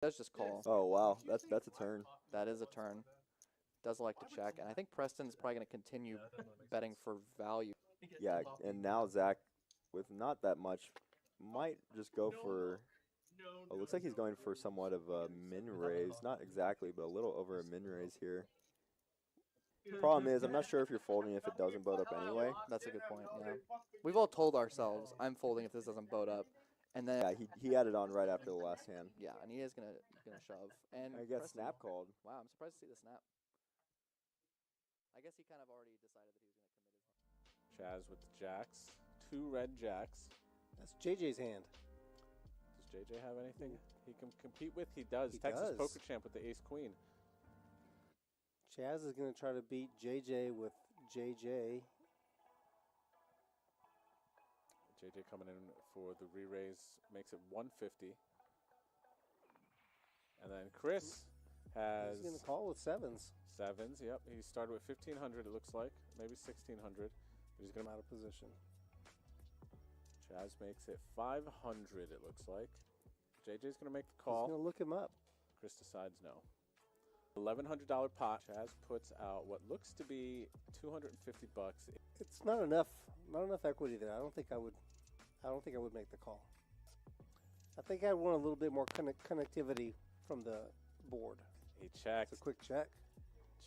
Does just call. Oh, wow. That's a turn. That is a turn. Does like to check. And I think Preston's probably going to continue betting for value. Yeah, and now Zach, with not that much, might just go for... Oh, looks like he's going for somewhat of a min raise. Not exactly, but a little over a min raise here. Problem is, I'm not sure if you're folding if it doesn't boat up anyway. That's a good point, yeah. We've all told ourselves, I'm folding if this doesn't boat up. And then Yeah, he had it on right after the last hand. yeah, and he is gonna shove. And I guess Preston, snap called. Wow, I'm surprised to see the snap. I guess he kind of already decided that he was gonna commit his hand. Chaz with the jacks. 2 red jacks. That's JJ's hand. Does JJ have anything he can compete with? He does. He Texas does. Poker Champ with the ace-queen. Chaz is going to try to beat JJ with JJ. JJ coming in for the re-raise makes it 150. And then Chris has... He's going to call with sevens. Sevens, yep. He started with 1,500, it looks like. Maybe 1,600. But he's going I'm to... out of position. Chaz makes it 500, it looks like. JJ's going to make the He's call. going to look him up. Chris decides no. $1,100 pot. Chaz puts out what looks to be $250. It's not enough equity there. I don't think I would make the call. I think I want a little bit more connectivity from the board. He checks. It's a quick check.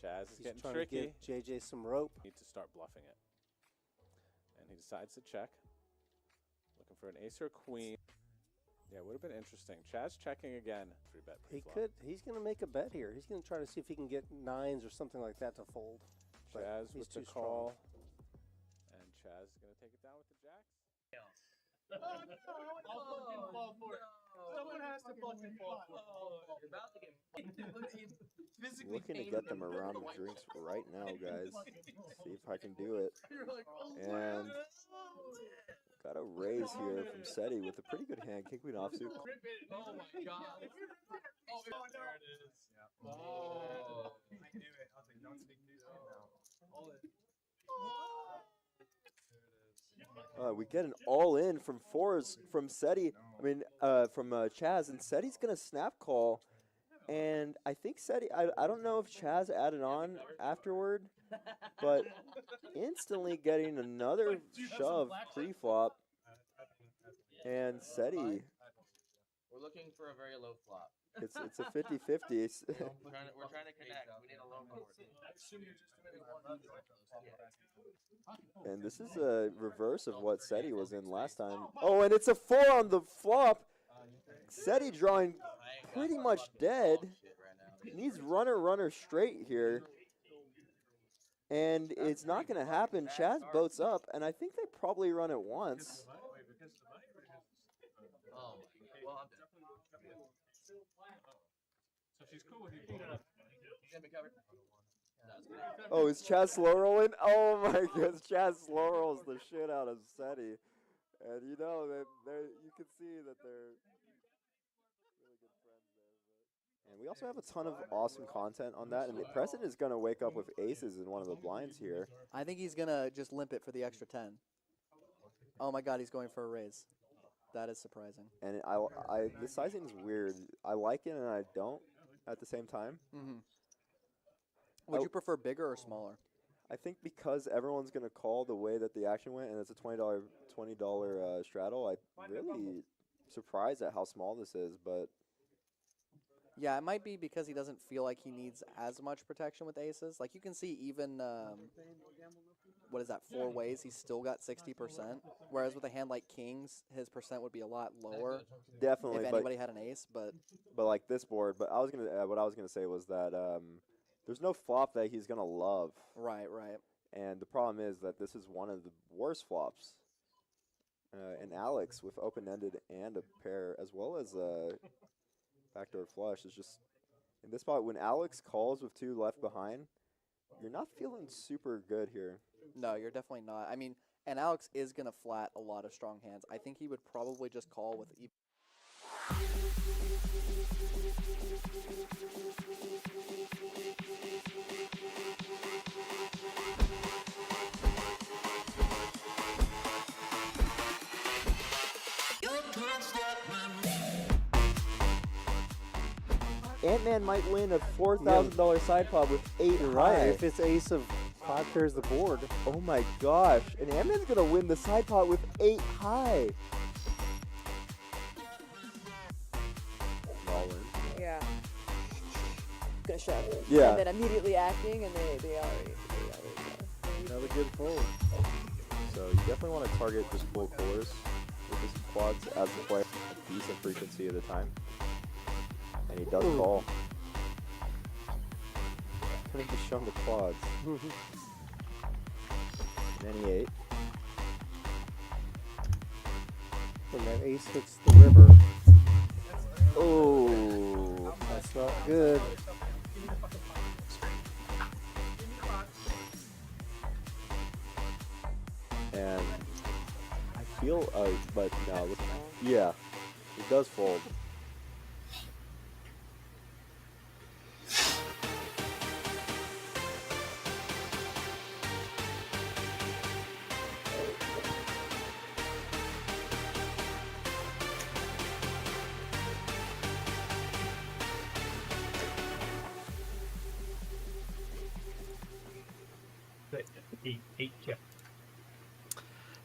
Chaz is He's getting trying tricky. to give JJ some rope. Need to start bluffing it. And he decides to check. Looking for an ace or a queen. Yeah, it would have been interesting. Chaz checking again. 3-bet He pre-flop. could. He's going to make a bet here. He's going to try to see if he can get nines or something like that to fold. But Chaz he's with the too call. strong. And Chaz is going to take it down with the jacks. Oh, no, I'll fucking fall for it. Someone has to fucking fall for it. You're about to get physically Looking to get them a round of drinks right now, guys. See if I can do it. And got a raise here from Seti with a pretty good hand. King Queen offsuit. Oh my god. Oh, there it is. Yeah. Oh. I knew it. I was like, don't speak news now. All in. We get an all-in from fours from Seti. From Chaz, and Seti's gonna snap call, and I think Seti. I don't know if Chaz added on afterward, but instantly getting another shove pre-flop, and Seti. We're looking for a very low flop. It's a 50-50. We're trying to connect. We need a low board. And this is a reverse of what Seti was in last time. Oh, and it's a 4 on the flop. Seti drawing pretty much dead. Needs runner straight here. And it's not going to happen. Chaz boats up, and I think they probably run it once. Oh, well, I'm definitely. So she's cool with you. He's gonna be covered. Oh, is Chaz slow rolling? Oh my goodness, Chaz slow rolls the shit out of Seti. And you know, you can see that they're really good friends there. And we also have a ton of awesome content on that. And Preston is going to wake up with aces in one of the blinds here. I think he's gonna just limp it for the extra 10. Oh my god, he's going for a raise. That is surprising. And the sizing is weird. I like it and I don't at the same time. Mm-hmm. Would you prefer bigger or smaller? I think because everyone's going to call the way that the action went, and it's a $20 straddle, I'm really surprised at how small this is, but... Yeah, it might be because he doesn't feel like he needs as much protection with aces. Like, you can see even, what is that, 4 ways, he's still got 60%. Whereas with a hand like kings, his percent would be a lot lower. Definitely. If anybody had an ace, but like this board, but what I was gonna say was that there's no flop that he's gonna love. Right. And the problem is that this is one of the worst flops. And Alex with open-ended and a pair, as well as backdoor flush, is just in this spot when Alex calls with 2 left behind. You're not feeling super good here. No, you're definitely not. I mean, and Alex is gonna flat a lot of strong hands. I think he would probably just call with. Ant-Man might win a $4,000 side pot with 8 You're high. right. If it's ace of 5 pairs the board. Oh my gosh. And Ant-Man's going to win the side pot with 8 high. All in. Yeah. Gonna shove. Yeah. And then immediately acting, and they already Another good fold. So you definitely want to target just full colors with his quads as the player a decent frequency of the time. And he does call. I think he's shown the quads. And then he 8. When that ace hits the river, Oh, that's not good. and I feel, but no, look, yeah, he does fold.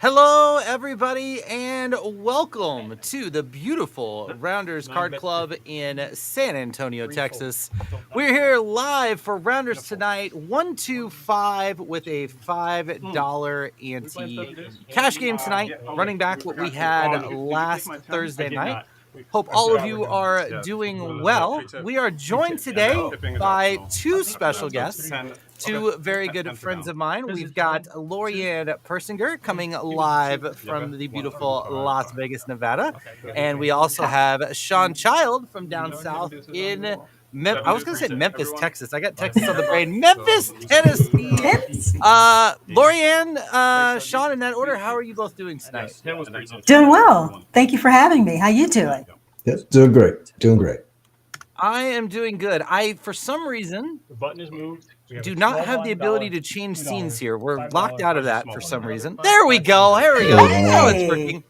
Hello, everybody, and welcome to the beautiful Rounders Card Club in San Antonio, Texas. We're here live for Rounders tonight, 125 with a $5 ante. Cash game tonight, running back what we had last Thursday night. Hope all of you are doing well. We are joined today by two special guests, two very good friends of mine. We've got Lorianne Persinger coming live from the beautiful Las Vegas, Nevada. And we also have Sean Child from down south in I was going to say Memphis, Texas. I got Texas on the brain. Memphis, Tennessee. Lorianne, Sean, in that order, how are you both doing tonight? Doing well. Thank you for having me. How you doing? Yeah, doing great. Doing great. I am doing good. I, for some reason, The button is moved. do not have the ability to change scenes here. We're locked out of that for some reason. There we go. There we go. Now it's working.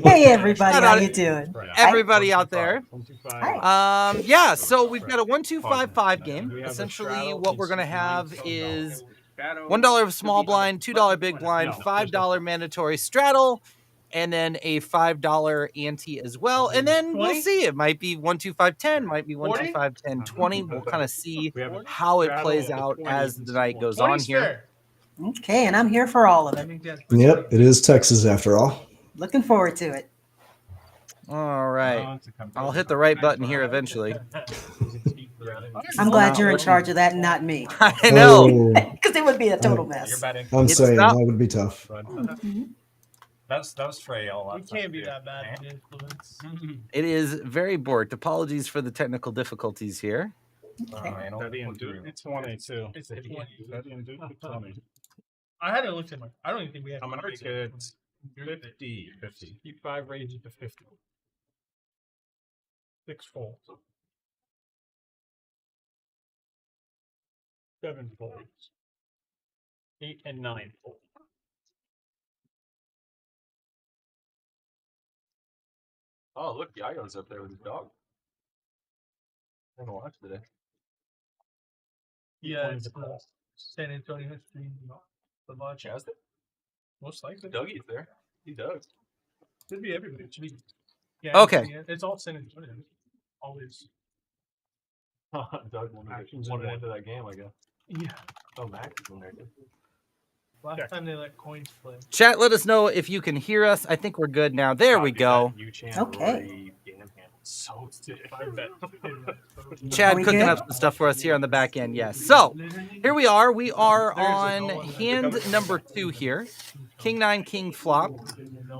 Hey, everybody. How you doing? Everybody out there. Hi. Yeah, so we've got a 1-2-5-5 game. Essentially, what we're going to have is $1 small blind, $2 big blind, $5 mandatory straddle, and then a $5 ante as well. And then we'll see. It might be 1-2-5-10, might be 1-2-5-10-20. We'll kind of see how it plays out as the night goes on here. Okay, and I'm here for all of it. Yep, it is Texas after all. Looking forward to it. All right. I'll hit the right button here eventually. I'm glad you're in charge of that and not me. I know. Because it would be a total mess. I'm saying that would be tough. That was frail. We can't be that bad at influence. It is very bored. Apologies for the technical difficulties here. It's 182. It's 20. I hadn't looked at my. I don't even think we had. I'm gonna make it 50. Keep 5 raised to 50. 6 folds. 7 folds. 8 and 9 folds. Oh, look, Yago's up there with his dog. I'm gonna watch today. Yeah, it's San Antonio history. The lodge. Has it? Most likely. Dougie's there. He does. Could be everybody. It should be. Yeah, Okay. It's all San Antonio. Always. Doug wanted into that game, I guess. Yeah. Oh, Max is in there too. Last time they let coins play. Chat, let us know if you can hear us. I think we're good now. There we go. Okay. So stiff. Chad we cooking good? up some stuff for us here on the back end. Yes. So here we are. We are on hand number 2 here. King 9, King flop.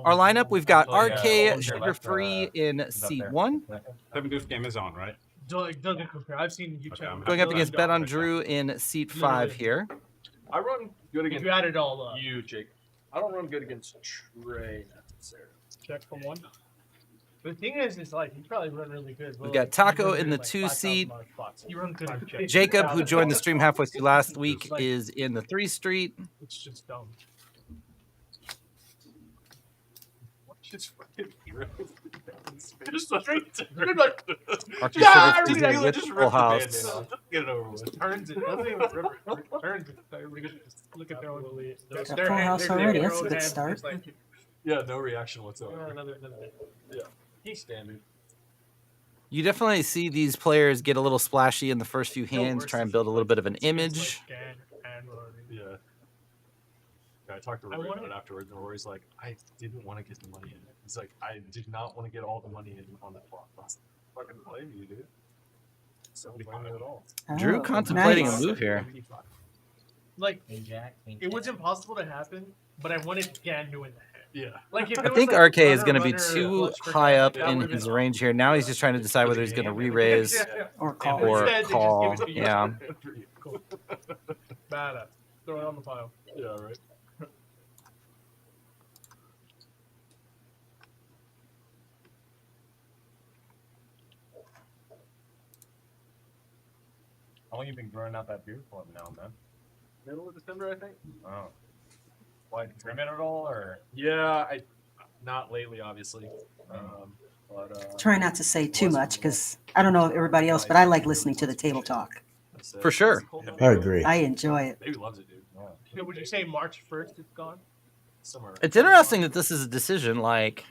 Our lineup, we've got RKsugarfree in C1. Seven Deuce game is on, right? Doesn't compare. I've seen you check. Going up against BetOnDrew in seat 5 here. I run good If against you add it all up. you, Jake. I don't run good against Trey necessarily. Check for 1. The thing is like you probably run really good. We've got Taco in the 2 seat. You run good in check. Jacob, who joined the stream halfway through last week, is in the 3 street. It's just dumb. Just fucking just RKsugarfree here with just Full rip the House. Band-Aid off. Just get it over with. Turns it. Doesn't even rip it. Turns it. Everybody just look at their own. Got Full House already. That's a good start. Yeah, no reaction whatsoever. Another. Yeah, he's standard. You definitely see these players get a little splashy in the first few hands, try and build a little bit of an image. Yeah. I talked to Rory about it afterwards, and Rory's like, I didn't want to get the money in. He's like, I did not want to get all the money in on the flop. I was like, fucking blame you, dude. 75 at all. Drew contemplating nice. a move here. Like, it was impossible to happen, but I wanted Gan to win the hand. Yeah. Like, if I it was think like RK is going to be runner, too flush for high Gan, up that in would've his been range here. Now he's just trying to decide whether he's going to re-raise Or And call. or instead, they just call. give it to you. Yeah. Cool. Badass. Throw it on the pile. Yeah, right. How long you been growing out that beard for now, man? Middle of December, I think. Oh. Why, trim it at all, or? Yeah, not lately, obviously. But Try not to say too much because I don't know everybody else, but I like listening to the table talk. For sure. I agree. I enjoy it. Baby loves it, dude. So would you say March 1st it's gone? Somewhere. It's interesting that this is a decision. Like,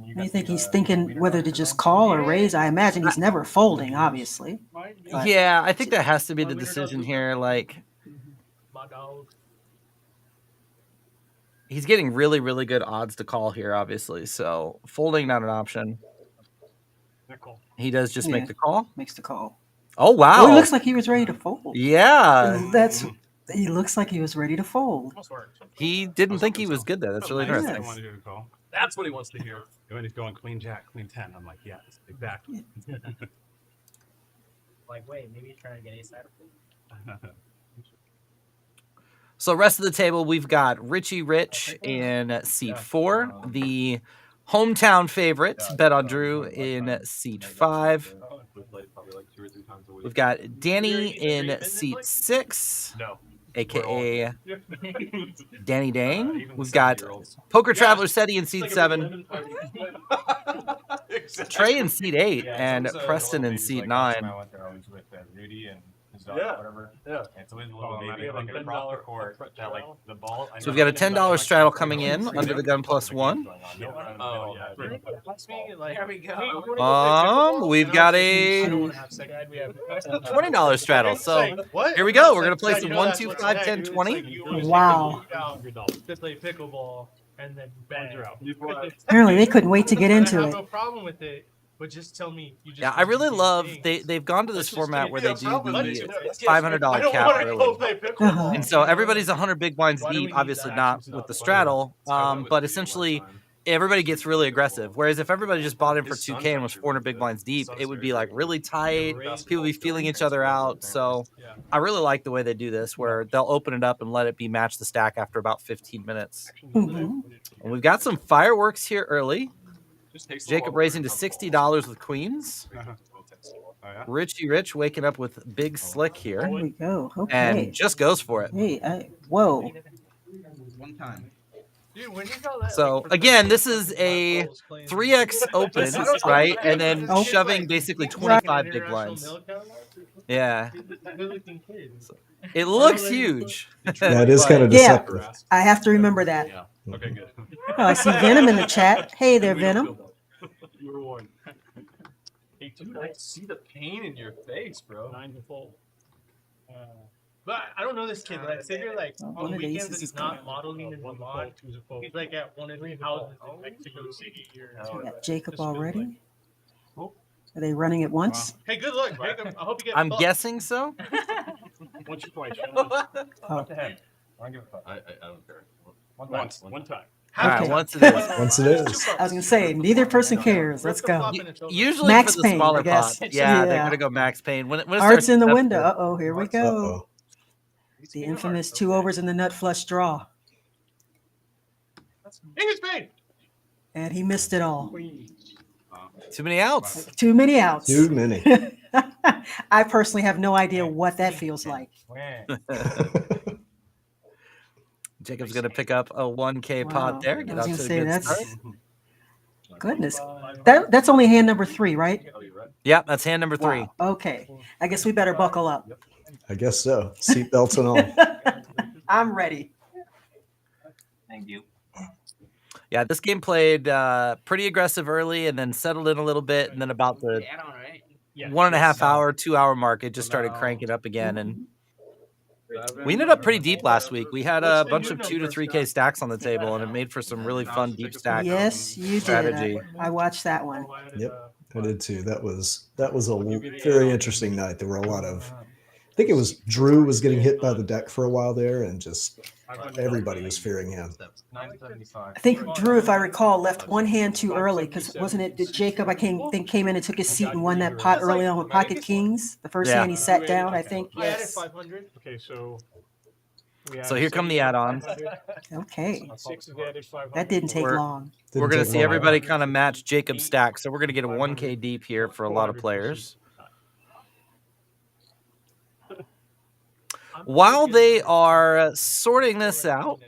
You think he's thinking whether to just call or raise? I imagine he's never folding, obviously. But yeah, I think that has to be the decision here. Like, My dog. he's getting really, really good odds to call here, obviously. So folding not an option. He does just make Yeah. the call. makes the call. Oh wow! Oh, he looks like he was ready to fold. Yeah, He looks like he was ready to fold. he didn't think he was good there. That's really Nice. interesting. That's what he wants to hear. When he's going queen jack, queen 10, I'm like, yes, exactly. Like, wait, maybe he's trying to get ace out of it. So rest of the table, we've got Richie Rich in seat 4, the hometown favorite BetOnDrew in seat 5. We played probably like 2 or 3 times a week. We've got Danny in seat 6, No. aka Danny Dang. Even We've the got 70-year-olds. Poker Traveler Seti in seat 7, Trey in seat 8, and Preston in seat 9. I went there always with Rudy and his dog, Yeah. whatever. Yeah. And it's always a little baby, like across the court, that like the ball. So we've got a $10 straddle coming in under the gun plus 1. Oh, yeah. There we go. We've got a I don't want to have second. We have $20 straddle. So here we go. We're gonna play some 1, 2, 5, 10, 20. Wow. To play pickleball and then bang. Apparently, they couldn't wait to get I into have it. no problem with it, but just tell me. You just Yeah, I really do love things. they've gone to this format where they do the I $500 don't cap want to go early. play pickleball. And so everybody's 100 big blinds Why do we deep, need obviously that not action with the stuff? straddle, but essentially everybody gets really aggressive. Whereas if everybody just bought in for 2K and was 400 big blinds deep, it would be like really tight. People would be feeling each other out. So I really like the way they do this, where they'll open it up and let it be match the stack after about 15 minutes. Mhm. And we've got some fireworks here early. Just takes a Jacob while. raising to $60 with queens. Richie Rich waking up with big slick here There we go. Okay. and just goes for it. Hey, whoa. One time. Dude, when you got that, So like, for again, the this is a balls playing- 3x open, right? And then Oh. shoving basically Like, 25 big international blinds. milk cow? Yeah, Good-looking kids. it looks huge. Yeah, it is But- kind of Yeah. deceptive. I have to remember that. Yeah. Okay, good. Oh, I see Venom in the chat. Hey there, Venom. You were warned. Dude, I see the pain in your face, bro. 9 to fold. But I don't know this kid, but I figure like One on of the weekends aces that is he's not coming. modeling in Vermont. He's like at one of the houses in Mexico City. We got Jacob already. Oh. Are they running at once? Hey, good luck, Jacob. I hope you get. I'm fucked. guessing so. Once or twice. Oh. What the heck? I don't give a fuck. I don't care. Once. One time. All right, Okay. once it is. Once it is. I was gonna say neither person cares. Let's go. Usually Max for the Payne, smaller I guess. pot, yeah, they're Yeah. gonna go max pain. When it Hearts starts in the up window. to- Uh oh, here we go. Uh-oh. The infamous 2 overs in the nut flush draw. English Spain. And he missed it all. Too many outs. Too many outs. Too many. I personally have no idea what that feels like. Jacob's gonna pick up a 1K Wow. pot there. I Get was out gonna to a say good that's start. Goodness. That's only hand number 3, right? Yeah, that's hand number 3. Wow. Okay. I guess we better buckle up. I guess so. Seatbelts and all. I'm ready. Thank you. Yeah, this game played pretty aggressive early and then settled in a little bit. And then about the 1.5 hour, 2 hour mark, it just started cranking up again. And we ended up pretty deep last week. We had a bunch of 2 to 3K stacks on the table, and it made for some really fun deep stack Yes, you strategy. did. I watched that one. Yep, I did too. That was a very interesting night. There were a lot of, I think it was Drew was getting hit by the deck for a while there, and just everybody was fearing him. I think Drew, if I recall, left one hand too early because wasn't it that Jacob, I think, came in and took his seat and won that pot early on with Pocket Kings? The first hand he sat down, I think. Yes. Okay, so. So here come the add-ons. Okay. That didn't take long. We're going to see everybody kind of match Jacob's stack. So we're going to get a 1K deep here for a lot of players. While they are sorting this out,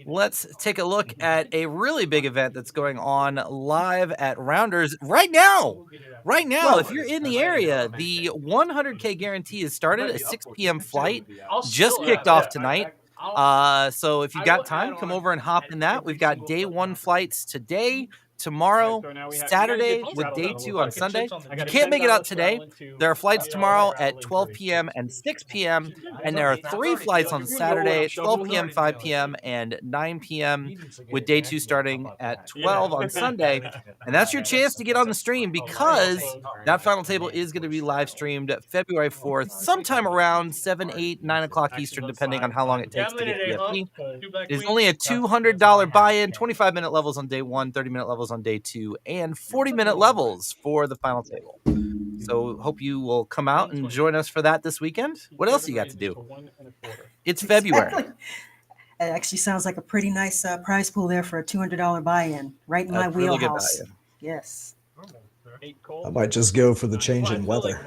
let's take a look at a really big event that's going on live at Rounders right now. Right now, if you're in the area, the 100K guarantee has started. A 6 p.m. flight just kicked off tonight. So if you've got time, come over and hop in that. We've got day 1 flights today, tomorrow, Saturday, with day 2 on Sunday. If you can't make it out today, there are flights tomorrow at 12 p.m. and 6 p.m. And there are 3 flights on Saturday, 12 p.m., 5 p.m., and 9 p.m., with day 2 starting at 12 on Sunday. And that's your chance to get on the stream, because that final table is going to be live streamed February 4th, sometime around 7, 8, 9 o'clock Eastern, depending on how long it takes to get PFP. It is only a $200 buy-in, 25-minute levels on day 1, 30-minute levels on day 2, and 40-minute levels for the final table. So hope you will come out and join us for that this weekend. What else you got to do? It's February. Exactly. It actually sounds like a pretty nice prize pool there for a $200 buy-in, right in my really good wheelhouse. buy-in. Yes. I might just go for the change in weather.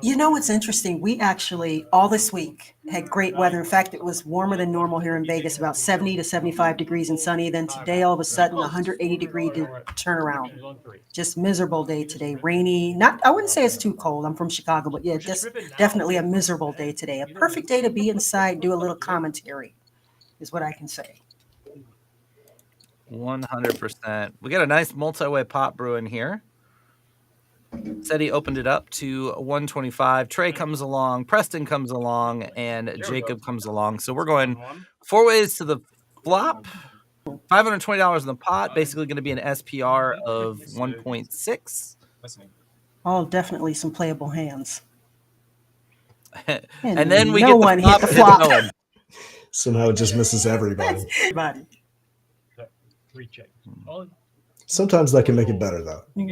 You know what's interesting? We actually, all this week, had great weather. In fact, it was warmer than normal here in Vegas, about 70 to 75 degrees and sunny. Then today, all of a sudden, 180-degree turnaround. Just miserable day today. Rainy. I wouldn't say it's too cold. I'm from Chicago, but yeah, just definitely a miserable day today. A perfect day to be inside, do a little commentary, is what I can say. 100%. We got a nice multi-way pot brewing here. Said he opened it up to 125. Trey comes along, Preston comes along, and Jacob comes along. So we're going 4 ways to the flop. $520 in the pot, basically going to be an SPR of 1.6. Oh, definitely some playable hands. And then we no get one the flop. hit the flop. No one. So now it just misses everybody. Everybody. Sometimes that can make it better, though. I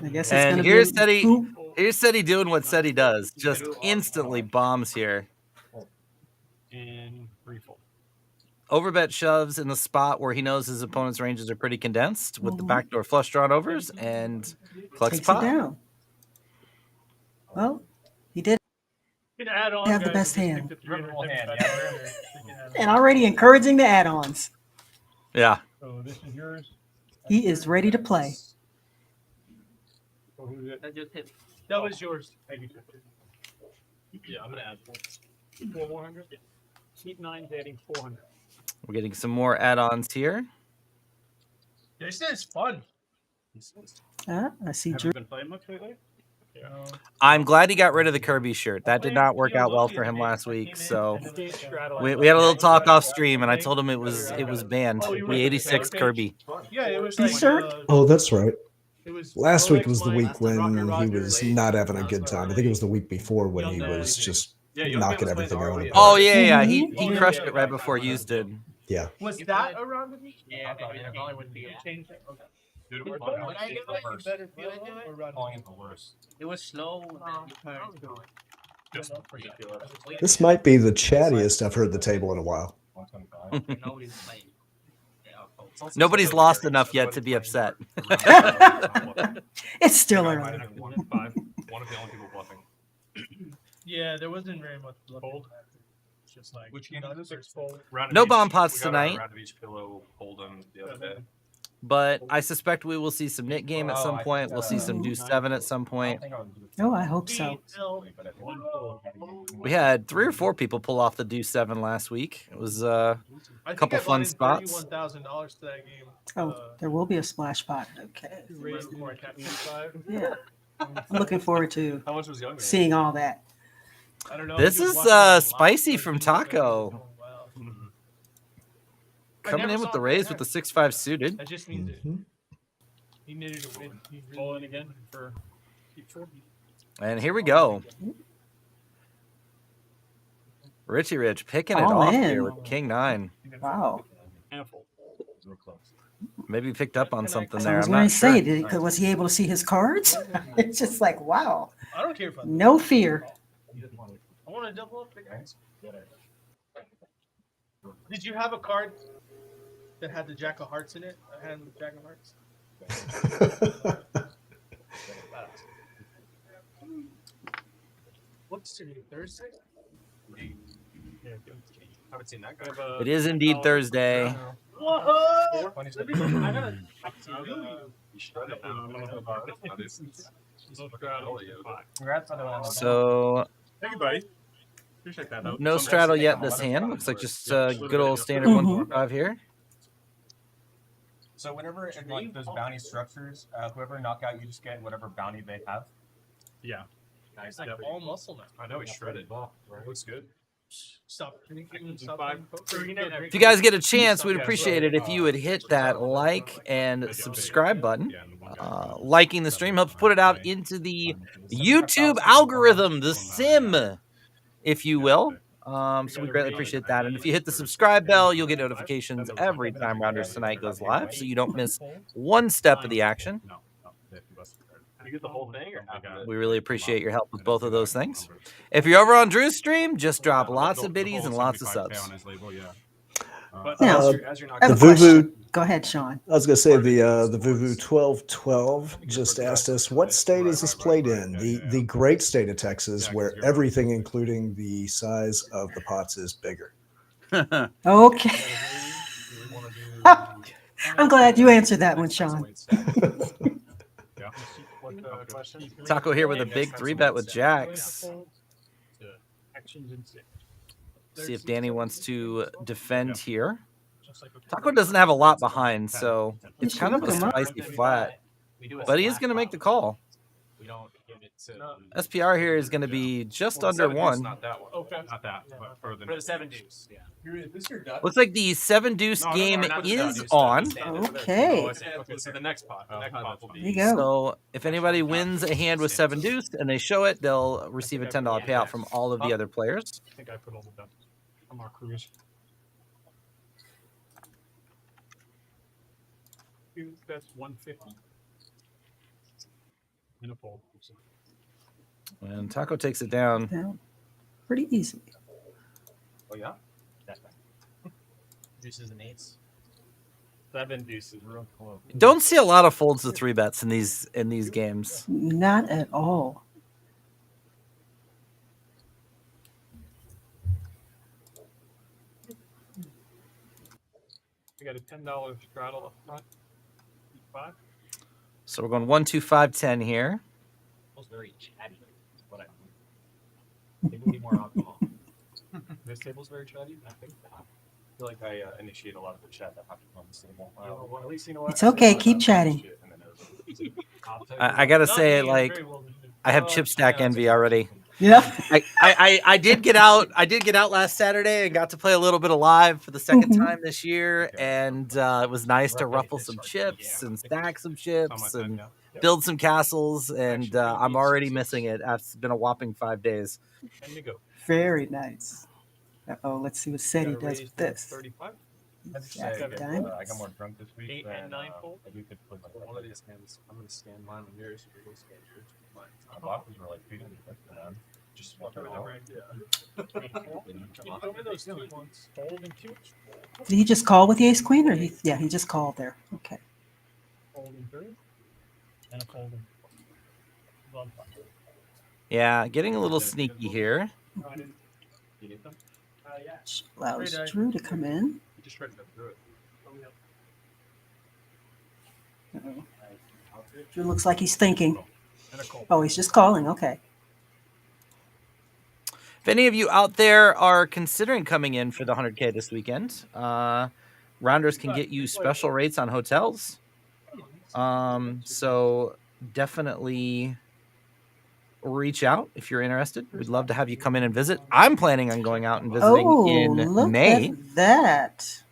guess it's And gonna here's be Seti doing what Seti does. Just instantly bombs here. In refill. Overbet shoves in the spot where he knows his opponent's ranges are pretty condensed with the backdoor flush drawn overs and collects takes it pot. down. Well, he did have the best hand. And already encouraging the add-ons. Yeah. So this is yours. He is ready to play. That was yours. Yeah, I'm gonna add 400. Heat 9's adding 400. We're getting some more add-ons here. This is fun. I see Drew. Been playing much lately? I'm glad he got rid of the Kirby shirt. That did not work out well for him last week. So we had a little talk off stream, and I told him it was banned. The 86 Kirby. Yeah, it was His shirt? Oh, that's right. Last week was the week when he was not having a good time. I think it was the week before when he was just knocking everything around. Oh yeah. He crushed it right before Hughes did. Yeah. Was that around with me? Yeah, changed it. Okay. Dude, It was slow. This might be the chattiest I've heard the table in a while. Nobody's lost enough yet to be upset. It's still early. One of the only people bluffing. Yeah, there wasn't very much fold. Just like Which game is this? round of No each- bomb pots we got a tonight. round of each pillow, hold them the other day. but I suspect we will see some knit game at some point. We'll see some deuce 7 at some point. Oh, I hope so. We had 3 or 4 people pull off the deuce 7 last week. It was a couple fun spots. $31,000 to that game. Oh, there will be a splash pot. Okay. Raised more Captain 5. Yeah. I'm looking forward to How much was Young Man? seeing all that. I don't know. This he was is watching a lot spicy of from videos about it. Taco. Oh, wow. I Coming never in with saw the him raise there. with the 6-5 suited. That just means it. Mhm. He needed to win. He roll in again for keep short. And here we go. Richie Rich picking it All off in. here with King 9. Wow. Handful. Maybe picked up on something So I there. was I'm going not to say, sure. was he able to see his cards? It's just like, wow. I don't care if I No fear. I want to double up the guys. Did you have a card that had the Jack of Hearts in it? I had the Jack of Hearts. What's today? Thursday? Yeah, haven't seen that guy. It is indeed Thursday. Whoa! I gotta Congrats on the So Thank you, buddy. Appreciate that. no straddle yet in this hand. Looks like just good old standard 1-4-5 here. So whenever in like those bounty structures, whoever knock out, you just get whatever bounty they have. Yeah. It's like all muscle now. I know he's shredded. Looks good. Stop drinking. Stop If you guys get a chance, we'd appreciate it if you would hit that like and subscribe button. Liking the stream helps put it out into the YouTube algorithm, the sim, if you will. So we greatly appreciate that. And if you hit the subscribe bell, you'll get notifications every time Rounders Tonight goes live, so you don't miss one step of the action. You get the whole thing, or half of it? We really appreciate your help with both of those things. If you're over on Drew's stream, just drop lots of biddies and lots of subs. Now, As you're I have a question. Go ahead, Sean. I was going to say the Vuvu 1212 just asked us, what state is this played in? The great state of Texas, where everything, including the size of the pots, is bigger. Okay. I'm glad you answered that one, Sean. Taco here with a big 3-bet with Jacks. See if Danny wants to defend here. Taco doesn't have a lot behind, so it's kind of a spicy flat. But he is going to make the call. SPR here is going to be just under 1. Not that one. Okay. Not that, but for the 7 deuce. Yeah. Looks like the 7 deuce game is on. Okay. So the next pot. The next pot will be. There you go. So if anybody wins a hand with 7 deuce and they show it, they'll receive a $10 payout from all of the other players. I think I put all the done. I'm our cruise. That's 150. In a fold. And Taco takes it down. Down. Pretty easy. Oh yeah. Deuces and 8s. 7 deuces, real close. Don't see a lot of folds to 3-bets in these games. Not at all. We got a $10 straddle up front. 5. So we're going 1, 2, 5, 10 here. Feels very chatty. What I think. They need more alcohol. This table's very chatty. I think. I feel like I initiate a lot of the chat that happens on this table. Well, at least you know what. It's okay. Keep chatting. I gotta say, like, I have chip stack envy already. Yeah. I did get out. I did get out last Saturday and got to play a little bit of live for the second time this year, and it was nice to ruffle some chips and stack some chips and build some castles. And I'm already missing it. It's been a whopping 5 days. Very nice. Oh, let's see what SETI does with this. 35. Jack of I diamonds. got more drunk this week. 8 and 9 fold. I do could put like One of these hands, I'm gonna scan mine on yours. So we'll scan yours. my boxes were like feeding me. Just walking around. Those 2 ones. Fold and 2. Did he just call with the ace queen, or he just called there? Okay. Fold and 3. And a fold and 4. Yeah, getting a little sneaky here. Allows Drew to come in. Just ready to do it. Drew looks like he's thinking. Oh, he's just calling. Okay. If any of you out there are considering coming in for the 100K this weekend, Rounders can get you special rates on hotels. So definitely reach out if you're interested. We'd love to have you come in and visit. I'm planning on going out and visiting in look May. at that.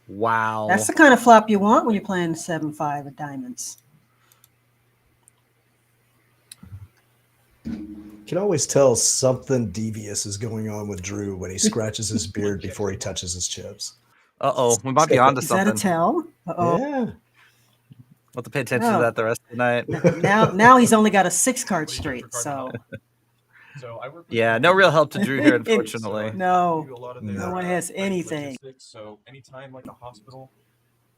Wow. That's the kind of flop you want when you're playing 7-5 of diamonds. You can always tell something devious is going on with Drew when he scratches his beard before he touches his chips. Uh-oh, we might be onto Is something. that a tell? Uh-oh. Yeah. We'll have to pay attention to that the rest of the night. Now he's only got a 6-card straight, so. Yeah, no real help to Drew here, unfortunately. No one has anything. So anytime like a hospital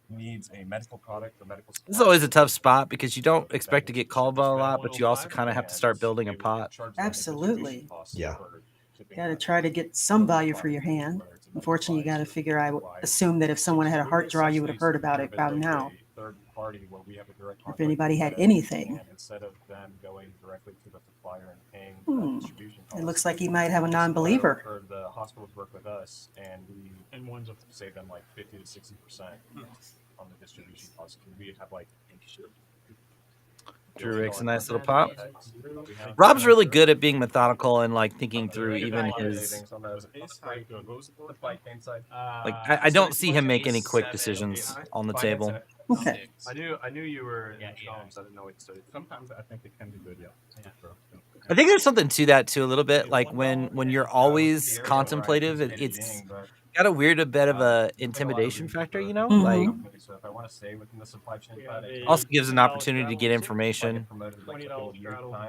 needs a medical product or medical supply, This is always a tough spot because you don't expect to get called by a lot, but you also kind of have to start building a pot. Absolutely. Yeah. Got to try to get some value for your hand. Unfortunately, you got to figure, I would assume that if someone had a heart draw, you would have heard about it about now. If anybody had anything. Instead of them going directly to the supplier and paying distribution costs. It looks like he might have a non-believer. Or the hospitals work with us, and we save them like 50 to 60% on the distribution costs. We have like. Drew makes a nice little pop. Rob's really good at being methodical and like thinking through even his. Like I don't see him make any quick decisions on the table. Okay. I knew you were in Jones. I didn't know what you studied. Sometimes I think it can be good, yeah. I think there's something to that too, a little bit. Like when you're always contemplative, it's got a weird bit of a intimidation factor, you know. Like also gives an opportunity to get information.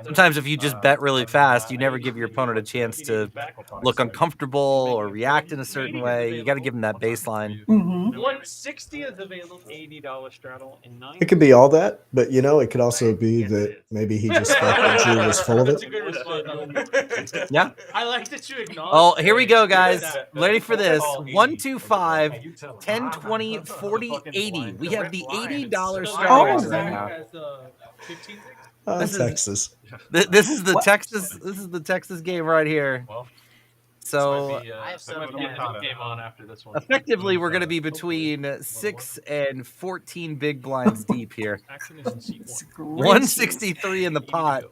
Sometimes if you just bet really fast, you never give your opponent a chance to look uncomfortable or react in a certain way. You got to give them that baseline. 160 is available, $80 straddle, and 9. It could be all that, but it could also be that maybe he just thought that Drew was full of it. That's a good response. Yeah. I like that you acknowledge. Oh, here we go, guys. Ready for this? 1, 2, 5, 10, 20, 40, 80. We have the $80 straddle right now. Texas. This is the Texas. This is the Texas game right here. So effectively, we're going to be between 6 and 14 big blinds deep here. 163 in the pot,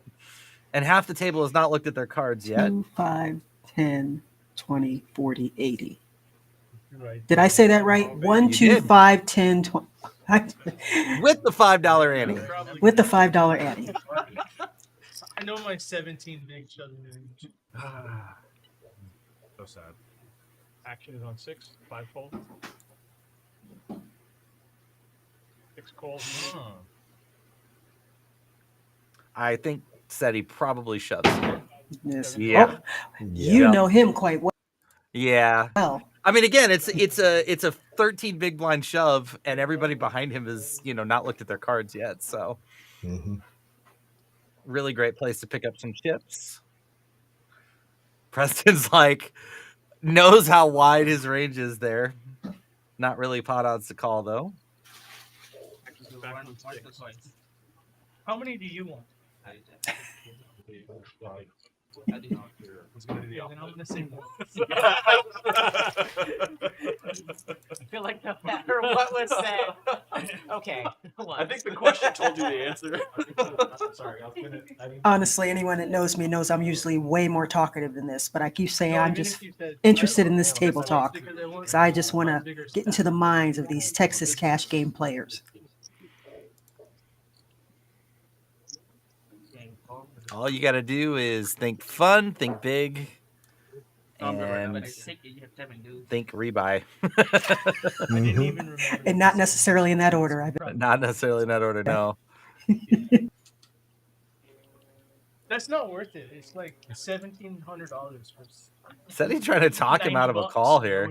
and half the table has not looked at their cards yet. 2, 5, 10, 20, 40, 80. Did I say that right? 1, 2, 5, 10, 20. With the $5 ante. With the $5 ante. I know my 17 big shove. So sad. Action is on 6, 5 fold. 6 calls. I think Seti probably shoves here. Yes. Yeah. Oh, you know him quite well. Yeah. Well. I mean, again, it's a 13 big blind shove, and everybody behind him is not looked at their cards yet. So, really great place to pick up some chips. Preston's knows how wide his range is there. Not really pot odds to call though. How many do you want? I feel like no matter what was said. Okay. I think the question told you the answer. Sorry, Honestly, anyone that knows me knows I'm usually way more talkative than this, but I keep saying I'm just interested in this table talk because I just want to get into the minds of these Texas cash game players. All you got to do is think fun, think big, and think rebuy. And not necessarily in that order. I bet. Not necessarily in that order, no. That's not worth it. It's like $1,700 for. Said he trying to talk him out of a call here.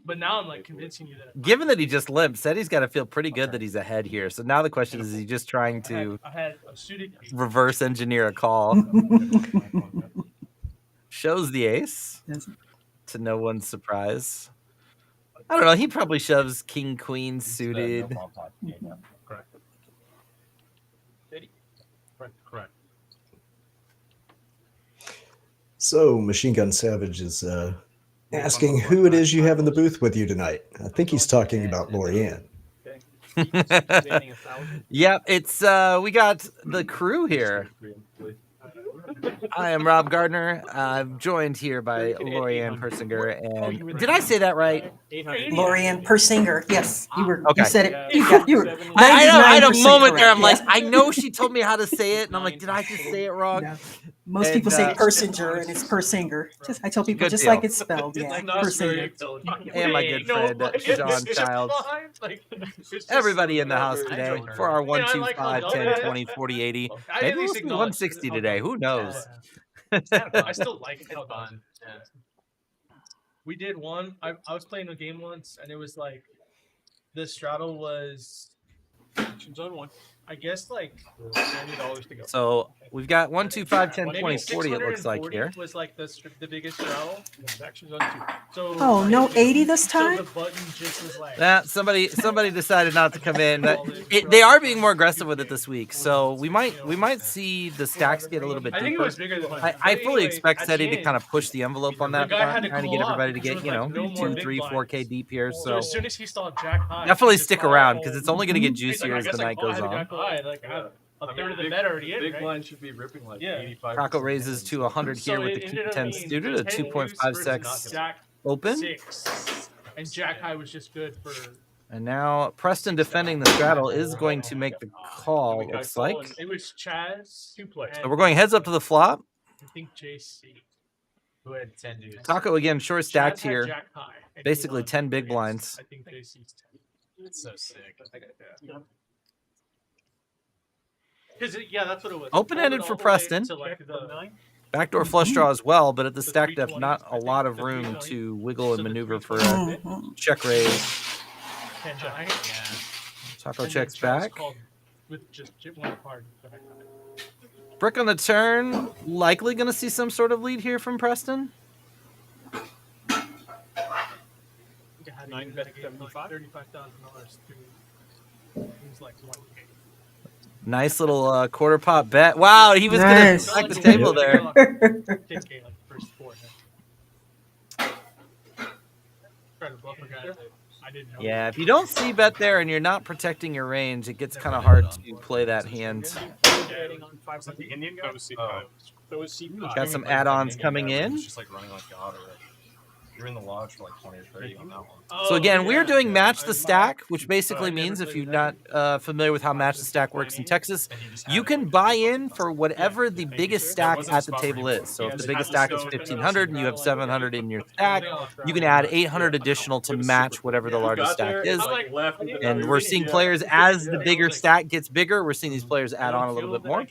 But now I'm convincing you that. Given that he just limped, said he's got to feel pretty good that he's ahead here. So now the question is he just trying to reverse engineer a call? Shows the ace to no one's surprise. I don't know. He probably shoves king queen suited. Correct. Correct. So Machine Gun Savage is asking who it is you have in the booth with you tonight. I think he's talking about Lorianne. Yep, it's we got the crew here. I am Rob Gardner. I'm joined here by Lorianne Persinger. And did I say that right? Lorianne Persinger. Yes, you were. Okay. You said it. You were. I had a 99% moment there. I'm correct, like, I know she told me how to say it, and I'm like, did I just say it wrong? No. Most people say Persinger, and it's Persinger. I tell people Good just deal. like it's spelled. Yeah, Persinger. And my good friend John Childs. Everybody in the house today for our 1, 2, 5, 10, 20, 40, 80. Maybe we'll see 160 today. Who knows? I still like it. It's fun. Yeah. We did one. I was playing a game once, and it was like the straddle was zone 1. I guess like $90 to go. So we've got 1, 2, 5, 10, Maybe 20, 40. It looks like 640 here. was like the biggest straddle. Action zone 2. So Oh, no 80 this time? So the button just was like. Somebody decided not to come in. They are being more aggressive with it this week, so we might see the stacks get a little bit deeper. I think it was bigger than I fully expect at SETI the to kind of push the envelope on that The guy had front, to trying to cool get off everybody to because get, there was, like, no more 2, big 3, blinds. 4K deep here. So So as soon as he saw Jack high, definitely he just stick thought, around oh, because it's only going to get he's juicier like, as I guess the I night call goes Jack on. high, like, a third of the bet already in, Big right? blind should be ripping like Yeah. 85. Rocco raises to 100 here with the it King ended up 10 being suited, a 10 2.56 Jack open. 6, and Jack high was just good for. And now Preston defending the straddle is going to make the call, looks like. It was Chaz. 2 plays. So we're going heads up to the flop. I think JC. Who had 10 dudes. Taco again, short stacked Chaz had here. Jack high, and he Basically won 10 big against, blinds. I think JC's 10. It's so sick. Because that's what it was. Open-ended All for the way Preston. to, like, the Backdoor flush draw as well, but at the stack depth, not a lot of room to wiggle and maneuver for a check raise. 10 high. Taco And checks then Chaz back. called with just one card. Brick on the turn. Likely going to see some sort of lead here from Preston. 9 bet $35,000 to things like 1K. Nice little quarter pot bet. Wow, he was Nice. going to back the table there. 10K like first 4. Trying to bluff a guy. I didn't know. Yeah, if you don't see bet there and you're not protecting your range, it gets kind of hard to play that hand. Indian guy? Got some add-ons coming in. It's just like running like God already. You're in the lodge for like 20 or 30 on that one. So again, we're doing match the stack, which basically means if you're not familiar with how match the stack works in Texas, you can buy in for whatever the biggest stack at the table is. So if the biggest stack is 1,500 and you have 700 in your stack, you can add 800 additional to match whatever the largest stack is. And we're seeing players, as the bigger stack gets bigger, we're seeing these players add on a little bit more.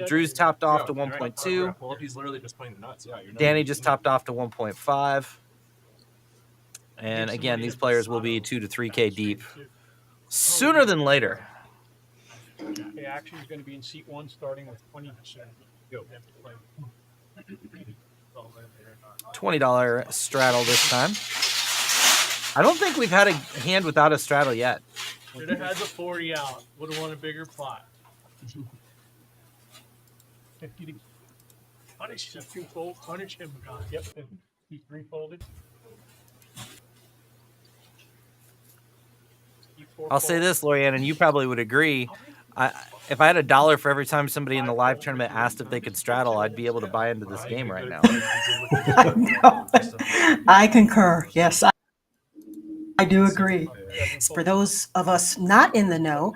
Drew's topped off to 1.2. Well, he's literally just playing the nuts. Yeah, Danny just topped off to 1.5. And again, these players will be 2 to 3K deep sooner than later. The action is going to be in seat 1, starting with 20%. Go. $20 straddle this time. I don't think we've had a hand without a straddle yet. Should have had the 40 out. Would have won a bigger pot. 50 to punish him. 2 fold. Punish him, God. Yep. He 3 folded. I'll say this, Lorianne, and you probably would agree. If I had $1 for every time somebody in the live tournament asked if they could straddle, I'd be able to buy into this game right now. I know. I concur. Yes, I do agree. For those of us not in the know,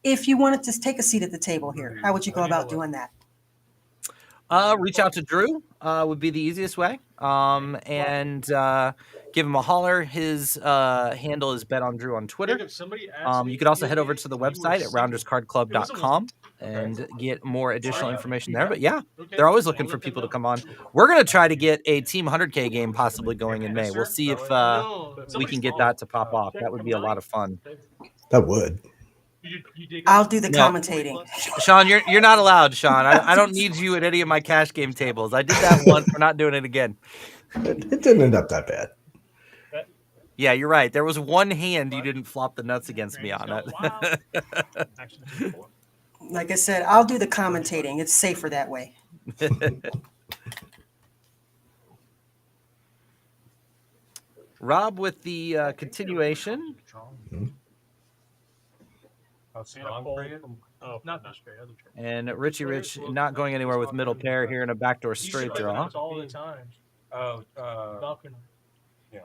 if you wanted to take a seat at the table here, how would you go about doing that? Reach out to Drew would be the easiest way. And give him a holler. His handle is BetOnDrew on Twitter. You could also head over to the website at rounderscardclub.com and get more additional information there. But yeah, they're always looking for people to come on. We're going to try to get a Team 100K game possibly going in May. We'll see if we can get that to pop off. That would be a lot of fun. That would. I'll do the commentating. Sean, you're not allowed, Sean. I don't need you at any of my cash game tables. I did that once. We're not doing it again. It didn't end up that bad. Yeah, you're right. There was one hand you didn't flop the nuts against me on it. Like I said, I'll do the commentating. It's safer that way. Rob with the continuation. Not this straight, other straight. And Richie Rich not going anywhere with middle pair here in a backdoor straight draw. All the time. Falcon.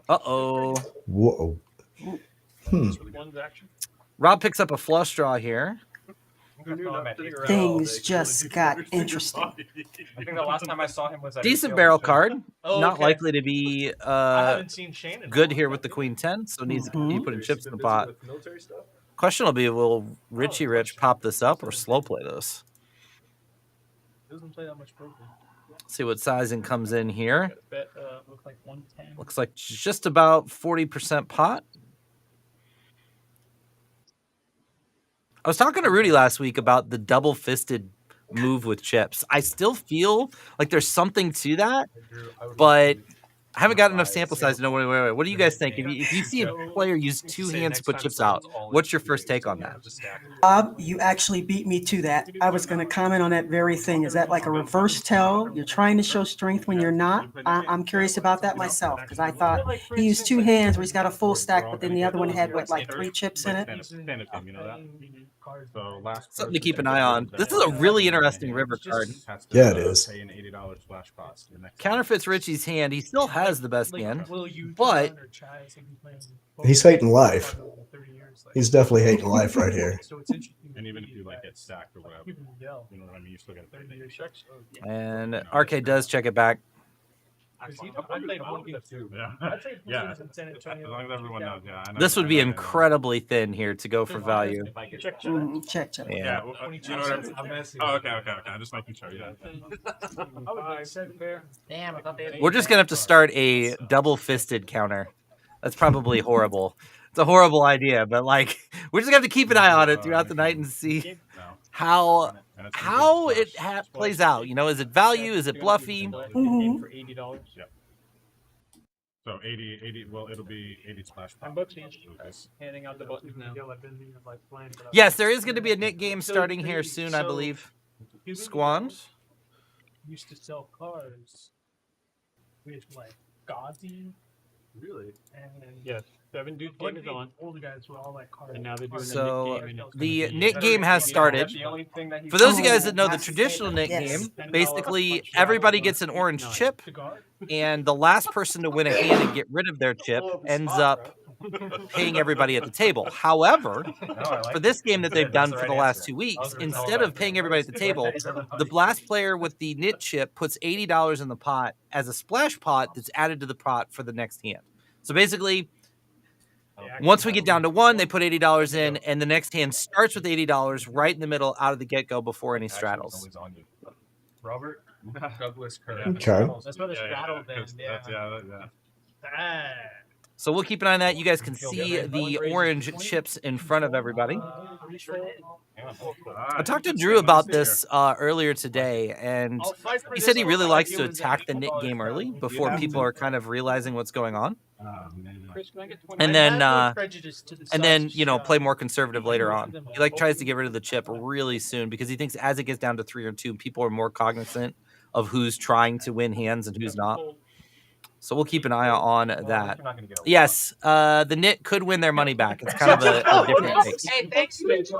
Uh-oh. Whoa. One's action. Rob picks up a flush draw here. Things just got interesting. I think the last time I saw him was at Decent barrel card. Oh, Not okay. likely to be I haven't seen Shane in good a here while. with the queen 10, so needs to Mhm. be putting chips in the pot. Question will be, will Richie Rich pop this up or slow play this? Doesn't play that much poker. See what sizing comes in here. Bet look like 110. Looks like just about 40% pot. I was talking to Rudy last week about the double-fisted move with chips. I still feel like there's something to that, but I haven't got enough sample size to know. Wait. What do you guys think? If you see a player use two hands to put chips out, what's your first take on that? Bob, you actually beat me to that. I was going to comment on that very thing. Is that like a reverse tell? You're trying to show strength when you're not? I'm curious about that myself because I thought he used two hands where he's got a full stack, but then the other one had, what, like 3 chips in it? Something to keep an eye on. This is a really interesting river card. Yeah, it is. Counterfeits Richie's hand. He still has the best hand, but He's hating life. He's definitely hating life right here. And even if you like get stacked or whatever, you know what I mean. You still got to. and RK does check it back. Yeah. As long as everyone knows, yeah. I know, This would I be know. incredibly thin here to go for value. Check. Yeah. Yeah. Well, you know what oh, okay. I'm just making sure. Yeah. Damn, I thought they had We're just gonna have to start a double-fisted counter. That's probably horrible. It's a horrible idea, but like we're just gonna have to keep an eye on it throughout the night and see how it plays out. You know, is it value? Is it bluffy? Mhm. for $80. Yeah. So 80. Well, it'll be 80 splash. I'm booking. Handing out the buttons now. Yes, there is going to be a Nick game starting here soon, I believe. Squans. Used to sell cars with like Gauzy Really? and Yeah. 7 dude game is on. older guys were all like cars. And now they're doing So the Nick game. and it's the gonna be Nick better. game has started. The only thing that he- For those of you guys that know the Yes. traditional Nick Yes. game, basically everybody gets an orange chip, and the last person to win a hand and get rid of their chip ends up paying everybody at the table. However, for this game that they've done for the last 2 weeks, instead of paying everybody at the table, the blast player with the knit chip puts $80 in the pot as a splash pot that's added to the pot for the next hand. So basically, once we get down to 1, they put $80 in, and the next hand starts with $80 right in the middle out of the get-go before any straddles. Robert Douglas Kerr. Okay. That's why the straddle then. Ah. So we'll keep an eye on that. You guys can see the orange chips in front of everybody. I talked to Drew about this earlier today, and he said he really likes to attack the Nick game early before people are kind of realizing what's going on. And then you know, play more conservative later on. He like tries to get rid of the chip really soon because he thinks as it gets down to 3 or 2, people are more cognizant of who's trying to win hands and who's not. So we'll keep an eye on that. Yes, the Nit could win their money back. It's kind of a different take. Hey, thanks, bitch.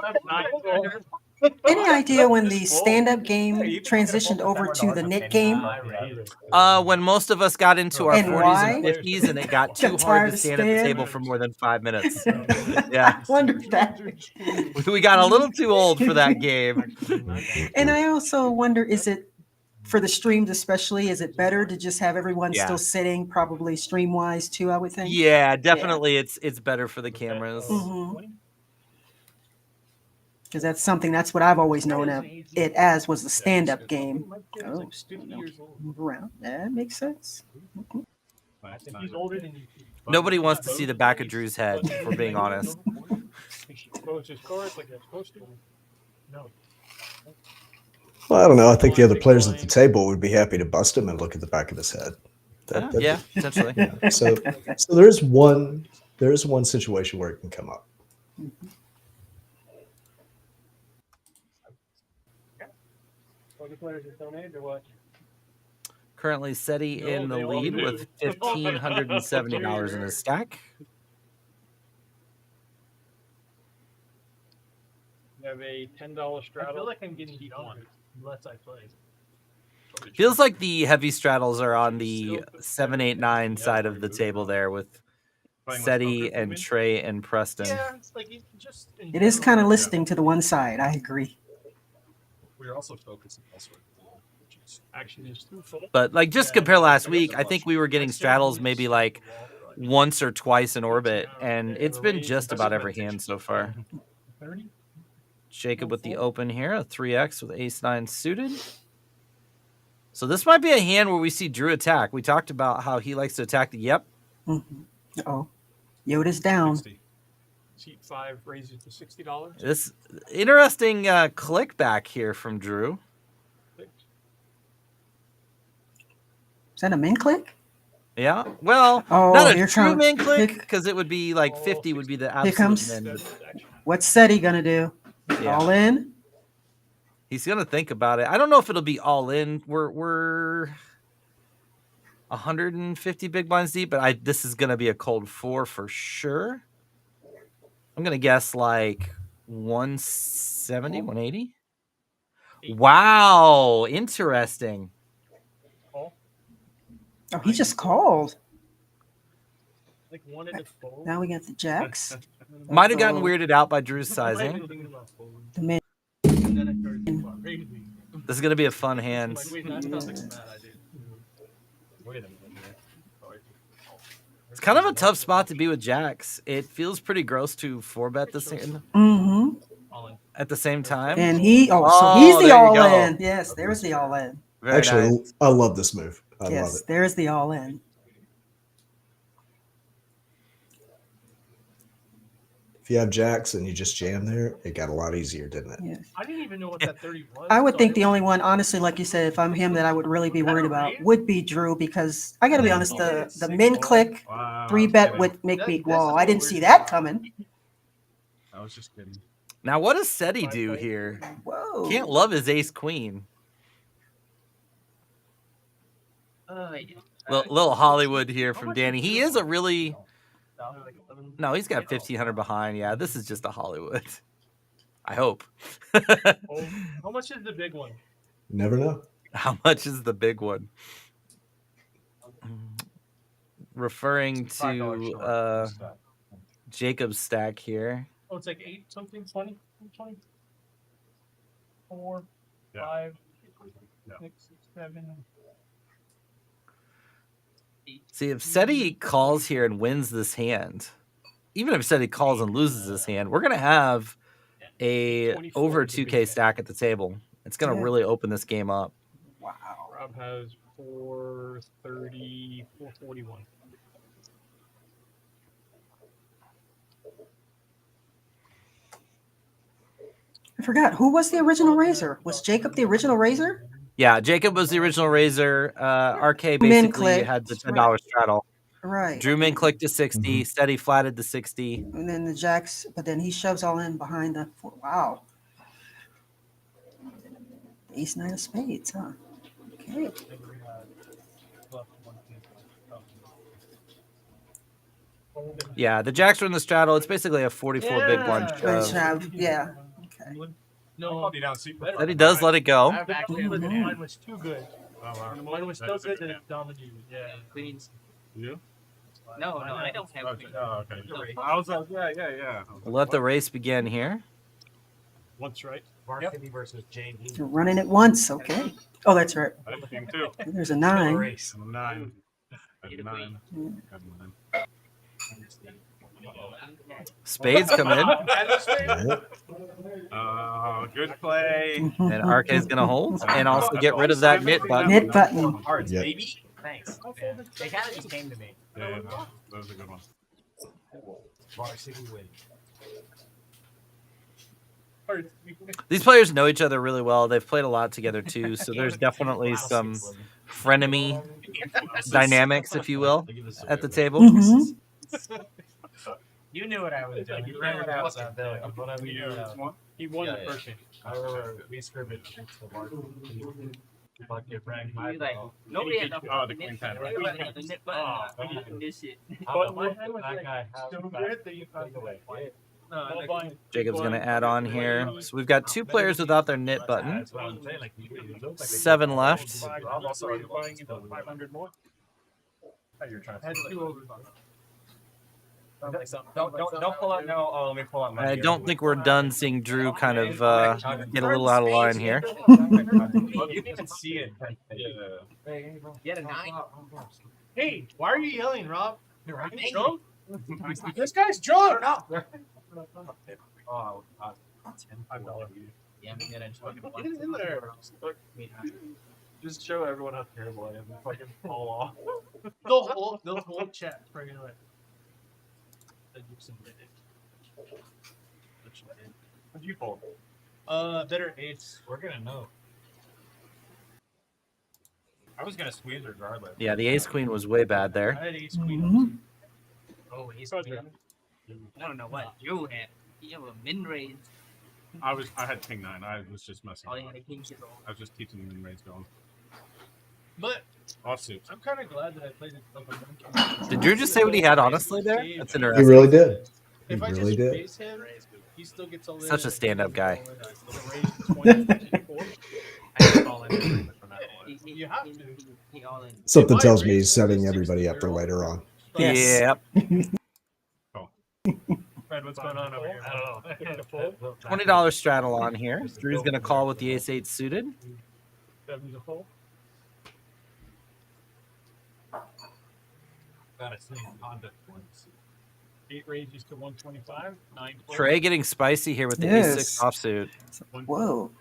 Any idea when the stand-up game transitioned over to the knit game? When most of us got into our And 40s why? and 50s and it got too Got hard tired to of stand at the stand? table for more than 5 minutes. Yeah, I wonder that. we got a little too old for that game. And I also wonder, is it, for the streams especially, is it better to just have everyone Yeah. still sitting, probably stream-wise too, I would think? Yeah, definitely it's better for the cameras. Because that's what I've always known of it as, was the stand-up game. Oh, move around. That makes sense. He's older than you. Nobody wants to see the back of Drew's head, if we're being honest. No. Well, I don't know. I think the other players at the table would be happy to bust him and look at the back of his head. Yeah, potentially. So there is one there is one situation where it can come up. Currently SETI in the lead with $1,570 in his stack. You have a $10 straddle. I feel like I'm getting beat on unless I play. Feels like the heavy straddles are on the 7, 8, 9 side of the table there with SETI and Trey and Preston. Yeah, it's like just It is kind of listing to the one side. I agree. We're also focusing elsewhere. Action is But like just compare last week, I think we were getting straddles maybe like once or twice in orbit, and it's been just about every hand so far. Jacob with the open here, a 3x with ace-9 suited. So this might be a hand where we see Drew attack. We talked about how he likes to attack the yep. Uh-oh. Yoda's down. Seat 5 raises to $60. This interesting click back here from Drew. Is that a min click? Yeah. Well, Oh, not a you're true trying- min click because it would be like 50 would be the Here comes. absolute min. What's SETI gonna do? Yeah. All in? He's gonna think about it. I don't know if it'll be all in. We're 150 big blinds deep, but this is gonna be a cold 4 for sure. I'm gonna guess like 170, 180. Wow, interesting. Oh, he just called. like wanted to fold. Now we got the jacks. Might have gotten weirded out by Drew's sizing. The min. This is gonna be a fun hand. It's kind of a tough spot to be with jacks. It feels pretty gross to 4-bet this hand Mm-hmm. at the same time. And he, so he's the all in. Yes, there's the all in. Very Actually, nice. I love this move. I love Yes, it. there's the all in. If you have jacks and you just jam there, it got a lot easier, didn't it? Yes. I didn't even know what that 30 was. I would so think the only one, honestly, like you said, if I'm him, that I would really be worried about would be Drew, because I got to be honest, the min click 3-bet would make me wall. I didn't see that coming. I was just kidding. Now, what does SETI do here? Whoa. Can't love his ace queen. Little Hollywood here from Danny. He is a really... No, he's got 1,500 behind. Yeah, this is just a Hollywood. I hope. How much is the big one? Never know. How much is the big one? Referring to Jacob's stack here. Oh, it's like 8 something, 20, 20, 4, 5, 6, 7. See, if SETI calls here and wins this hand, even if SETI calls and loses this hand, we're going to have a over 2K stack at the table. It's going to really open this game up. Wow. Rob has 430, 441. I forgot. Who was the original raiser? Was Jacob the original raiser? Yeah, Jacob was the original raiser. RK Min basically click. had the $10 straddle. Right. Drew min clicked to 60. SETI flatted to 60. And then the jacks, but then he shoves all in behind the. Wow. Ace-9 of spades, huh? Okay. Yeah, the jacks are in the straddle. It's basically a 44 big blind Good shove. job. Yeah. Okay. No, SETI does let it go. Mine was too good. Mine was so good that it dominated. Yeah. Queens. You? No, I don't have queens. Oh, okay. I was like, yeah. Let the race begin here. Once, right? Varsity versus Jane. You're running it once. Okay. Oh, that's right. I have a king too. There's a 9. Race. I'm a 9. I have a 9. I have a 9. Spades come in. Good play. And RK is going to hold and also get rid of that knit button. Knit button. Hearts, Yep. baby. Thanks. Yeah. They kind of just came to me. Yeah, no, that was a good one. Varsity win. These players know each other really well. They've played a lot together too, so there's definitely some frenemy dynamics, if you will, at the table. Mhm. You knew what I was doing. You knew what I was doing. He won Yeah, the first game. I remember we scrimmaged against the mark. Fuck it, Frank. He's like, nobody had the queen ten. Everybody had the nip button. This shit. But my hand was like so good that you passed away. Jacob's going to add on here. So we've got 2 players without their knit button. 7 left. I'm also already buying into 500 more. You're trying to. Don't pull out no. Oh, let me pull out my. I don't think we're done seeing Drew kind of get a little out of line here. You didn't even see it. Get a 9. Hey, why are you yelling, Rob? Are you drunk? This guy's drunk. Oh, $10. yeah, me and Get it in there. Just show everyone how terrible I am. Fucking fall off. The whole chat bringing away. What'd you pull? Better 8s. We're gonna know. I was gonna squeeze regardless. Yeah, the ace queen was way bad there. I had ace queen. Oh, he's queen. I don't know what you had. You have a min range. I had king 9. I was just messing. Oh, you had a king shit. I was just teaching min range going. But Offsuit. I'm kind of glad that I played it. Did Drew just say what he had honestly there? That's He interesting. really did. He If I really just did. raise him, he still gets all Such a stand-up guy. You have to. Something tells me he's setting everybody up for later on. Yes. Yep. Fred, what's going on over here? I don't know. $20 straddle on here. Drew's going to call with the ace-8 suited. 7's a fold. Got a same conduct points. 8 ranges to 125. 9. Trey getting spicy here with the Yes. ace-6 offsuit. Whoa.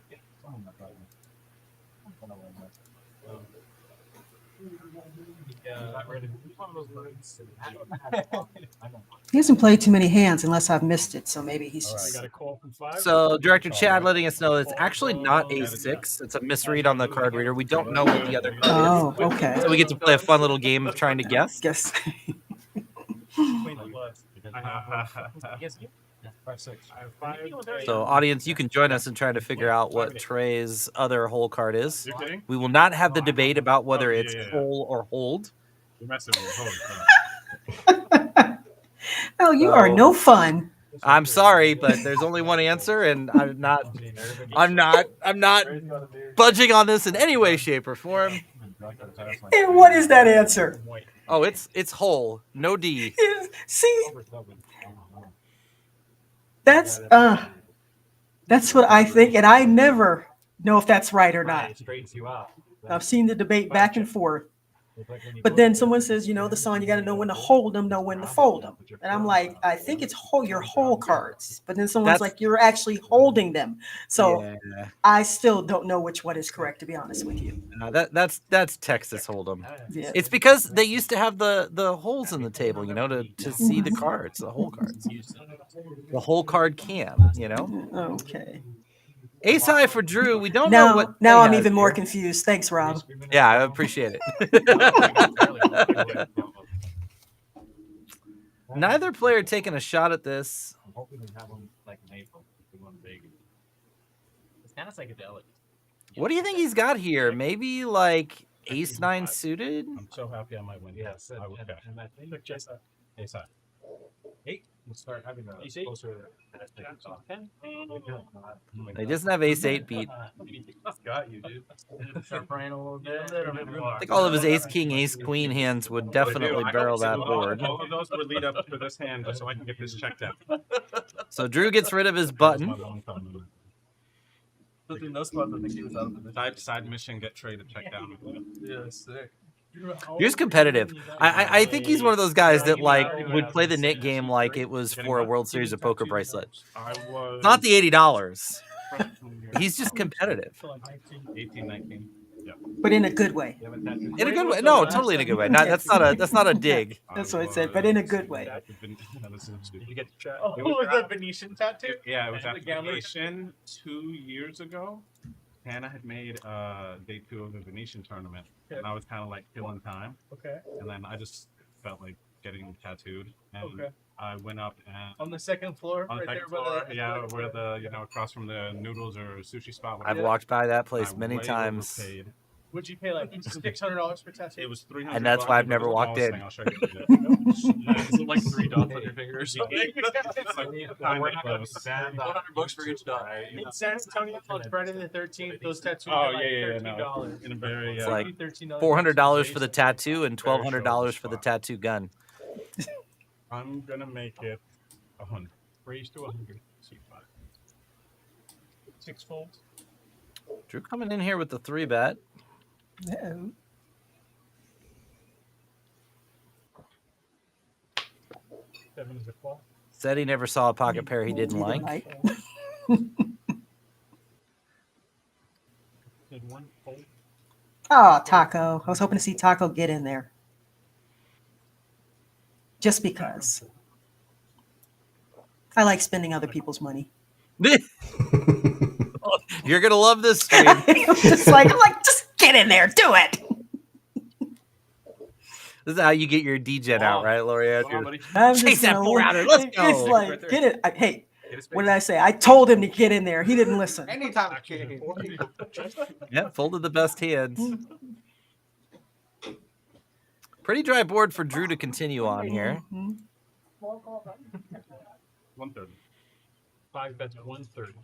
He hasn't played too many hands unless I've missed it, so maybe he's I just. got a call from 5. So Director Chad letting us know it's actually not ace-6. It's a misread on the card reader. We don't know what the other card Oh, okay. is. So we get to play a fun little game of trying to guess. Guess. So audience, you can join us in trying to figure out what Trey's other hole card is. You're kidding? We will not have the debate about whether Oh, yeah, it's yeah, yeah. hole or hold. You're messing with holy Oh, you are no fun. I'm sorry, but there's only one answer, and I'm not budging on this in any way, shape, or form. And what is that answer? Oh, it's hole, no D. See, that's what I think, and I never know if that's right or not. Straightens you out. I've seen the debate back and forth. But then someone says, you know, the song, you got to know when to hold them, know when to fold them. And I'm like, I think it's your whole cards. But then someone's like, you're actually holding them. So Yeah. I still don't know which one is correct, to be honest with you. That's Texas Hold'em. Yeah. It's because they used to have the holes in the table, you know, to see the cards, the hole cards, the whole card cam, you know. Okay. Ace high for Drew. We don't know what. Now Trey I'm has even more here. confused. Thanks, Rob. Yeah, I appreciate it. Neither player taking a shot at this. I'm hoping we have them like in April. We won Vegas. It's kind of psychedelic. What do you think he's got here? Maybe like ace 9 suited. I'm so happy I might win. Yes, I would cash. and I think just Ace high. we'll start having a You see? closer. He doesn't have ace 8 beat. Got you, dude. Start praying a little bit. I think all of his ace king, ace queen hands would definitely barrel that board. All of those would lead up to this hand just so I can get this checked out. So Drew gets rid of his button. In those spots, I think he was out of the Side mission, get traded, check down. Yeah, sick. He's competitive. I think he's one of those guys that like would play the knit game like it was for a World Series of Poker bracelet. I was Not the $80. He's just competitive. 18, 19. Yeah. But in a good way. In a good way. No, totally in a good way. That's not a dig. That's what I said, but in a good way. You get the chat. Oh, was that Venetian tattoo? Yeah, it was The at the gambler? Venetian 2 years ago. Hannah had made day 2 of the Venetian tournament, and I was kind of like killing time. Okay. And then I just felt like getting tattooed, and Okay. I went up and On the second floor, on the right second there floor, by the yeah, where the across from the noodles or sushi spot. I've whatever. walked by that And place I many way times. overpaid. Would you pay like $600 for tattoo? It was $300. And that's why I've but it never was a walked mouse in. thing, I'll show you. Is it like 3 dots on your fingers? $100 for each dot. In San Antonio on Friday the 13th, those tattoos Oh, are like yeah, $13. no. In a very, It's like $13 $400 for the tattoo and $1,200 for the tattoo gun. I'm gonna make it 100. Raise to 100. C5. 6 folds. Drew coming in here with the 3-bet. Uh-oh. Seven is a call. Said he never saw a pocket pair he didn't like. Did 1 fold. Oh, Taco. I was hoping to see Taco get in there. Just because. I like spending other people's money. You're going to love this stream. I'm like, just get in there. Do it. This is how you get your D-Gen out, right, Lorianne? I'm Chase just that gonna 400. Let's go. It's like, get it. Hey, what did I say? I told him to get in there. He didn't listen. Anytime. Yeah, folded the best hands. Pretty dry board for Drew to continue on here. 130. 5 bets 130.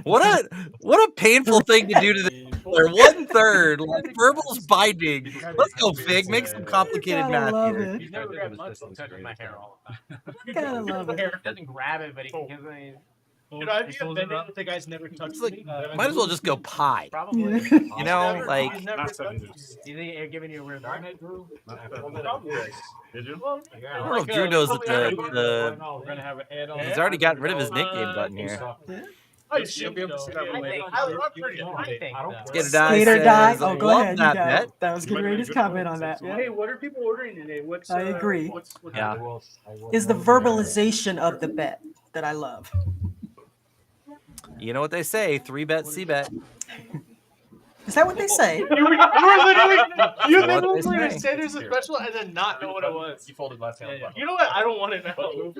What a painful thing to do to the player. 1/3, like verbal's binding. Let's go, Fig. Make some complicated Gotta math love here. it. He's never grabbed much. Touches my hair all the time. Gotta love it. He doesn't grab it, but he gives me. Dude, I'd be offended if the guy's never touched me. Might as well just go pie. Probably. You know, like He's never touched me. You think they're giving you a weird look? Did you? I don't know if Drew knows that We're gonna have an add-on. he's already gotten rid of his nickname button here. I should be able to see that later. I'm pretty Get a die. Skate or die. Says, Oh, go love ahead. You that got bet. it. That was getting ready to comment on that. Yeah. Hey, what are people ordering today? What's I agree. What's Yeah. Is the verbalization of the bet that I love. You know what they say, 3-bet, C-bet. Is that what they say? You literally What they gonna say. say there's a special and then not know what it was. You folded last hand. You know what? I don't want to know.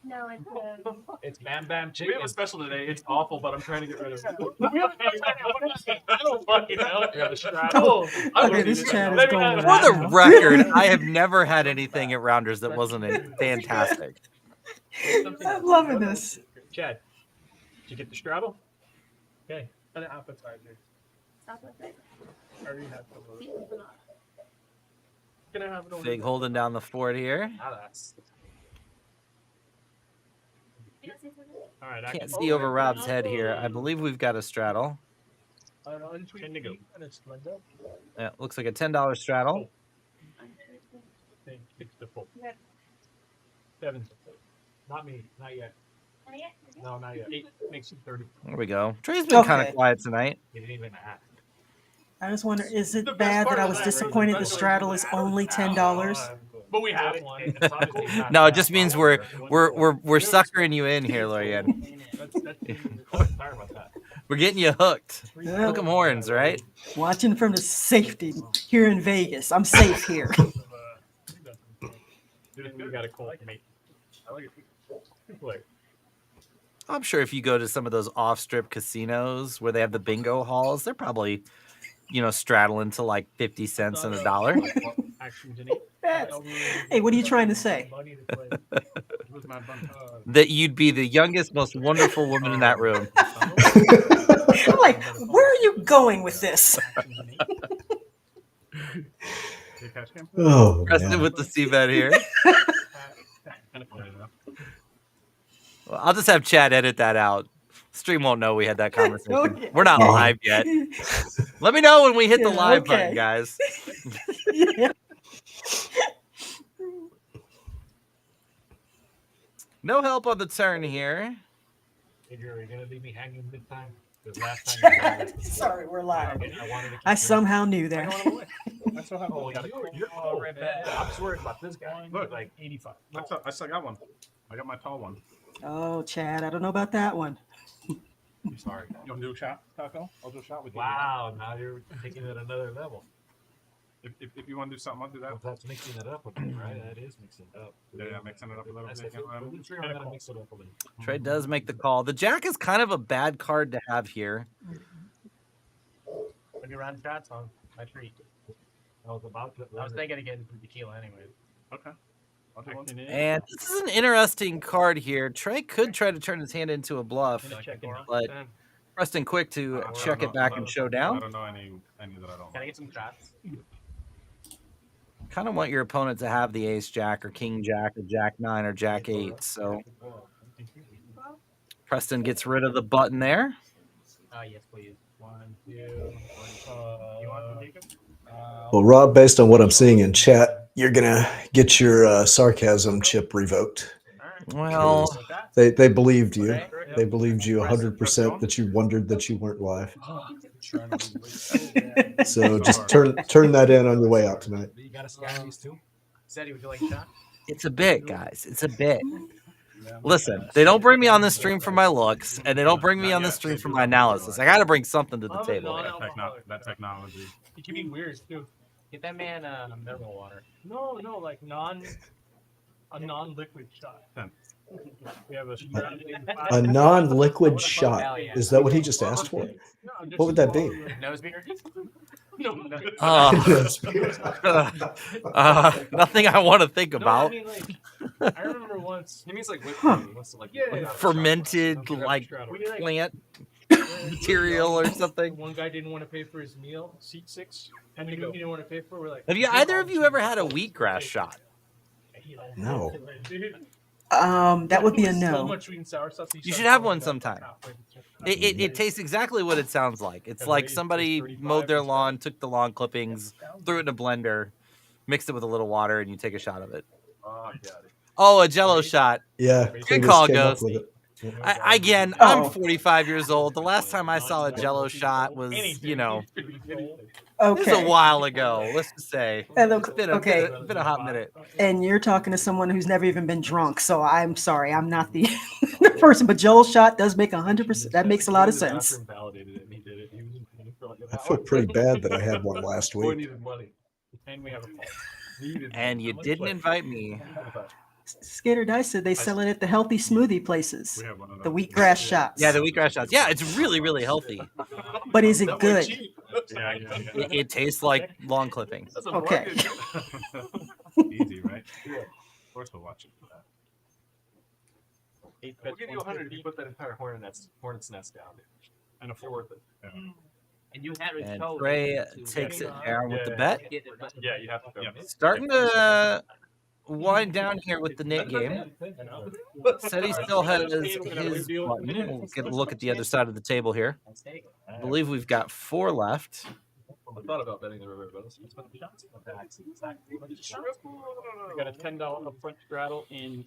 No, it's It's Bam Bam Chicken. We have a special today. It's awful, but I'm trying to get rid of it. I don't fucking know. Cool. Okay, this chat is going For the record, I have never had anything at Rounders that wasn't fantastic. I'm loving this. Chad, did you get the straddle? Okay. And an appetizer. stop with it. I already have some. Can I have it on? Fig holding down the fort here. All right. Can't see over Rob's head here. I believe we've got a straddle. Can you go? And it's Linda. Yeah, looks like a $10 straddle. It's the full. 7. Not me. Not yet. Not yet? No, not yet. 8 makes it 30. There we go. Trey's been kind Okay. of quiet tonight. You didn't even ask. I just wonder, is The it best bad part that I of was that, disappointed right, the straddle is only $10? But we have one. No, it just means we're suckering you in here, Lorianne. Sorry about that. We're getting you hooked. Yeah. Hook 'em horns, right? Watching from the safety here in Vegas. I'm safe here. We got a call from me. I like it. I'm sure if you go to some of those off-strip casinos where they have the bingo halls, they're probably, straddling to like 50 cents and $1. Hey, what are you trying to say? That you'd be the youngest, most wonderful woman in that room. I'm like, where are you going with this? Oh, Preston man. with the C-bet here. Well, I'll just have Chad edit that out. Stream won't know we had that conversation. Okay. We're not live yet. Let me know when we hit the Yeah, live okay. button, guys. Yeah. No help on the turn here. You're gonna leave me hanging big time. The last time. Sorry, we're live. I wanted to keep I somehow knew that. That's what happened. You're cool. I'm just worried about this guy. Look. Like 85. I still got one. I got my tall one. Oh, Chad, I don't know about that one. I'm sorry. You want to do a shot, Taco? I'll do a shot with you. Wow, now you're taking it another level. If you want to do something, I'll do that. Well, that's mixing it up a bit, right? That is mixing it up. Yeah, mixing it up a little bit. I'm gonna mix it up a little. Trey does make the call. The jack is kind of a bad card to have here. When you run shots on my treat. I was about to. I was thinking of getting some tequila anyways. Okay. I'll do one. And this is an interesting card here. Trey could try to turn his hand into a bluff, but Preston quick to check it back and show I down. don't know any that I don't. Can I get some shots? Kind of want your opponent to have the ace jack or king jack or jack 9 or jack 8. So Preston gets rid of the button there. Yes, please. 1, 2, 1. You want to take him? Well, Rob, based on what I'm seeing in chat, you're gonna get your sarcasm chip revoked. Well, They believed you. They believed you 100% that you wondered that you weren't live. So just turn that in on your way out tonight. You gotta scan these too. Sadie, would you like a shot? it's a bit, guys. It's a bit. Listen, they don't bring me on this stream for my looks, and they don't bring me on this stream for my analysis. I got to bring something to the table. That technology. You can be weird too. Get that man mineral water. No, like a non-liquid shot. We have A non-liquid shot. Is that what he just asked for? What would that be? Nose beer? Nothing I want to think about. I remember once. He means like whipped cream. He wants to like Fermented like plant material or something. One guy didn't want to pay for his meal, seat 6, and the guy he didn't want to pay for. We're like, Have you either of you ever had a wheatgrass shot? No. That would be a So no. much sweet and sour sauce. You should have one sometime. It tastes exactly what it sounds like. It's like somebody mowed their lawn, took the lawn clippings, threw it in a blender, mixed it with a little water, and you take a shot of it. Oh, a Jello shot. Yeah. Good Cletus call, came up Ghost. with it. I'm 45 years old. The last time I saw a Jello shot was, it was a while ago. Let's just say it's been a hot minute. And you're talking to someone who's never even been drunk, so I'm sorry, I'm not the person. But Joel's shot does make 100%. That makes a lot of sense. I feel pretty bad that I had one last week. And we have a And you didn't invite me. Skater Dice said they sell it at the healthy smoothie places. The wheatgrass shots. Yeah, the wheatgrass shots. Yeah, it's really, really healthy. But is it good? It tastes like lawn clippings. Okay. Easy, right? Yeah. Of course we'll watch it for that. We'll give you 100 if you put that entire hornet's nest down. And a 4 worth it. Yeah. And you had And Trey takes it down with the bet. Yeah, you have to go. Starting to wind down here with the knit game. Said he still has his button. We'll get a look at the other side of the table here. I believe we've got 4 left. I thought about betting the river, but We got a $10 upfront straddle in.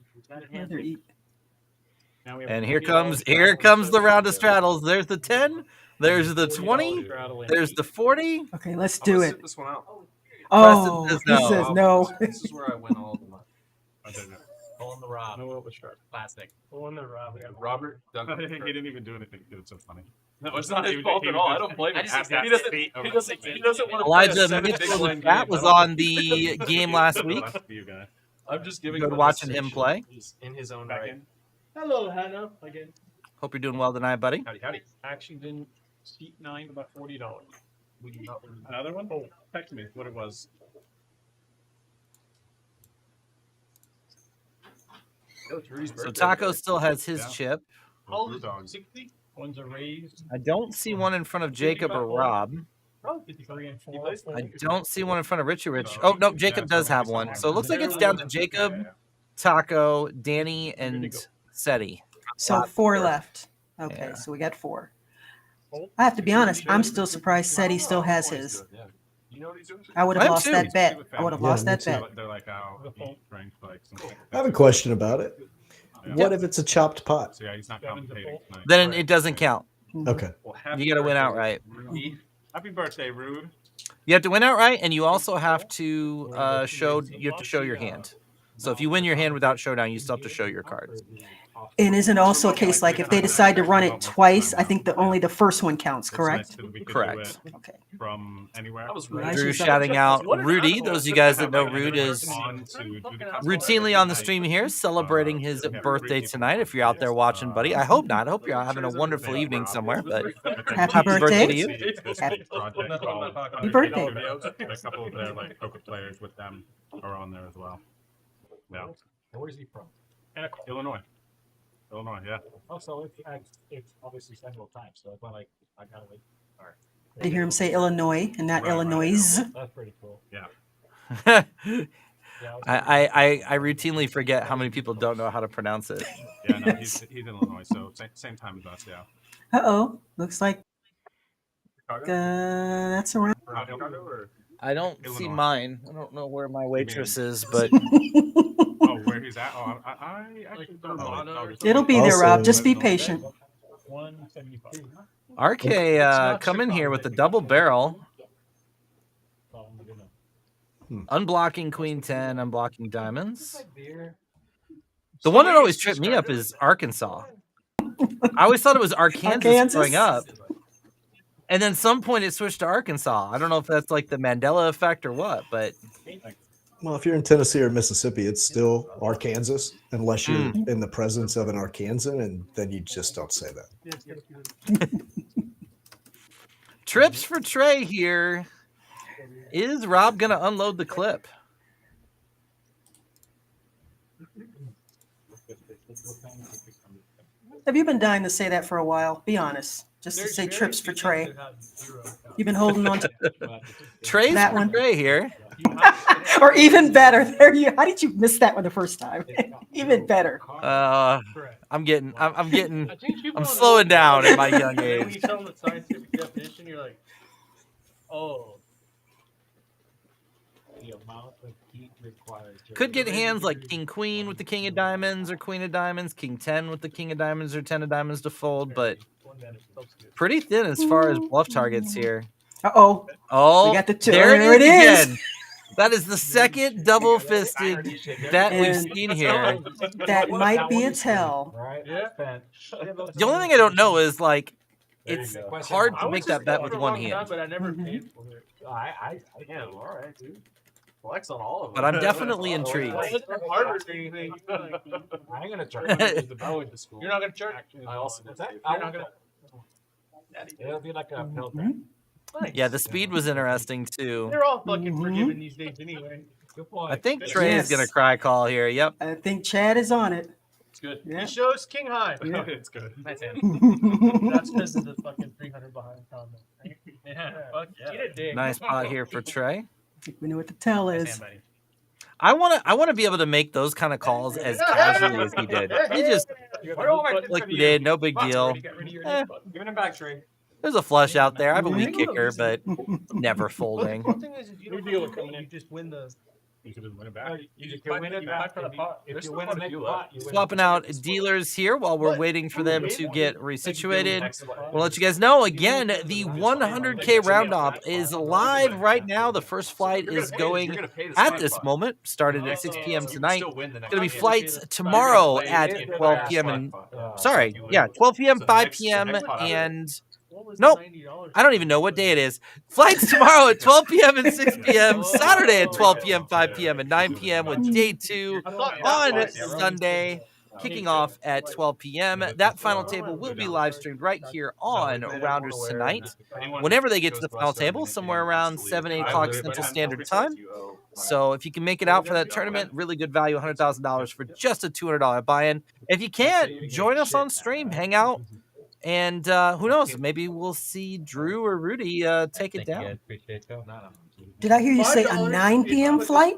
And here comes the round of straddles. There's the 10. There's the 20. There's the 40. Okay, let's do it. This one out. Oh, Preston he says no. This is where I win all the money. I didn't know. Pull in the Rob. No oil sharp. Plastic. Pull in the Rob. Robert He didn't even do anything. It's so funny. No, it's not his fault at all. I don't blame him. He doesn't want to Elijah Mitchell was on the game last week. I'm just giving Good watching him play. He's in his own right. Hello, Hannah. Again. Hope you're doing well tonight, buddy. Howdy. Actually, didn't seat 9 about $40. Another one? Oh, text me what it was. So Taco still has his chip. Oh, 60. One's a raised. I don't see one in front of Jacob or Rob. 53 and 4. I don't see one in front of Richie Rich. Oh, no, Jacob does have one. So it looks like it's down to Jacob, Taco, Danny, and Seti. So 4 left. Okay, so we got 4. I have to be honest, I'm still surprised Seti still has his. I would have lost that bet. I would have lost that bet. They're like, I have a question about it. What if it's a chopped pot? So yeah, he's not complicating tonight. Then it doesn't count. Okay. You got to win outright. Happy birthday, Rude. You have to win outright, and you also have to show your hand. So if you win your hand without showdown, you still have to show your cards. And isn't it also a case like if they decide to run it twice, I think only the first one counts, correct? Correct. Okay. From anywhere. Drew shouting out Rudy. Those of you guys that know Rude is routinely on the stream here celebrating his birthday tonight. If you're out there watching, buddy, I hope not. I hope you're having a wonderful evening somewhere. But Happy birthday to you. Happy Happy birthday. A couple of their like poker players with them are on there as well. Yeah. Where's he from? Illinois. Illinois, yeah. Also, it's obviously Central Time, so it's not like I gotta wait. All right. I hear him say Illinois and not Illinois. That's pretty cool. Yeah. I routinely forget how many people don't know how to pronounce it. Yeah, no, he's in Illinois, so same time as us, yeah. Uh-oh. Looks like that's around. I don't see mine. I don't know where my waitress is, but Oh, where he's at? Oh, I actually don't know. It'll be there, Rob. Just be patient. 175. RK come in here with the double barrel. Unblocking Queen 10, unblocking diamonds. The one that always tripped me up is Arkansas. I always thought it was Arkansas growing up. And then some point it switched to Arkansas. I don't know if that's like the Mandela effect or what, but Well, if you're in Tennessee or Mississippi, it's still Arkansas, unless you're in the presence of an Arkansan, and then you just don't say that. trips for Trey here. Is Rob going to unload the clip? Have you been dying to say that for a while? Be honest. Just to say trips for Trey. You've been holding on to Trey's that for one. Trey here. Or even better. There you. How did you miss that one the first time? Even better. I'm slowing down at my young When age. you tell them the scientific definition, you're like, oh. The amount of heat required. Could get hands like King Queen with the King of Diamonds or Queen of Diamonds, King 10 with the King of Diamonds or 10 of Diamonds to fold, but pretty thin as far as bluff targets here. Uh-oh. Oh, We got the two. there There it it is is. Again. That is the second double-fisted bet we've And seen here. that might be a tell. Right? The only thing I don't know is, like, it's hard to make that bet with one hand. But I never paid for it. I all right, dude. Flex on all of them. But I'm definitely intrigued. Well, it's not harder or anything. I ain't gonna charge the I went to school. You're not gonna charge. I also You're I'm not gonna. It'll be like a pill Yeah, the speed was interesting, too. They're all fucking forgiven these days anyway. Good point. I think Trey is Yes. going to cry call here. Yep. I think Chad is on it. It's good. Yeah. He shows King High. Yeah. It's good. Nice hand. That's because of the fucking 300 behind comment. Yeah, fuck yeah. Get a dick. Nice pot here for Trey. I think we know what the tell Nice is. hand, buddy. I want to be able to make those kind of calls as casually as he did. He just like he did, no big deal. Giving him back, Trey. There's a flush out there. I have a weak kicker, but never folding. The thing is, you don't win, you just win the. You could win it back. You can win it back for the pot. If you win a big pot, you win. Swapping out dealers here while we're waiting for them to get resituated. We'll let you guys know again. The 100K round off is live right now. The first flight is going at this moment. Started at 6 p.m. tonight. Going to be flights tomorrow at 12 p.m. and 12 p.m., 5 p.m. and. Nope. I don't even know what day it is. Flights tomorrow at 12 p.m. and 6 p.m. Saturday at 12 p.m., 5 p.m. and 9 p.m. with day 2 on Sunday, kicking off at 12 p.m. That final table will be live streamed right here on Rounders Tonight. Whenever they get to the final table, somewhere around 7, 8 o'clock Central Standard Time. So if you can make it out for that tournament, really good value, $100,000 for just a $200 buy-in. If you can't, join us on stream, hang out. And who knows? Maybe we'll see Drew or Rudy take it down. Did I hear you say a 9 p.m. flight?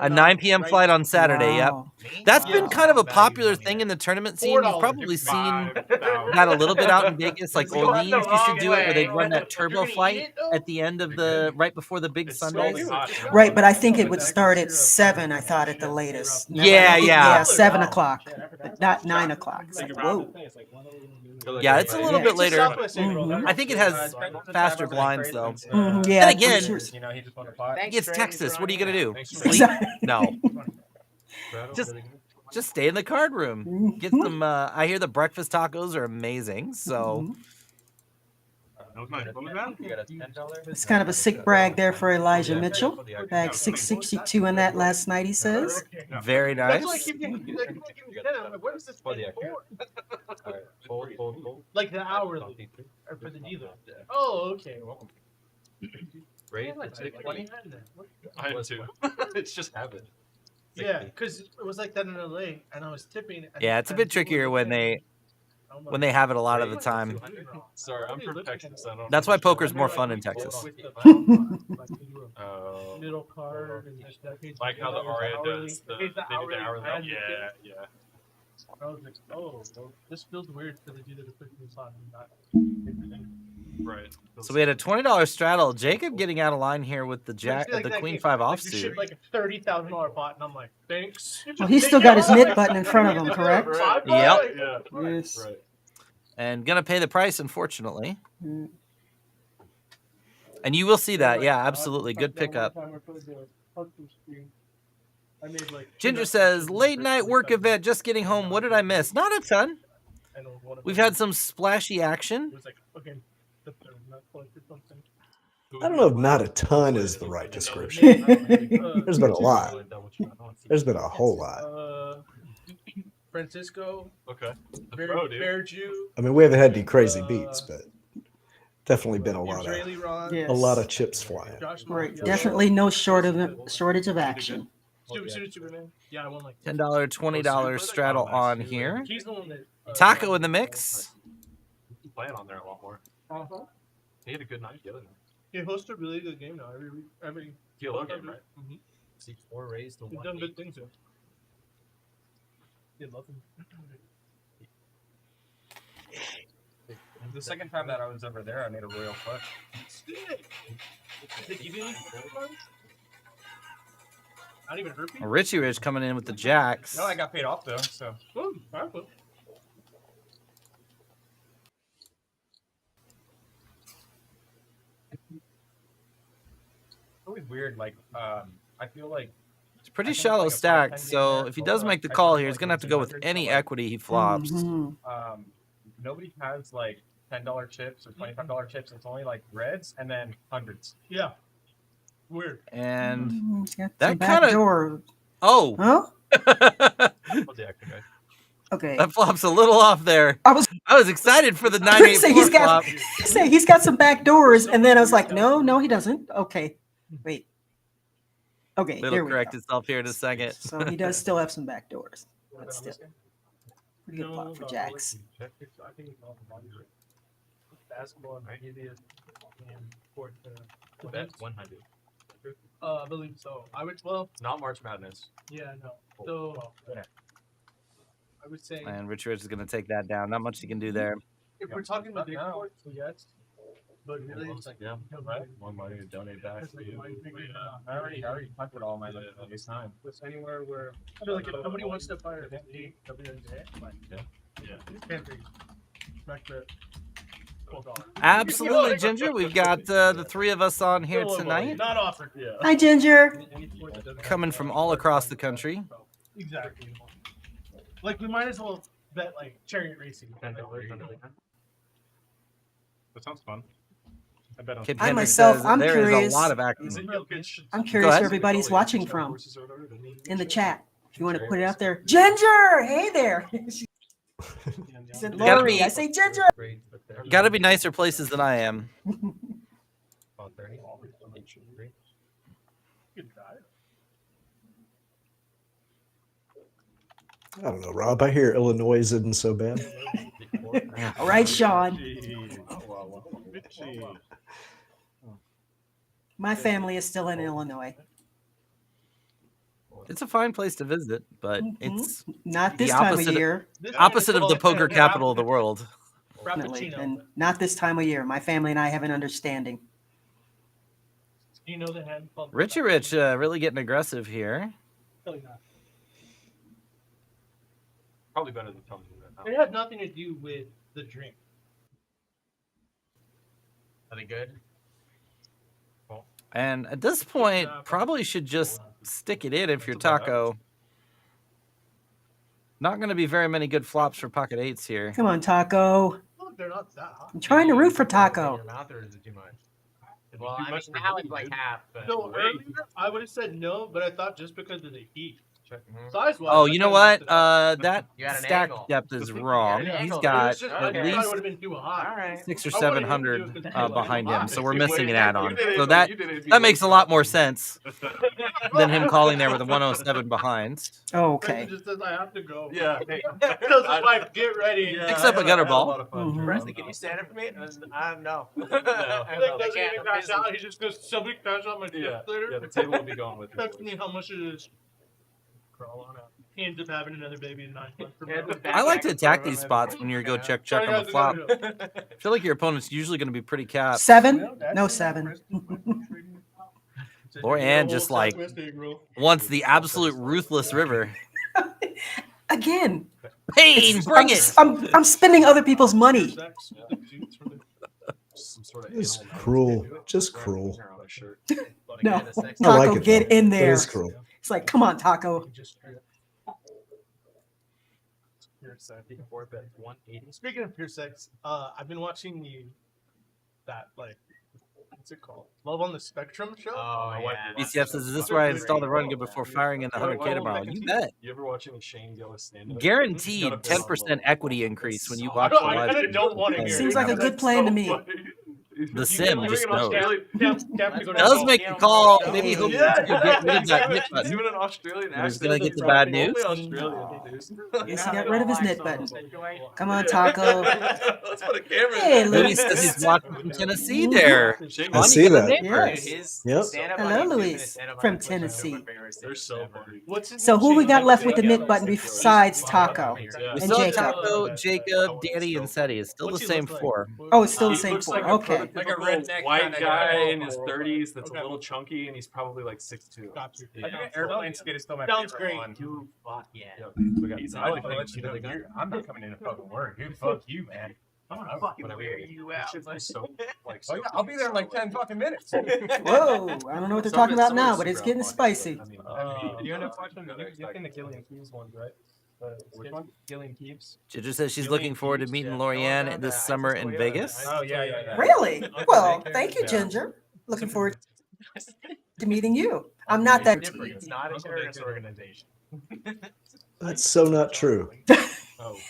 A 9 p.m. flight on Saturday, Wow. yep. That's been kind of a popular thing in the tournament scene. You've probably seen that a little bit out in Vegas. Like Orleans used to do it where they'd run that turbo flight at the end of right before the big Sundays. Right, but I think it would start at 7, I thought, at the latest. Yeah. Yeah, 7 o'clock, but not 9 o'clock. It's like, whoa. Yeah, it's a little bit later. Mhm. I think it has faster blinds, though. Mhm, yeah, Then again, sure. it's Texas. What are you going to do? Sleep? No. Just stay in the card room. Get some. I hear the breakfast tacos are amazing. So It's kind of a sick brag there for Elijah Mitchell. Bagged 662 in that last night, he says. very That's why I nice. keep getting I'm like, what is this pay for? Like the hourly or for the dealer. Oh, okay. Right? I am too. It's just habit. Yeah, because it was like that in LA, and I was tipping. And Yeah, it's a bit trickier when they have it a lot of the time. Sorry, I'm from Texas. I don't That's why understand. poker's more fun in Texas. Middle card and Like how the RA does the, they do the hourly. Yeah, yeah. I was like, oh, well, this feels weird for the dealer to put me slot and not. Right. So we had a $20 straddle. Jacob getting out of line here with the queen five Like, you offsuit. ship like a $30,000 pot, and I'm like, thanks. Well, he's still got his mid button in front of him, correct? Yep. Yeah. Yes. Right. And gonna pay the price, unfortunately. And you will see that. Yeah, absolutely. Good pickup. Ginger says, late night work event, just getting home. What did I miss? Not a ton. We've had some splashy action. I don't know if not a ton is the right description. There's been a lot. There's been a whole lot. Francisco. Okay. Bear Jew. I mean, we haven't had any crazy beats, but definitely been a lot Israeli Ron. Yes. a lot of chips flying. Right. Definitely no shortage of action. Superman. Yeah, I won like $10, $20 straddle on here. He's the one that. Taco in the mix. He's playing on there a lot more. He had a good night the other night. He hosts a really good game now. Every TLO game, right? Mm-hmm. See 4 raised to He's 1. done good things here. They love him. The second time that I was over there, I made a royal flush. Did they give you any funds? Not even herpes? Richie Rich coming in with the jacks. No, I got paid off though. So Oh, alright, well. it's always weird. Like, I feel like It's pretty shallow stacked, so if he does make the call here, he's gonna have to go with any equity he flops. nobody has like $10 chips or $25 chips. It's only like reds and then hundreds. Yeah. Weird. And He's got that some kind of backdoor. oh, Huh? What's the actor guy? Okay. that flop's a little off there. I was excited for the I was gonna say 984 flop. he's got some back doors, and then I was like, no, he doesn't. Okay, wait. Okay, It'll there we correct go. itself here in a second. So he does still have some back doors, but still pretty good flop for jacks. I think it's all the body rate. Basketball and idiot and court. Bet 100. I believe so. I would Not March Madness. Yeah, no. So I would say And Rich Rich is gonna take that down. Not much he can do there. if we're talking the big court, so yes. But really, it's like Yeah, right. More money to donate back to you. I already collected all my money this time. It's anywhere where I feel like if somebody wants to fire WNJ, I'm like, Yeah. can't be. Back to $12. Absolutely, Ginger. We've got the three of us on here tonight, Not offered. Yeah. Hi, Ginger. coming from all across the country. Exactly. Like we might as well bet like chariot racing. $10 That sounds fun. I bet on Kip I Hendrick myself, says I'm there is curious. a lot of action. I'm curious ahead. where everybody's watching from in the chat. If you want to put it out there, Ginger. Hey there. She said Gotta Lori. be- I say Ginger. Got to be nicer places than I am. I don't know, Rob. I hear Illinois isn't so bad. All right, Sean. My family is still in Illinois. It's a fine place to visit, but it's Not the this time of opposite- year. opposite of the poker capital of the world. Definitely. Frappuccino. And not this time of year. My family and I have an understanding. Do you know the hand called? Richie Rich really getting aggressive here. Probably not. Probably better than Tony. It had nothing to do with the drink. Are they good? And at this point, probably should just stick it in if you're Taco. Not going to be very many good flops for pocket eights here. Come on, Taco. Well, they're not that hot. I'm trying to root for Taco. Your mouth, or is it too much? Well, I mean, now it's like half. But So earlier, I would have said no, but I thought just because of the heat. Size-wise, Oh, you know what? That You got an stack angle. depth is wrong. Yeah, He's angle. got I at thought it least would have been too hot. All right. 600 or I wanted him to 700 do it 'cause he was behind him, so we're Wait, missing an you add-on. did it, So but you did it that makes a lot more sense before. than him calling there with a 107 behind. Oh, Preston okay. just says I have to go. Yeah. Tells his wife, get ready. Yeah, Picks up I a had gutter I had a ball. lot of fun, Drew. Preston, can you stand up for me? No. He like, doesn't even cash out. He just goes, somebody cash out my Yeah, gift later. yeah, the table will be going with you. Text me how much it is. Crawl on out. He ends up having another baby in 9 months. from now. I like to attack these spots when you go check Sorry, on the guys, flop. I gotta go. I feel like your opponent's usually going to be pretty capped. 7? No 7. Lorianne just like wants the absolute ruthless river. Again. Pain, bring it. I'm spending other people's money. Some sort of It's animal cruel. mountain. Just cruel. Hair on his shirt. No. I Taco, like it, get though. in It there. is cruel. It's like, come on, Taco. Speaking of pure sex, I've been watching that what's it called? Love on the Spectrum show. Oh, yeah. BCF says, is this where I install the run good before firing in the 100K tomorrow? You bet. You ever watch any Shane Gillis stand-up? Guaranteed 10% equity increase when you watch the I live. kinda don't want to hear Seems it. like a good plan to me. The sim just knows. Does Does make the call. Maybe he'll get rid of that nip He's button. doing an Australian He's accent. gonna get the that's bad only news. Australian, dude. Guess he got rid of his knit button. Come on, Taco. Let's put a camera Hey, in. Luis says he's watching from Tennessee there. I see that. Yes. Yep. Hello, Luis, from Tennessee. They're so funny. So who we got left with the knit button besides Taco We and still have Jacob? Taco, Jacob, Danny, and Seti. It's still the same four. Oh, it's still the He same looks four. like a Okay. prototypical Like a redneck white kinda guy guy. in his 30s that's a little chunky, and he's probably like 6'2". Got you. I think airplane skate is still my Sounds favorite great. one. Dude, fuck yeah. We got I like to let you know that I'm not coming in to fucking work. Dude, fuck you, man. I'm gonna fucking wear you out. Oh, yeah, I'll be there in like 10 fucking minutes. Whoa, I don't know what they're talking about now, but it's getting spicy. Did you end up watching the Gillian Keys ones, right? Which one? Gillian Keys. Ginger says she's looking forward to meeting Lorianne this summer in Vegas. Oh, yeah. Really? Well, thank you, Ginger. Looking forward to meeting you. I'm not that. It's not a terrorist organization. That's so not true.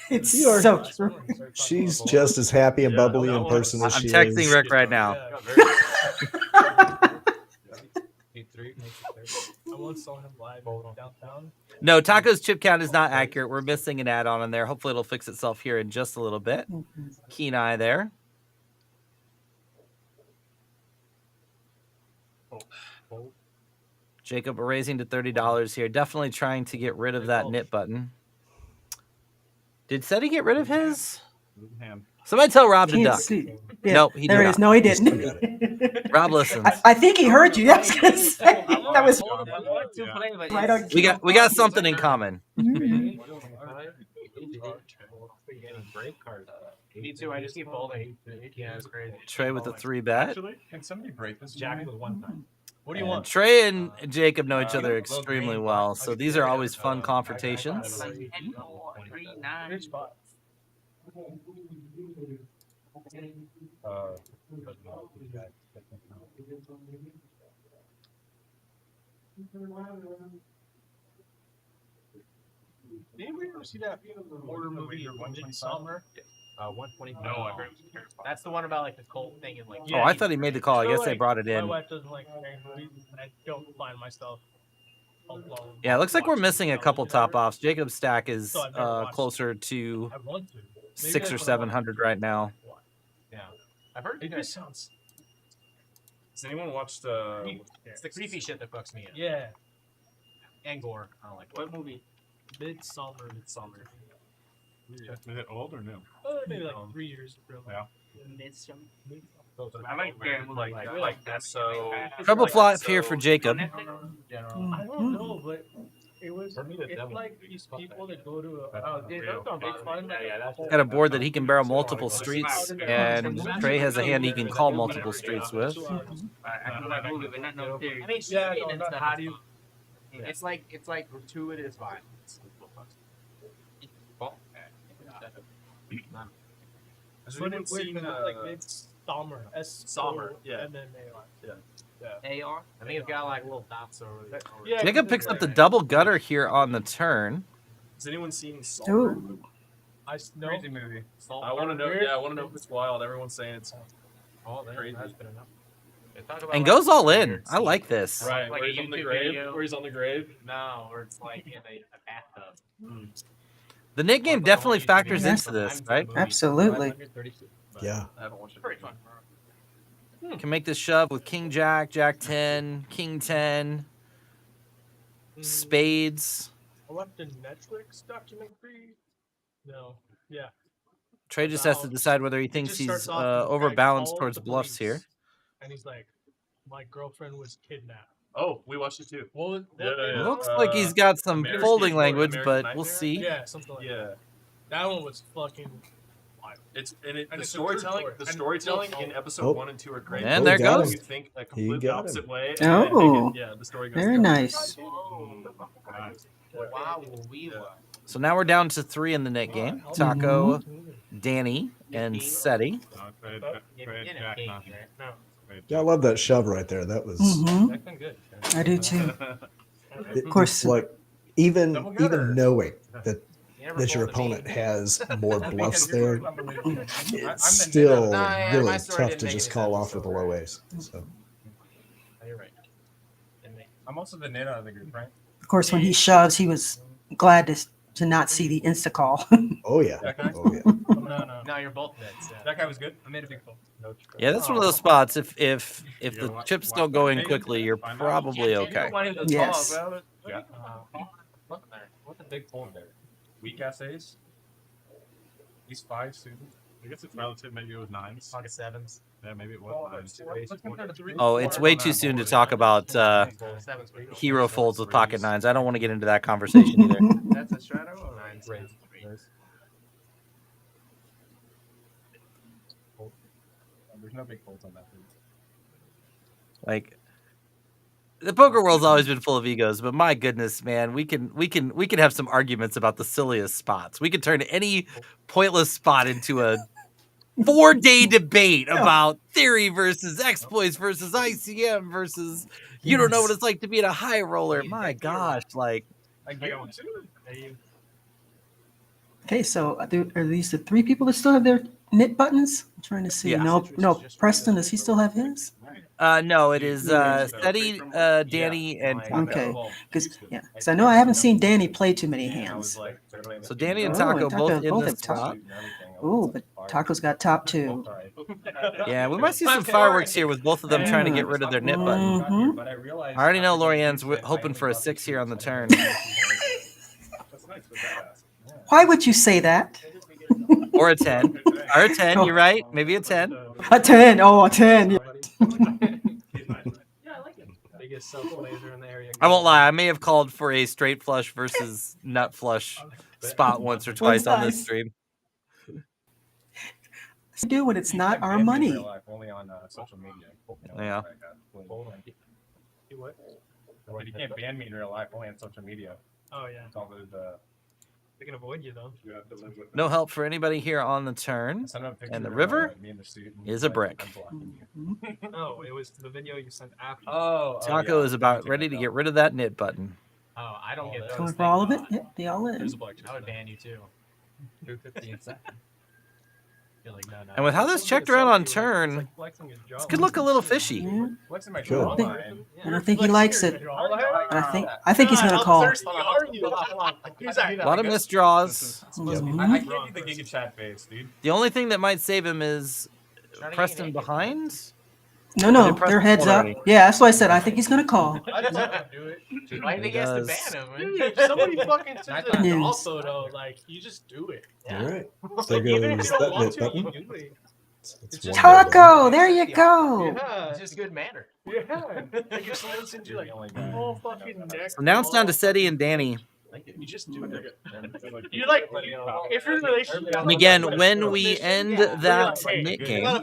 It's You are- so true. She's just as happy and bubbly in person as I'm she texting is. Rick right now. I once saw him live downtown. No, Taco's chip count is not accurate. We're missing an add-on in there. Hopefully it'll fix itself here in just a little bit. Keen eye there. Jacob raising to $30 here. Definitely trying to get rid of that knit button. Did Seti get rid of his? Somebody tell Rob to Can't duck. see. Yeah, Nope, he there did it is. not. No, he didn't. Rob listens. I think he heard you. I was gonna say that was right on. We got something in common. Me too. I just keep folding. Yeah, it's crazy. Trey with a 3-bet. Actually, can somebody break this? Jack with 1 time. What do you And want? Trey and Jacob know each other extremely well, so these are always fun confrontations. Did we ever see that horror movie Midsummer? 120. No, I heard. That's the one about like the cult thing and like. Oh, I thought he made the call. I guess they brought it My in. wife doesn't like scary movies, and I don't find myself alone. Yeah, it looks like we're missing a couple top offs. Jacob's stack is closer to I want to. 600 or 700 right now. Yeah, I've heard. It just sounds. Has anyone watched the? It's the creepy shit that fucks me in. Yeah. And gore. I don't like it. What movie? Midsummer. Is it old or new? Maybe like 3 years ago. Yeah. I like So Trouble flop here for Jacob. I don't know, but it was. It's like these people that go to Got a board that he can barrel multiple streets, and Trey has a hand he can call multiple streets with. I mean, Yeah, how do you? It's like gratuitous violence. Has But anyone it's weird seen 'cause it's like it's Sommer. Sommer, yeah. And then AR. Yeah. AR? I think it's got like little dots over there. Yeah, Jacob picks up the double gutter here on the turn. Has anyone seen Sommer? Ooh. No. Crazy movie. I want to know. Weird. Yeah, I want to know if it's wild. Everyone's saying it's Crazy. crazy. And goes all in. I like this. Right, Like where a he's on the YouTube grave. video. Where he's on the grave. No, or it's like in a bathtub. The Nick game definitely factors into this, right? Absolutely. Yeah. I haven't watched it. Pretty fun. Can make this shove with King Jack, Jack 10, King 10, spades. I watched a Netflix documentary. No. Yeah. Trey just has to decide whether he thinks he's overbalanced towards bluffs here. And he's like, my girlfriend was kidnapped. Oh, we watched it too. Well, Looks like he's got some folding language, but we'll see. Yeah, something like that. Yeah. That one was fucking wild. It's And the it's a true storytelling. story. The And storytelling it's in episode Oh. 1 and 2 are great. And there got goes. You think a He completely got opposite him. way. and Oh. then yeah, the story goes. Very down. nice. Wow, we were. So now we're down to 3 in the Nick game. Taco, Danny, and Seti. Yeah, I love that shove right there. That was Mm-hmm. been good. I do too. it, Of course. like even knowing that never that your fold a opponent has more Because bluffs you're- there, I'm it's the- still No, yeah, really my story tough didn't to make just any call sense, off with so- the low ace. So You're right. I'm also the net out of the group, right? Of course, when he shoves, he was glad to not see the insta call. oh yeah, That guy? oh yeah. No. No, you're both nets. Yeah. That guy was good. I made a big fold. Yeah, that's one of those spots. If the chips don't go in quickly, you're probably okay. Yes. Yeah. Look there. What's a big fold there? Weak ass ace. He's 5 suited. I guess it's relative. Maybe it was 9s. Pocket sevens. Yeah, maybe it was 9s. Oh, it's way too soon to talk about Sevens. hero folds with pocket nines. I don't want to get into that conversation either. That's a strato or nines? There's no big folds on that. Like, the poker world's always been full of egos, but my goodness, man, we can have some arguments about the silliest spots. We could turn any pointless spot into a 4-day debate about theory versus exploits versus ICM versus you don't know what it's like to be in a high roller. My gosh, like I get one too. Okay, so are these the 3 people that still have their knit buttons? I'm trying to see. Yeah. No, Preston, does he still have his? no, it is Seti, Danny, and Taco. Okay, because I know I haven't seen Danny play too many hands. So Danny and Oh, Taco and Taco both in both this at top. spot. Ooh, but Taco's got top 2. Yeah, we might see some fireworks here with both of them trying to get rid of their knit button. Mhm. I already know Lorianne's hoping for a 6 here on the turn. Why would you say that? Or a 10. Or a 10, you're right. Maybe a 10. A 10. Oh, a 10. Yeah, I like it. Biggest self-laser in the area. I won't lie, I may have called for a straight flush versus nut flush spot once or twice on this stream. Do when it's not our money. Only on social media. Yeah. But you can't ban me in real life. Only on social media. Oh yeah. It's all the. They can avoid you though. You have to live with. No help for anybody here on the turn. Send them a picture And the of, river me in the suit and is a like, brick. I'm blocking you. Oh, it was the video you sent after. Taco yeah. is about ready to get rid of that knit button. Oh, I don't get those. Going for all of it? Yep, they all in. There's a black. I would ban you too. 250 and second. You're like, no. And with how this checked around on turn, this could look a little fishy. Yeah. Flexing my Sure. jaw line. And I think he likes it. And I think he's going to call. A lot of missed draws. I can't do the Giga Chat face, dude. The only thing that might save him is Preston behind. No, Preston they're heads fold up. already. Yeah, that's why I said I think he's going to call. I just don't do it. Why do you guys to does. ban him? Dude, somebody fucking says it Yes. also though. Like you just do it. All right. Like, There even if goes you don't that want knit to, button. you do it. It's just one more Taco, there you go. Yeah, It's just good manner. yeah. Like if someone sends you like, oh fucking neck. So now it's down to Seti and Danny. You just do it. You like if you're in a relationship. And again, when we end that knit game, the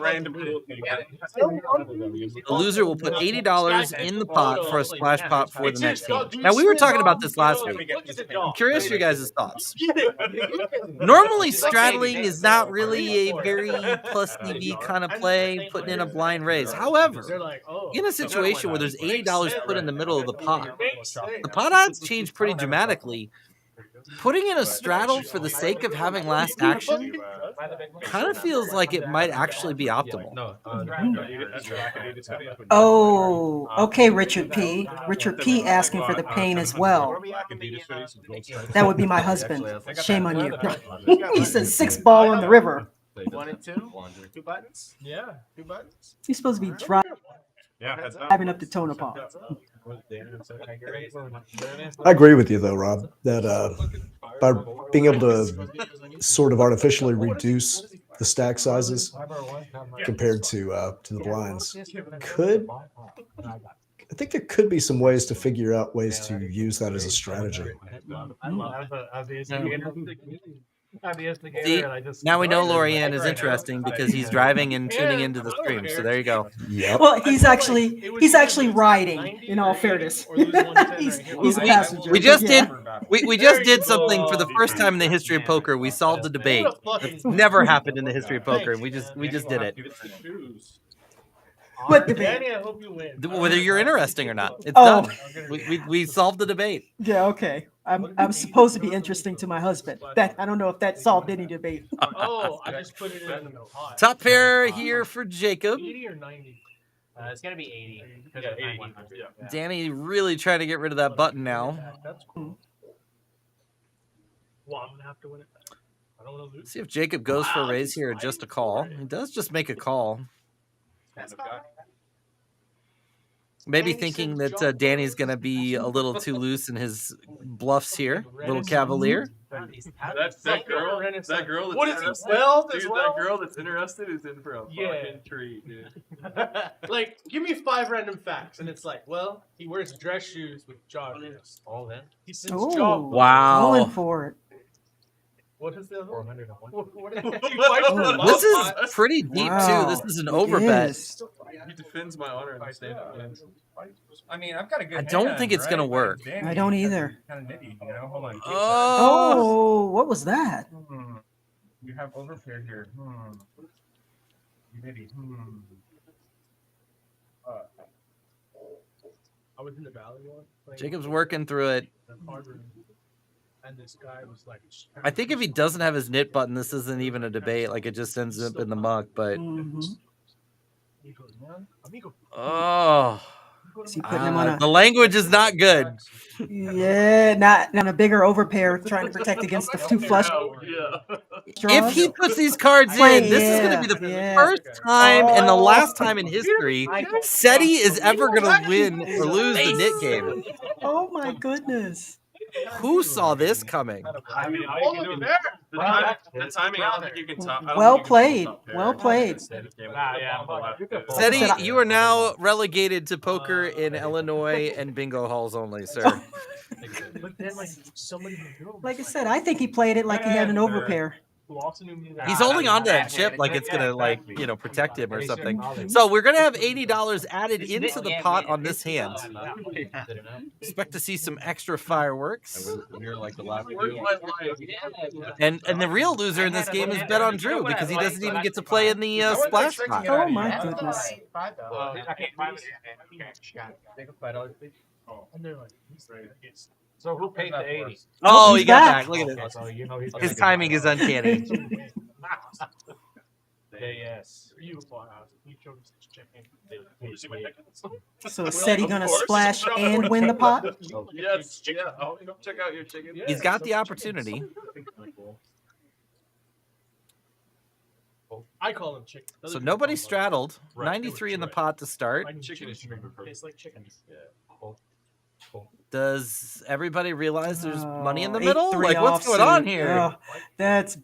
loser will put $80 in the pot for a splash pot for the next team. Now, we were talking about this last week. I'm curious your guys' thoughts. Normally, straddling is not really a very plus EV kind of play, putting in a blind raise. However, in a situation where there's $80 put in the middle of the pot odds change pretty dramatically. Putting in a straddle for the sake of having last action kind of feels like it might actually be optimal. Oh, okay, Richard P. Richard P. asking for the pain as well. That would be my husband. Shame on you. He said 6 ball in the river. 1 and 2. 2 buttons. Yeah, 2 buttons. He's supposed to be driving up the Tonopah. I agree with you though, Rob, that by being able to sort of artificially reduce the stack sizes compared to the blinds I think there could be some ways to figure out ways to use that as a strategy. See, now we know Lorianne is interesting because he's driving and tuning into the stream. So there you go. Yep. Well, he's actually riding. In all fairness, he's a passenger. We just did something for the first time in the history of poker. We solved a debate. It's never happened in the history of poker. We just did it. What debate? Danny, I hope you win. Whether you're interesting or not, it's done. We solved the debate. Yeah, okay. I'm supposed to be interesting to my husband. That I don't know if that solved any debate. Oh, I just put it in the pot. Top pair here for Jacob. 80 or 90? It's gonna be 80. Yeah, 80. Danny really trying to get rid of that button now. That's cool. Well, I'm gonna have to win it. I don't want to lose. See if Jacob goes for a raise here or just a call. He does just make a call. Maybe thinking that Danny's going to be a little too loose in his bluffs here. Little cavalier. That girl. That girl. What is he? Well, dude, that girl that's interested is in for a fucking treat, dude. Like, give me 5 random facts, and it's like, well, he wears dress shoes with joggers. All that. He sits Oh, jog. Wow. Going for it. What is the other 401. This is pretty deep Wow. too. This is an overbet. Is. He defends my honor in the stand-up. I mean, I've got a good. I don't hand, think it's gonna right? work. Danny, I don't either. Kind of nitty, you know. Hold on. Oh, what was that? You have overpair here. You nitty. I was in the valley one. Jacob's working through it. And this guy was like, I think if he doesn't have his knit button, this isn't even a debate. Like it just ends up in the muck. But oh, Is he putting him on the language is not good. Yeah, not on a bigger overpair, trying to protect against the 2 flush. If he puts these cards in, this is going to be the first time and the last time in history SETI is ever going to win or lose the knit game. Oh my goodness. Who saw this coming? I mean, all you can do the timing. I don't think you can top. Well played. Well played. SETI, you are now relegated to poker in Illinois and bingo halls only, sir. But then, like, somebody. Like I said, I think he played it like he had an overpair. He's holding on to that chip like it's gonna protect him or something. So we're gonna have $80 added into the pot on this hand. Expect to see some extra fireworks. And the real loser in this game is BetOnDrew because he doesn't even get to play in the splash pot. Oh my goodness. So who paid the 80? Oh, he got back. back. Look at it. So you know he's His timing is uncanny. yes. So is SETI gonna splash and win the pot? Yes. Yeah. Oh, check out your chicken. He's got the opportunity. I call him chicken. So nobody straddled. 93 in the pot to start. Chicken is Tastes like chicken. Does everybody realize there's money in the 8-3 middle? Like, what's going on offsuit. here? Oh, that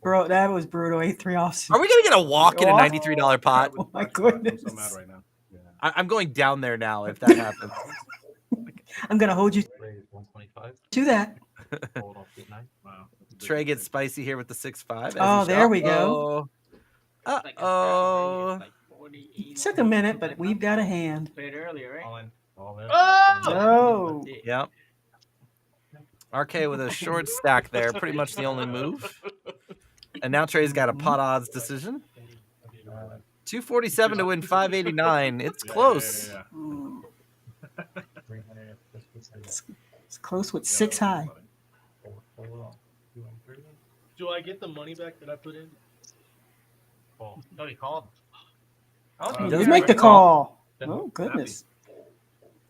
was brutal. 8-3 offsuit. Are we going to get a walk in a $93 pot? Oh my goodness. I'm so mad right now. I'm going down there now if that happens. I'm gonna hold you 125. to that. Wow. Trey gets spicy here with the 6-5. Oh, there we go. Uh-oh. Took a minute, but we've got a hand. Played earlier, right? Oh. Yep. RK with a short stack there, pretty much the only move. And now Trey's got a pot odds decision. 247 to win 589. It's close. It's close with 6 high. Do I get the money back that I put in? No, he called. He does make the call. Oh, goodness.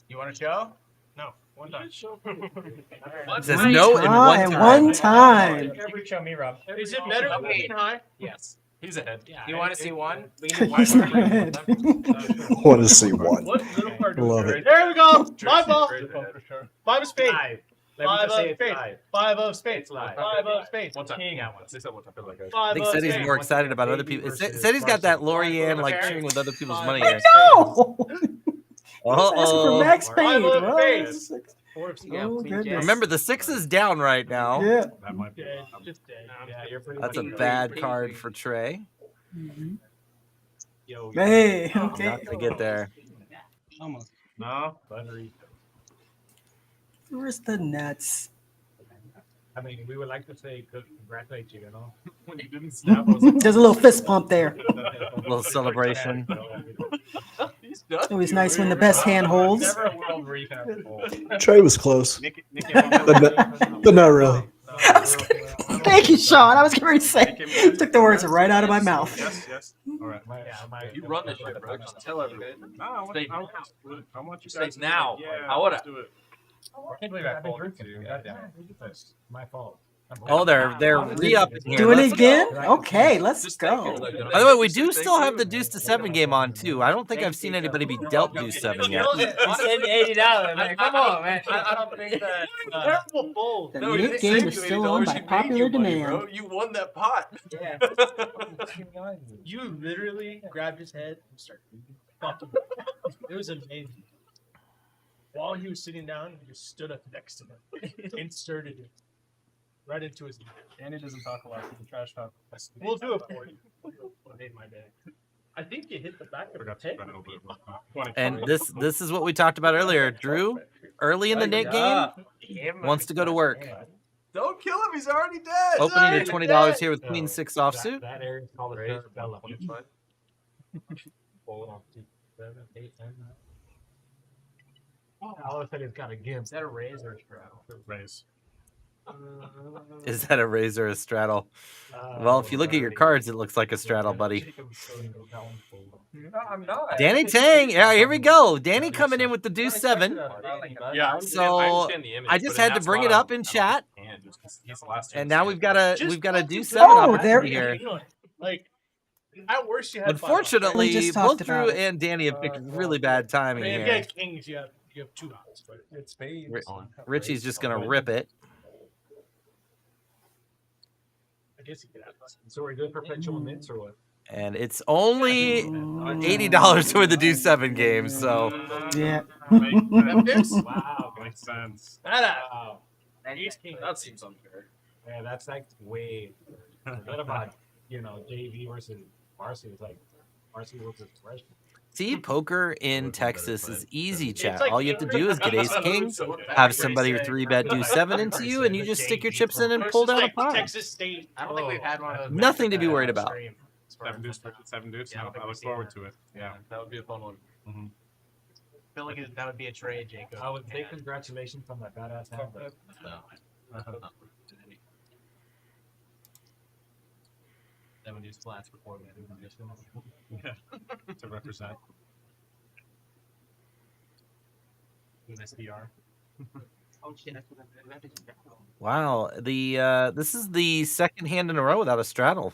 You want to show? No, one time. It says no in one At time. one time. Every show me, Rob. Is it better than being high? Yes. He's ahead. Yeah, You want to see one? He's not ahead. Want to see one. What little card do we Love get? it. There we go. My ball. for sure. 5 of spades. Let me 5 just say of it's spades. live. 5 of spades. It's live. 5 of spades. One time. King. Yeah, once. They said once. I feel like I 5 I think of Seti's spades. more excited about other people. Seti's got that Lorianne like cheering with other people's money Five here. of No! Asking for Uh-oh. max Five paid. of Well, spades. 4 of spades. Oh, goodness. Remember, the 6 is down right now. Yeah. That might be. Dead. Just dead. Yeah, you're pretty That's a much- bad card for Trey. Mhm. Yo, Hey, okay. Not to get there. No, battery. Where's the nuts? I mean, we would like to say congratulate you, you know? When you didn't snap, I was like, There's a little fist pump there. A little celebration. It was nice when the best hand holds. Never a world where you can have a goal. Trey was close, but not really. Thank you, Sean. I was going to say, you took the words right out of my mouth. Yes. All right. You run this shit, bro. Just tell everybody. No, I want you States guys now. Yeah, I would've. let's do it. I can't believe I folded to you. Goddamn. My fault. Oh, they're re-upping here. Doing Let's it again? go. Okay, let's go. By the way, we do still have the deuce to 7 game on too. I don't think I've seen anybody be dealt deuce 7 yet. You said $80, man. Come on, man. I don't think that. Terrible fold. The Nick game is still on by popular demand. You won that pot. Yeah. You literally grabbed his head and started fucking. It was amazing. While he was sitting down, you just stood up next to him, inserted it right into his mouth. And he doesn't talk a lot. He's a trash talk. We'll do it for you. Made my day. I think you hit the back of the Forgot to head. run over it. And this is what we talked about earlier. Drew, early in the Nick game, wants to go to work. Don't kill him. He's already dead. Opening to $20 here with Queen 6 offsuit. That area is called a Bella. Hold on. 7, 8, 9. All of a sudden, it's got a gimp. Is that a raise or a straddle? Raise. Is that a raise or a straddle? Well, if you look at your cards, it looks like a straddle, buddy. No, I'm not. Danny Tang. Yeah, here we go. Danny coming in with the deuce 7. Yeah. So I just had to bring it up in chat, and now we've got a deuce 7 Oh, there- opportunity here. Like, at worst, you had Unfortunately, We just both talked Drew about it. and Danny have picked really bad I timing mean, if you here. had kings, you have 2 outs, but It's spades. Richie's just gonna rip it. I guess you could have. So we're doing perpetual mints or what? And it's only $80 for the deuce 7 game, so Yeah. Wow. Makes sense. Wow. That seems unfair. Yeah, that's like way. What about, JV versus varsity? It's like varsity versus freshman. see, poker in Texas is easy, chat. like All you have to do is get ace king, have somebody 3-bet deuce 7 into you, and you just stick your chips in and pull down a Like pot. Texas State. I don't think we've had one of those. Nothing to be worried about. Seven deuce. Yeah, I don't I think look we've seen forward that. to it. Yeah. That would be a fun one. Mhm. I feel like that would be a trade, Jacob. I would say congratulations on that badass hand, but no. That would use flats before we Yeah. To represent. SDR. Oh shit! Wow, this is the second hand in a row without a straddle.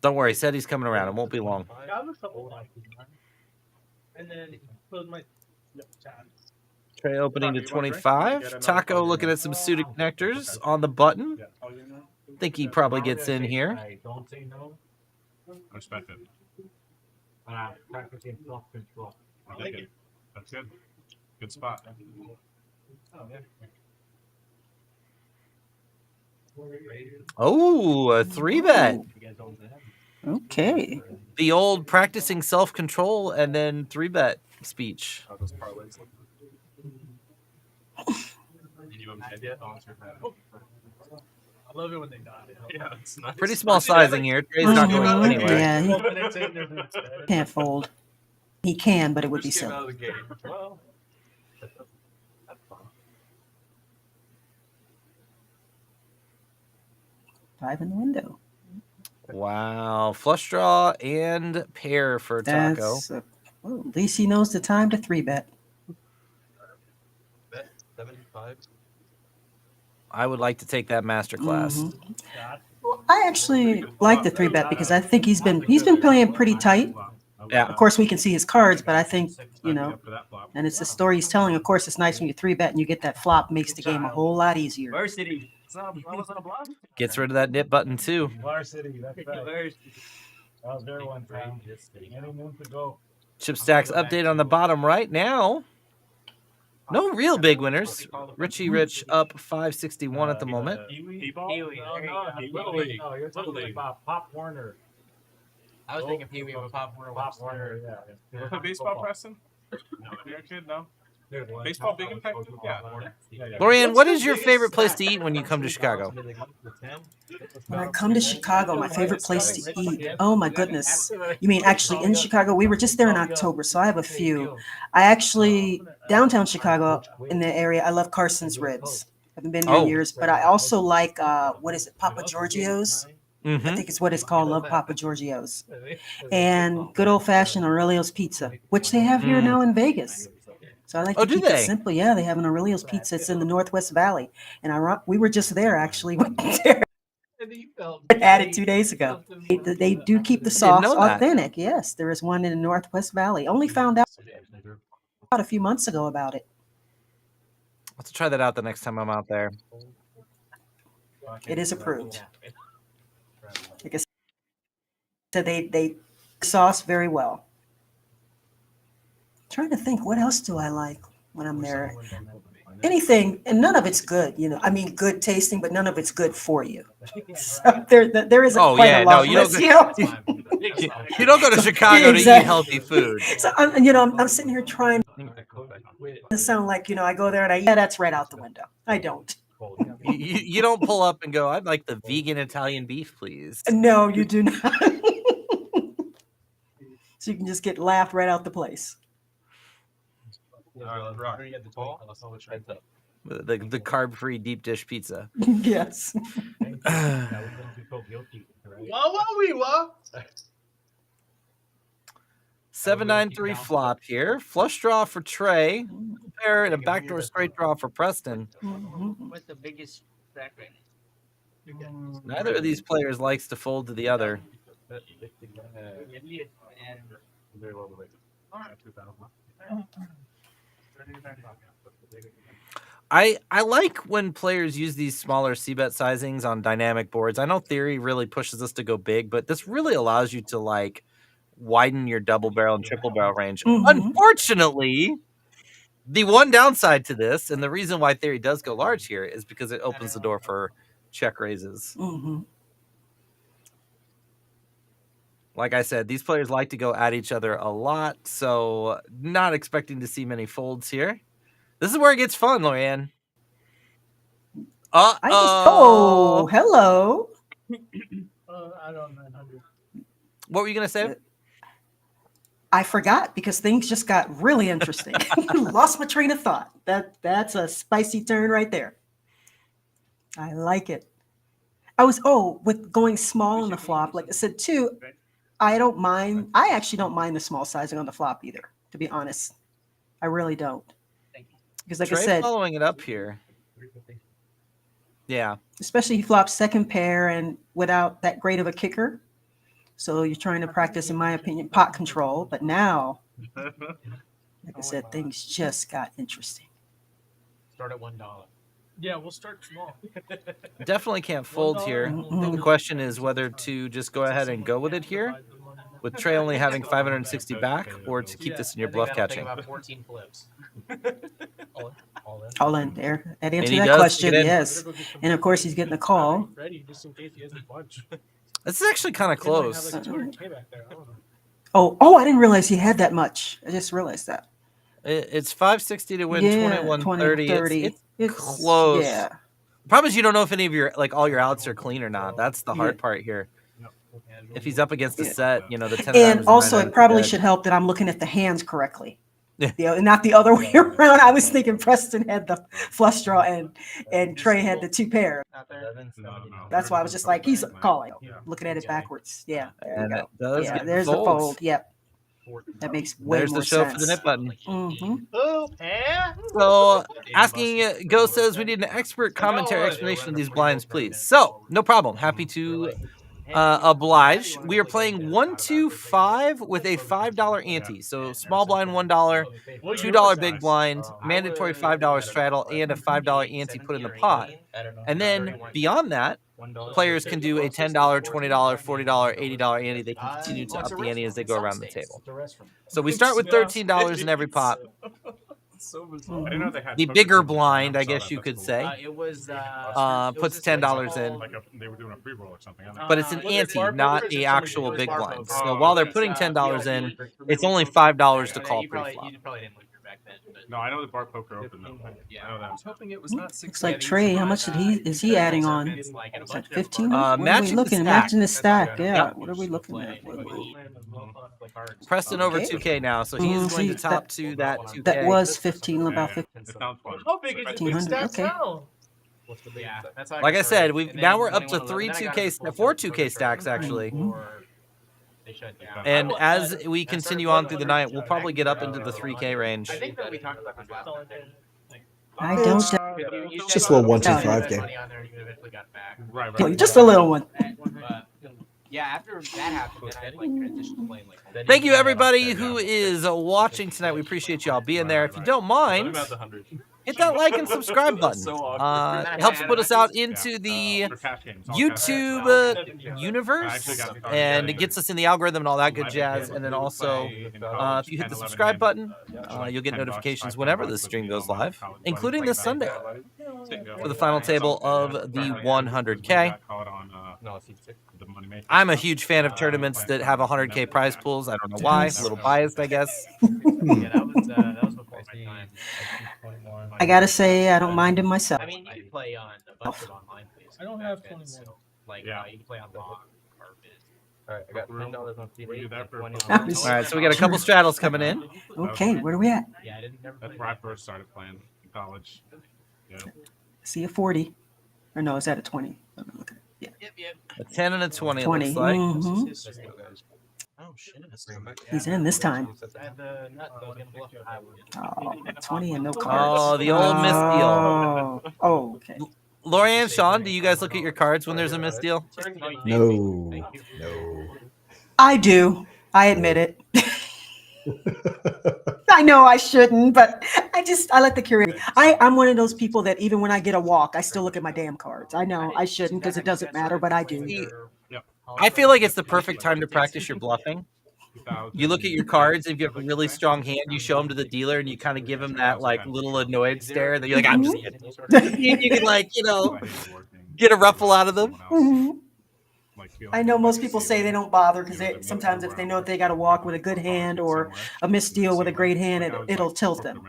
Don't worry, said he's coming around. It won't be long. Yeah, I was couple and then close my tab. Trey opening to 25. Taco looking at some suited connectors on the button. Think he probably gets in here. I don't say no. I respect it. Practicing self-control. I like it. That's good. Good spot. Oh, a 3-bet. Okay. The old practicing self-control and then 3-bet speech. How those parlays look. You haven't had yet? Oh, it's your bad. I love it when they die. Yeah, it's nice. Pretty small sizing here. Trey's not going up anyway. Yeah, he can't fold. He can, but it would be Just get silly. out of the game. Well, that's fun. 5 in the window. Wow. Flush draw and pair for Taco. Well, at least he knows the time to 3-bet. Bet 75. I would like to take that master class. Well, I actually like the 3-bet because I think he's been playing pretty tight. Yeah. Of course, we can see his cards, but I think, and it's the story he's telling. Of course, it's nice when you 3-bet and you get that flop, makes the game a whole lot easier. Varsity. Wasn't a block? Gets rid of that nip button too. Varsity. That's right. That was their one time. Any moon to go. Chip stacks update on the bottom right now. No real big winners. Richie Rich up 561 at the moment. Pee-wee. No, you're talking about Pop Warner. I was thinking Pee-wee with Pop Warner. Pop Warner, yeah. Play baseball, Preston? No. You're a kid, no? Baseball big impact? Yeah. Lorianne, what is your favorite place to eat when you come to Chicago? When I come to Chicago, my favorite place to eat. Oh my goodness. You mean actually in Chicago? We were just there in October, so I have a few. I actually, downtown Chicago, in the area, I love Carson's Ribs. I haven't been there in years, but I also like, what is it, Papa Giorgio's? I think it's what it's called. Love Papa Giorgio's. And good old-fashioned Aurelio's Pizza, which they have here now in Vegas. So I like to keep it simple. Yeah, they have an Aurelio's Pizza. It's in the Northwest Valley. And we were just there, actually. Added 2 days ago. They do keep the sauce authentic. Yes, there is one in the Northwest Valley. Only found out a few months ago about it. Let's try that out the next time I'm out there. It is approved. Like I said, they sauce very well. Trying to think, what else do I like when I'm there? Anything, and none of it's good, I mean, good tasting, but none of it's good for you. So there isn't quite a lot. You don't go to Chicago to eat healthy food. So I'm sitting here trying to sound like, I go there and that's right out the window. I don't. You don't pull up and go, I'd like the vegan Italian beef, please. No, you do not. So you can just get laughed right out the place. All right, let's rock. The carb-free deep dish pizza. Yes. Wah. 7-9-3 flop here. Flush draw for Trey. Pair and a backdoor straight draw for Preston. What's the biggest stack rank? Neither of these players likes to fold to the other. I like when players use these smaller c-bet sizings on dynamic boards. I know theory really pushes us to go big, but this really allows you to widen your double barrel and triple barrel range. Unfortunately, the one downside to this, and the reason why theory does go large here, is because it opens the door for check raises. Like I said, these players like to go at each other a lot, so not expecting to see many folds here. This is where it gets fun, Lorianne. Oh, hello. I don't know. What were you going to say? I forgot because things just got really interesting. Lost my train of thought. That's a spicy turn right there. I like it. With going small on the flop, like I said, too, I don't mind. I actually don't mind the small sizing on the flop either, to be honest. I really don't. Because like Trey I said, following it up here. Yeah. Especially he flops second pair and without that great of a kicker. So you're trying to practice, in my opinion, pot control. But now, like I said, things just got interesting. Start at $1. Yeah, we'll start small. Definitely can't fold here. The question is whether to just go ahead and go with it here with Trey only having 560 back, or to keep this in your bluff I think catching? about 14 flips. All in there. That And answered he that does question. take it in. Yes. And of course, he's getting a call. Ready, just in case he has a bunch. This is actually kind of He might have close. like 200K back there. I don't know. Oh, I didn't realize he had that much. I just realized that. It's 560 to win, Yeah, 2130. 20-30. It's close. Yeah. Problem is you don't know if any of your all your outs are clean or not. That's the hard part here. If he's up against a set, the 10 of diamonds And also, nine it probably dead. should help that I'm looking at the hands correctly. Not the other way around. I was thinking Preston had the flush draw and Trey had the 2 pair. That's why I was just like, he's calling. Looking at it backwards. Yeah. There And you it go. does Yeah, get there's the folds. fold. Yep. That makes way There's more the show sense. for the nip button. Mm-hmm. So, asking Go says we need an expert commentary explanation of these blinds, please. So, no problem. Happy to oblige. We are playing 1-2-5 with a $5 ante. So, small blind $1, $2 big blind, mandatory $5 straddle, and a $5 ante put in the pot. And then beyond that, players can do a $10, $20, $40, $80 ante. They can continue to up the ante as they go around the table. So we start with $13 in every pot. I didn't know they had The poker bigger tournaments. blind, I saw guess that. you That's could cool. say, It was puts $10 in. Like they were doing a free roll or something. But it's an ante, not a actual big blind. So while they're putting $10 in, it's only $5 to call pre-flop. You probably didn't look your back then. But No, I know the bar poker open though. Yeah. I know that. I was hoping it was not 6. Looks like Trey, how much is he adding on? Is that 15? What are we matching the looking? stack. Matching the stack. Yeah. Yep. What are we looking at? Preston over Okay. 2K now, so he is going to See, top to that 2K. That was 15, about 15. It sounds fun. How big is the big 1500, stacks okay. now? Yeah, that's how Like I said, started. we've And now then we're up to 21, 3 then I got 2K, into full 4 time 2K stacks actually. before they shut down. And as we continue on through the night, we'll probably get up into the 3K range. I think that we talked about this last time. I don't. Just a little 1-2-5 game. Money on there, and you eventually got back. Right. Just a little one. But, yeah, after that happened, then I like transitioned to playing like. Thank you everybody who is watching tonight. We apprate y'all being there. If you don't mind, hit that like and subscribe button. It helps put us out into the YouTube universe, and it gets us in the algorithm and all that good jazz. And then also, if you hit the subscribe button, you'll get notifications whenever this stream goes live, including this Sunday for the final table of the 100K. I'm a huge fan of tournaments that have 100K prize pools. I don't know why. A little biased, I guess. Yeah, that was before my time. I gotta say, I don't mind him myself. I mean, you can play on a bunch of online places. I don't have back then, 21. so, like, you can play on Lock, Carpet. All right, I got $10 on CD. Were you there for All right, so we got a couple straddles coming in. Okay, where are we at? Yeah, I didn't never That's play where I first started playing in college. Yeah. See a 40. Or no, is that a 20? Let me look at it. Yeah. Yep. A 10 and a 20, it 20. looks like. Mhm. Oh, shit. He's in this time. I had the nut that I was gonna bluff the high one. Oh, 20 and no cards. Oh, the old misdeal. Oh, okay. Lorianne, Sean, do you guys look at your cards when there's a misdeal? No. I do. I admit it. I know I shouldn't, but I let the curiosity. I'm one of those people that even when I get a walk, I still look at my damn cards. I know I shouldn't because it doesn't matter, but I do. I feel like it's the perfect time to practice your bluffing. You look at your cards, if you have a really strong hand, you show them to the dealer and you kind of give him that like little annoyed stare. That you're like, I'm just kidding. You can like, get a ruffle out of them. Mhm. I know most people say they don't bother because sometimes if they know they got to walk with a good hand or a misdeal with a great hand, it'll tilt them.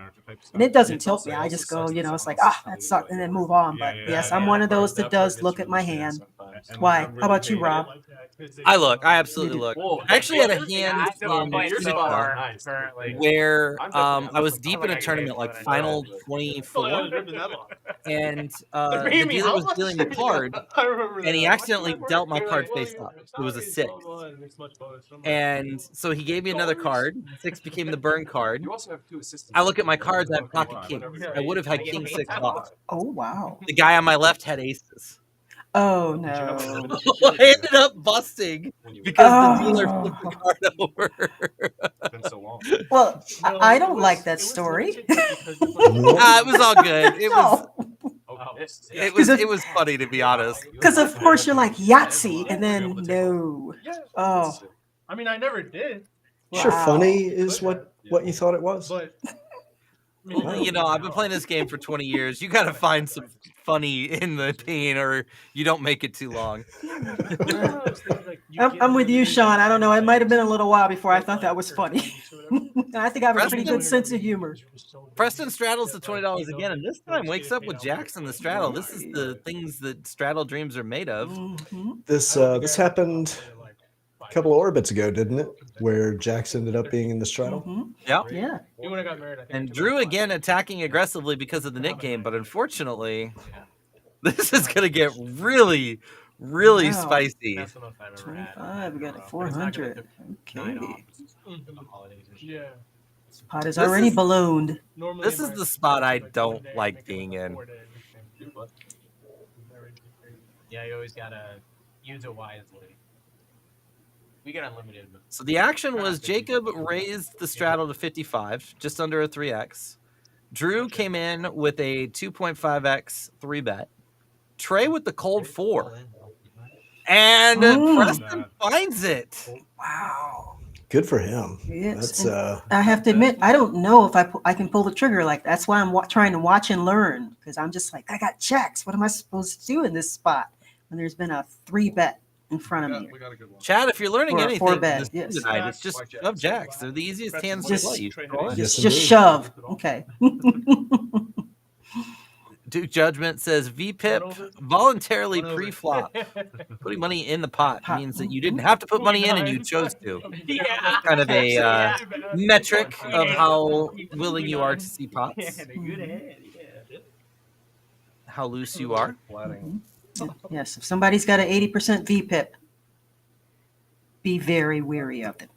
And it doesn't tilt me. I just go, it's like, that sucked, and then move on. But yes, I'm one of those that does look at my hand. Why? How about you, Rob? I absolutely look. I actually had a hand in Utica where I was deep in a tournament, like final 24, and the dealer was dealing the card, and he accidentally dealt my card face up. It was a 6. And so he gave me another card. 6 became the burn card. I look at my cards, I have pocket kings. I would have had king 6 off. Oh, wow. The guy on my left had aces. Oh, no. I ended up busting because the dealer flipped the card over. Well, I don't like that story. It was all good. It was funny, to be honest. Because of course you're like Yahtzee, and then no. Oh, I mean, I never did. Sure, Wow. funny is what you thought it was. But Well, you know, I've been playing this game for 20 years. You got to find some funny in the pain, or you don't make it too long. I'm with you, Sean. I don't know. It might have been a little while before I thought that was funny. I think I have a pretty good sense of humor. Preston straddles the $20 again, and this time wakes up with jacks in the straddle. This is the things that straddle dreams are made of. This happened a couple of orbits ago, didn't it? Where jacks ended up being in the straddle. Yeah. Yeah. you would have got married, I think. And Drew again attacking aggressively because of the Nick game, but unfortunately, this is going to get really, really Wow. spicy. 25. We got a 400. Okay. Yeah. Pot is This already is- ballooned. Normally This is the spot I don't like being in. Yeah, you always gotta use it wisely. We get unlimited. So the action was Jacob raised the straddle to 55, just under a 3x. Drew came in with a 2.5x 3-bet. Trey with the cold 4. And Preston finds it. Wow. Good for him. Yes. That's and I have to admit, I don't know if I can pull the trigger. Like, that's why I'm trying to watch and learn, because I'm just like, I got checks. What am I supposed to do in this spot when there's been a 3-bet in front of me? Chad, if you're learning Or a anything 4-bet, from this tonight, it's just shove jacks. They're the easiest hands to Just- play. Yes, Just indeed. shove. Okay. Duke Judgment says VPIP voluntarily pre-flop. Putting money in the pot means that you didn't have to put money in and you chose to. Yeah. Kind of a metric of how willing you are to see pots, how loose you are. Yes. If somebody's got an 80% VPIP, be very weary of it.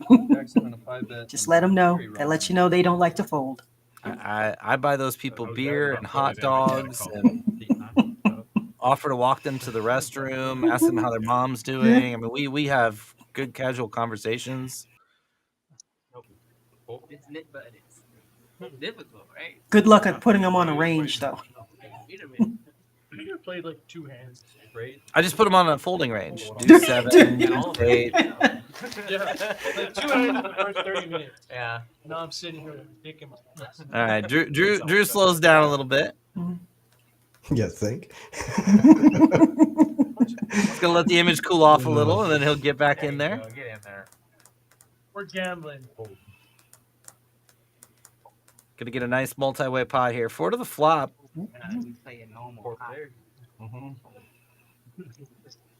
Just let them know. That lets you know they don't like to fold. I buy those people beer and hot dogs and offer to walk them to the restroom, ask them how their mom's doing. I mean, we have good casual conversations. But it's difficult, right? Good luck at putting them on a range, though. Wait a minute. I think I played like 2 hands. I just put them on a folding range. Do 7, do 8. Yeah, like 2 hands in the first 30 minutes. Yeah. Now I'm sitting here thinking. All right, Drew slows down a little bit. You think? He's gonna let the image cool off a little, and then he'll get back in there. Get in there. We're gambling. Gonna get a nice multi-way pot here. 4 to the flop. We play a normal pot.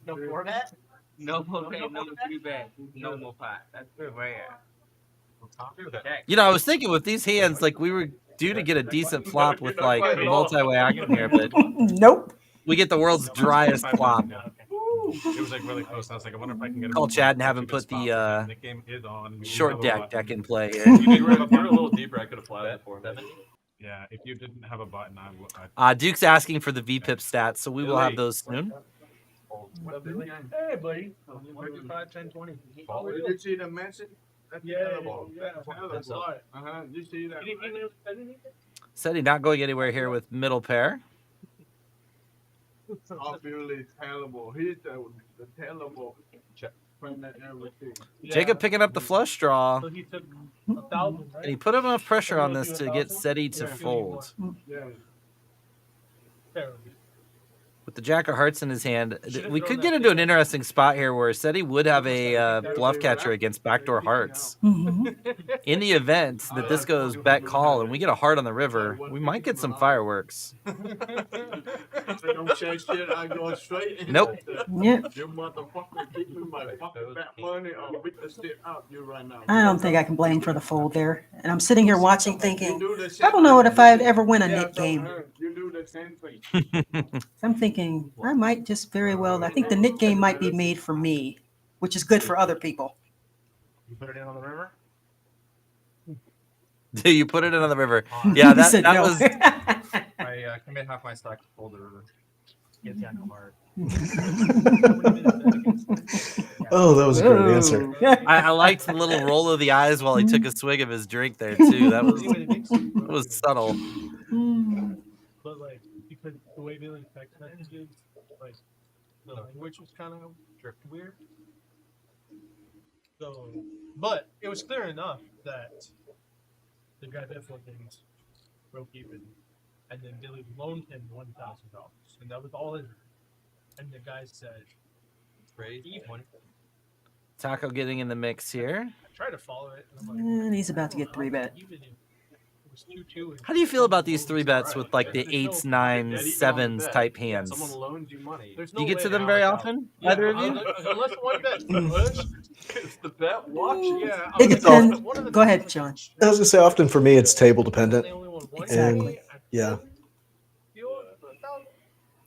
No 4-bet? No 4-bet, no 3-bet, no more pot. That's rare. You know, I was thinking with these hands, like we were due to get a decent flop with like multi-way action here, but Nope. we get the world's driest flop. It was like really close. I was like, I wonder if I can get Call Chad and have him put the the game is on. short deck in play here. If you were a little deeper, I could have flatted it for him. Yeah, if you didn't have a button, I would. Duke's asking for the VPIP stats, so we will have those soon. Hey, buddy. 155, 10, 20. Did you see the message? That's Yeah, terrible. yeah. That's terrible. Did you see that? Seti not going anywhere here with middle pair. Obviously terrible. He's the terrible. From that everything. Jacob picking up the flush draw. So he took 1,000, right? And he put enough pressure on this to get Seti to fold. Yeah. With the Jack of Hearts in his hand, we could get into an interesting spot here where Seti would have a bluff catcher against backdoor hearts. In the event that this goes bet call and we get a heart on the river, we might get some fireworks. I don't say shit. I go straight in. Nope. Yeah. You motherfucker keep me my fucking back money. I'll beat the shit out you right now. I don't think I can blame for the fold there. And I'm sitting here watching thinking, I don't know if I'd ever win a Nick game. You do the same thing. I'm thinking I might just very well, I think the Nick game might be made for me, which is good for other people. You put it in on the river? Do you put it in on the river? Yeah, He said that no. was. I commit half my stack to fold the river. Gets you on the mark. Oh, that was a great answer. I liked the little roll of the eyes while he took a swig of his drink there too. That was subtle. But like, because the way they like text messages, like the language was kind of weird. So, but it was clear enough that the guy bet 4 things, broke even, and then Billy loaned him $1,000, and that was all his. And the guy said, even. Taco getting in the mix here. I tried to follow it, and I'm like, And he's about to get 3-bet. even if it was 2-2. How do you feel about these 3-bets with like the 8s, 9s, 7s type hands? Someone loans you money. There's Do you no get to way them now very without- often? Yeah, Either of you? Unless one bet push. It's the bet. Watch. Yeah, It was depends. one of the Go ahead, bets, John. I was gonna say often for me it's table dependent, they only won one Exactly. game. yeah.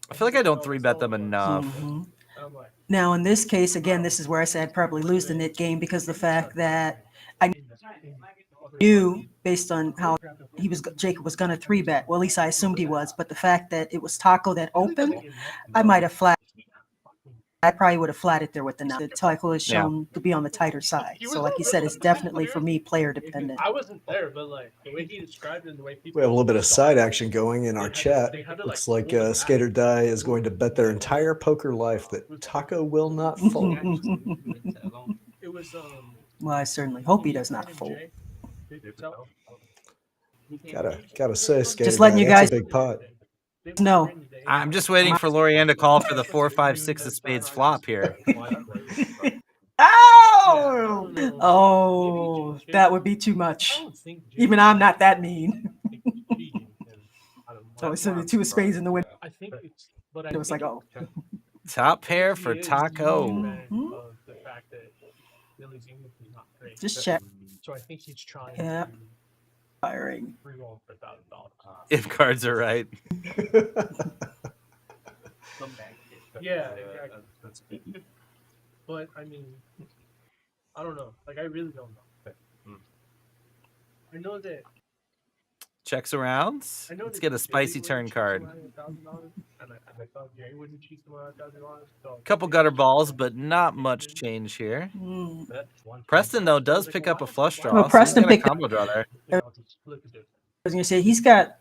I feel like I don't 3-bet them enough. Mhm. I'm like, Now, in this case, again, this is where I said I'd probably lose the knit game because the fact that I knew based on how Jacob was going to 3-bet. Well, at least I assumed he was. But the fact that it was Taco that opened, I might have flat. I probably would have flatted there with the 9. Taco is shown to be on the tighter side. So, like you said, it's definitely for me player dependent. I wasn't there, but like the way he described it and the way people. We have a little bit of side action going in our chat. Looks like Skater Die is going to bet their entire poker life that Taco will not fold. It was Well, I certainly hope he does not fold. Gotta say, Skater Just letting Die, you that's guys a big pot. know. I'm just waiting for Lorianne to call for the 4, 5, 6 of spades flop here. Ow! Oh, that would be too much. Even I'm not that mean. So it's the 2 of spades in the window. I think it's, but It was like, oh. Top pair for Taco. The fact that Billy's English is not great. Just check. So I think he's trying. Yeah. To Firing. re-roll for $1,000. If cards are right. Yeah, exactly. But I mean, I don't know. Like I really don't know. I know that. Checks around. I know Let's that get a Billy spicy wouldn't turn cheat card. someone out of $1,000, and I thought Jerry wouldn't cheat someone out of $1,000. So Couple gutter balls, but not much change here. Preston, though, does pick up a flush draw. Well, so he's Preston got a picked up- combo draw there. I was going to say, he's got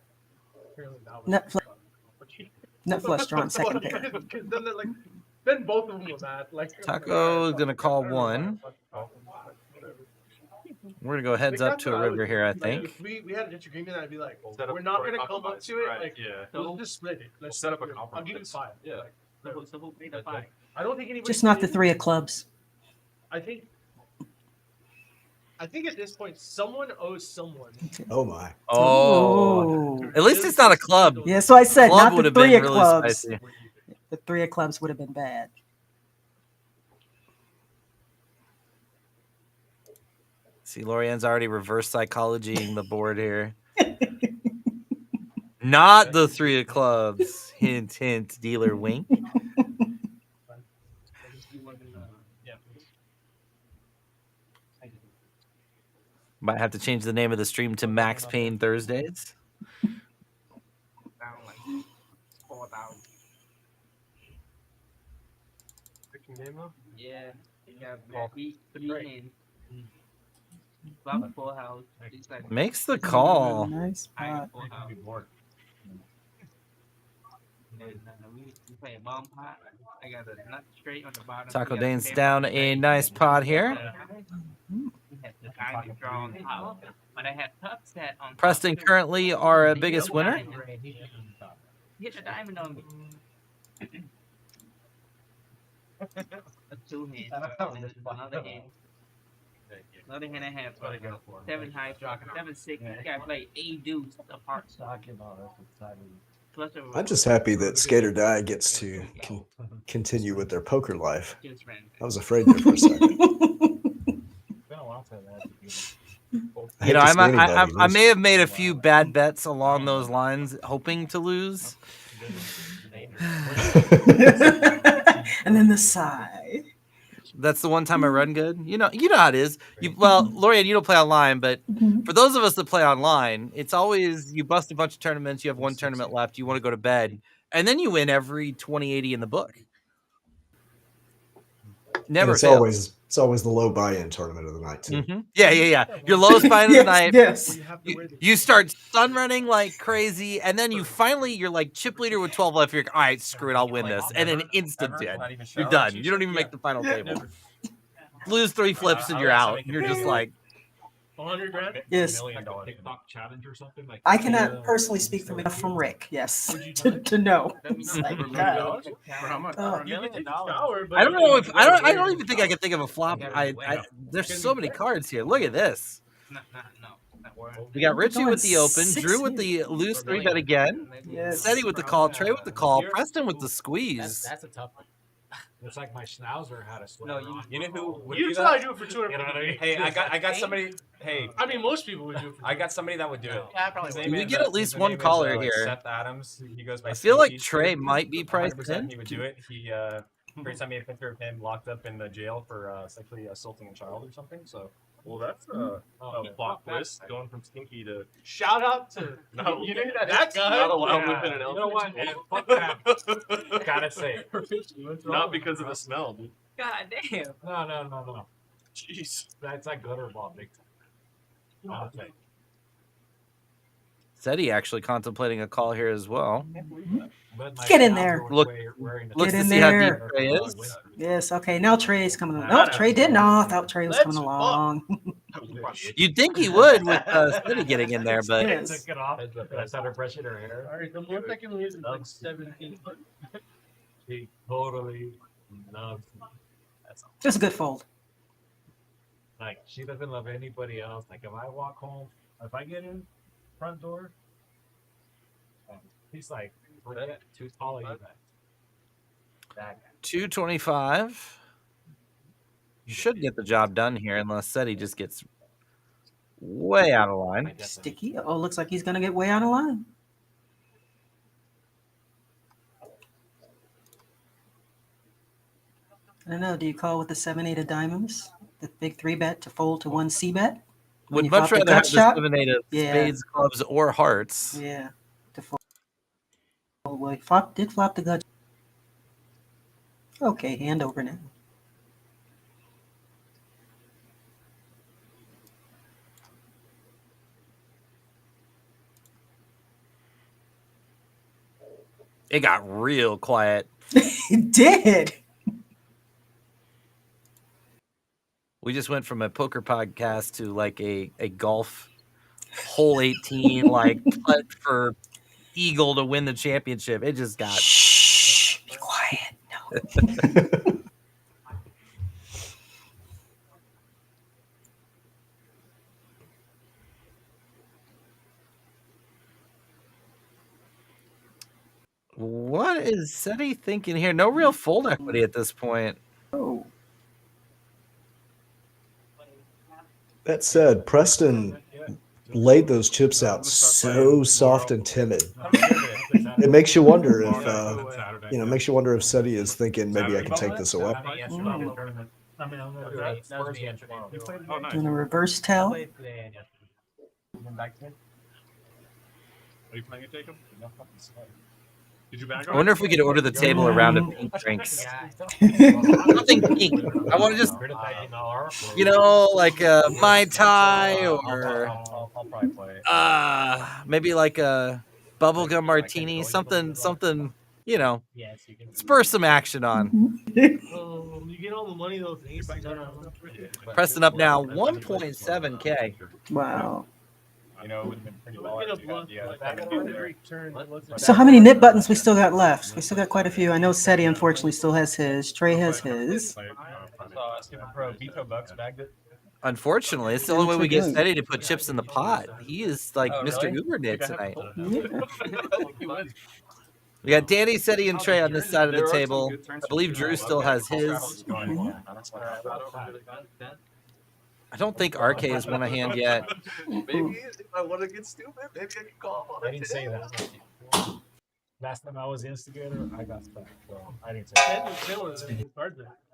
nut flush draw on second pair. Then both of them were mad. Like Taco is going to call 1. We're going to go heads up to a river here, I think. If we had a disagreement, I'd be like, Set up we're not for a going to come up compromise, to it. right, Like, yeah. let's just split it. Let's Set up a I'll compromise. give you 5. Yeah. I don't think anybody. Just not the 3 of clubs. I think at this point, someone owes someone. Oh my. Oh. At least it's not a club. Yeah, so I said Club not would the have been 3 of really clubs. spicy. The 3 of clubs would have been bad. See, Lorianne's already reverse psychologying the board here. Not the 3 of clubs. Hint, hint, dealer wink. Might have to change the name of the stream to Max Payne Thursdays. Yeah, you got three hands. Flop a full house. It's like Makes the call. Nice I got pot. a full house. And we play a bomb pot. I got a nut straight on the bottom. Taco We got Dane's a down a nice pot here. We had the diamond draw on top, but I had tough set on top Preston too. currently our biggest winner. Hit the diamond on me. A 2 hand. And then another hand. Another hand I have 7 high, 7 6. You gotta play A deuce apart. Plus I'm just happy that Skater Die gets to continue with their poker life. I was afraid there for a second. You know, I may have made a few bad bets along those lines, hoping to lose. And then the sigh. That's the one time I run good. You know how it is. Lorianne, you don't play online, but for those of us that play online, it's always you bust a bunch of tournaments. You have one tournament left. You want to go to bed, and then you win every 20/80 in the book. Never. It's always the low buy-in tournament of the night too. Mm-hmm. Yeah. Your lowest buy-in of the night. Yes. You start sun running like crazy, and then you're like chip leader with 12 left. You're like, all right, screw it, I'll win this, and then instant dead. You're done. You don't even make the final table. lose 3 flips and you're out. You're just like, 100 grand. Yes. $1 million TikTok challenge or something like. I cannot personally speak from Rick. Yes, to know. It's like, God. Oh. I don't know if I don't even think I can think of a flop. There's so many cards here. Look at this. We got Richie with the open, Drew with the loose 3-bet again, Yes. Seti with the call, Trey with the call, Preston with the squeeze. That's a tough one. It's like my schnauzer had a swim. No, you know who would You'd do probably that? do it for 200. You know what I mean? Hey, I got somebody. Hey, I mean, most people would do it for. I got somebody that would do it. Yeah, I probably His would. name We is, get at least his one name is, caller like, here. Seth Adams. He goes by. I feel like Stinky. Trey might be priced 100% in. He would do it. He Trey sent me a picture of him locked up in the jail for sexually assaulting a child or something. So. Well, that's a plot twist going from Stinky to. Shout out to No, you know that guy. not allowed within an elementary school. Fuck that. Gotta say, not because of the smell, dude. God damn. No. Jeez, that's like gutter ball big time. Okay. Seti actually contemplating a call here as well. Get in there. Looks Get to in see how there. deep Trey is. Yes. Okay. Now Trey's coming along. No, Trey did not. I thought Trey was coming along. You'd think he would with Seti getting in there, but Yes. Took it off. I saw her brushing her hair. All right, the most I can lose is like 17. She totally loves me. That's all. Just a good fold. Like, she doesn't love anybody else. Like, if I walk home, if I get in front door, he's like, forget all of you guys. That guy. 225. You should get the job done here unless Seti just gets way out of line. Sticky. Oh, looks like he's gonna get way out of line. I don't know. Do you call with the 7-8 of diamonds, the big 3-bet to fold to 1 C-bet? When Would you much flop the rather have gut the shot? 7-8 of Yeah. spades, clubs, or hearts. Yeah. To fold. Oh, well, he did flop the gut. Okay, hand over now. It got real quiet. It did. We just went from a poker podcast to like a golf hole 18, like putt for eagle to win the championship. It just got. Shh, be quiet. No. What is Seti thinking here? No real fold equity at this point. Oh. That said, Preston laid those chips out so soft and timid. It makes you wonder if makes you wonder if Seti is thinking maybe I can take this away. Doing a reverse tell. Are you planning to take him? Did you back I wonder if we could order the table a round of pink drinks. Nothing pink. I want to just, like a Mai Tai or maybe like a bubblegum martini, something, spur some action on. You get all the money those aces. Preston up now, 1.7K. Wow. You know, it would have been pretty large. So how many nip buttons we still got left? We still got quite a few. I know Seti unfortunately still has his. Trey has his. We it's the only way we get Seti to put chips in the pot. He is like Mr. Uber Knit tonight. We got Danny, Seti, and Trey on this side of the table. I believe Drew still has his. I don't think RK has won a hand yet. Maybe if I want to get stupid, maybe I can call. I didn't say that. Last time I was the instigator, I got stuck. So I didn't say that. I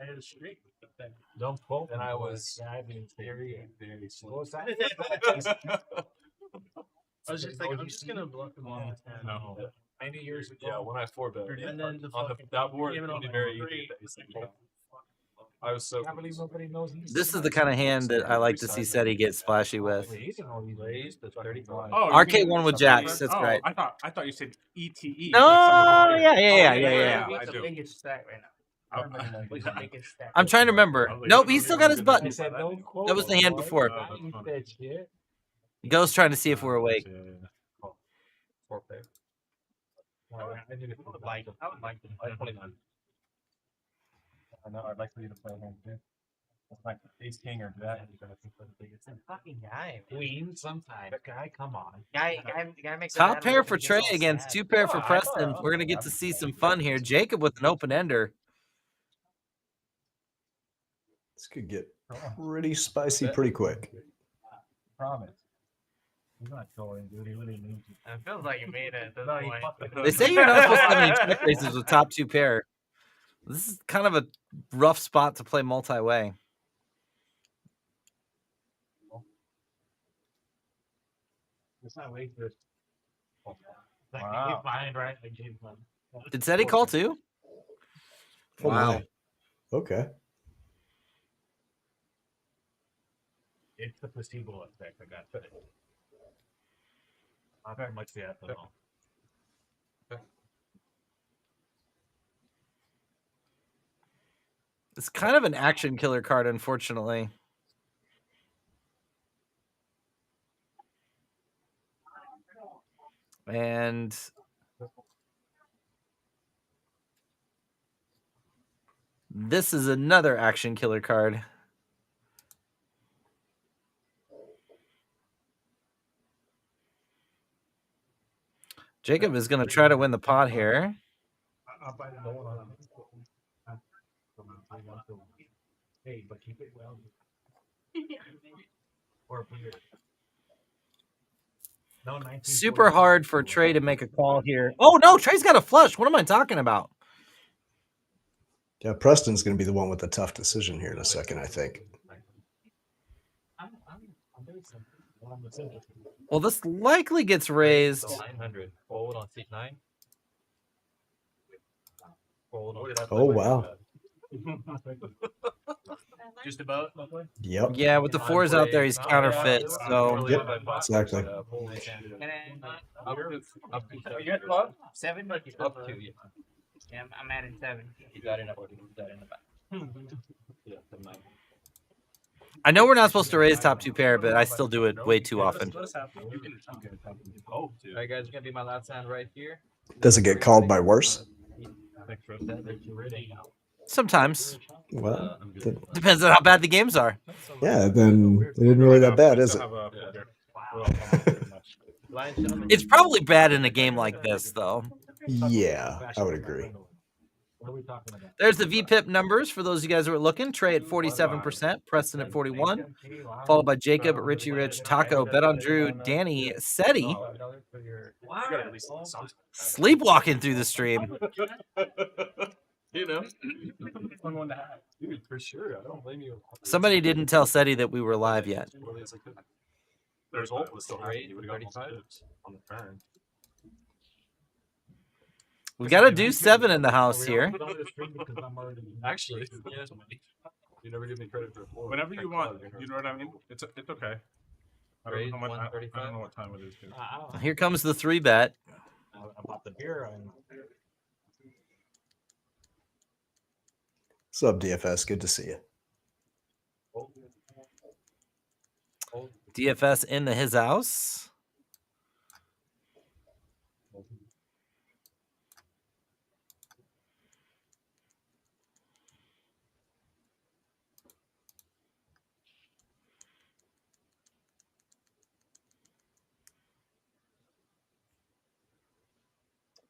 had a streak. Don't quote. And I was very slow. I was just like, I'm just gonna bluff him on the 10. No. 90 years ago. Yeah, when I 4-bet. And then the On that board, it would be very easy. I was so. This is the kind of hand that I like to see Seti get splashy with. Oh, RK1 with jacks. That's right. I thought you said ETE. Oh, yeah. I do. Biggest stack right now. I'm trying to remember. Nope, he's still got his button. That was the hand before. Ghost trying to see if we're awake. I know. I'd like for you to play a hand too. That's like ace king or jack. It's a fucking guy. Queen sometimes. Guy, come on. Guy makes a Top bad pair move for and gets Trey all against sad. 2 pair for Preston. We're going to get to see some fun here. Jacob with an open ender. This could get pretty spicy pretty quick. Promise. He's not going, dude. He really needs you. It feels like you made it at this point. They say you're not supposed to have any check raises with top 2 pair. This is kind of a rough spot to play multi-way. It's not way good. Wow. Right? Did Seti call too? Oh, Wow. my. Okay. It's the placebo effect. I got it. Not very much the ethanol. It's kind of an action killer card, unfortunately. And this is another action killer card. Jacob is going to try to win the pot here. Hey, but keep it well. Super hard for Trey to make a call here. Oh, no, Trey's got a flush. What am I talking about? Yeah, Preston's going to be the one with the tough decision here in a second, I think. Well, this likely gets raised. 900. Fold on C9. Fold on Oh, wow. Just about. Yep. Yeah, with the 4s out there, he's counterfeit. So Yep, exactly. You got club? 7? Up to you. Yeah, I'm adding 7. You got it up. You got it in the back. I know we're not supposed to raise top 2 pair, but I still do it way too often. Alright, guys, it's gonna be my last hand right here. Does it get called by worse? Sometimes. Well, Depends on how bad the games are. yeah, then it isn't really that bad, is it? It's probably bad in a game like this, though. Yeah, I would agree. There's the VPIP numbers for those of you guys who are looking. Trey at 47%, Preston at 41, followed by Jacob, Richie Rich, Taco, BetOnDrew, Danny, Seti, sleepwalking through the stream. You know, dude, for sure. I don't blame you. Somebody didn't tell Seti that we were live yet. There's hope. Still happening. You would have got on the turn. We got to do 7 in the house here. Actually, you never give me credit for 4. Whenever you want, you know what I mean? It's okay. I don't know what time it is. Dude. Here comes the 3-bet. I bought the beer and What's up, DFS? Good to see you. DFS in his house.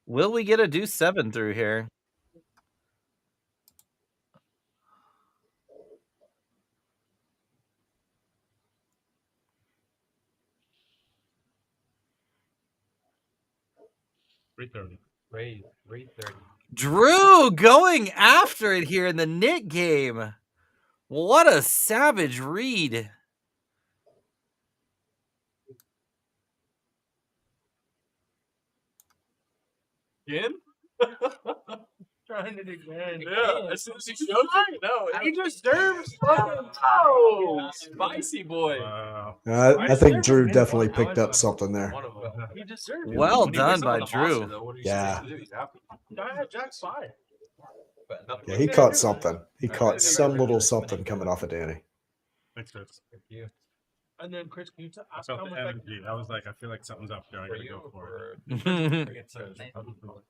Will we get a deuce 7 through here? Raise 330. Drew going after it here in the Nick game. What a savage read. Again? Trying it again. Yeah, as soon as he showed you, no, he deserves fucking spicy boy. I think Drew definitely picked up something there. He deserves it. Well done by Drew. Yeah. Guy had Jack 5. Yeah, he caught something. He caught some little something coming off of Danny. Thanks, Chris. Thank you. And then Chris, can you I ask felt how the much? energy. I was like, I feel like something's up there. I gotta go for it.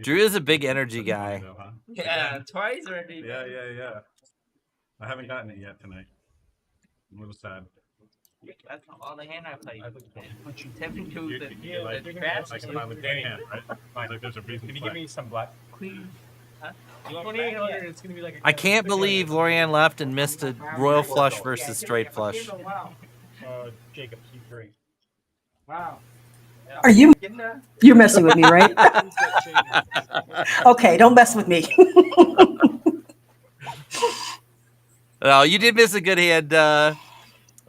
Drew is a big energy guy. Yeah, twice already. Yeah. I haven't gotten it yet tonight. I'm a little sad. That's all the hand I played. When you tap into You like, like with Danny hand, right? Like there's a reason. Can you give me some black? Queen. Huh? 2800. It's gonna be like. I can't believe Lorianne left and missed a royal flush versus straight flush. Jacob, Q3. Wow. Are you're messing with me, right? Okay, don't mess with me. No, you did miss a good hand.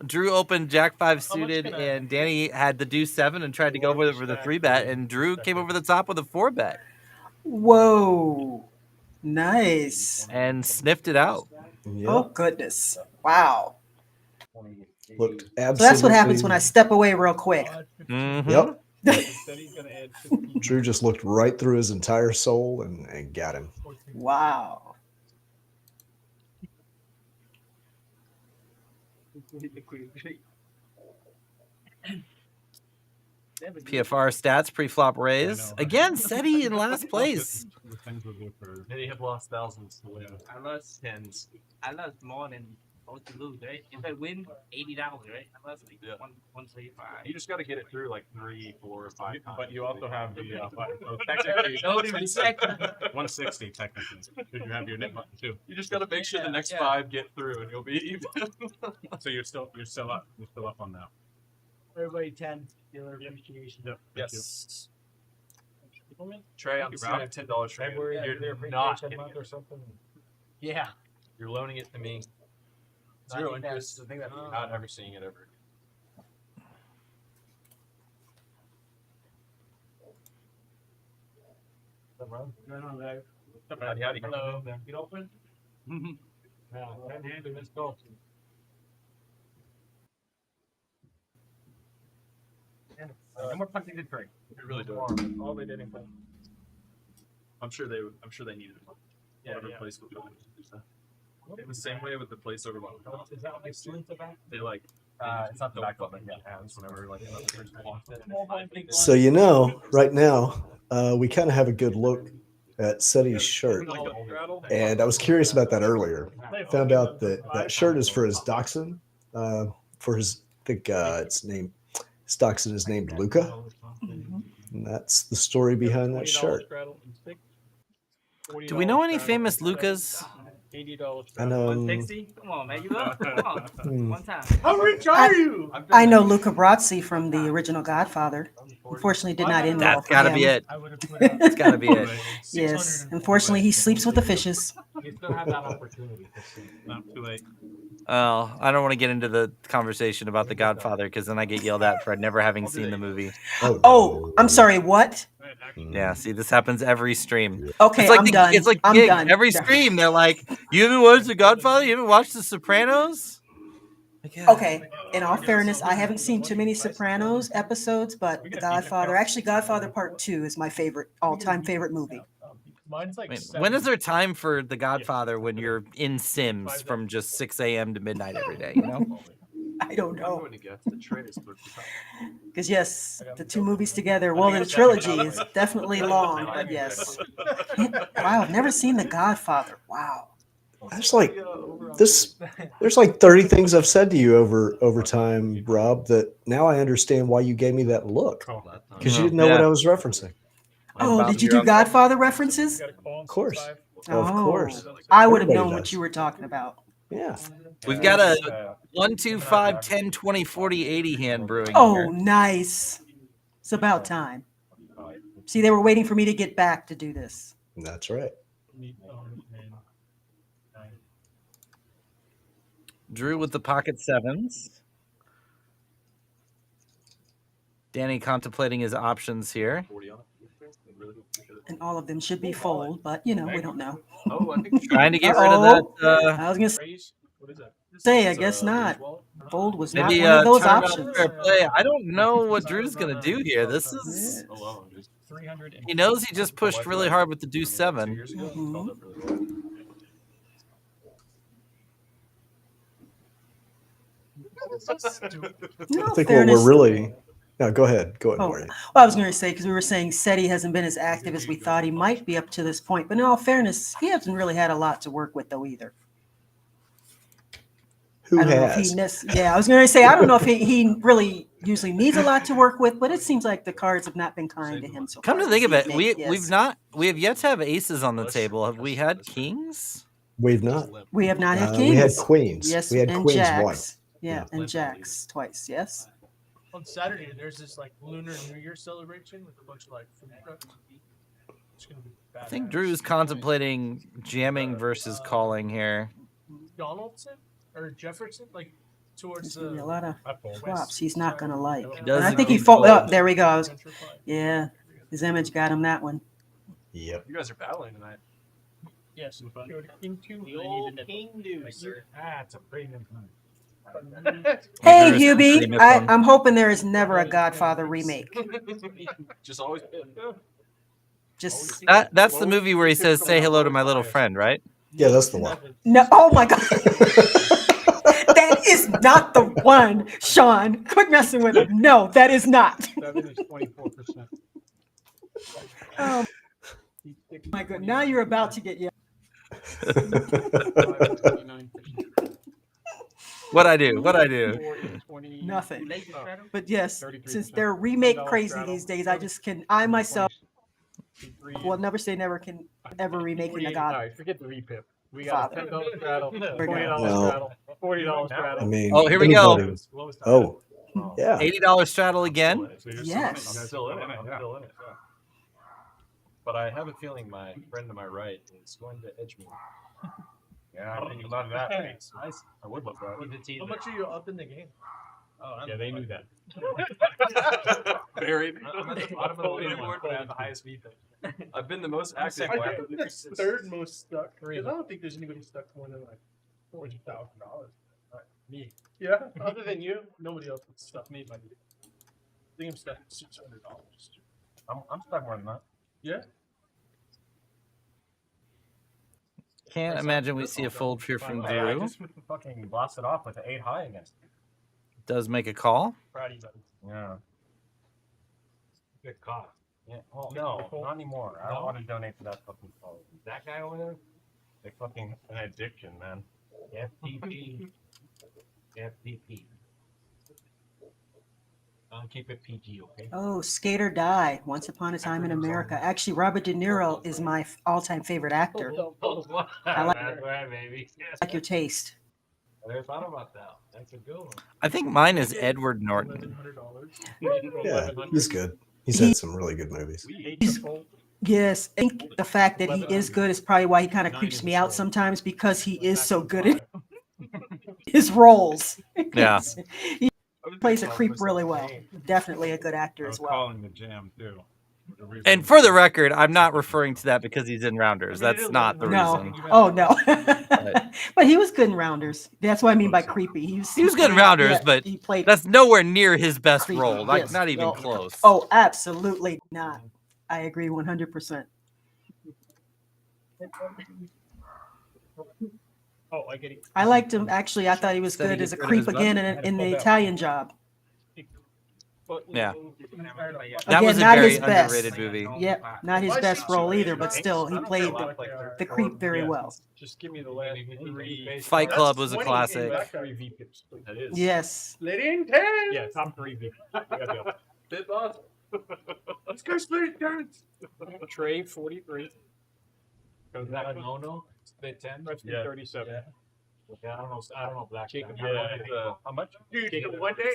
Drew opened Jack 5 suited, and Danny had the deuce 7 and tried to go over for the 3-bet, and Drew came over the top with a 4-bet. Whoa. Nice. And sniffed it out. Yep. Oh, goodness. Wow. Looked absolutely. So that's what happens when I step away real quick. Mm-hmm. Yep. Drew just looked right through his entire soul and got him. Wow. PFR stats, pre-flop raise. Again, SETI in last place. Many have lost thousands to win. I lost tens. I lost more than supposed to lose, right? If I win, $80, right? I lost like 175. You just got to get it through like 3, 4, 5 times. But you also have the button. Technically, Don't even second. 160 technically. Because you have your knit button too. you just got to make sure the next 5 get through, and you'll be even. So you're still up. You're still up on that. Everybody 10. Dealer appreciation. Yep. Yes. Trey, I'm saving $10 for you. February, You're not getting month it. or something. Yeah. You're loaning it to me. I Zero think interest. that's- I think that's- You're not ever seeing it ever. Howdy. Hello. Get open. Yeah, red-handed, let's go. No more punting to drink. You really do. All they did in play. I'm sure they needed it. Yeah, Whatever yeah. place was going to do that. It was the same way with the place over by. Is that like slint about? They like. It's not the back button. Yeah. Hands whenever like another person walked in. So right now, we kind of have a good look at Seti's shirt, and I was curious about that earlier. Found out that that shirt is for his dachshund. For his, I think his dachshund is named Luca, and that's the story behind that shirt. Do we know any famous Lucas? $80. I know. 160? Come on, man. You up? Come on. One time. How rich are you? I know Luca Brasi from the original Godfather. Unfortunately, did not end well That's for gotta him. be it. That's gotta be it. Yes. Unfortunately, he sleeps with the fishes. You still have that opportunity. Not too late. Oh, I don't want to get into the conversation about The Godfather because then I get yelled at for never having seen the movie. Oh, I'm sorry. What? Yeah, see, this happens every stream. Okay, it's like I'm done. It's like I'm gig. done. Every stream, they're like, "You haven't watched The Godfather? You haven't watched The Sopranos?" Okay, in all fairness, I haven't seen too many Sopranos episodes, but The Godfather, actually Godfather Part 2 is my favorite, all-time favorite movie. Mine's like When is there time for The Godfather when you're in Sims from just 6 a.m. to midnight every day, you know? I don't know. going to get the trays. Because yes, the two movies together, well, the trilogy is definitely long, but yes. Wow, I've never seen The Godfather. Wow. That's like this. There's like 30 things I've said to you over time, Rob, that now I understand why you gave me that look. Because you didn't know what I was referencing. Oh, did you do Godfather references? Of course. Oh, Of course. I would have Everybody known does. what you were talking about. Yeah. We've got a 1, 2, 5, 10, 20, 40, 80 hand brewing. Oh, here. nice. It's about time. See, they were waiting for me to get back to do this. That's right. Drew with the pocket sevens. Danny contemplating his options here. And all of them should be fold, but you know, we don't know. Trying to get rid of that. I was gonna say, I guess not. Fold was not Maybe one of those turnabout options. fair play. I don't know what Drew's gonna do here. This is He knows he just pushed really hard with the deuce 7. Mhm. No, I think fairness. what we're really. No, go ahead. Go ahead, Oh, Marty. well, I was going to say, because we were saying SETI hasn't been as active as we thought he might be up to this point. But in all fairness, he hasn't really had a lot to work with, though, either. Who I don't know if has? I was going to say, I don't know if he really usually needs a lot to work with, but it seems like the cards have not been kind to him so far. Come to think of it, Yes. we have yet to have aces on the table. Have we had kings? We've not. We have not had kings. We had queens. Yes, We had and queens jacks. once. Yeah, and jacks twice. Yes. On Saturday, there's this like Lunar New Year celebration with a bunch of like food trucks. It's gonna be bad. I think Drew's contemplating jamming versus calling here. Donaldson or Jefferson, like towards There's gonna be the a lot of flops he's not going to like. He And does I think he indeed folded. fold. Oh, there we go. Yeah, his image got him that one. Yep. You guys are battling tonight. Yes. King 2. The old King Deuce. It's a premium night. Hey, There's Hubie, three different- I'm hoping there is never a Godfather remake. Just always. Just That's the movie where he says, "Say hello to my little friend," right? Yeah, that's the one. no. Oh my God. That is not the one, Sean. Quit messing with him. No, that is not. 7 is 24%. Oh my God. Now you're about to get What I do? nothing. But yes, since they're remake crazy these days, I myself will never say never can ever remake a God. Alright, forget the repip. We got a Father. $10 straddle, $20 No. straddle, $40 straddle. I mean, Oh, here we go. anybody- Oh, yeah. $80 straddle again. So you're Yes. still in it. I'm still in it. Yeah. But I have a feeling my friend to my right is going to edge me. Yeah, I think a lot of that. I would love that. How much are you up in the game? Yeah, they knew that. Buried. I'm at the leaderboard, but I have the highest VP. I've been the most active. I think I'm the third most stuck. Because I don't think there's anybody stuck more than like $40,000. Me. Yeah. Other than you, nobody else would stuff me. I think I'm stuck at $600. I'm stuck more than that. Yeah. Can't imagine we see a fold here from I Drew. just fucking blasted off with the 8 high against him. Does make a call. Proud of you, buddy. Yeah. Good cost. Yeah. Well, no, not anymore. I don't want to donate to that fucking phone. That guy over there? They fucking an addiction, man. FTP. FTP. I'll keep it PG, okay? Oh, Skate or Die, Once Upon a Time in America. Actually, Robert De Niro is my all-time favorite actor. I like your taste. I never thought about that. That's a good one. I think mine is Edward Norton. Yeah, he's good. He's had some really good movies. Yes, I think the fact that he is good is probably why he kind of creeps me out sometimes, because he is so good at his roles. Yeah. He plays a creep really well. Definitely a good actor as well. Calling the jam too. And for the record, I'm not referring to that because he's in Rounders. That's not the reason. No. Oh, no. But he was good in Rounders. That's what I mean by creepy. He was good in Rounders, yeah, but he played that's nowhere near his best creepy. role. Like, Yes. not even No. close. Oh, absolutely not. I agree 100%. Oh, I get it. I liked him. Actually, I thought he was good as a creep again in the Italian Job. Yeah. That Again, was a not very his best. underrated movie. Yep, not his best role either, but still, he played the creep very well. Just give me the last 3. Fight Club was a 20 classic. back. 3 VPips. That is. Yes. Let in 10. Yeah, top 3 VPips. Bit boss. Let's go split turns. Trey 43. Goes that no. Split 10. Preston 37. Okay, I don't know Black. How much? Dude, one day.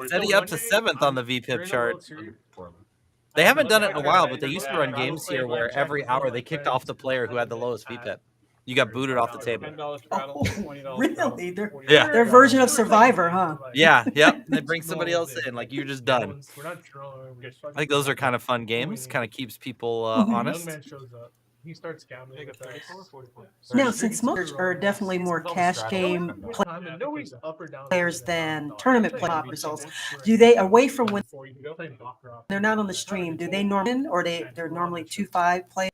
Setting up to 7th on the VPIP chart. They haven't done it in a while, but they used to run games here where every hour they kicked off the player who had the lowest VPIP. You got booted off the table. Oh, really? Yeah. Their version of Survivor, huh? Yeah, yep. They bring somebody else in, like you're just done. We're not drunk. I think those are kind of fun games. Kind of keeps people honest. Young man shows up. he starts gambling with us. Now, since most are definitely more cash game Nobody's up or down. players than tournament play results, do they, away from when they're not on the stream, do they normally, or they're normally 2-5 players,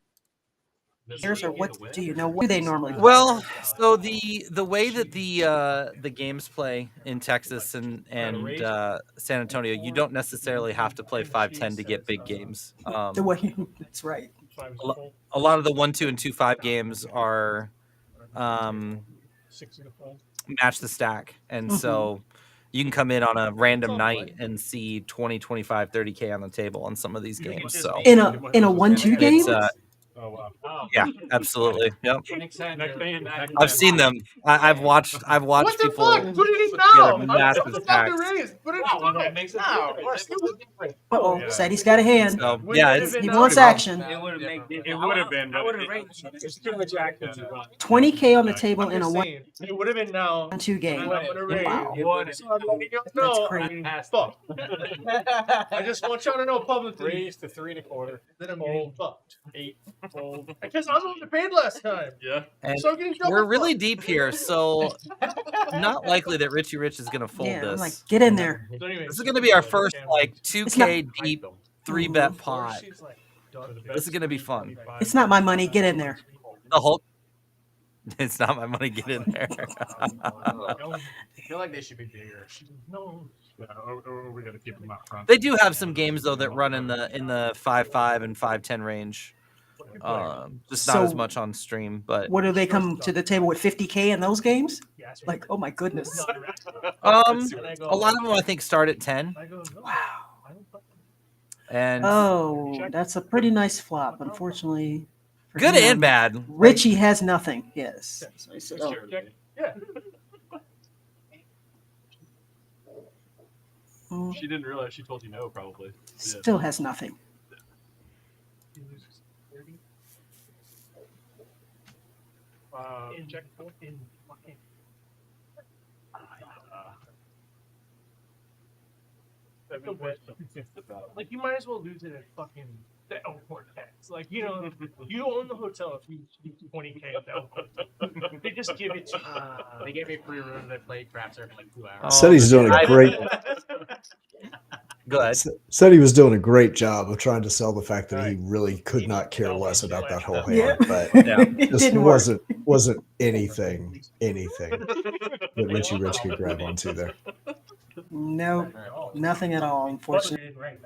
or what do you know? What do they normally play? Well, so the way that the games play in Texas and San Antonio, you don't necessarily have to play 5-10 to get big games. The way that's right. A lot of the 1-2 and 2-5 games are match the stack, and so you can come in on a random night and see 20, 25, 30K on the table on some of these games. So in a 1-2 game. Yeah, absolutely. Yep. I've seen them. I've watched What the people fuck? Put it in get now. a massive stack. Put it in Uh-oh, said he's got a hand. So, yeah, He wants action. It would have been. I would have ranked. There's too much action. 20K on the table in a It would have been now. 1-2 game. Wow. That's crazy. Fuck. I just want y'all to know publicly. Raise to 3 1/4. That I'm getting fucked. 8 fold. Because I'm the one that paid last time. Yeah. And So I'm getting double we're really fucked. deep here, so not likely that Richie Rich is going to fold Yeah, I'm this. like, get in there. So anyway, This is going to be our first like 2K not- deep 3-bet pot. This is going to be fun. It's not my money. Get in there. The whole. It's not my money. Get in there. I feel like they should be bigger. No. Yeah, or we got to keep them out front. They do have some games though that run in the 5-5 and 5-10 range. Just not So- as much on stream, but What do they come to the table with 50K in those games? Like, oh my goodness. a lot of them I think start at 10. Wow. And Oh, that's a pretty nice flop. Unfortunately, for good him, and bad. Richie has nothing. Yes. So, Yeah. She didn't realize she told you no, probably. Yeah. still has nothing. Check in fucking. Like you might as well lose it at fucking the Elkhorn tax. Like you know, you own the hotel if you do 20K at the Elkhorn. They just give it to you. They gave me free room. They played craps for like 2 hours. Said he's doing a great. Go ahead. Said he was doing a great job of trying to sell the fact that he really could not care less about that whole hand, but It just didn't work. wasn't anything that Richie Rich could grab onto there. No, nothing at all, unfortunately. Right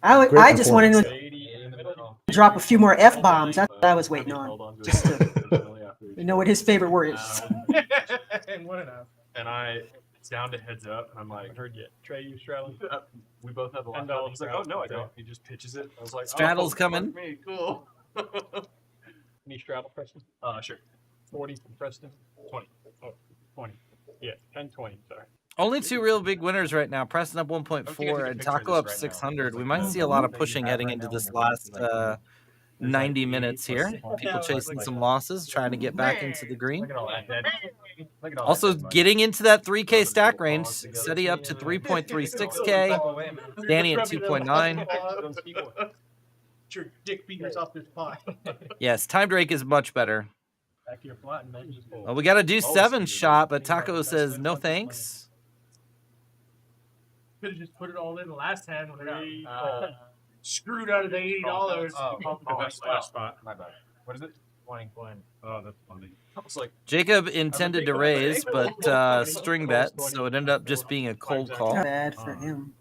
now. Great I just wanted to performance. drop a few more F-bombs. That's what I was waiting on. Just to know what his favorite word is. And what enough. And it's down to heads up. I'm like, Heard you. Trey, you straddling. we both have a lot. And He's like, oh no, I don't. He just pitches it. I was like, Straddle's oh, coming. fuck me, cool. Any straddle, Preston? Sure. 40 from Preston. 20. Oh, 20. Yeah, 10, 20. Sorry. Only two real big winners right now. Preston up 1.4 and Taco up 600. We might see a lot of pushing heading into this last 90 minutes here. People chasing some losses, trying to get back into the green. Look at all that. Look at all Also that. getting into that 3K stack range. SETI up to 3.36K. Danny at 2.9. Your dick beaters off this pie. Yes, Time Drake is much better. Back to your flat and then just Well, we got to do 7 shot, but Taco says no thanks. could have just put it all in the last hand when I got screwed out of the $80. Last spot. My bad. What is it? 20. Oh, that's funny. I was like, Jacob intended to raise, but string bet, so it ended up just being a cold call. Bad for him.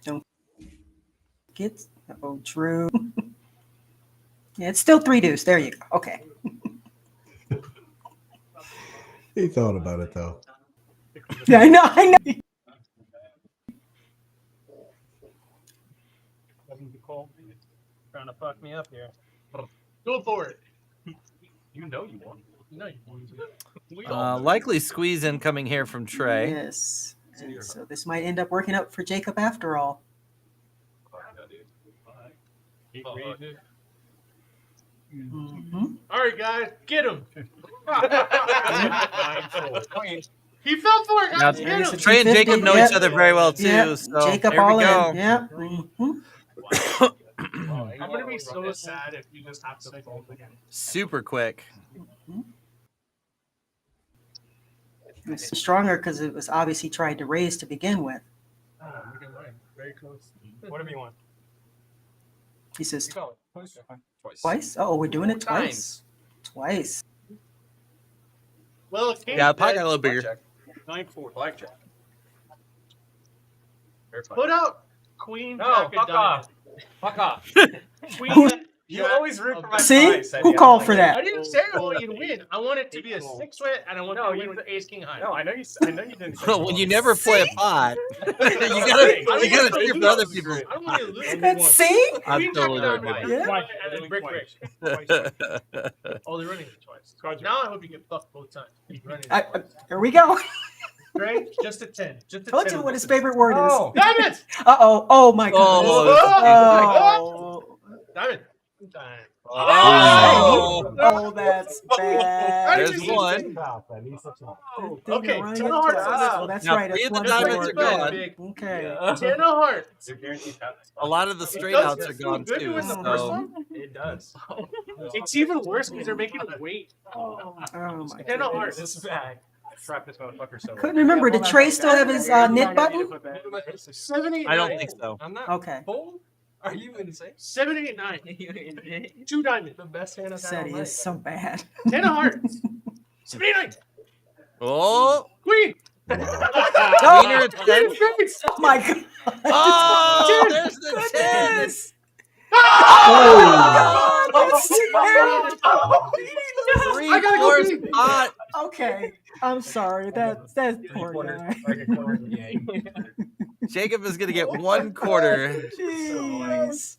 Don't get. Oh, true. Yeah, it's still 3 deuce. There you go. Okay. He thought about it though. Yeah, I know. Trying to fuck me up here. Go for it. you know you won. No, you won't. Likely squeeze incoming here from Trey. Yes. And so this might end up working out for Jacob after all. Mm-hmm. All right, guys, get him. He fell for it, Now, guys. Get him. Trey and Jacob know each other very well too. Yep. So Jacob there we all go. in. Yeah. Mm-hmm. gonna be so sad if you just have to fold again. Super quick. It was stronger because it was obviously tried to raise to begin with. Very close. Whatever you want. He says You call it. Twice. twice. Oh, we're doing it twice. Twice. Well, it can't Yeah, the pot got a little bigger. 9-4. Blackjack. Put out Queen. No, Jack, and fuck diamond. off. Fuck off. Queen. You always root for my See? advice, Who Eddie. called for that? I didn't say I want you to win. I want it to be a 6-way, and I want you to win with Ace King high. No, I know you didn't. Say When you never play a pot, you gotta cheer for other people. I don't want you to lose. See? I'm Queen, totally Jack, with diamond, you. and then brick. Oh, they're running it twice. Now I hope you get fucked both times. Running it twice. Here we go. Greg, just a 10. Just a Told 10. you what his favorite word Oh. is. Diamond! Uh-oh. Oh, my goodness. Oh, Diamond. Oh, oh, that's bad. There's one. Okay, Running 10 it of hearts. twice. Oh, that's Now, right. three That's of the one diamonds for are it. gone. Okay. 10 of hearts. A lot of the straight Does outs are it feel gone good to too. win the first So one? It does. It's even worse because they're making it wait. Oh, my 10 of hearts. This is bad. I trapped this motherfucker so Couldn't remember. Did Trey still have his knit button? 7, 8, I don't 9. think so. I'm not. Okay. Bold? Are you insane? 7, 8, 9. 2 diamonds. The best hand I've had Said all he night. is so bad. 10 of hearts. 7, 8, 9. Oh, Queen. Queener at 10. Oh, my God. Oh, there's the 10. Oh, that's terrible. 3/4 pot. Okay. I'm sorry. That's poor guy. Jacob is gonna get 1/4. Jeez.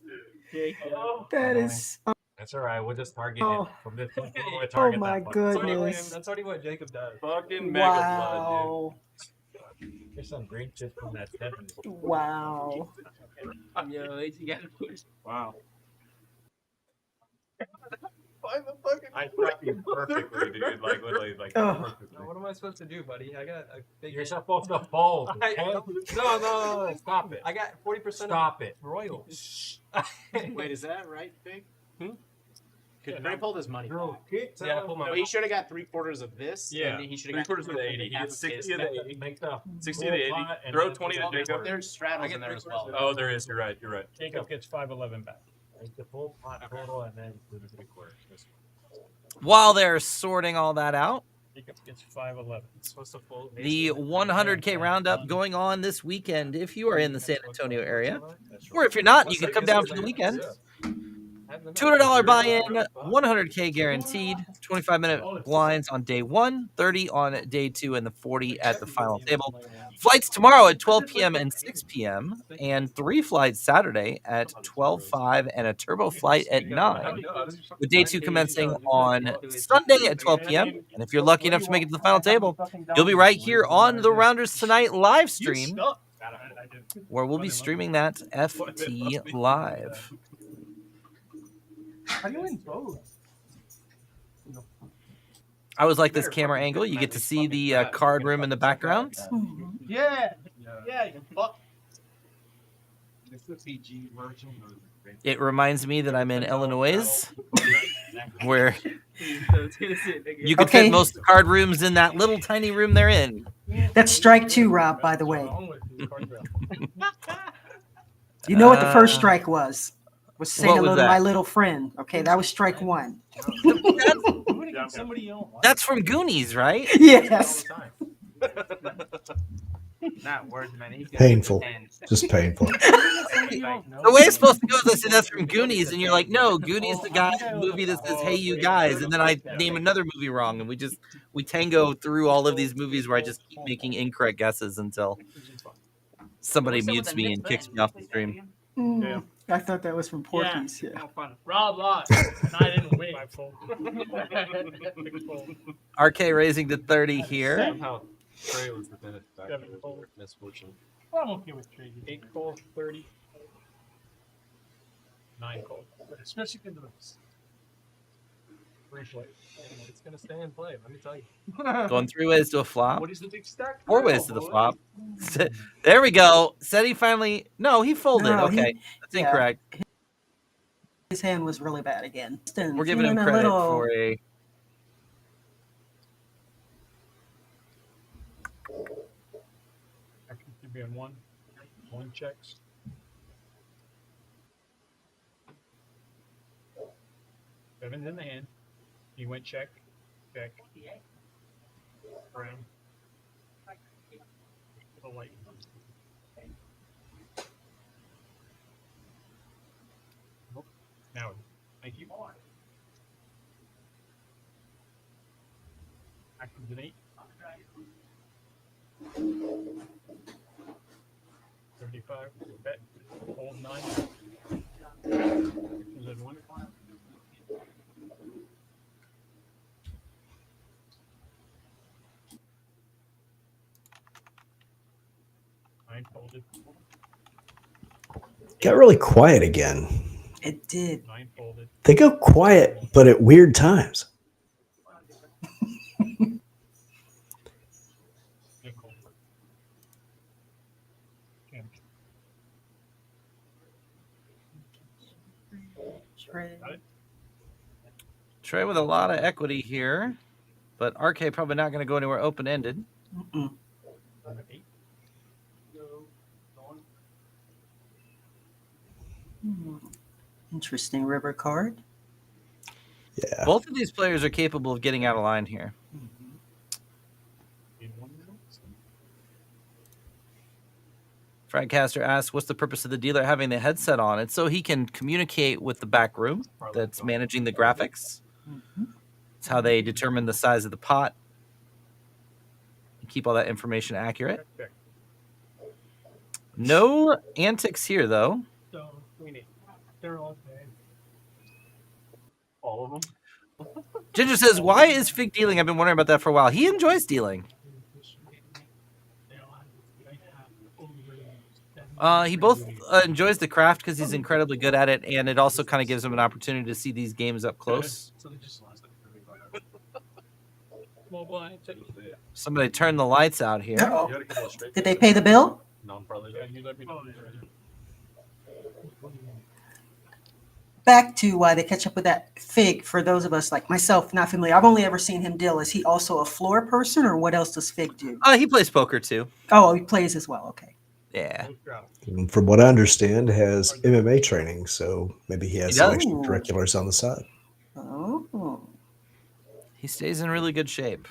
That is. That's all right. We'll just target Oh. him from this point. We'll Oh, target my that one. goodness. That's already what Jacob does. Fucking mega Wow. blood, dude. There's some green chips from that 7. Wow. Yo, you gotta push. Wow. Find the fucking. I prepped you perfectly, dude. Like literally, like Oh. perfectly. Now, what am I supposed to do, buddy? I got a big. You're supposed to fold. I- okay? No. Stop it. I got 40%. Stop it. Royal. Wait, is that right, Big? Hmm? Because Ray pulled his money. Yeah, I pulled my. No, he should have got 3/4 of this. Yeah. And then he should have got 3/4 of the 80. He half gets of 60 his. of the 80. Make the 60 to the 80. pot and Throw then 20 to put it Jacob. There's straddles I in get there as well. Oh, there is. You're right. You're right. Jacob gets 511 back. Make the full pot total and then do the 3/4. While they're sorting all that out, Jacob gets 511. It's supposed to fold. the 100K roundup going on this weekend if you are in the San Antonio area. Or if you're not, you can come down for the weekend. $200 buy-in, 100K guaranteed, 25-minute blinds on day 1, 30 on day 2, and the 40 at the final table. Flights tomorrow at 12 p.m. and 6 p.m., and 3 flights Saturday at 12:05 and a turbo flight at 9. With day 2 commencing on Sunday at 12 p.m. And if you're lucky enough to make it to the final table, you'll be right here on the Rounders Tonight live stream, where we'll be streaming that FT live. How do you win both? I always like this camera angle. You get to see the card room in the background. Yeah. Yeah, you fuck. It reminds me that I'm in Illinois, where you can fit most card rooms in that little tiny room they're in. That's strike 2, Rob, by the way. You know what the first strike was? Was say What was hello to that? my little friend. Okay, that was strike 1. That's from Goonies, right? Yes. Not words, man. He's got Painful. 10. Just painful. The way it's supposed to go is I say that's from Goonies, and you're like, no, Goonies the movie that says "Hey, you guys," and then I name another movie wrong, and we tango through all of these movies where I just keep making incorrect guesses until somebody mutes me and kicks me off the stream. Mm, I thought that was from Porky's. Yeah. Rob lost, and I didn't win. RK raising to 30 here. Somehow Trey was the benefactor of misfortune. I'm okay with trading. 8 cold, 30. 9 cold. Especially if it's free play. It's gonna stay in play. Let me tell you. Going 3 ways to a flop. What is the big stack? 4 ways to the flop. There we go. Said he finally. No, he folded. No, Okay. That's incorrect. His hand was really bad again. We're giving him credit for a. Action should be on one. One checks. Seven's in the hand. He went check. Check. Brown. The light. Nope. Now, thank you. Action's an 8. 75. Bet. Hold 9. Action's at 1. Nine folded. Got really quiet again. It did. Nine folded. They go quiet, but at weird times. Trey with a lot of equity here, but RK probably not going to go anywhere open-ended. Interesting river card. Yeah. Both of these players are capable of getting out of line here. Fragcaster asks, what's the purpose of the dealer having the headset on? It's so he can communicate with the back room that's managing the graphics. It's how they determine the size of the pot and keep all that information accurate. No antics here, though. They're all dead. All of them? Ginger says, why is Fig dealing? I've been wondering about that for a while. He enjoys dealing. He both enjoys the craft because he's incredibly good at it, and it also kind of gives him an opportunity to see these games up close. Somebody turn the lights out here. Uh-oh. Did they pay the bill? Back to why they catch up with that Fig. For those of us like myself, not familiar, I've only ever seen him deal. Is he also a floor person, or what else does Fig do? He plays poker too. Oh, he plays as well. Okay. Yeah. And from what I understand, has MMA training, so maybe he has some extracurriculars on the side. Oh. He stays in really good shape.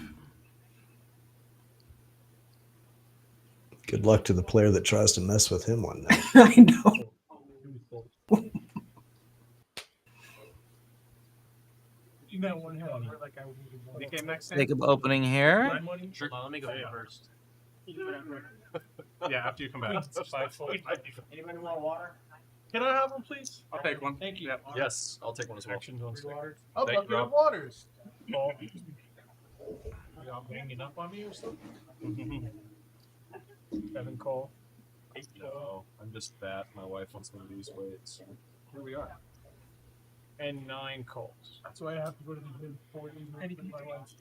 Good luck to the player that tries to mess with him one night. I know. Jacob opening here. Sure. Let me go first. Yeah, after you come back. Anybody want water? Can I have one, please? I'll take one. Thank you. Yes, I'll take one as well. Actions on start. Oh, Thank but you, good Rob. waters. Y'all hanging up on me or something? 7 call. 8 No, I'm just fat. My wife wants me to lose weight. So here we are. And 9 calls. That's why I have to go to the gym 40 minutes with my wife.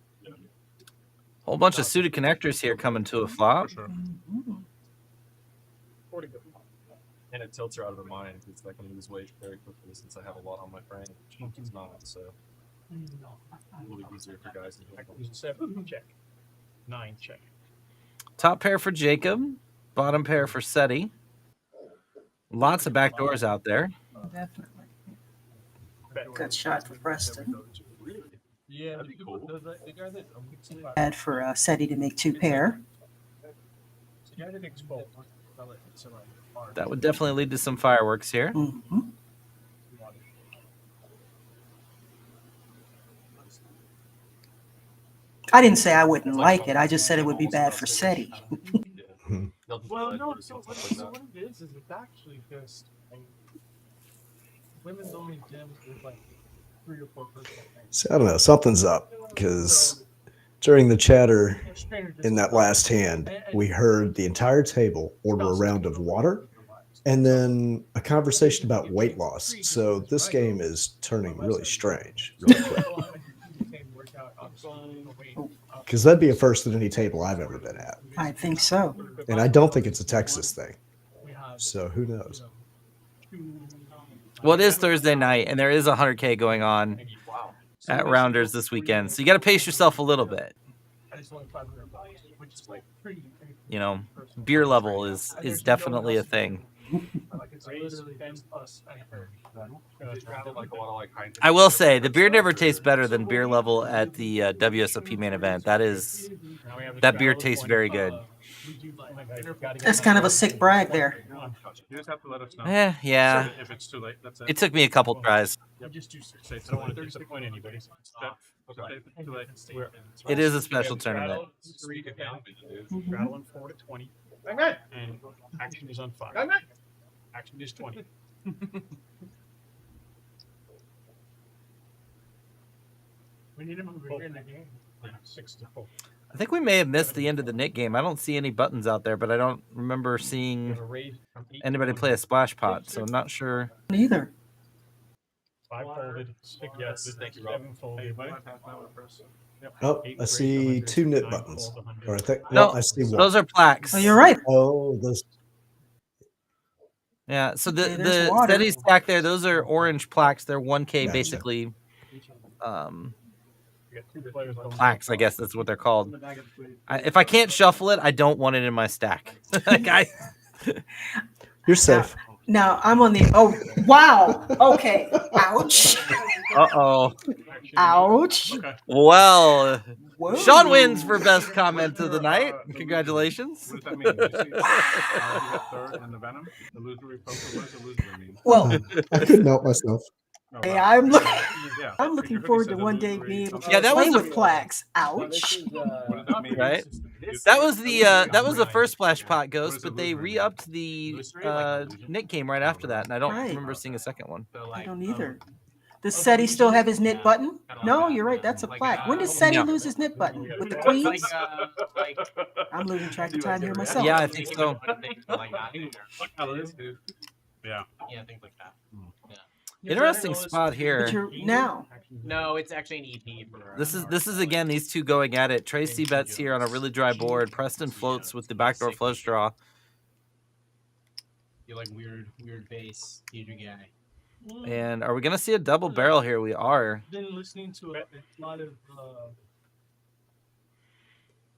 Whole bunch of suited connectors here coming to a flop. 40 go. And it tilts her out of her mind because I can lose weight very quickly since I have a lot on my frame. She's not, so a little bit easier for guys. 7 check. 9 check. Top pair for Jacob. Bottom pair for Seti. Lots of back doors out there. Definitely. Good shot for Preston. Yeah, that'd be cool. The guy that Bad for Seti to make 2 pair. the guy that exposed. That would definitely lead to some fireworks here. Mm-hmm. I didn't say I wouldn't like it. I just said it would be bad for Seti. Well, no, so what it is it's actually just women's only gyms with like 3 or 4 people. So I don't know, something's up because during the chatter in that last hand, we heard the entire table order a round of water and then a conversation about weight loss. So this game is turning really strange really quick. Because that'd be a first at any table I've ever been at. I think so. And I don't think it's a Texas thing. So who knows? Well, it is Thursday night, and there is 100K going on at Rounders this weekend, so you got to pace yourself a little bit. You know, beer level is definitely a thing. I will say the beer never tastes better than beer level at the WSOP main event. That beer tastes very good. That's kind of a sick brag there. You just have to let us know. Yeah. If it's too late, that's It took me a couple tries. Just do say I don't want to disappoint anybody. Okay. Too late. It is a special tournament. Straddle on 4 to 20. And action is on 5. Action is 20. We need to move in the game. 6 to 4. I think we may have missed the end of the Nick game. I don't see any buttons out there, but I don't remember seeing anybody play a splash pot, so I'm not sure. Neither. 5 folded. Yes, thank you, Rob. 7 folded. Oh, I see 2 knit buttons. Or I think No, I see 1. those are plaques. Oh, you're right. Oh, those. Yeah, so there's the water. steady stack there, those are orange plaques. They're 1K basically. Plaques, I guess that's what they're called. If I can't shuffle it, I don't want it in my stack. You're safe. Now I'm on the. Oh, wow. Okay. Ouch. Uh-oh. Ouch. Well, Whoa. Sean wins for best comment of the night. Congratulations. What does that mean? You got third and the venom. The loser repoker. What does the loser mean? Well, I couldn't help myself. hey, I'm looking forward to one day being able to play with plaques. Ouch. Right? That was the first splash pot ghost, but they re-upped the Nick game right after that, and I don't remember seeing a second one. I don't either. Does Seti still have his knit button? No, you're right. That's a plaque. When does Seti lose his knit button? With the queens? I'm losing track of time here myself. Yeah, I think so. Yeah. Yeah, things like that. Interesting spot here. But you're now. No, it's actually an EP. This is again these two going at it. Tracy bets here on a really dry board. Preston floats with the backdoor flush draw. You like weird bass, DJ guy. And are we gonna see a double barrel here? We are. Been listening to a lot of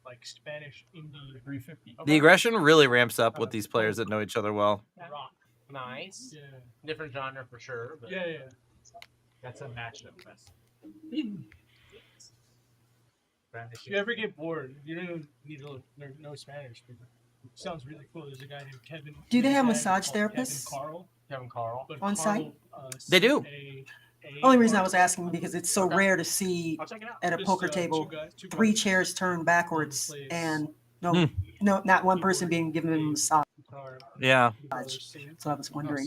like Spanish indie 350. The aggression really ramps up with these players that know each other well. Nice. Yeah. Different genre for sure. But Yeah. That's a matchup. If you ever get bored, you don't need to learn no Spanish. But it sounds really cool. There's a guy named Kevin. Do they have Kevin massage called therapists? Kevin Carl. But On Carl, site? They do. Only reason I was asking because it's so rare to see at a poker table 3 chairs turned backwards and no, not one person being given a massage. Yeah. So I was wondering.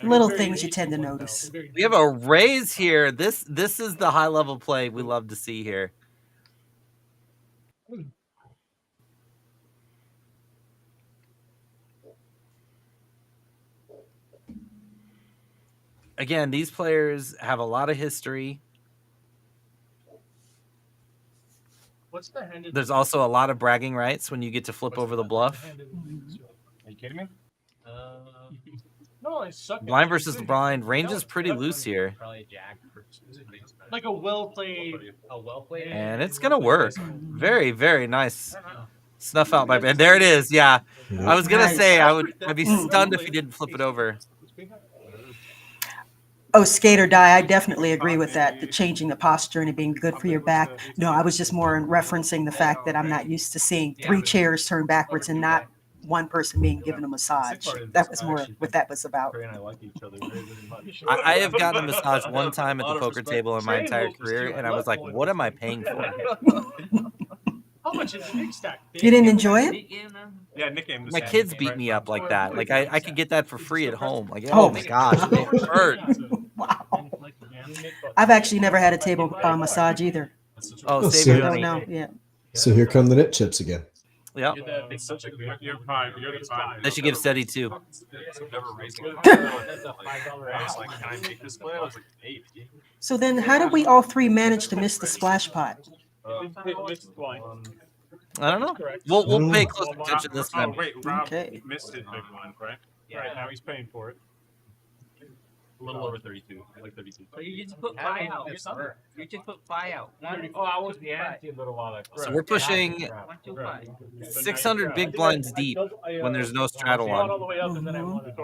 Little things you tend to notice. We have a raise here. This is the high level play we love to see here. Again, these players have a lot of history. What's the hand? There's also a lot of bragging rights when you get to flip over the bluff. Are you kidding me? No, I suck. Blind versus blind. Range is pretty loose here. Probably a jack. Like a well played. And it's going to work. Very, very nice. Snuff out by band. There it is. Yeah. I was going to say I'd be stunned if he didn't flip it over. Oh, skate or die. I definitely agree with that. The changing the posture and it being good for your back. No, I was just more referencing the fact that I'm not used to seeing 3 chairs turned backwards and not one person being given a massage. That was more what that was about. I have gotten a massage one time at the poker table in my entire career, and I was like, what am I paying for? How much is the big stack? You didn't enjoy it? Yeah, Nick game. My kids beat me up like that. Like I could get that for free at home. Like, oh my gosh, it hurt. Wow. I've actually never had a table massage either. Oh, save save your money. No, yeah. So here come the knit chips again. Yep. It's such a good. You're fine. You're the time. They should give steady too. So then how did we all 3 manage to miss the splash pot? I don't know. We'll pay close attention this time. Oh, wait, Rob Okay. missed his big one, right? Right, now he's paying for it. A little over 32, like 32. So you just put 5 out. You just put 5 out. I was the ante a little while ago. So we're pushing 125. 600 big blinds deep when there's no straddle all the on. way up, and then I won. What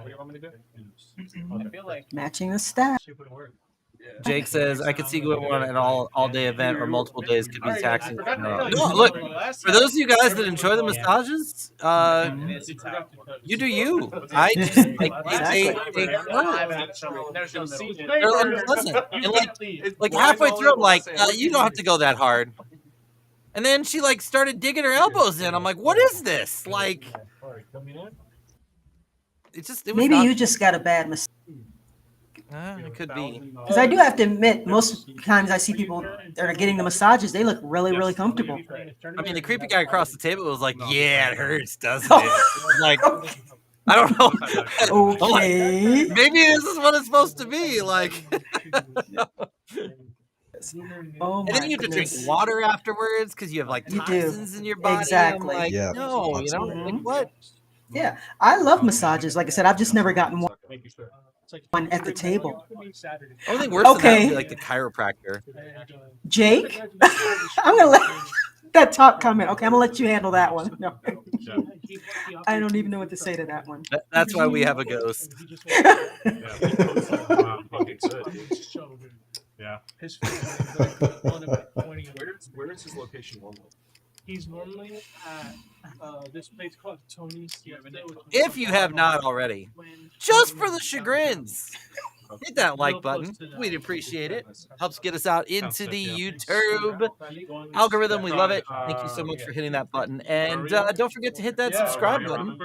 do you want me to do? I feel like Matching the stack. Jake says, I could see going on an all-day event or multiple days could be taxing. No, look, for those of you guys that enjoy the massages, you do you. I just, like, they hurt. They're unpleasant. And like halfway through, I'm like, you don't have to go that hard. And then she like started digging her elbows in. I'm like, what is this? Like, it was Maybe not, you just got a bad massage. it could be. Because I do have to admit, most times I see people that are getting the massages, they look really, really comfortable. I mean, the creepy guy across the table was like, yeah, it hurts, doesn't it? Like, I don't know. Okay. Like, maybe this is what it's supposed to be. Like, Oh and then you have to drink goodness. water afterwards because you have like You do. toxins in your body. Exactly. I'm like, Yeah. no, you know, like what? Yeah, I love massages. Like I said, I've just never gotten one at the table. Only thing worse than that would Okay. be like the chiropractor. Jake, I'm gonna let that top comment. Okay, I'm gonna let you handle that one. No. I don't even know what to say to that one. That's why we have a ghost. Yeah. His face is one of 20. Where is his location normally? He's normally at this place called Tony's. If you have not already, just for the chagrins, hit that like button. We'd appreciate it. Helps get us out into the YouTube algorithm. We love it. Thank you so much for hitting that button. And don't forget to hit that subscribe button.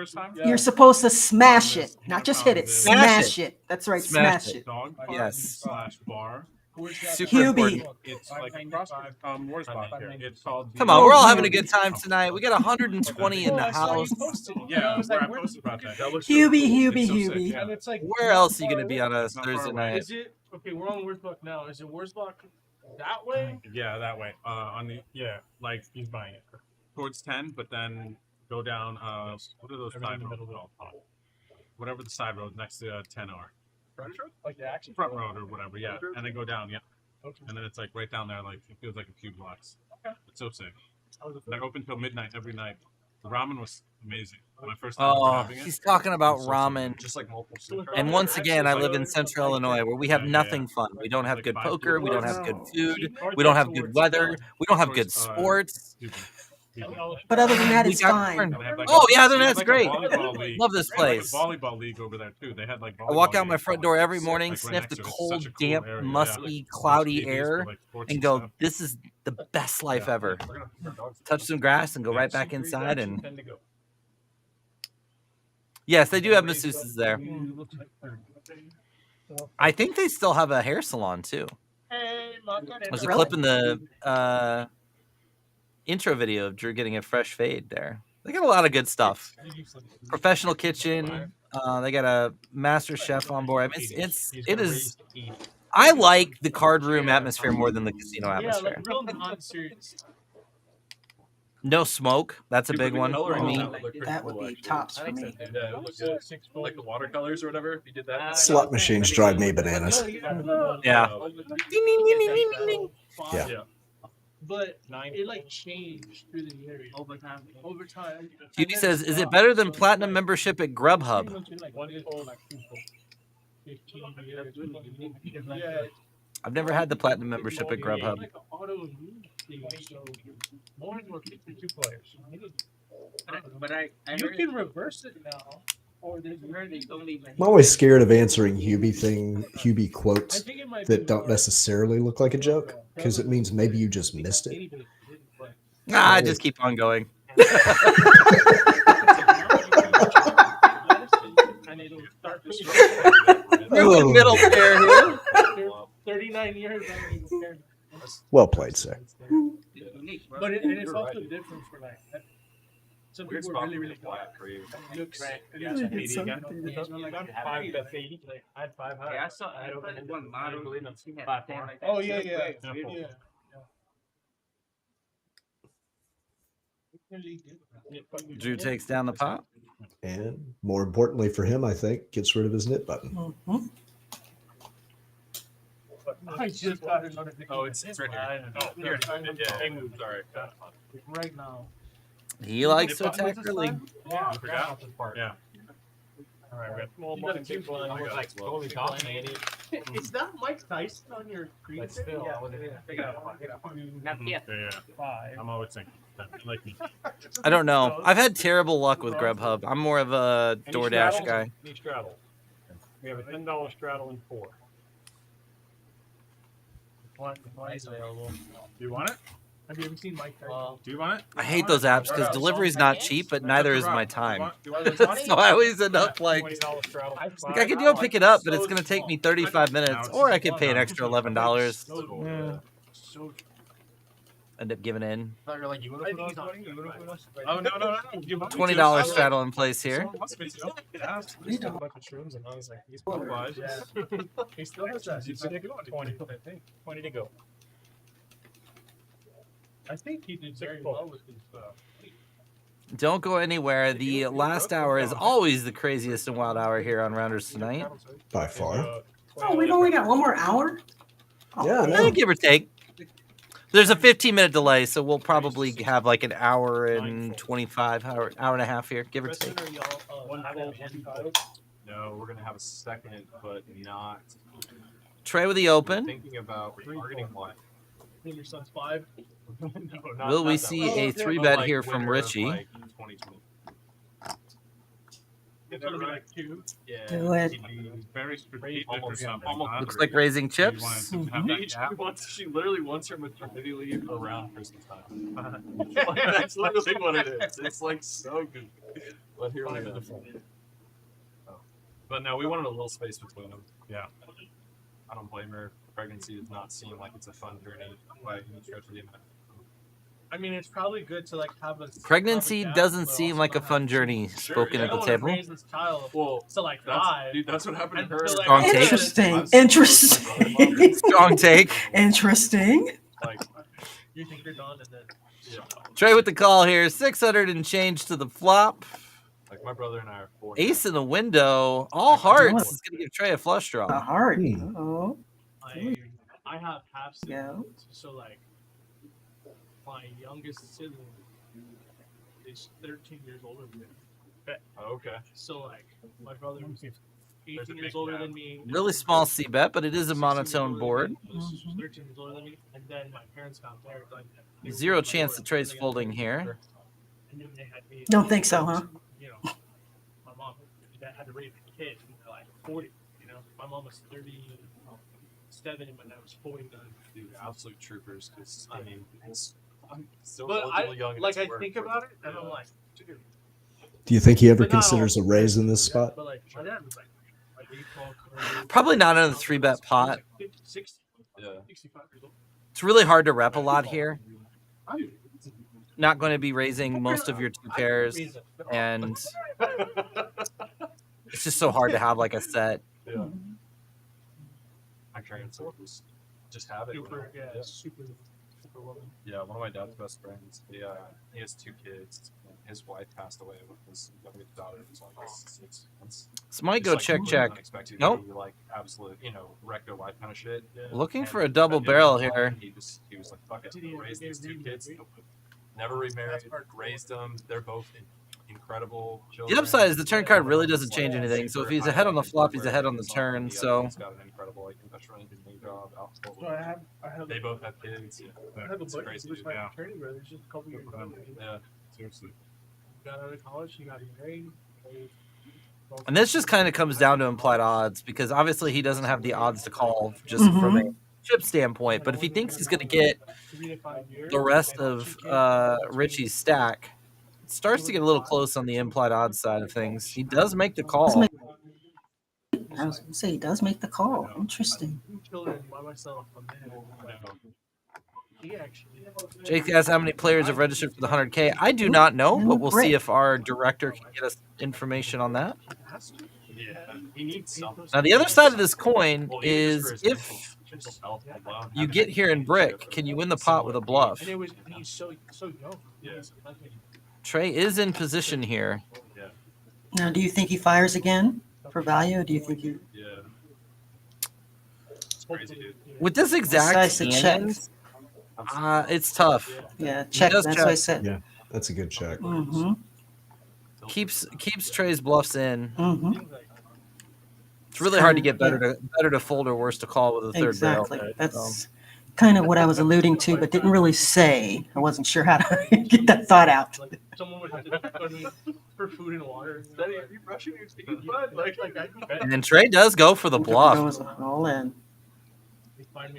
You're supposed to smash it, not just hit it. Smash Smash it. That's right. Smash Smash it. Dog Yes. /bar. Super Hubie. important. It's like where's bar here? It's called. Come on, we're all having a good time tonight. We got 120 in the house. Yeah, where I posted about that. That looks Hubie, so Hubie, sick, Hubie. yeah. And it's like, Where else are you going to be on a It's not far Thursday away. night? Is it okay? We're on Wurzbach now. Is it Wurzbach that way? Yeah, that way. On the like he's buying it towards 10, but then go down. What are those side roads called? Whatever the side road next to 10 are. Like the action Front road or whatever. Yeah, and then go down. Yeah. And then it's like right down there, like it feels like a few blocks. It's so sick. Like open till midnight every night. The ramen was amazing. My first time Oh, having it. he's talking about So ramen. sick. Just like multiple soup. And once again, I live in Central Illinois where we have nothing fun. We don't have good poker. We don't have good food. We don't have good weather. We don't have good sports. But other than that, We it's got fine. corn. They have, like, Oh, a- yeah, they then have, that's like, a great. volleyball league. Love this They have, like, a place. volleyball league over there too. They had like. I walk volleyball out my league front all door over every the morning, place, like, sniff right the next to it. It's cold, such a cool damp, area, musky, Like, cloudy TVs for, air, like, sports and go, stuff. this is the best life ever. Touch some grass and go right back inside. And yes, they do have masseuses there. I think they still have a hair salon too. There's a clip in the intro video of Drew getting a fresh fade there. They got a lot of good stuff. Professional kitchen. They got a master chef on board. I mean, it is. I like the card room atmosphere more than the casino Yeah, atmosphere. like real non-serious. No smoke. That's a big one for me. That would be tops for me. Yeah, it looks good. Like the watercolors or whatever. If you did that. Slot machines drive me bananas. Yeah. Yeah. But it like changed through the years. Over time. TV says, is it better than platinum membership at Grubhub? Yeah. I've never had the platinum membership at Grubhub. Like an autoimmune thing, so more and more 52 players. But I You heard can reverse it now. Or there's I'm always scared of answering Hubie quotes that don't necessarily look like a joke because it means maybe you just missed it. Nah, I just keep on going. Oh. Middle pair here. 39 years. I don't even care. Well played, sir. But it's also different for like. Some Weird people are spot really, for really the black cream. looks. Really good something. I had 5 high. Yeah, I saw one model. She had 5 10 like that. Oh yeah, She yeah, was weird. yeah. Drew takes down the pot. And more importantly for him, I think, gets rid of his knit button. Mhm. I just got a notification. Oh, it's right here. Oh, here. Yeah, he moved. Sorry. Right now. He likes to attack early. Yeah, You forgot? Yeah. All right, we got small You got button, two big blind. I was like totally dominated. Is that Mike Tyson on your screen? But still, I wasn't in. Not yet. Yeah. 5. I'm always thinking. Like me. I don't know. I've had terrible luck with Grubhub. I'm more of a Any DoorDash straddles? guy. Any straddle. We have a $10 straddle in 4. Why is available? Do you want it? Have you ever seen Mike Tyson? Do you want it? I hate those apps because delivery's not cheap, but neither is my time. So I always end up like I could go pick it up, but it's going to take me 35 minutes, or I could pay an extra $11. Yeah. End up giving in. Thought you were like, you would have put on 20? You would have put us? Oh, no. $20 straddle in place here. He's got a bunch of shrooms, and I was like, he's qualified. He still has that. He's 20, I think. 20 to go. I think he did very well with his Don't go anywhere. The last hour is always the craziest and wild hour here on Rounders Tonight. By far. Oh, we've only got one more hour? Yeah, no. Give or take. There's a 15-minute delay, so we'll probably have like an hour and 25, hour and a half here, give or take. No, we're going to have a second, but not. Trey with the open. Thinking about targeting what? Your son's 5. No, Will we not see that a way. 3-bet Like here from winter of, Richie? like, 2020. It's gonna be like 2. Yeah. Do it. Very strategic or something. Looks like raising chips. She literally wants her maternity leave around Christmas time. Like, that's literally what it is. It's like so good. But here we go. Oh. But no, we wanted a little space between them. Yeah. I don't blame her. Pregnancy does not seem like it's a fun journey by any stretch of the imagination. I mean, it's probably good to like have a Pregnancy doesn't seem like a fun journey spoken at the table. Raise this child Well, to like 5. Dude, that's what happened to her. Strong take. Interesting. Interesting. Strong take. Interesting. Like, You think you're done, and then Trey with the call here. 600 and change to the flop. like my brother and I are 4. Ace in the window. All hearts. Is going to give Trey a flush draw. A heart. Oh. I have half Yeah. siblings, so like my youngest sibling is 13 years older than me. Oh, okay. So like my brother was There's 18 a years big older gap. than me. Really small C bet, but it is a monotone board. This is 13 years older than me, and then my parents got married. Like, they were Zero like, chance that Trey's they got folding married, here. and then they had me. Don't think so, huh? You know, my mom had to raise a kid at like 40. You know, my mom was 37 when I was 49. Dude, absolute troopers. Because I mean, I'm still But relatively young. like I think about it, and I'm like, dude. Do you think he ever But not considers a all- raise in this spot? But like my dad was like baseball career. Probably not in a 3-bet pot. 60, Yeah. 65 years old. It's really hard to rep a lot here. Not going to be raising most of your 2 pairs, and it's just so hard to have like a set. Yeah. My parents just have it. Super, you know? yeah, super woman. Yeah, one of my dad's best friends. He has 2 kids. His wife passed away with his youngest daughter. It was like 6 months. This might Just, go like, check, completely check. unexpected. Nope. He, like absolute, wreck their life kind of shit. Looking And for a double he barrel was- here. He was like, fuck it. Raised these 2 kids. Never remarried. Raised them. They're both incredible children. The upside is the turn card really doesn't change anything. So if he's ahead on the flop, he's ahead on the turn. So He's got an incredible industrial engineering job. So I have They both have kids. I have a It's buddy crazy. who's my Yeah. fraternity brother. Just a couple years ago. Yeah, seriously. Got out of college. He got married. and this just kind of comes down to implied odds because obviously he doesn't have the odds to call just from a chip standpoint. But if he thinks he's going to get 3 to 5 years. the rest of Richie's stack, it starts to get a little close on the implied odds side of things. He does make the call. I was going to say, he does make the call. Interesting. 2 children by myself. He actually. Jake asks how many players have registered for the 100K. I do not know, but we'll see if our director can get us information on that. Yeah, he needs something. Now, the other side of this coin Well, even just for is his if mental health alone, you having get that here in kid brick, show can you up win the pot with a bluff? And it was he's so young. Yeah. Trey is in position here. Yeah. Now, do you think he fires again for value? Or do you think he? Yeah. It's crazy, dude. With this exact Decides to check. hand, it's tough. Yeah, He check. does That's check. what I said. Yeah, that's a good check. Mm-hmm. Keeps Trey's bluffs in. Mm-hmm. It's really hard to get better to fold or worse to call with a third Exactly. barrel. That's kind of what I was alluding to, but didn't really say. I wasn't sure how to get that thought out. Someone would have to put me for food and water. Steady, are you brushing your teeth, bud? Like I can bet. And then Trey does go for the bluff. Goes all in.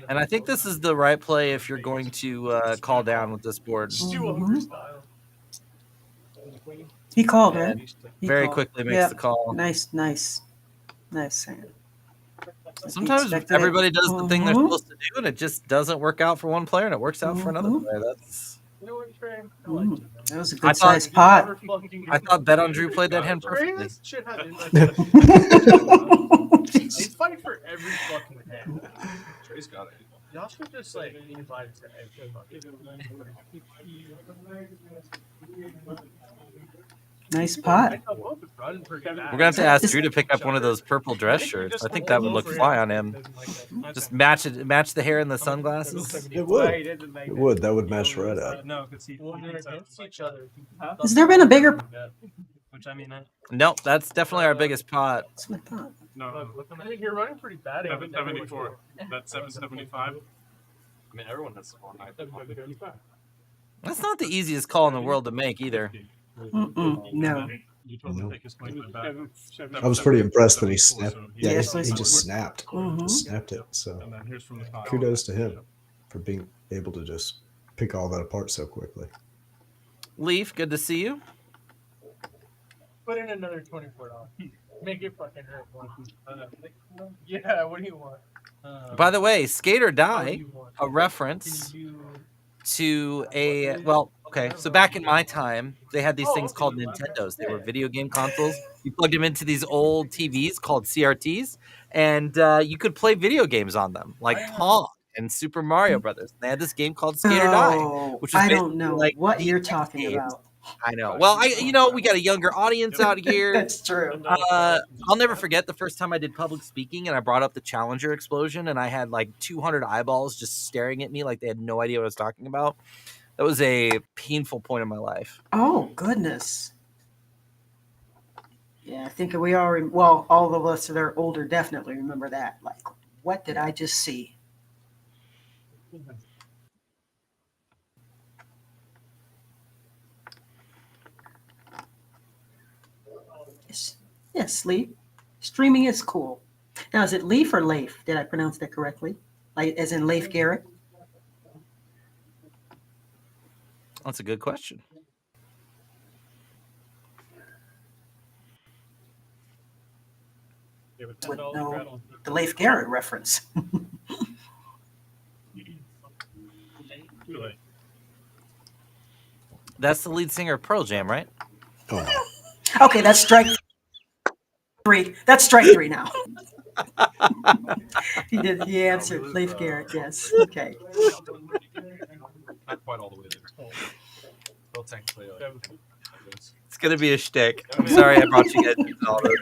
And I think this is the right play if you're going to call down with this board. Mhm. He called, right? He Very called. quickly makes Yeah. the call. Nice hand. Sometimes Expected everybody it. does the thing they're Mhm. supposed to do, and it just doesn't work out for one player, and it works out for another player. That's. That was a I good thought- sized pot. I thought BetOnDrew played that hand perfectly. Shit happened. They fight for every fucking hand. Trey's got it. Y'all should just like invite to every Nice pot. We're gonna have to ask Drew to pick up one of those purple dress shirts. I think that would look fly on him. Just match the hair and the sunglasses. It would. It would. That would match right up. No, because he against each other. Has there been a bigger? Which I mean, Nope, that's definitely our biggest pot. That's what I thought. no, I think you're running pretty bad. 774. That's 775. I mean, everyone has one. That's not the easiest call in the world to make either. No. You told him to take his money back. I was pretty impressed when he snapped. Yeah, Yes, he please. just snapped. Mhm. Just snapped it. So And then here's from the top. kudos to him for being able to just pick all that apart so quickly. Leaf, good to see you. Put in another $24. Make it fucking hurt. Yeah, what do you want? By the way, Skate or What do Die, you want? a reference Can you- to a okay. So back in my time, they had these things called Nintendos. They were video game consoles. You plugged them into these old TVs called CRTs, and you could play video games on them, like Pong and Super Mario Brothers. They had this game called Skate or Die, Oh, which was I don't basically know like what you're games. talking about. I know. Well, we got a younger audience out here. That's true. I'll never forget the first time I did public speaking and I brought up the Challenger explosion and I had like 200 eyeballs just staring at me like they had no idea what I was talking about. That was a painful point in my life. Oh goodness. Yeah, I think we all. Well, all of us that are older definitely remember that. Like, what did I just see? Yes, Leaf. Streaming is cool. Now, is it Leaf or Leif? Did I pronounce that correctly? Like, as in Leif Garrett? That's a good question. With no, the Leif Garrett reference. That's the lead singer of Pearl Jam, right? Oh, Okay, that's strike three. That's strike three now. He answered Leif Garrett, yes. Okay. Not quite all the way there. Well, technically, It's gonna be a shtick. I'm sorry I brought you guys into all this.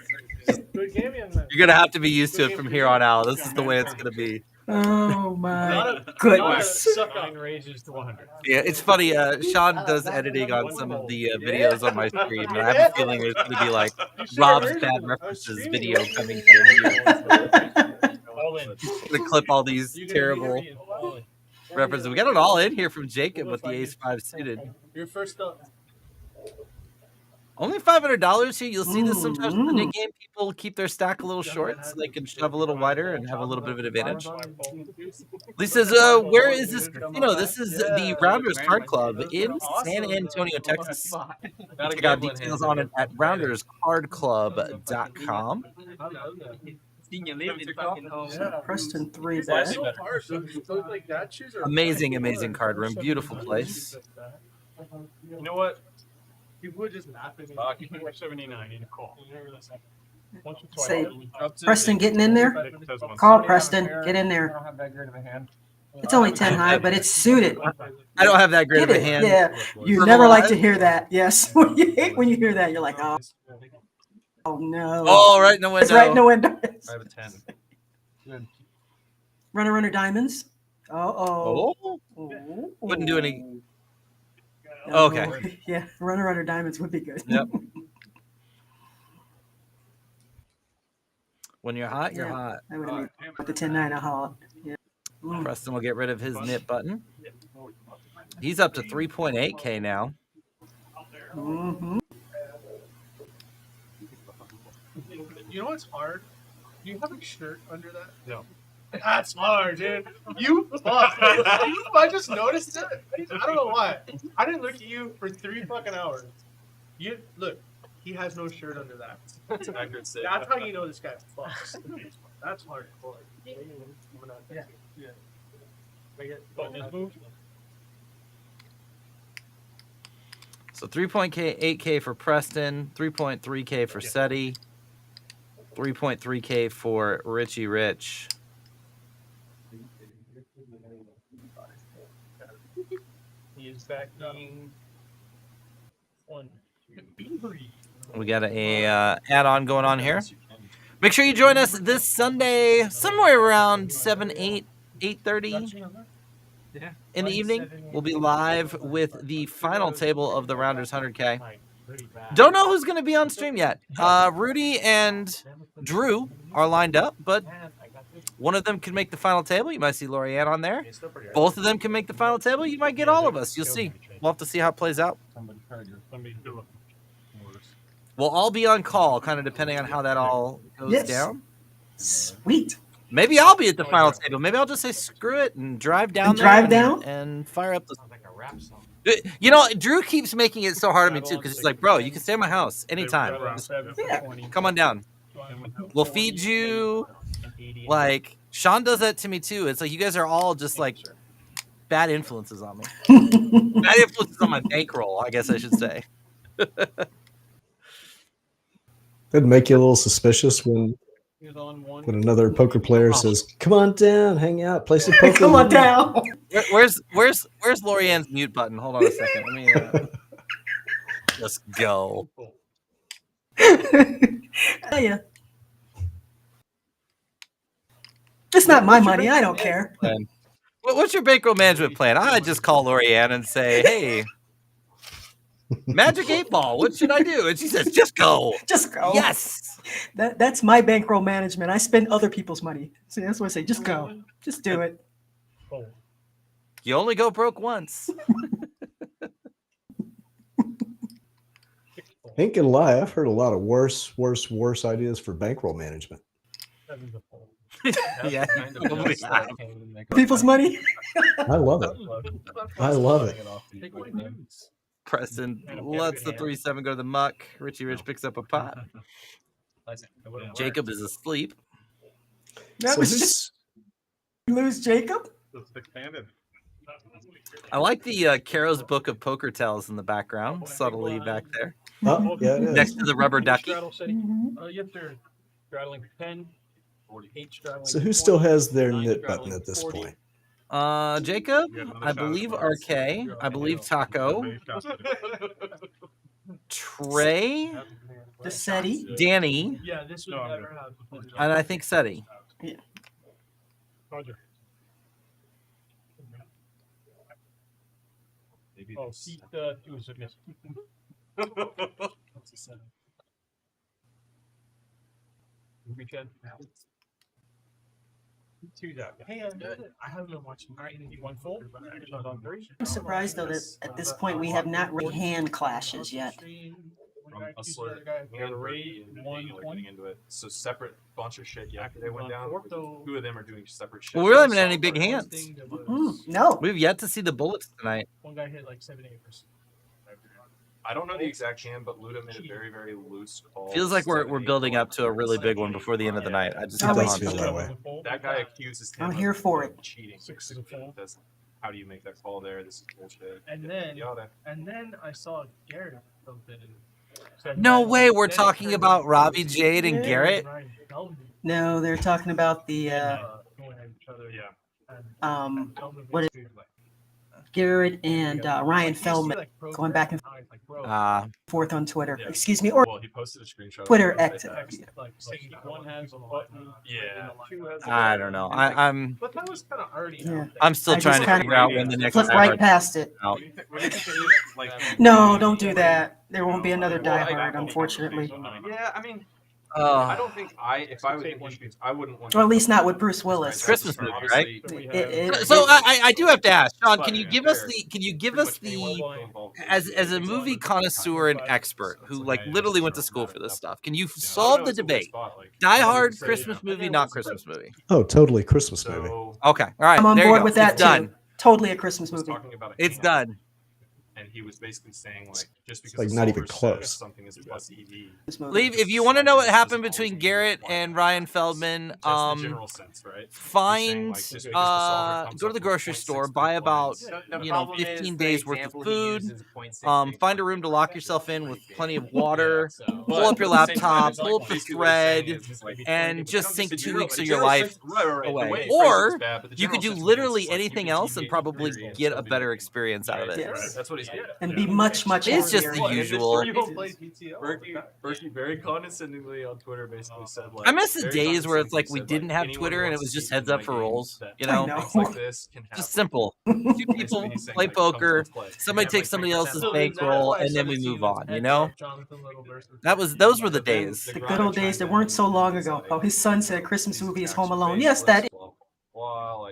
You're gonna have to be used to it from here on out. This is the way it's gonna be. Oh my Not a goodness. suck-on raises to 100. Yeah, it's funny. Sean does editing on some of the videos on my stream, and I have a feeling there's gonna be like Rob's bad references video coming through. Gonna clip all these terrible references. We got it all in here from Jacob with the Ace 5 suited. Your first up. Only $500 here. You'll see this sometimes in the Nick game. People keep their stack a little short so they can shove a little wider and have a little bit of an advantage. Lee says, where is this casino? This is the Rounders Card Club in San Antonio, Texas. Check out details on it at rounderscardclub.com. Preston 3 bet. Amazing, amazing card room. Beautiful place. You know what? People would just laugh at me. You can wear 79 in a call. Say, Preston getting in there? Call Preston. Get in I there. don't have that great of a hand. It's only 10 high, but it's suited. I don't have that great Get of a it? hand. Yeah. You For never the like to live? hear that. Yes. You hate when you hear that. You're like, oh no. Oh, right in the It's right in the window. window. I have a 10. Good. Runner diamonds. Uh-oh. Oh. Wouldn't do any. Oh, Okay. Yeah, runner diamonds would be good. Yep. When you're hot, you're Yeah, hot. I would have made with the 10-9 a hot. Yeah. Preston will get rid of his knit button. He's up to 3.8K now. Mm-hmm. You know what's hard? Do you have a shirt under that? No. That's hard, dude. You fuck. I just noticed it. I don't know why. I didn't look at you for 3 fucking hours. You look. He has no shirt under that. That's an accurate statement. That's how you know this guy fucks. That's hard. Yeah. Yeah. So 3.8K for Preston, 3.3K for SETI, 3.3K for Richie Rich. He is backing 1, 2, 3. We got a add-on going on here. Make sure you join us this Sunday, somewhere around 8:30 in the evening. We'll be live with the final table of the Rounders 100K. Don't know who's going to be on stream yet. Rudy and Drew are lined up, but one of them can make the final table. You might see Lorianne on there. Both of them can make the final table. You might get all of us. You'll see. We'll have to see how it plays out. We'll all be on call, kind of depending on how that all goes down. Sweet. Maybe I'll be at the final table. Maybe I'll just say screw it and drive down and fire up the. You know, Drew keeps making it so hard on me too because he's like, bro, you can stay at my house anytime. Just, come on down. We'll feed you. Like Sean does that to me too. It's like you guys are all just like bad influences on me. Bad influences on my bankroll, I guess I should say. It'd make you a little suspicious when another poker player says, "Come on down, hang out, play some poker." Come on down. Where's Lorianne's mute button? Hold on a second. Let me let's go. Oh yeah. It's not my money. I don't care. What's your bankroll management plan? I just call Lorianne and say, "Hey, Magic 8 Ball, what should I do?" And she says, "Just go. Just go." Yes. That's my bankroll management. I spend other people's money. See, that's what I say. Just go. Just do it. You only go broke once. Ain't gonna lie, I've heard a lot of worse ideas for bankroll management. Yeah. People's money. I love it. I love it. Preston lets the 3-7 go to the muck. Richie Rich picks up a pot. Jacob is asleep. That was just lose Jacob. I like the Caro's Book of Poker Tells in the background, subtly back there. Oh, yeah, it is. Next to the rubber ducky. Yes, sir. Straddling 10. 8 straddling. So who still has their knit button at this point? Jacob, I believe RK, I believe Taco, Trey, SETI, Danny, Yeah, this would never happen. and I think SETI. Yeah. Roger. Oh, seat 2 is a miss. Ruby 10. 2 down. Hey, I haven't been watching. All right, 1 full. On 3. I'm surprised though that at this point we have not really hand clashes yet. From a slur. We have a raid 120 into it. So separate bunch of shit. Yeah, they went down. 2 of them are doing separate shit. Well, we really haven't had any big hands. No. We've yet to see the bullets tonight. One guy hit like 7 acres. I don't know the exact hand, but Luda made a very, very loose call. Feels like we're building up to a really big one before the end of the night. I just It don't does feel that way. That guy accuses him I'm of here for it. cheating. That's, how do you make that call there? This is bullshit. And then, Yada. I saw Garrett something. No way we're talking about Robbie, Jade, and Garrett. No, they're talking about the Yeah. what is Garrett and Ryan Feldman going back and forth on Twitter. Yeah. Excuse me, or Well, he posted a screenshot. of Twitter it. X. Like saying one has a button. Yeah. I don't know. I'm But that was kind of already. Yeah. I'm still I trying just to kinda figure out when the next flip Die right Hard past it. out. No, don't do that. There won't be another Die Hard, unfortunately. Yeah, I mean, Oh. I don't think if I was in his shoes, I wouldn't want. Or at least not with Bruce Willis. Christmas movie, right? It- So I do have to ask, Sean, can you give us as a movie connoisseur and expert who like literally went to school for this stuff, can you solve the debate? Die Hard, Christmas movie, not Christmas movie? Oh, totally Christmas movie. Okay, all right. I'm on there you board go. with that It's done. too. Totally a Christmas movie. It's done. And he was basically saying like just because like the not even solver says close. something is plus EV. Leave if you want to know what happened between Garrett and Ryan Feldman. Just the general sense, right? Find Just because the solver comes go to up the with grocery 0.6 store, buy about The 15 is days the worth of example he food. uses 0.6. Find a room to lock yourself in with plenty of water. Pull But up your at the same time, laptop, it's pull like up the basically what he's saying thread, is like, and just the sink 2 general- weeks the of your general life sense- right, the way away. he phrased Or it's bad, but the you could do general sense literally is, like, you anything could else and deviate probably experience get a from better the- experience out of it. Yes. That's what he's getting. And be much, much It's just happier. the usual. Berkey very condescendingly on Twitter basically said like I miss the very days where it's like we condescendingly said, didn't have anyone Twitter and it wants was to just see heads my up for games rolls. that You I know, know. things like this can happen. just simple. Two people Basically, he's saying, play like, come poker. let's play. Somebody Yeah, takes like, somebody 3%. else's So bankroll, and then we move on. You know, those were the days. The good old days that weren't so long ago. Oh, his son said a Christmas movie is Home Alone. Yes, that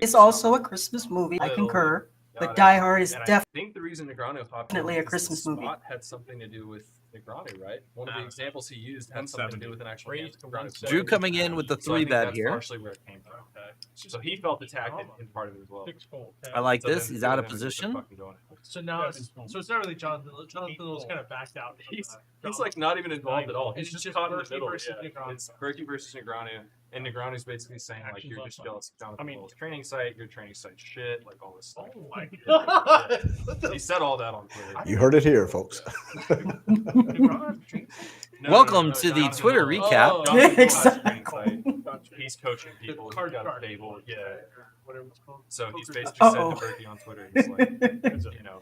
is also a Christmas movie. I concur. But Die Hard is And I definitely think the reason Negreanu was popular Definitely a was Christmas the movie. spot had something to do with Negreanu, right? One of the examples he used had something to do with an actual game. Drew coming in with the So I think 3-bet that's here. partially where it came from. So he felt attacked in part of it as well. I like So this. then He's the out other of guys just position. fucking doing it. So now, so it's not really Jonathan. Jonathan was kind of backed out. He's like not even involved at all. He's It's just just caught in the Berkey middle. versus Yeah. Negreanu. It's Berkey versus Negreanu, and Negreanu's basically saying like you're just jealous of Jonathan Will's training site. Your training site shit, like all this stuff. Oh my god! He said all that on Twitter. You heard it here, folks. Welcome to the Twitter recap. Exactly. He's coaching people. He's got a stable. Yeah. Whatever it's called. So he's basically Uh-oh. said to Berkey on Twitter, he's like, you know,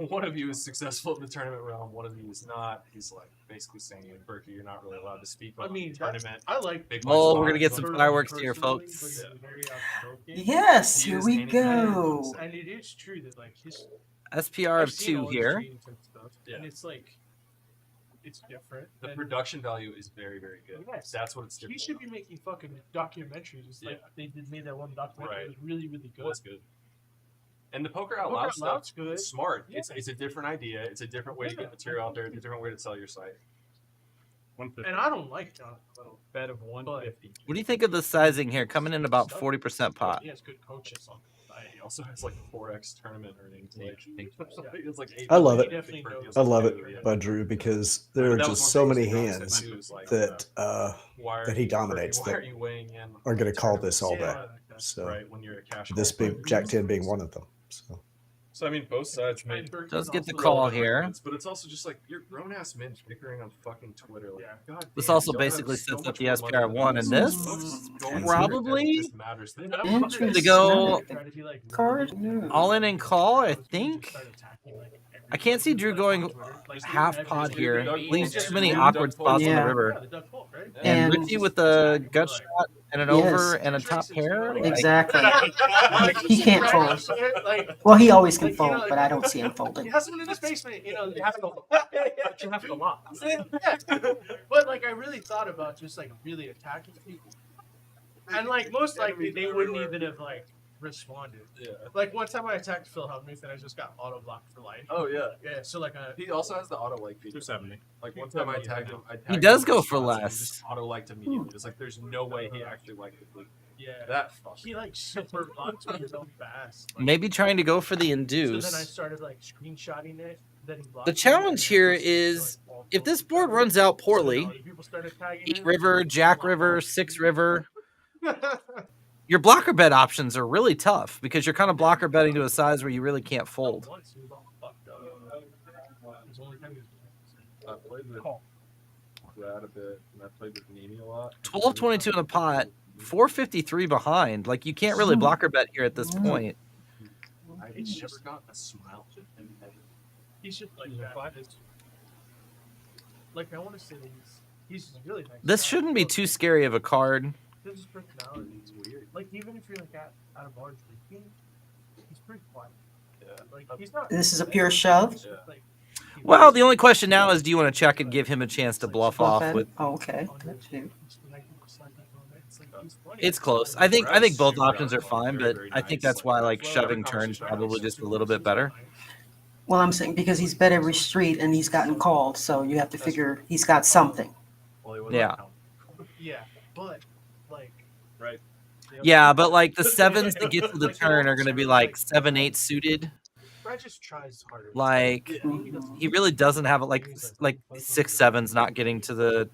one of you is successful in the tournament realm, one of you is not. He's like basically saying, Berkey, you're not really allowed to speak on I mean, the tournament. I like. Big Oh, Mike's we're gonna get live. some fireworks here, folks. Yes, here Use we any kind of go. concept. And it is true that like his SPR I've of seen 2 all his here. trainings and stuff, Yeah. and it's like it's different. The and production value is very, very good. Yes. That's what it's he different. should be making fucking documentaries. It's like they made that one documentary. Right. It was really, really good. Was good. And the poker out Poker loud Out stuff Loud's good. is smart. Yeah. It's a different idea. It's a different way to get material out there. It's a different way to sell your site. And I don't like Jonathan Little. Bet of 150. What do you think of the sizing here? Coming in about 40% pot. He has good coaches on. He also has like a 4x tournament earnings. Like, it's like I love it. Definitely knows I love what to it do, yeah. by Drew because there are That was just one so thing many Steve Brown hands said, too, is like, that why are that he you- dominates why that are you weighing in are going to call tournament? this all day. Yeah, So right, when you're a cash this call being Jack 10 being one of them. So I mean, both sides made Does get the call here. but it's also just like you're grown ass men bickering on fucking Twitter. Like, God This damn, also y'all have basically so sets up much the more SPR money one, than and us. this Folks, go on Twitter, probably and it just matters then. to go Card? all in and call. I think. I can't see Drew going half pod here. Leaves too many awkward spots on Yeah. the river. And And- Richie with the gut shot and an over and a top pair. like- Exactly. He can't fold. Well, he always can fold, but I don't see him folding. He has one in his basement. You know, you have to. You have to lock. But like, I really thought about just like really attacking people, and like most likely they wouldn't even have like responded. Yeah. Like one time I attacked Phil Hellmuth and I just got auto blocked for life. Oh yeah. Yeah. So like He also has the auto like feature. 270. Like one time I tagged him. I tagged He does him go in for spots, and he less. just auto liked immediately. It's like there's no way he actually liked it. Like, yeah. that fuck. He like super blocked me so fast. Like, Maybe trying to go for the so then I induce. started like screenshotting it. Then he blocked The me, challenge and here then is like, all if this full board coverage. runs out So then poorly, other people started tagging 8 him. river, Jack river, 6 river. Your blocker bet options are really tough because you're kind of blocker betting to a size where you really can't fold. Once he was all fucked up. It was the only time he was- I played with Brad a bit, and I played with Nini a lot. 12-22 in the pot 453 behind. Like, you can't really blocker bet here at this point. I've never gotten a smile. He's just like that. Like, I want to say he's really nice. This guy, shouldn't be but too scary of a card. his personality is weird. Like, even if you're like at a bar drinking, he's pretty quiet. Yeah. Like, he's not. This is a pure shove. Yeah. Like, Well, the only question now is, do you want to check and give him a chance to bluff off in? with? Oh, okay. That too. It's close. I think both options are fine, but I think that's why like shoving turns probably just a little bit better. Well, I'm saying because he's bet every street and he's gotten called, so you have to figure he's got something. Yeah. Yeah, but like, right. Yeah, but like the sevens that get to the turn are going to be like 7-8 suited. Brad just tries harder. Like he really doesn't have it. Like 6-7's not getting to the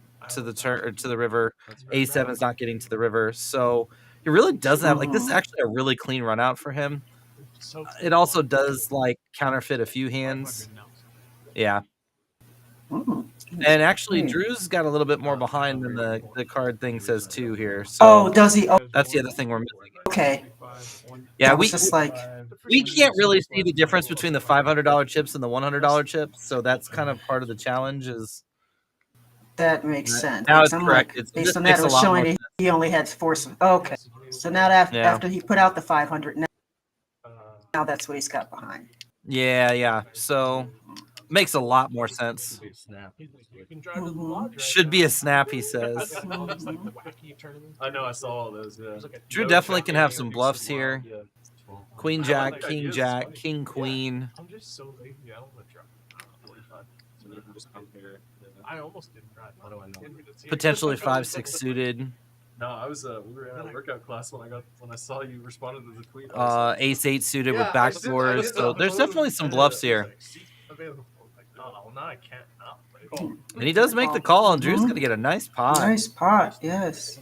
turn or to the river. A7's not getting to the river. So he really doesn't have like this is actually a really clean run out for him. It also does like counterfeit a few hands. Yeah. And actually, Drew's got a little bit more behind than the card thing says too here. So Oh, does he? Oh, that's the other thing we're missing. okay. Yeah, That was just like we can't really see the difference between the $500 chips and the $100 chips. So that's kind of part of the challenge. Is that makes sense. now it's I'm correct. like, It based just on makes that, a it was lot showing more that he only had 4. Okay. So now that Yeah. after he put out the 500, now that's what he's got behind. Yeah. So makes a lot more sense. Should be a snap, he says. I know, I saw all those. Yeah. Drew definitely can have some bluffs here. Queen Jack, King Jack, King Queen. I'm just so lazy. I don't want to drive. I almost didn't drive. How do I know? Potentially 5-6 suited. No, I was we were in a workout class when I saw you responded to the tweet. Ace-8 suited with backdoors. So there's definitely some bluffs here. Oh, now I can't. And he does make the call, and Drew's going to get a nice pot. Nice pot, yes.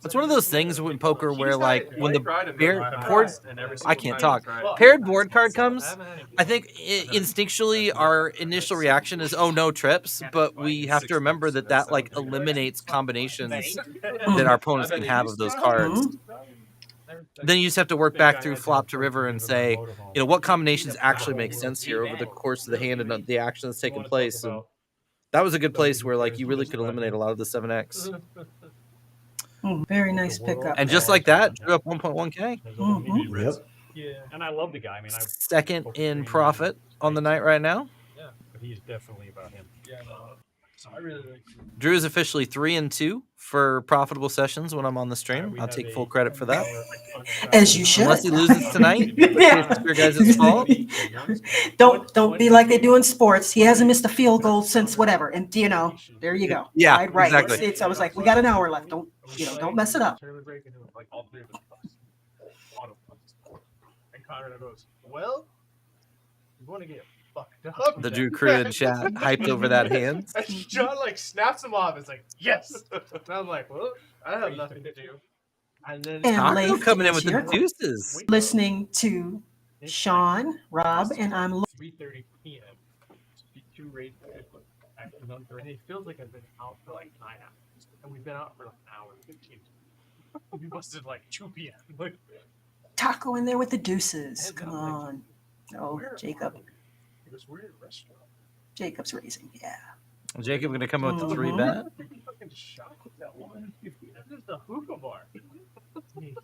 It's one of those things in poker where, like, when the I can't talk. Right. Paired board card comes, I think instinctually our initial reaction is, oh, no trips. But we have to remember that like eliminates combinations that our opponents can have of those cards. Then you just have to work back through flop to river and say, what combinations actually make sense here over the course of the hand and the action that's taking place. And that was a good place where, like, you really could eliminate a lot of the 7X. Very nice pickup. And just like that, Drew up 1.1K. Yep. Yeah, and I love the guy. I mean, Second in profit on the night right now. Yeah, but he's definitely about him. Yeah, so I really like. Drew is officially 3-2 for profitable sessions when I'm on the stream. I'll take full credit for that. As you should. Unless he loses tonight. Yeah. It's your guys' fault. Don't be like they do in sports. He hasn't missed a field goal since whatever. And there you go. Yeah, right. exactly. I was like, we got an hour left. Don't mess it up. And Conrad goes, well, you want to get fucked up. The Drew crew in chat hyped over that hand. And John like snaps him off. It's like, yes. And I'm like, well, I have nothing to do. And then And Leif, coming in it's with the your deuces. listening to Sean, Rob, and I'm 3:30 p.m. Two rates. And it feels like I've been out for like 9 hours. And we've been out for like an hour and 15. We busted like 2 p.m. Like, Taco in there with the deuces. Come on. Oh, Jacob. it was weird restaurant. Jacob's raising. Yeah. Jacob going to come in with the 3-bet. I'm fucking shocked with that one. This is the hookah bar. I'm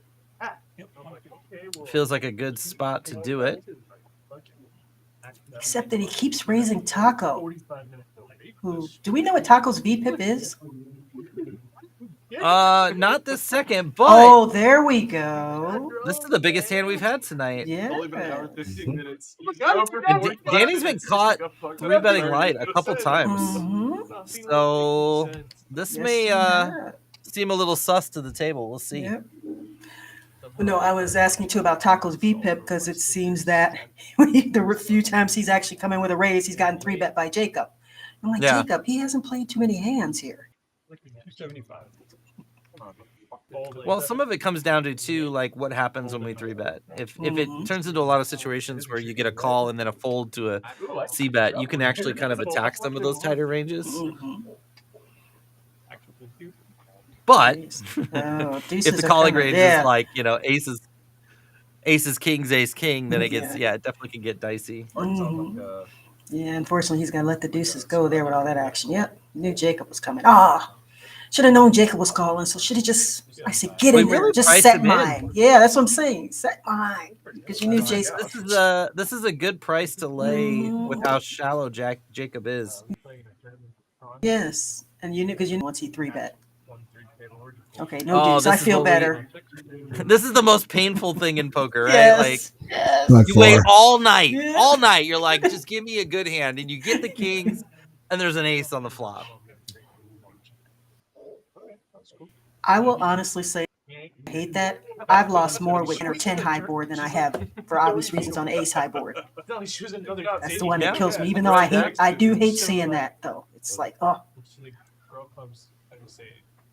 like, okay, well, Feels like a good spot to do it. Except that he keeps raising Taco. 45 minutes away. Who? Do we know what Taco's VPIP is? Not this second, but Oh, there we go. this is the biggest hand we've had tonight. Yeah. Only been an hour and 15 minutes. And Danny's been caught 3-betting light a couple times. Mhm. So this Yes, may he has. seem a little sus to the table. We'll see. Yep. No, I was asking too about Taco's VPIP because it seems that the few times he's actually come in with a raise, he's gotten 3-bet by Jacob. I'm like, Yeah. Jacob, he hasn't played too many hands here. 275. Well, some of it comes down to too, like what happens when we 3-bet. If it turns into a lot of situations where you get a call and then a fold to a C-bet, you can actually kind of attack some of those tighter ranges. But Oh, if deuces the are calling coming. range Yeah. is like, aces, kings, ace, king, then it gets, it definitely can get dicey. Mhm. Yeah, unfortunately, he's got to let the deuces go there with all that action. Yep, knew Jacob was coming. Should have known Jacob was calling, so should have just, I said, get in there. really Just priced set him in. mine. Yeah, that's what I'm saying. Set mine. Because you knew Jacob. This is a good price to lay with how shallow Jacob is. Yes, and you knew because you knew once he 3-bet. Okay, no deuce. I this is feel what better. This is the most painful thing in poker, right? Yes, yes. You wait all night. You're like, just give me a good hand, and you get the kings, and there's an ace on the flop. I will honestly say I hate that. I've lost more with 10 or 10 high board than I have, for obvious reasons, on ace high board. That's the one that kills me. Even though I do hate seeing that though. It's like, oh. Girl comes and say,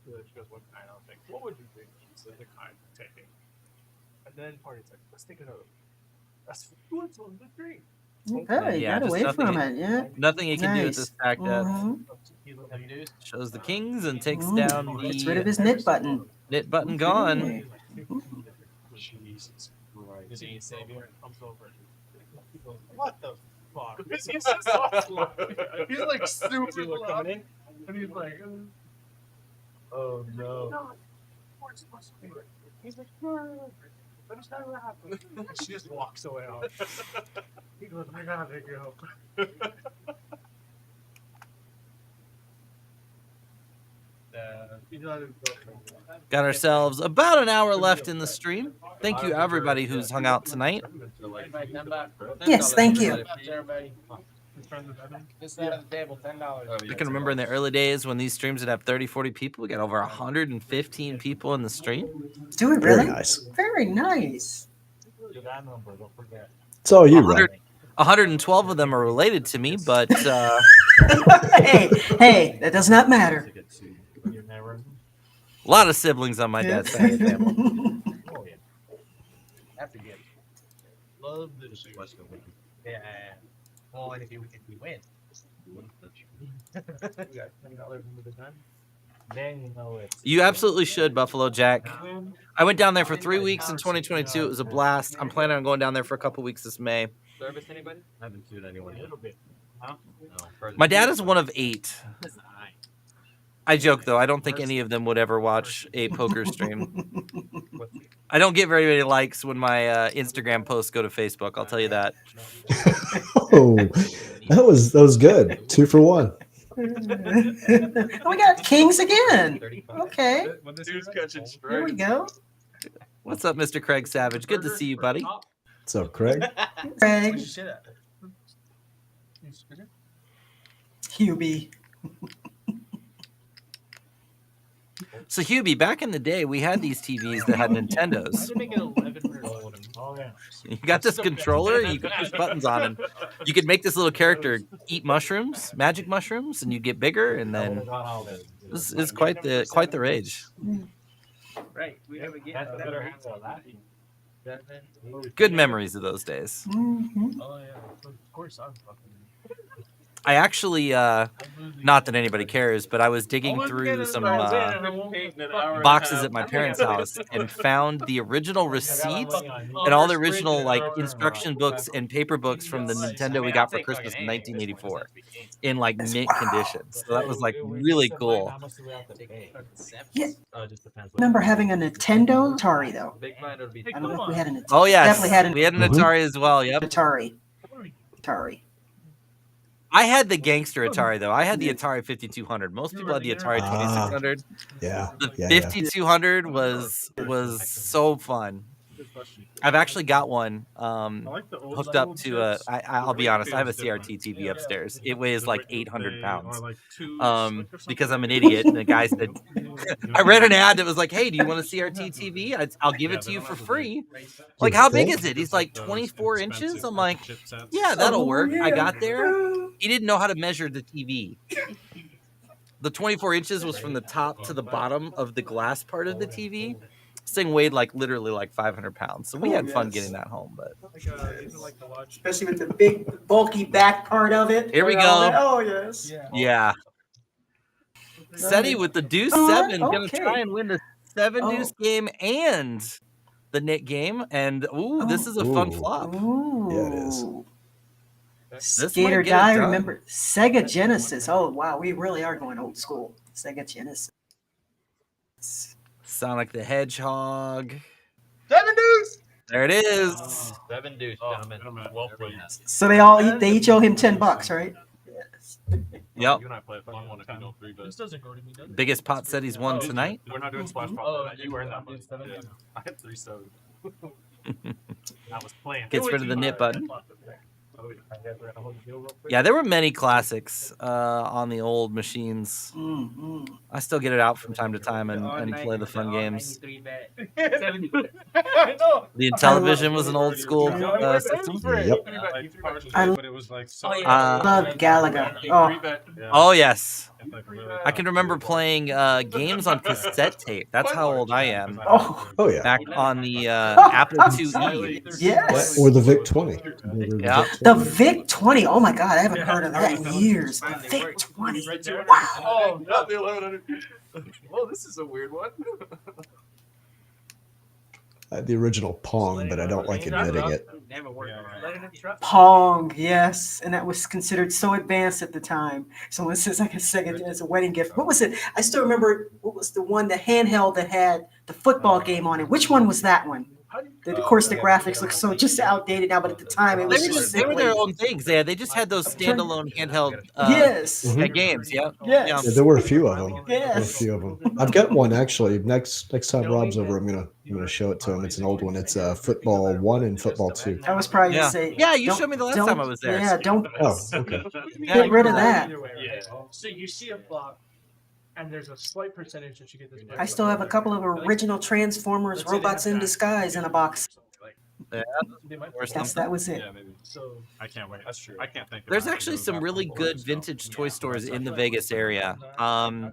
she goes, what kind? I was like, what would you think? She said, the kind taking. And then party's like, let's take another. That's what's on the three. Oh, you got away from it, yeah. Nothing you can do with this stack depth. Mhm. Shows the kings and takes down the. Gets rid of his knit button. Knit button gone. Jesus Christ. Is he savior? Comes over. What the fuck? He's so soft. He's like super coming in. And he's like, oh no. He's like, no. But it's not what happened. She just walks away off. He goes, I gotta go. Got ourselves about an hour left in the stream. Thank you, everybody who's hung out tonight. Yes, thank you. I can remember in the early days when these streams would have 30, 40 people. We got over 115 people in the stream. Do it Very really? nice. Very nice. It's all you, Ron. 112 of them are related to me, but hey, that does not matter. A lot of siblings on my dad's side of the family. Oh, yeah. Have to get it. Love this. Yeah. Oh, and if we win. We got $20 into the gun. Then you know it. You absolutely should, Buffalo Jack. I went down there for 3 weeks in 2022. It was a blast. I'm planning on going down there for a couple weeks this May. Service anybody? I haven't sued anyone yet. A little bit. Huh? No. My dad is one of 8. I joke, though. I don't think any of them would ever watch a poker stream. I don't get very many likes when my Instagram posts go to Facebook. I'll tell you that. Oh, that was good. 2 for 1. We got kings again. Okay. Here we go. What's up, Mr. Craig Savage? Good to see you, buddy. What's up, Craig? Craig. Hubie. So, Hubie, back in the day, we had these TVs that had Nintendos. You got this controller, you could push buttons on, and you could make this little character eat mushrooms, magic mushrooms, and you get bigger, and then this is quite the rage. Right. We never get that. Good memories of those days. Mm-hmm. Oh, yeah. Of course, I'm fucking. I actually, not that anybody cares, but I was digging through some boxes at my parents' house and found the original receipts and all the original instruction books and paper books from the Nintendo we got for Christmas in 1984 in mint condition. So that was really cool. Yeah. Remember having a Nintendo Atari though. I don't know if we had an Atari. Oh yes, Definitely we had an Atari as well. Yep. Atari. I had the gangster Atari though. I had the Atari 5200. Most people had the Atari 2600. Yeah. The 5200 was so fun. I've actually got one hooked up to I'll be honest, I have a CRT TV upstairs. It weighs 800 pounds. Because I'm an idiot, and the guy said, I read an ad that was like, hey, do you want a CRT TV? I'll give it to you for free. How big is it? He's like 24 inches. I'm like, yeah, that'll work. I got there. He didn't know how to measure the TV. The 24 inches was from the top to the bottom of the glass part of the TV. This thing weighed literally 500 pounds. So we had fun getting that home, but Especially with the big bulky back part of it. Here we go. Oh yes. Yeah. Seti with the deuce All right, 7, gonna okay. try and win the 7 deuce game and the nit game. And this is a fun flop. Yeah, it is. This Skate might or get it Die. done. Remember Sega Genesis. Oh wow, we really are going old school. Sega Genesis. Sonic the Hedgehog. 7 deuce. There it is. 7 deuce, gentlemen. Well played. So they each owe him $10, right? Yep. You and I play a fun one if you know 3 This doesn't go to me, does it? Biggest pot Seti's won tonight. We're not doing splash pop. Oh, You were in that one. yeah. I had 3 7. I was playing. Gets rid of the nit button. Yeah, there were many classics on the old machines. I still get it out from time to time and play the fun games. The Intellivision was an old school system. Yep. I love Galaga. Oh yes, I can remember playing games on cassette tape. That's how old I am. Oh yeah. Back on the Apple IIe. Yes. Or the VIC 20. Yeah. The VIC 20. Oh my God, I haven't heard of that in years. The VIC 20. Wow. Oh, not the 1100. Well, this is a weird one. The original Pong, but I don't like admitting it. Pong, yes, and that was considered so advanced at the time. So this is like a Sega as a wedding gift. What was it? I still remember what was the one, the handheld that had the football game on it. Which one was that one? Of course, the graphics look so just outdated now, but at the time it was just They were their own things. They just had those standalone handheld Yes. games. Yeah. Yes. Yeah, there were a few of them. Yes. There were a few of them. I've got one actually. Next time Rob's over, I'm gonna show it to him. It's an old one. It's Football 1 and Football 2. I was probably gonna say. Yeah, you don't- showed me the last don't- time I was there. Yeah, don't Oh, okay. get rid of that. So you see a flop, and there's a slight percentage that you get this. I still have a couple of original Transformers robots in disguise in a box. Yeah, That was it. Yeah, maybe. So I can't wait. That's true. I can't think. There's actually some really good vintage toy stores in the Vegas area. I'll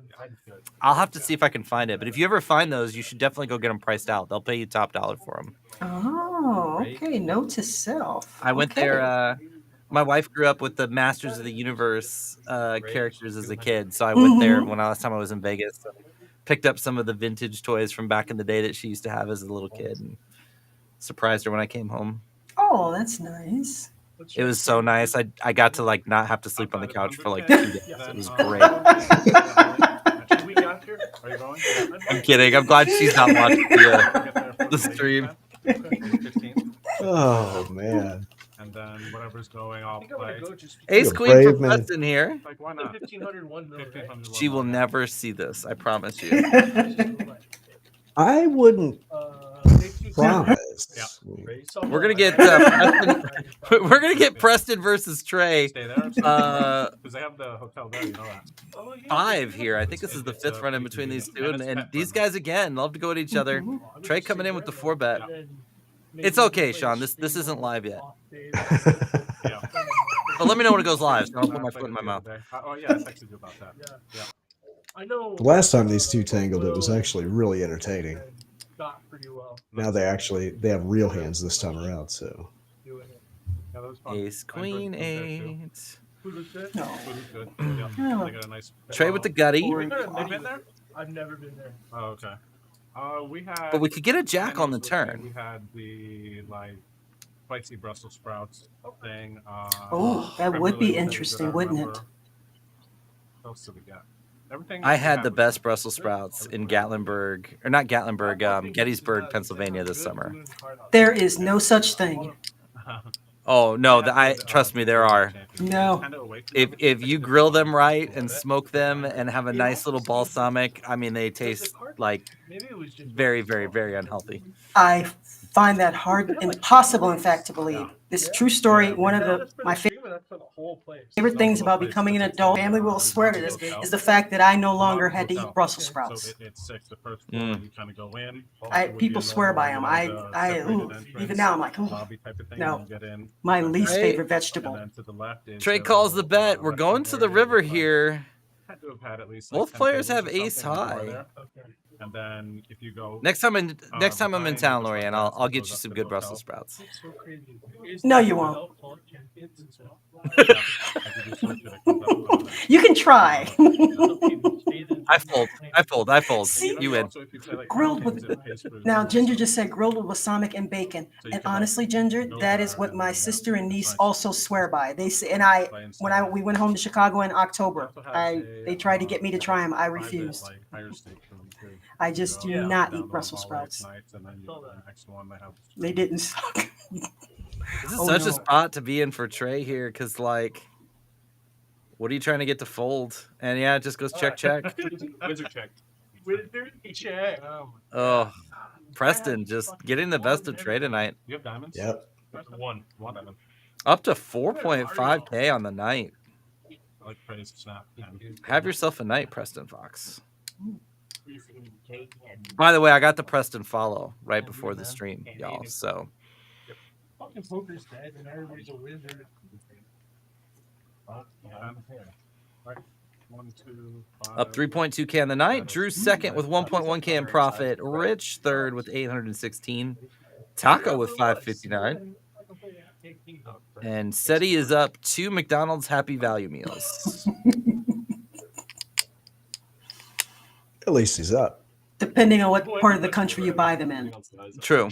have to see if I can find it. But if you ever find those, you should definitely go get them priced out. They'll pay you top dollar for them. Oh, okay. Note to self. I went Okay. there. My wife grew up with the Masters of the Universe characters as a kid, so I went there when last time I was in Vegas. Picked up some of the vintage toys from back in the day that she used to have as a little kid, and surprised her when I came home. Oh, that's nice. It was so nice. I got to like not have to sleep on the couch for like 2 days. It was great. I'm kidding. I'm glad she's not watching the stream. Oh man. And then whatever's going, I'll play. Ace Queen brave from man. Preston here. Like, why not? 1501 She will never see this. I promise you. I wouldn't promise. We're gonna get Preston. We're gonna get Preston versus Trey. Stay there. Because they have the hotel there, you know that. 5 here. I think this is the 5th run in between these two, and these guys again love to go at each other. Trey coming in with the 4-bet. It's okay, Sean. This isn't live yet. But let me know when it goes live, so I don't put my foot in my mouth. Oh yeah, I texted you about that. Yeah. I know. The last time these two tangled, it was actually really entertaining. Got pretty well. Now they have real hands this time around. So Ace Queen 8. Who looks good? No. Good. Yeah. They got a nice. Trey with the gutty. They've been there. I've never been there. Oh, okay. We had. But we could get a jack on the turn. We had the like spicy Brussels sprouts thing. Oh, that would be interesting, wouldn't it? What else did we get? Everything. I had the best Brussels sprouts in Gatlinburg, or not Gatlinburg, Gettysburg, Pennsylvania this summer. There is no such thing. Oh no, trust me, there are. No. If you grill them right and smoke them and have a nice little balsamic, I mean they taste like very, very, very unhealthy. I find that hard, impossible, in fact, to believe. This true story. One of my favorite things about becoming an adult, family will swear to this, is the fact that I no longer had to eat Brussels sprouts. People swear by them. Even now I'm like, no, my least favorite vegetable. Trey calls the bet. We're going to the river here. Both players have ace high. And then if you go Next time I'm in behind, town, just like Lorianne, that, I'll it get goes you up some to good the Brussels hotel. sprouts. So crazy. No, you won't. Like you do search it, it comes up on the- You can try. I fold. See? You win. Also, if you play like Grilled Hurricanes, with it pays for now, the- Ginger just said grilled with balsamic and bacon. So you And can, like, honestly, Ginger, go that is there what and my then, sister and it's niece nice. also swear by. They say, and we went home to Chicago in October, they tried to get me to try them. I refused. Like higher stakes for them too. I just do Yeah. not Down eat the Brussels hallway at sprouts. night, and then you go to the next one, they have They didn't suck. This is Oh, such no. a spot to be in for Trey here, because like, what are you trying to get to fold? And yeah, it just goes check. Wizard check. Wizard check. Oh, Preston just getting the best of Trey tonight. You have diamonds? Yep. One diamond. Up to 4.5K on the night. I like praise snap. Have yourself a night, Preston Fox. By the way, I got the Preston follow right before the stream, y'all. So Fucking poker's dead and everybody's a wizard. Right. 1, 2, 5. up 3.2K on the night. Drew second with 1.1K in profit. Rich third with 816. Taco with 559. And Seti is up 2 McDonald's Happy Value meals. At least he's up. Depending on what part of the country you buy them in. True.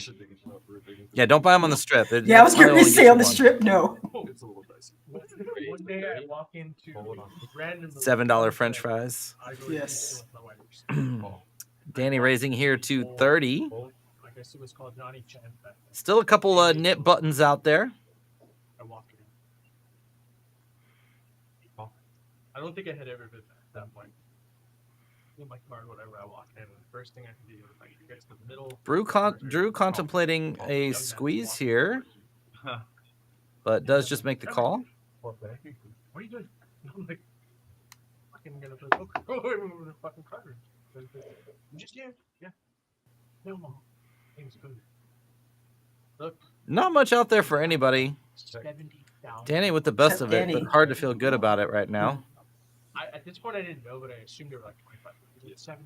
Yeah, don't buy them on the strip. Yeah, I was going to only say gets on the you one. strip, no. It's a little dicey. One day I walk into randomly $7 French fries. I go Yes. Danny raising here to 30. I guess it was called Johnny Chan back then. Still a couple knit buttons out there. I walked in. I don't think I had ever been at that point. In my card, whatever, I walked in, and the first thing I could do was like get to the middle. Drew contemplating a squeeze here, but does just make the call. What are you doing? And I'm like, fucking gonna play poker. Oh, wait, the fucking card. I'm just here. Yeah. No, Mom. Things good. Look. Not much out there for anybody. 70,000. Danny with the best of it, Danny. but hard to feel good about it right now. At this point, I didn't know, but I assumed they were like 25. 70.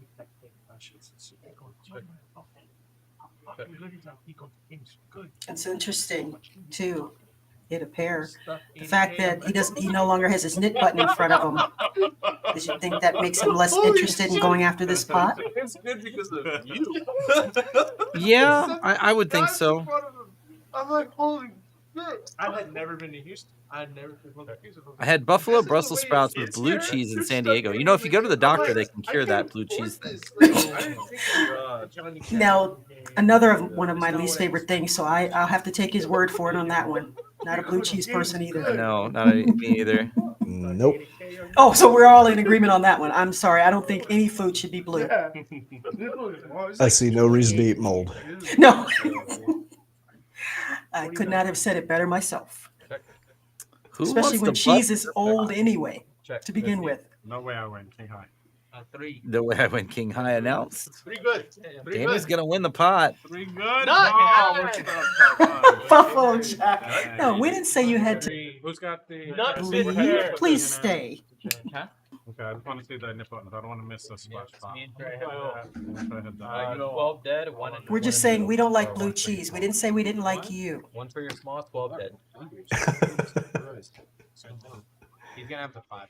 It's interesting too. Hit a pair. The fact that he no longer has his knit button in front of him. Does you think that makes him less interested in going after this pot? It's good because of you. Yeah, I would think so. I'm like, holy shit. I had never been to Houston. I had never been to Houston. I had buffalo Brussels sprouts with blue cheese in San Diego. You know, if you go to the doctor, they can cure that blue cheese thing. Now, one of my least favorite things, so I'll have to take his word for it on that one. Not a blue cheese person either. No, not me either. Nope. Oh, so we're all in agreement on that one. I'm sorry. I don't think any food should be blue. I see no reason to eat mold. No. I could not have said it better myself. Who Especially wants when to cheese butt- is old anyway, Check. to begin with. No way I win. King high. 3. The way I went King High announced. Pretty good. Danny's going to win the pot. 3 good. Buffalo Jack. No, we didn't say you had to Who's got the? leave. Please stay. Okay, I just want to see the nip buttons. I don't want to miss a splash spot. Me and Trey have Uh, 12 dead, 1 in We're just saying we don't like blue cheese. We didn't say we didn't like you. 1 for your small, 12 dead. He's gonna have the 5.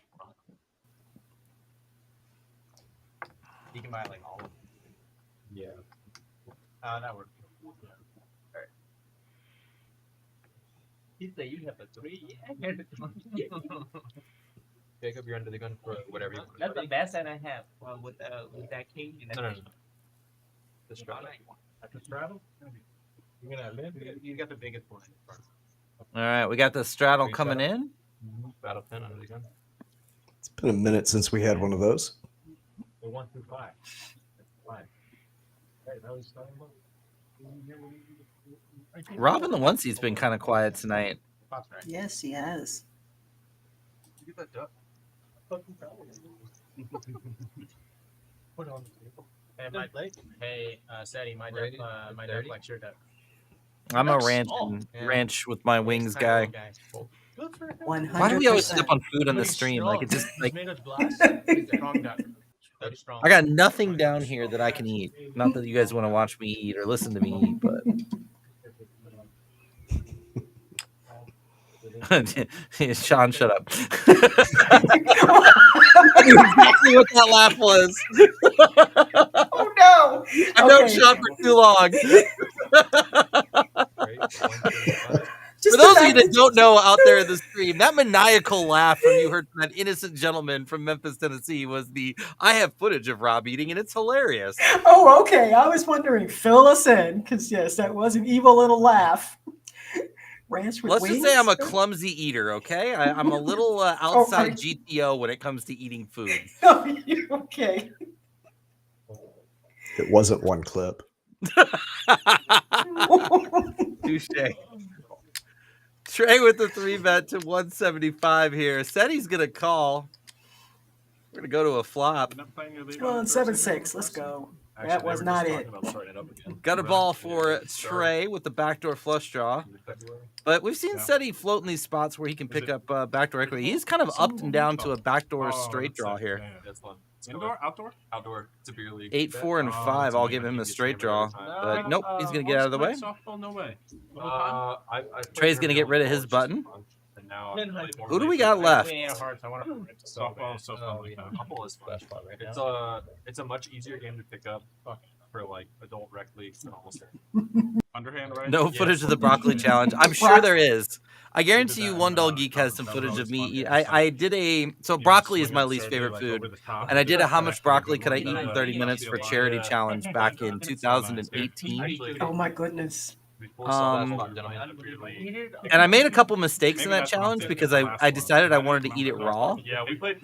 You can buy like all of them. Yeah. That works. Alright. He said you have a 3. Jacob, you're under the gun for whatever you want. That's the best that I have with that king. And No. The straddle. At the straddle? You're gonna live? You got the biggest one in front. All right, we got the straddle coming in. Battle 10 under the gun. It's been a minute since we had one of those. The 1 through 5. 5. Hey, that was starting low. Robin the Onesie's been kind of quiet tonight. Yes, he has. Get that duck. Put it on the table. Hey, Sadie, my dad likes your duck. I'm a Duck's ranch small. and Yeah. ranch with my wings guy. Good for him. Why do we always 100%. step on food on the stream? Like it just like Made of glass. Strong duck. Very strong. I got nothing down here that I can eat. Not that you guys want to watch me eat or listen to me eat, but Sean, shut up. I knew exactly what that laugh was. Oh no! I've known Sean for too long. For those of you that don't know out there in the stream, that maniacal laugh from you heard from that innocent gentleman from Memphis, Tennessee was I have footage of Rob eating, and it's hilarious. Oh, okay. I was wondering. Fill us in, because yes, that was an evil little laugh. Ranch with Let's wings? just say I'm a clumsy eater, okay? I'm a little outside GTO when it comes to eating food. Okay. It wasn't one clip. Touche. Trey with the 3-bet to 175 here. Said he's going to call. We're going to go to a flop. Come on, 7-6. Let's go. That was not it. Got a ball for Trey with the backdoor flush draw. But we've seen Seti float in these spots where he can pick up backdoor equity. He's kind of up and down to a backdoor straight draw here. That's fun. Indoor, outdoor? Outdoor. It's a beer league. 8, 4, and 5. I'll give him a straight draw. But nope, he's going to get out of the way. Softball, no way. Trey's going to get rid of his button. Who do we got left? It's a much easier game to pick up for like adult rec leagues than almost underhand, right? No footage of the broccoli challenge. I'm sure there is. I guarantee you One Dull Geek has some footage of me. I did so broccoli is my least favorite food. And I did a how much broccoli could I eat in 30 minutes for charity challenge back in 2018. Oh my goodness. And I made a couple mistakes in that challenge because I decided I wanted to eat it raw,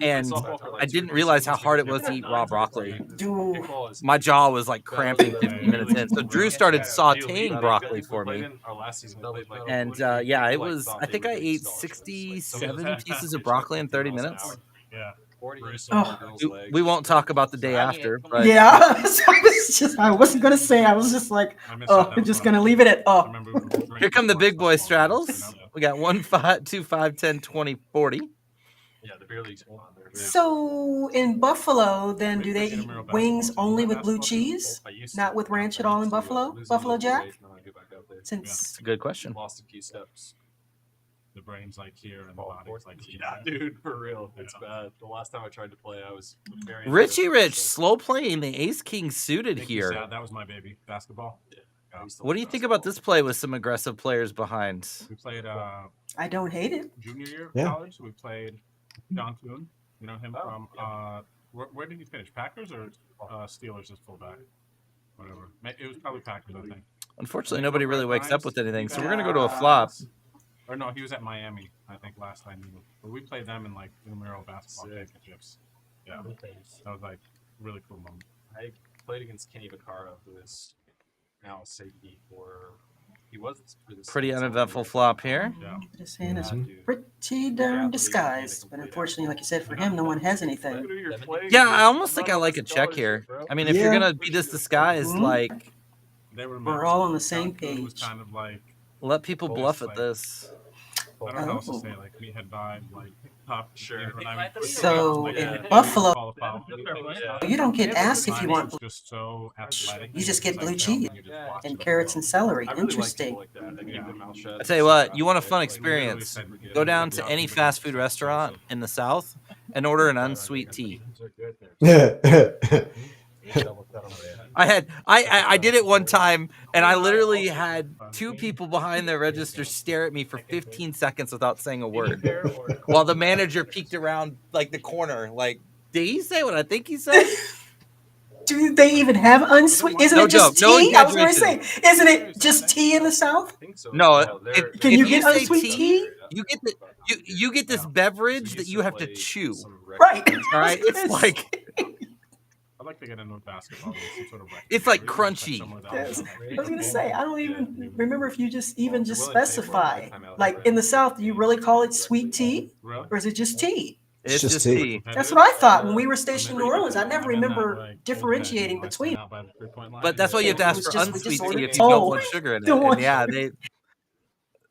and I didn't realize how hard it was to eat raw broccoli. My jaw was like cramping 15 minutes in. So Drew started sauteing broccoli for me, and yeah, it was. I think I ate 67 pieces of broccoli in 30 minutes. Yeah. Oh. We won't talk about the day after. But Yeah, I wasn't gonna say. I was just like, I'm just gonna leave it at Here come the big boy straddles. We got 1, 5, 2, 5, 10, 20, 40. Yeah, the beer league's on there. So in Buffalo, then do they eat wings only with blue cheese, not with ranch at all in Buffalo? Buffalo Jack? That's a good question. Lost a few steps. The brain's like here and the body's like here. Yeah, dude, for real. It's bad. The last time I tried to play, I was very Richie Rich, slow playing the ace king suited here. That was my baby. Basketball. Yeah. What do you think about this play with some aggressive players behind? We played I don't hate it. junior year of Yeah. college. We played John Kuhn. You know him from where did he finish? Packers or Steelers as fullback? Whatever. It was probably Packers, I think. Unfortunately, nobody really wakes up with anything, so we're gonna go to a flop. Or no, he was at Miami, I think, last time. But we played them in like intramural basketball championships. Yeah, that was like a really cool moment. I played against Kenny Vaccaro, who is now safety for. He was for this Pretty uneventful flop here. Yeah. This hand is pretty darn disguised, but unfortunately, like you said, for him, no one has anything. Yeah, I almost think I like a check here. I mean, if you're gonna be this disguised, like We're all on the same page. Kind of like let people bluff at this. I don't know how else to say it, like meathead vibe, like top. Sure. So in Buffalo, you don't get asked if you want. Just so athletic. You just get blue cheese and carrots and celery. Interesting. I tell you what, you want a fun experience? Go down to any fast food restaurant in the South and order an unsweet tea. I did it one time, and I literally had 2 people behind the register stare at me for 15 seconds without saying a word, while the manager peeked around like the corner, like, did he say what I think he said? Do they even have unsweet? Isn't it just tea? I was going to say, isn't it just tea in the South? No. Can you get unsweet tea? You get this beverage that you have to chew. Right. All right. It's like. I'd like to get into basketball. Some sort of it's like crunchy. Yes. I was gonna say, I don't even remember if you just specify. Like in the South, do you really call it sweet tea, or is it just tea? It's just tea. That's what I thought when we were stationed in New Orleans. I never remember differentiating between. But that's why you have to ask for unsweet tea if you don't want sugar in it. And yeah,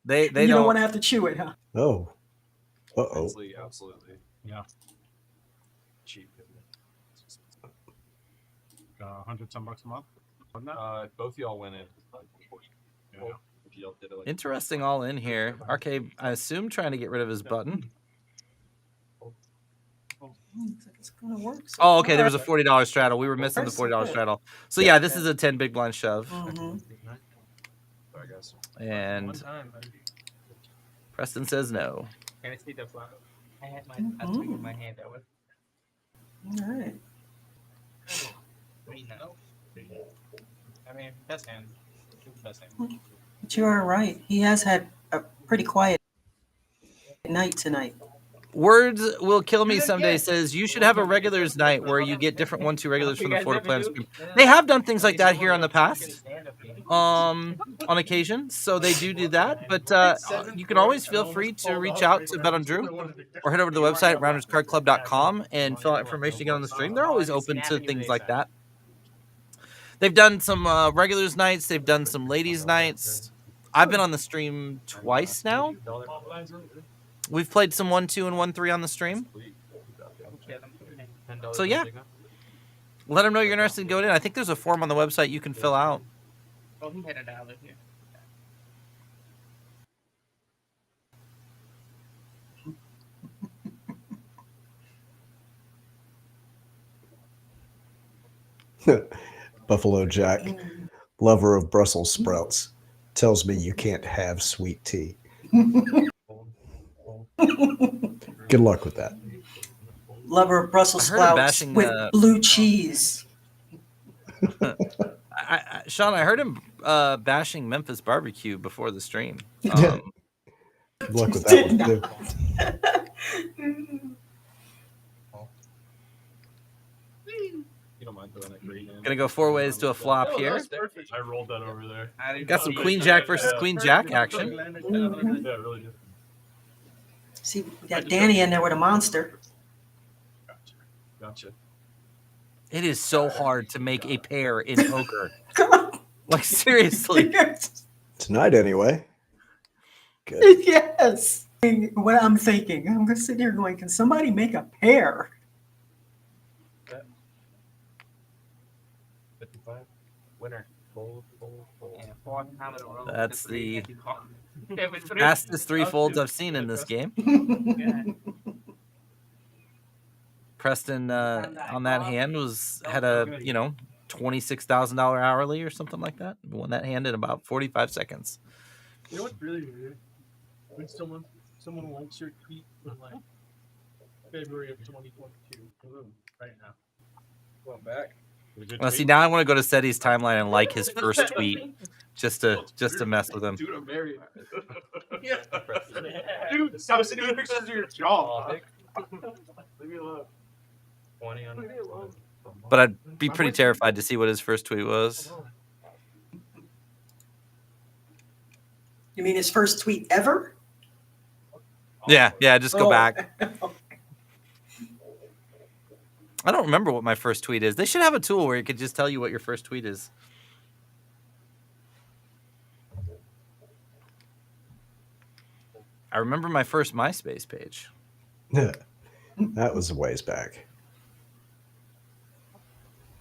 they you don't want to have to chew it, huh? Oh. Uh-oh. Absolutely. Yeah. Cheap. 100 some bucks a month. Both of y'all went in. Yeah. Interesting all in here. RK, I assume trying to get rid of his button. Looks like it's gonna work. So Oh, okay. There far. was a $40 straddle. We were missing the $40 straddle. So yeah, this is a 10 big blind shove. Mhm. I guess. And Preston says no. Can I see the flop? I had my I tweaked my hand that way. All right. No. I mean, best hand. Best hand. But you are right. He has had a pretty quiet night tonight. Words Will Kill Me Someday says you should have a regulars night where you get different 1-2 regulars from the Florida Players Group. They have done things like that here in the past, on occasion. So they do that. But you can always feel free to reach out to BetOnDrew or head over to the website rounderscardclub.com and fill out information to get on the stream. They're always open to things like that. They've done some regulars nights. They've done some ladies nights. I've been on the stream twice now. We've played some 1-2 and 1-3 on the stream. So yeah, let them know you're interested in going in. I think there's a form on the website you can fill out. Oh, he had $1 here. Buffalo Jack, lover of Brussels sprouts, tells me you can't have sweet tea. Good luck with that. Lover of Brussels I heard him sprouts bashing, with blue cheese. Sean, I heard him bashing Memphis barbecue before the stream. Good luck with that one, too. You don't mind throwing that green in. Gonna go 4 ways to a flop here. I rolled that over there. Got some Queen Jack versus Queen Jack action. Mhm. Yeah, really did. See, we got Danny in there with a monster. Gotcha. It is so hard to make a pair in poker. Like seriously. Tonight, anyway. Good. Yes. What I'm thinking, I'm gonna sit here going, can somebody make a pair? 55. Winner. Fold. And fourth time in a row. That's the Fastest fastest 3 folds I've seen in this game. Preston on that hand had a $26,000 hourly or something like that. Won that hand in about 45 seconds. You know what's really weird? When someone likes your tweet from like February of 2022, right now. Going back. Well, see, now I want to go to Seti's timeline and like his first tweet, just to mess with him. Dude, I'm married. Dude, stop sending me pictures of your jaw. Leave me alone. 20 on it. But I'd be pretty terrified to see what his first tweet was. You mean his first tweet ever? Yeah, just go Oh. back. I don't remember what my first tweet is. They should have a tool where it could just tell you what your first tweet is. I remember my first MySpace page. That was a ways back.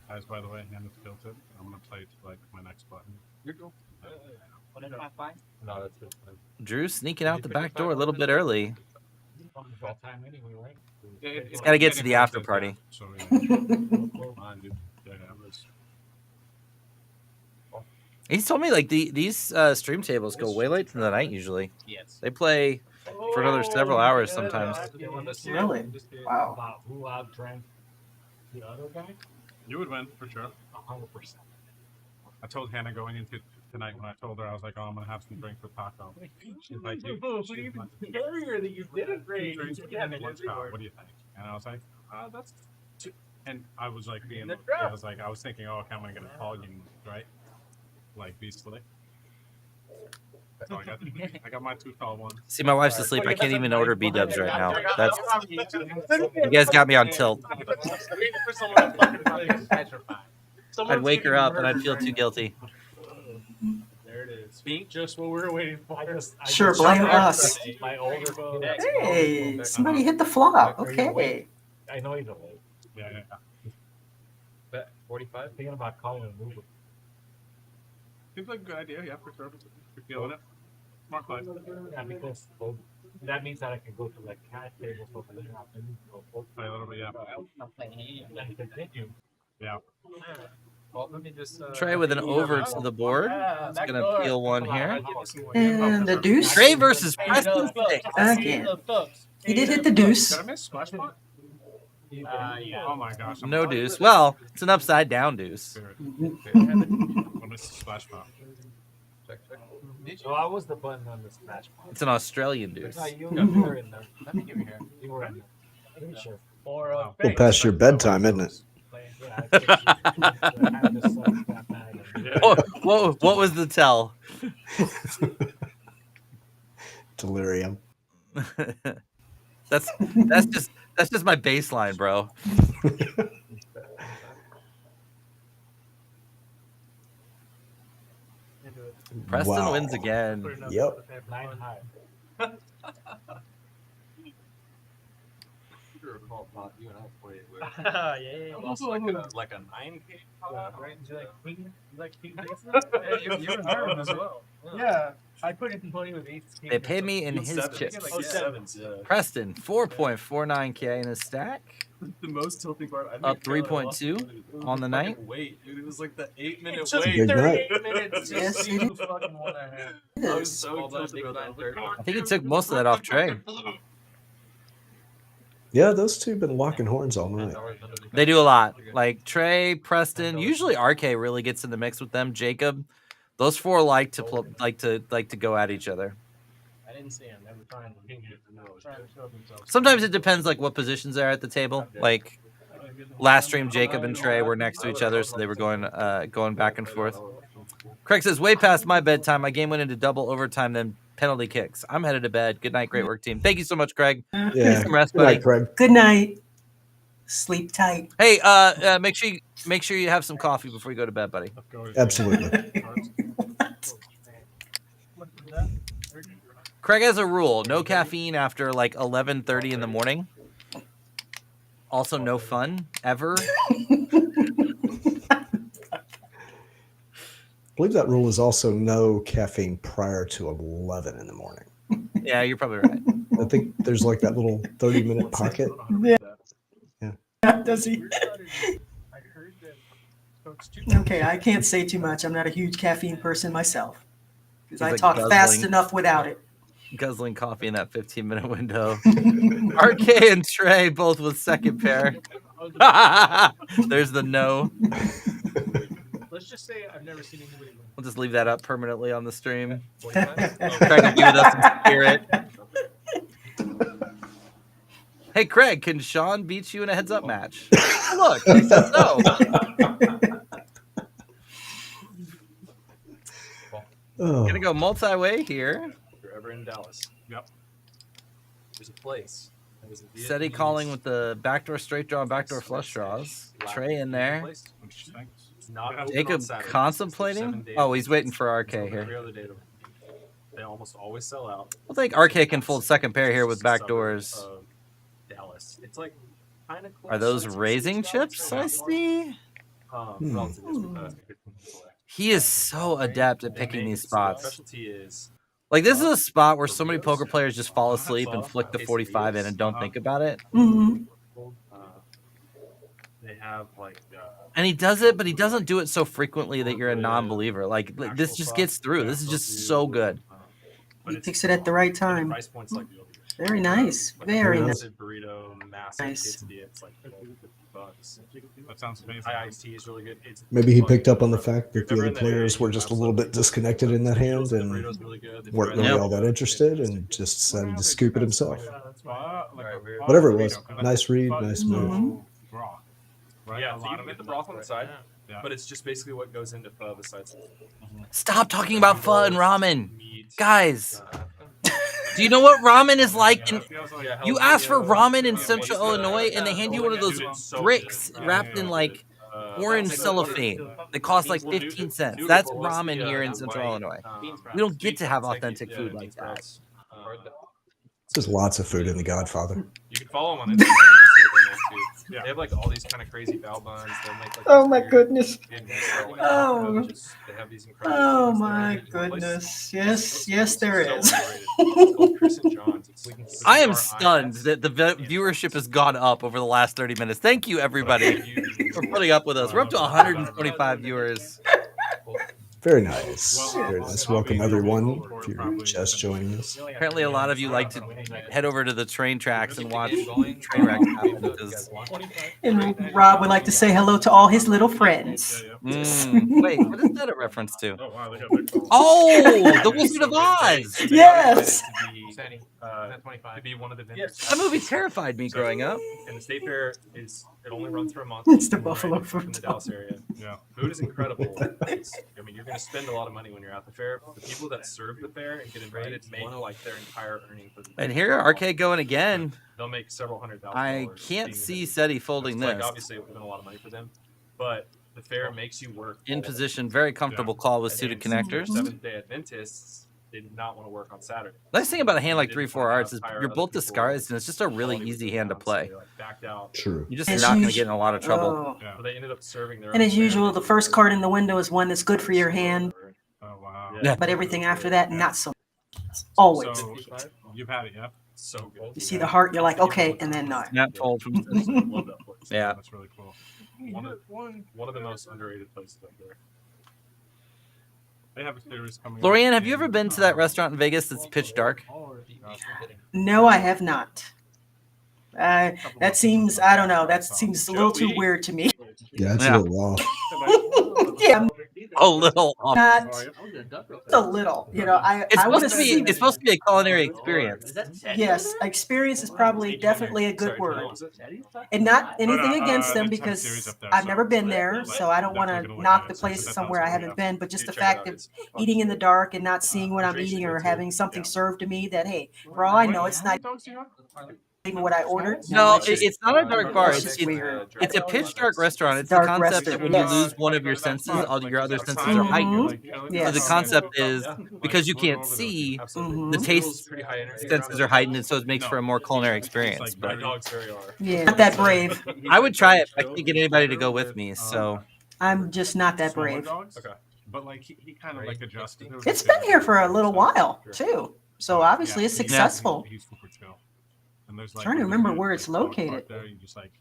Guys, by the way, hand is tilted. I'm gonna play to like my next button. You're cool. What is my five? No, that's good. Drew sneaking out the back door a little bit early. That time anyway, right? He's got to get to the after party. So, yeah. Mine, dude. Yeah, I was. He's told me like these stream tables go way late in the night usually. Yes. They play for another several hours sometimes. Really? Wow. About who outdrank the other guy? You would win for sure. 100%. I told Hannah going into tonight when I told her I was like, "Oh, I'm gonna have some drinks with Taco." She's like, "You, she's like, Carrier that you didn't bring. drinks Yeah, and one shot. What do you think?" And I was like, "That's." And I was like, I was thinking, "Oh, okay, I'm gonna get a call, right?" Like beastly. So I got my 2 tall ones. See, my wife's asleep. I can't even order B-dubs right now. That's you guys got me on tilt. I'd wake her up and I'd feel too guilty. There it is. Speak just what we were waiting for. Sure, blame us. My older phone. Hey, somebody hit the flop. Okay. I know you don't. Yeah. 45. Thinking about calling an Uber. Seems like a good idea. Yeah, for sure. You're feeling it. Smart play. Yeah, because that means that I can go to like cat tables over there and Play a little bit, yeah. then continue. Yeah. Well, let me just. Trey with an over to the board. It's gonna peel one here. And the deuce. Trey versus Preston. Again. He did hit the deuce. Did I miss splash pot? Yeah. Oh my gosh. I'm No sorry. deuce. Well, it's an upside down deuce. I missed the splash pot. So I was the button on the smash. It's an Australian deuce. No, you were in there. Let me give you here. You were in there. Pretty sure. Or Well, past your bedtime, isn't it? What was the tell? Delirium. that's just my baseline, bro. Preston Wow. wins again. Yep. 9 high. You and I played where Yeah. also like a 9K pot, right? You like queen? You like king faces? You and Herman as well. Yeah. I put it in plenty with 8. They paid me in his Sevens. chips. Oh, sevens, yeah. Preston 4.49K in his stack. The most tilting part. I Up 3.2 on the night. Wait, dude, it was like the 8-minute took wait. Good night. 38 minutes to Yes, see it who fucking won I had. I was so tilted about that. I think he took most of that off Trey. Yeah, those two have been locking horns all night. They do a lot. Like Trey, Preston, usually RK really gets in the mix with them. Jacob, those four like to go at each other. I didn't see him. They were trying to show themselves. Sometimes it depends like what positions they're at the table. Like last stream, Jacob and Trey were next to each other, so they were going back and forth. Craig says, way past my bedtime. My game went into double overtime, then penalty kicks. I'm headed to bed. Good night, great work, team. Thank you so much, Craig. Yeah. Get some rest, Good buddy. night, Craig. Good night. Sleep tight. Hey, make sure you have some coffee before you go to bed, buddy. Absolutely. Craig has a rule: no caffeine after like 11:30 in the morning. Also, no fun ever. I believe that rule is also no caffeine prior to 11 in the morning. Yeah, you're probably right. I think there's like that little 30-minute pocket. Does he? Okay, I can't say too much. I'm not a huge caffeine person myself because I like talk fast guzzling. enough without it. Guzzling coffee in that 15-minute window. RK and Trey both with second pair. There's the no. Let's just say I've never seen anybody win. We'll just leave that up permanently on the stream. Craig will be with us in spirit. Hey, Craig, can Sean beat you in a heads-up match? Look, he says no. Oh. Gonna go multi-way here. If you're ever in Dallas, Yep. there's a place. That was a Seti Vietnamese calling with the backdoor straight draw and backdoor flush draws. Trey in there. place. Interesting. It's not open on Jacob Saturdays. It's contemplating. 7 days. Oh, he's waiting for RK So here. every other day they almost always sell out. I think RK can fold second pair here with backdoors. Of Dallas. It's like kind of close. Are those It's raising Dallas, chips? right? I see. Relative to He is so adept at picking these spots. Specialty is Like this is a spot where so many poker players just fall asleep and flick the 45 in and don't think about it. Mm-hmm. they have like And he does it, but he doesn't do it so frequently that you're a non-believer. Like this just gets through. This is just so good. He picks it at the right time. price points like Very nice. Very nice. massive burrito, massive Nice. quesadilla. It's like $50. That sounds amazing. High iced tea is really good. It's Maybe he picked up on the fact that the other players were just a little bit disconnected in that hand and weren't really all that interested and just decided to scoop it himself. Whatever it was. Nice read, nice move. Broth. Right? Yeah, A so lot you can of get it. the broth on the side, Yeah. but it's just basically what goes into pho besides. Stop talking about pho and ramen, guys. Do you know what ramen is like? You ask for ramen in Central Illinois, and they hand you one of those bricks wrapped in like orange cellophane. They cost like 15 cents. That's ramen here in Central Illinois. We don't get to have authentic food like that. There's lots of food in The Godfather. You can follow them on Instagram. You can see what they make too. They have like all these kind of crazy bao buns. They'll make like. Oh my goodness. Oh. They have these incredible. Oh things my there. goodness. Yes, there So is. underrated. It's called Chris and John's. I am stunned that the viewership has gone up over the last 30 minutes. Thank you, everybody, for putting up with us. We're up to 125 viewers. Very nice. Very nice. Welcome, everyone, if you're just joining us. Apparently, a lot of you like to head over to the train tracks and watch train wrecks happen. And Rob would like to say hello to all his little friends. Wait, what is that a reference to? Oh, The Wizard of Oz! Yes! To be one of the vendors. That movie terrified me growing up. And the state fair it only runs for a month. It's the Buffalo from the Dallas area. Yeah, food is incredible. You're going to spend a lot of money when you're at the fair. The people that serve the fair and get invited make like their entire earning for the And here, RK going again. They'll make several $100,000. I can't see SETI folding this. Like, obviously, it would have been a lot of money for them, but the fair makes you work. In position, very comfortable call with suited connectors. Seventh-day Adventists did not want to work on Saturday. Nice thing about a hand like 3-4 Arts is you're both disguised, and it's just a really easy hand to play. True. You're just not going to get in a lot of trouble. So they ended up serving their And as usual, the first card in the window is one that's good for your hand. Oh, wow. Yeah. But everything after that, not so much. Always. So, you've had it, yeah? So good. You see the heart, you're like, okay, and then not. Snap fold from Love that place. Yeah. That's really cool. One of the most underrated places up there. They have a series coming. Lorianne, have you ever been to that restaurant in Vegas that's pitch dark? No, I have not. That seems, I don't know, that seems a little too weird to me. Yeah, it's a little raw. Yeah. A little off. Not a little. You know, I want to see. It's supposed to be a culinary experience. Yes, experience is probably definitely a good word. And not anything against them because I've never been there, so I don't want to knock the place somewhere I haven't been. But just the fact of eating in the dark and not seeing what I'm eating or having something served to me that, hey, for all I know, it's not even what I ordered. No, it's not a dark bar. It's just weird. It's a pitch dark restaurant. It's Dark the concept that when you restaurant, lose one of your senses, all your other senses are heightened. Yes. So the concept is because you can't see, the taste senses are heightened, and so it makes for a more culinary experience. But Yeah, not that brave. I would try it. I can't get anybody to go with me, so I'm just not that brave. Okay. But like he kind of like adjusted. It's been here for a little while too, so obviously it's successful. He's super chill. And there's Trying to remember where it's located. There, you just like,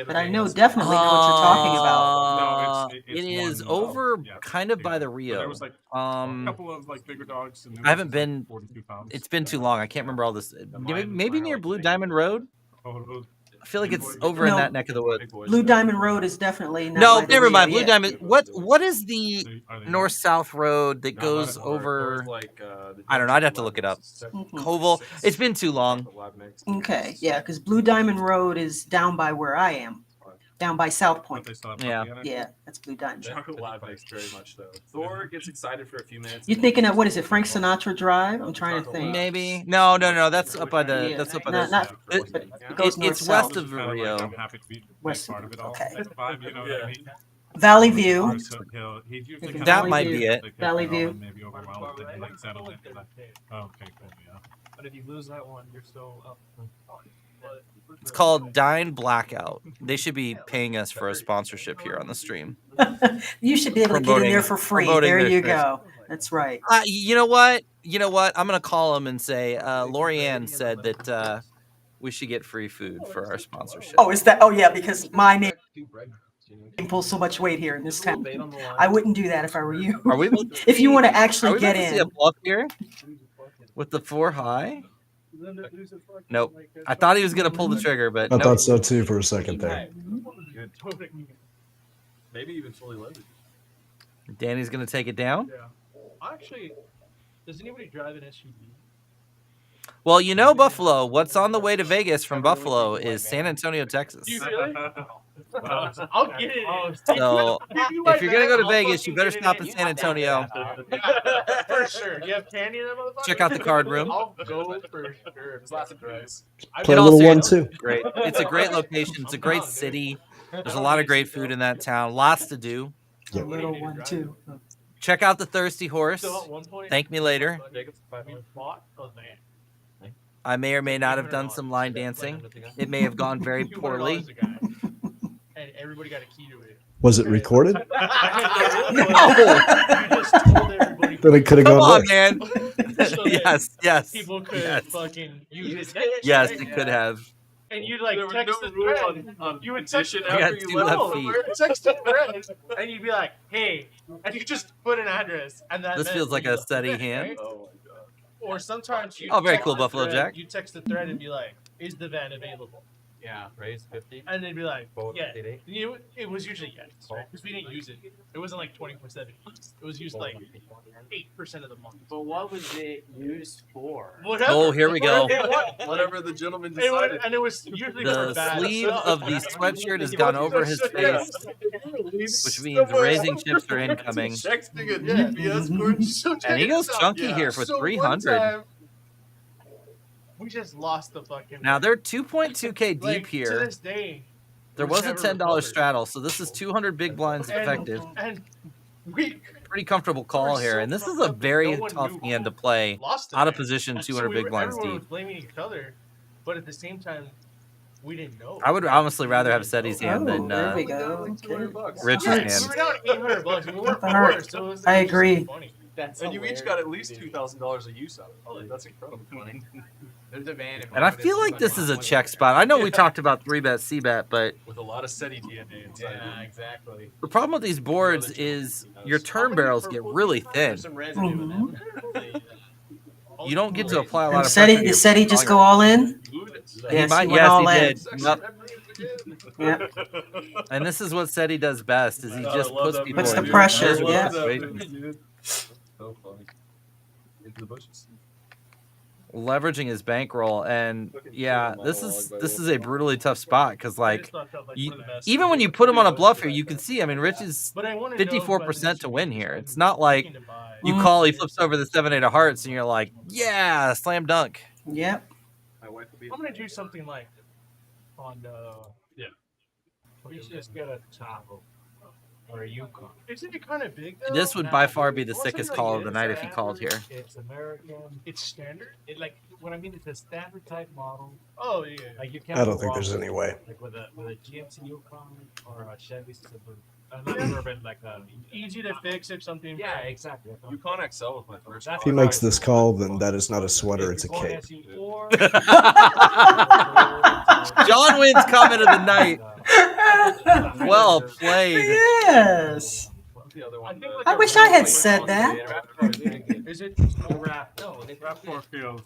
But I know definitely know what you're talking about. It is over kind of by the Rio. There was like a couple of like bigger dogs. And I haven't been. 42 pounds. It's been too long. I can't remember all this. Maybe near Blue Diamond Road. I feel like it's over in that neck of the woods. Blue Diamond Road is definitely not No, by the never Rio mind. Blue yet. Diamond. What is the north-south road that goes over? I don't know. I'd have to look it up. Koval. It's been too long. Okay, yeah, because Blue Diamond Road is down by where I am, down by South Point. Yeah. Yeah, that's Blue Diamond. Chocolate live mix very much though. Thor gets excited for a few minutes. You're thinking of what is it, Frank Sinatra Drive? I'm trying to think. Maybe. No. That's up by the. Yeah. That's up by Not- the. not- but it goes It's north-south. west of the Rio. I'm happy to be West- part of it all. okay. Vibe, you know what I mean? Valley View. He's usually That kind of might like, be it. like, Valley you know, View. and maybe overwhelmed and then, like settled in. And like, oh, okay, cool, yeah. But if you lose that one, you're still up. It's called Dine Blackout. They should be paying us for a sponsorship here on the stream. You should be able to get in there for free. Promoting There their you space. go. That's right. You know what? I'm gonna call them and say, Lorianne said that we should get free food for our sponsorship. Oh, is that? Oh, yeah, because my name pulls so much weight here in this town. I wouldn't do that if I were you. Are we? If you want to Are actually we get about to see a in. bluff here with the 4 high? Nope. I thought he was gonna pull the trigger, but I nope. thought so too for a second there. Good. Maybe even fully loaded. Danny's gonna take it down. Yeah. Actually, does anybody drive an SUV? Well, Buffalo. What's on the way to Vegas from Buffalo is San Antonio, Texas. Do you really? I'll get it. So if you're gonna go to Vegas, you better stop in San Antonio. For sure. Do you have candy in that motherfucker? Check out the card room. I'll go for sure. There's lots of drugs. Play In a all little one seriousness, too. Great. It's a great location. It's a great city. There's a lot of great food in that town. Lots to do. A little one, too. Check out the Thirsty Horse. Thank me later. I may or may not have done some line dancing. It may have gone very poorly. And everybody got a key to it. Was it recorded? No. You just told everybody. Then it could have Come gone on, worse. man. So that yes. People could yes. fucking use it. Yes, it could have. And you'd like There was text no the rule thread. on You would text condition the I after got you two left. left feet. text the thread, and you'd be like, "Hey," and you just put an address, and that This meant feels like you a left steady the thread, hand. right? Oh my god. Or sometimes you. Oh, very text cool, the Buffalo thread- Jack. You text the thread and be like, "Is the van available?" Yeah, raise 50. And they'd be like, Forward "Yeah." 58. It was usually yes, right? Because we didn't use it. It wasn't like 24/7. It was used like 8% of the month. But what was it used for? Whatever. Oh, here we go. Whatever the gentleman It was, decided. and it was usually The for bad sleeve stuff. of the sweatshirt has gone over his face, which means raising chips are incoming. Texting a GPS coordinate. So And he goes chunky here for So one 300. time- We just lost the fucking. Now they're 2.2K deep like, To here. this day. There we've was a never $10 recovered. straddle, so this is 200 big blinds effective. And we Pretty comfortable call We're here, so and this is fucked a up that very no one tough knew hand to play. lost it. Out of position, And 200 big blinds everyone deep. was blaming each other, but at the same time, we didn't know. I would honestly rather have Seti's hand Oh, than there we go. Rich's Yeah, hand. we were down $800. We weren't Nothing hurt. poor, so it was, I it was just agree. funny. That's And you each hilarious, got at least dude. $2,000 of use out of it. That's incredible. There's a van. And I feel like this is a check spot. I know we talked about 3-bet, C-bet, but With a lot of SETI DNA inside. Yeah, exactly. the problem with these boards is your turn barrels get really thin. There's some residue in them. You don't get to apply a lot And of Seti, pressure. did Seti just go all in? He Yes, might, he went yes, all he in. did. Yep. Yep. And this is what Seti does best: is he I just love puts that people Puts the in pressure, miserable yeah. situations. So funny. Into the bushes. Leveraging his bankroll, and yeah, this is a brutally tough spot because like even when you put him on a bluff here, you can see. I mean, Rich is 54% to win here. It's not like you call, he flips over the 7-8 of hearts, and you're like, yeah, slam dunk. Yep. I'm gonna do something like on Yeah. We should just get a Tahoe or a Yukon. Isn't it kind of big? Though? This would by far be the I wanna sickest say, call like, of the it's night if he called here. It's American. It's standard. It like what I mean. It's a standard type model. Oh yeah. Like you can't. I don't go think wrong there's with any it. way. Like with a GMC Yukon or a Chevy Suburban. I've never been like a. Easy to fix if something. Yeah, exactly. Yukon XL was my first. If he makes this call, then that is not a sweater, it's a cape. John wins comment of the night. Well played. Yes. The other one, I wish I had said that. Is it? No, they RAV4 feels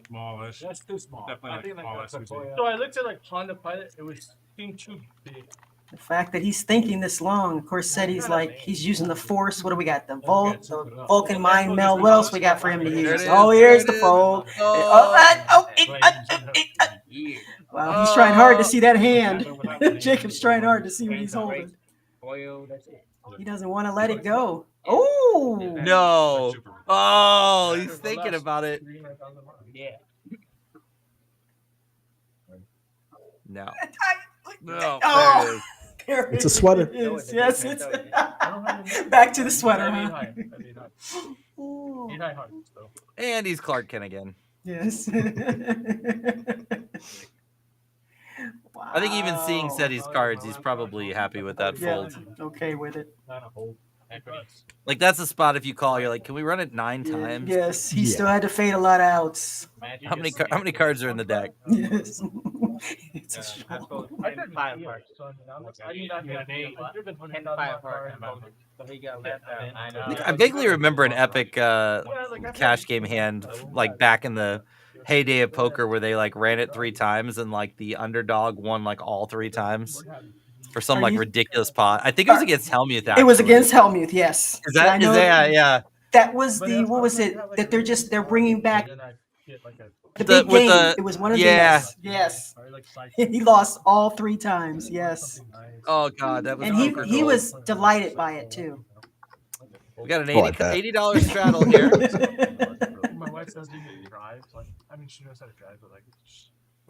smallish. That's too small. Definitely I like think like smallest. that's a Toyota. So I looked at like Honda Pilot. It was seemed too big. The fact that he's thinking this long, of course, Seti's like he's using the force. What do we got? The Vulcan mind meld. What else we got for him to There it use? is, Oh, there here's it the is. fold. Oh. Wow, he's trying hard to see that hand. Jacob's trying hard to see what he's holding. Oil, that's it. He doesn't want to let it go. Oh No. Oh, he's thinking about it. Yeah. No. No. Oh. There it is. There It's a sweater. it is. Yes, it's back to the sweater, huh? Ooh. And he's Clark Kent again. Yes. I think even seeing Seti's cards, he's probably happy with that Yeah, fold. okay with it. Like that's a spot if you call, you're like, can we run it 9 times? Yes, he Yeah. still had to fade a lot of outs. How many cards are in the deck? Yes. It's a show. I did 5 parts. I do not have 10 to 5 parts. So he got left out. I know. I vaguely remember an epic cash game hand like back in the heyday of poker where they like ran it 3 times and like the underdog won like all 3 times for some Are like you- ridiculous pot. I think it was against Helmuth. It was actually. against Helmuth, yes. Is that I know yeah. That was the what was it that they're bringing back the big with game. the- It was one of yeah. these. Yes. He lost all 3 times. Yes. Oh god, that was And poker he gold. was delighted by it too. We got an Oh, I bet. $80 straddle here. My wife doesn't even drive. Like, I mean, she knows how to drive, but like.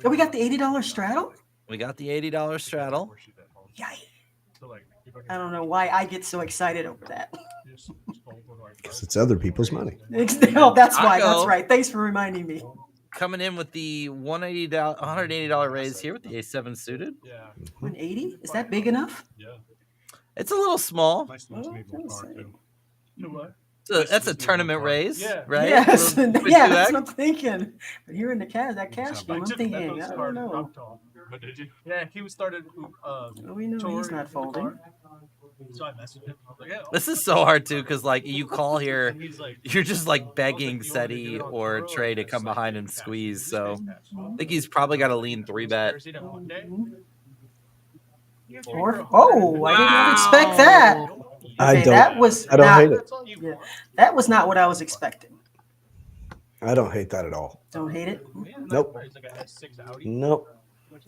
Oh, we got the $80 straddle? We got the $80 straddle. Yikes. I don't know why I get so excited over that. Because it's other people's money. Oh, that's why. That's Taco. right. Thanks for reminding me. coming in with the $180 raise here with the ace-7 suited. Yeah. 180? Is that big enough? Yeah. It's a little small. Nice to meet you, card too. You know what? So that's a tournament raise, right? Yes, With yeah, 2x. that's what I'm thinking. But here in the that cash game, I'm thinking, I don't know. But did you? Yeah, he started. We know he's not folding. So I messaged him. I was like, yeah, This is so hard too, because like you call here, And he's like, you're just like begging Seti or Trey to come behind and squeeze. So I think he's probably got a lean 3-bet. Thursday to Monday. Or, oh, I did not expect that. I Okay, don't. that was I don't not, hate it. yeah, that was not what I was expecting. I don't hate that at all. Don't hate it. Nope. It's like a S6 Audi. Nope.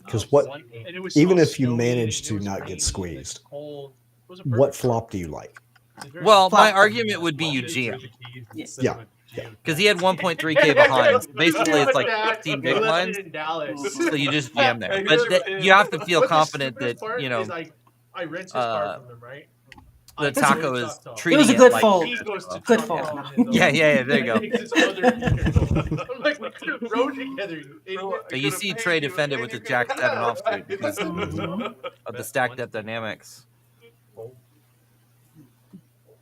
Because what? And it was Even so if you snowy, manage it to was not rainy, get squeezed, cold. It was a what perfect flop do you like? Well, my Flop. argument would be Eugene, Yeah. because he had 1.3K behind. So basically, it's like 15 big blinds. in Dallas. So you just jam there. But you have to feel confident that, you know, I rent his car from him, right? the taco is It treating was a it good like fold. He goes to Good Trump fold. Town in the- Yeah, there you go. and takes his other vehicle. I'm like, we could have rode together, you idiot. But you see Trey defend it with the Jack 7 offsuit because of the stacked up dynamics.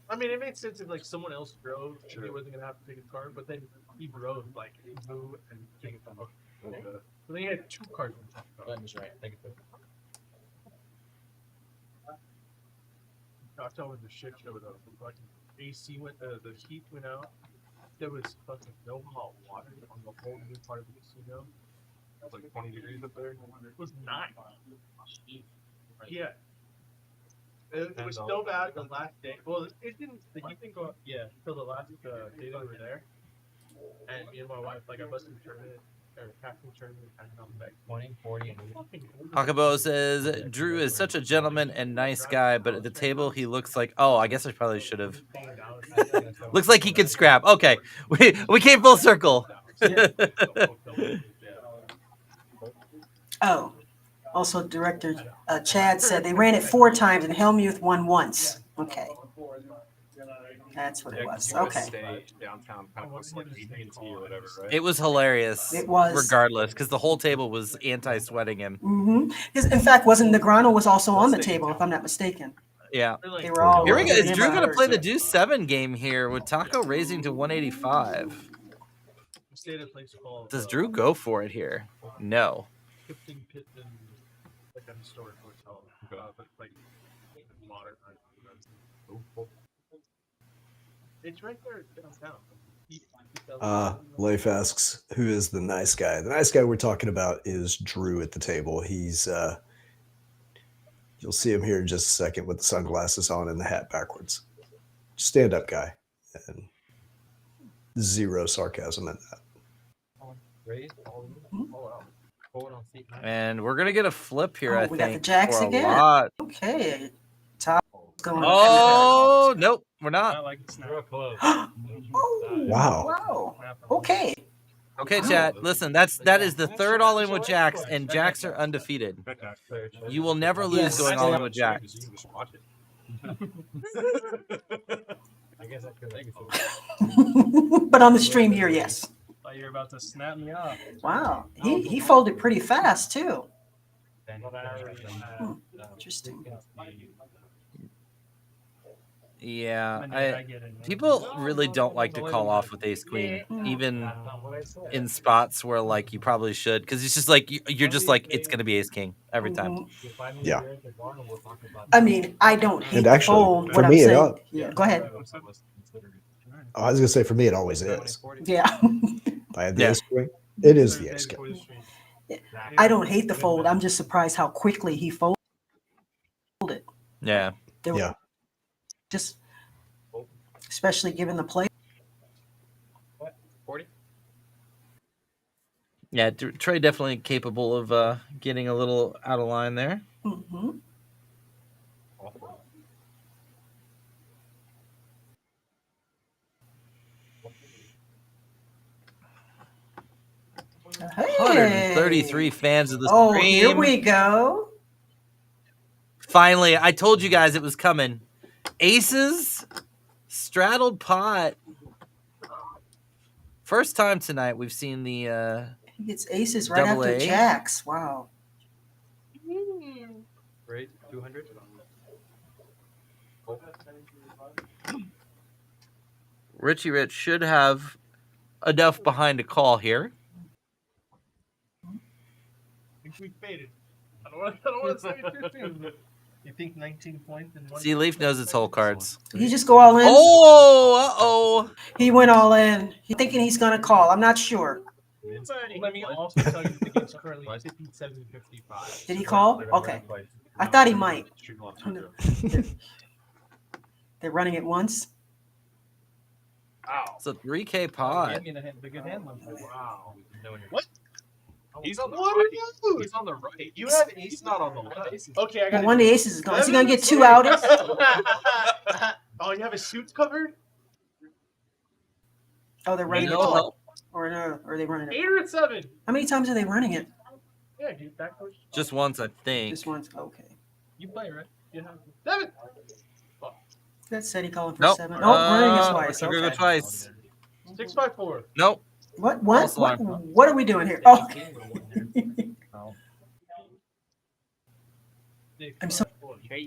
I mean, it made sense if like someone else drove, he wasn't gonna have to take his car, but then he drove like Boo and King of Thunder. So then he had 2 cars. That was right. Thank you. Cocktail was a shit show though. Fucking AC went, the heat went out. There was fucking no hot water on the whole new part of the casino. It was like 20 degrees up there. It was 9. Yeah. It was so bad the last day. Well, it didn't. The heat didn't go up. Yeah, till the last day that we were there. And me and my wife, like, I busted the tournament or captain tournament, and I'm like 20, 40, and Hakabo says Drew is such a gentleman and nice guy, but at the table he looks like, oh, I guess I probably should have. Looks like he could scrap. Okay, we came full circle. Oh, also director Chad said they ran it 4 times and Helmuth won once. Okay. That's what it was. Okay. Downtown, kind of close to like AT&T or whatever, right? It was hilarious. It was. Regardless, because the whole table was anti-sweating him. In fact, wasn't Negrano was also on the table, if I'm not mistaken. Yeah. They were all. Here we go. Is him Drew or going to her. play the Deuce 7 game here with Taco raising to 185? stayed at a place called. Does Drew go for it here? No. Kipling Pittman, like a historic hotel, but like modern. It's right there downtown. Leif asks, who is the nice guy? The nice guy we're talking about is Drew at the table. He's you'll see him here in just a second with the sunglasses on and the hat backwards. Stand up guy. And zero sarcasm in that. And we're gonna get a flip here, I we think. got the jacks for a again. lot. Okay. Top going. Oh nope, we're not. Wow. Wow. Okay. Okay, chat. Listen, that is the third all in with jacks, and jacks are undefeated. You will never lose Yes. going all in with jacks. I guess I could. But on the stream here, yes. Thought you were about to snap me up. Wow. He folded pretty fast too. Interesting. Yeah, people really don't like to call off with ace queen, even in spots where like you probably should, because it's just like you're just like it's gonna be ace king every time. Yeah. I mean, I don't hate And the actually, fold. for What me, I'm it saying. ought- Yeah, go ahead. I was gonna say for me it always is. Yeah. If I had the ace queen, it is the ace king. I don't hate the fold. I'm just surprised how quickly he folded. Yeah. There Yeah. Just, especially given the play. 40? Yeah, Trey definitely capable of getting a little out of line there. Mm-hmm. Hey. 133 fans of the Oh, stream. here we go. Finally, I told you guys it was coming. Aces, straddled pot First time tonight we've seen the He gets aces right Double after A. jacks. Wow. Right, 200. Richie Rich should have enough behind a call here. I think we faded. I don't want to say it too soon. You think 19 points in one? See, Leaf knows its whole cards. Did he just go all in? Oh, He went all in. He thinking he's gonna call. I'm not sure. Let me also tell you the game's currently 57-55. Did he call? Okay. I thought he might. They're running it once. It's a 3K pot. The good hand. Wow. What? He's on the What right. are you? He's on the right. You have ace. He's not on the left. Okay, I got Well, one of the aces is gone. Is he gonna get 2 outers? Oh, you have his suits covered? Oh, they're running it. No help. Or no? Or are they running 8 it? or 7? How many times are they running it? Yeah, dude, back push. Just once, I think. Just once. Okay. You play, right? You have 7. That said he calling for Nope. 7. Oh, running it twice. We're gonna go Okay. twice. 6-5-4. Nope. What? False What? alarm. What are we doing here? Oh. I'm so.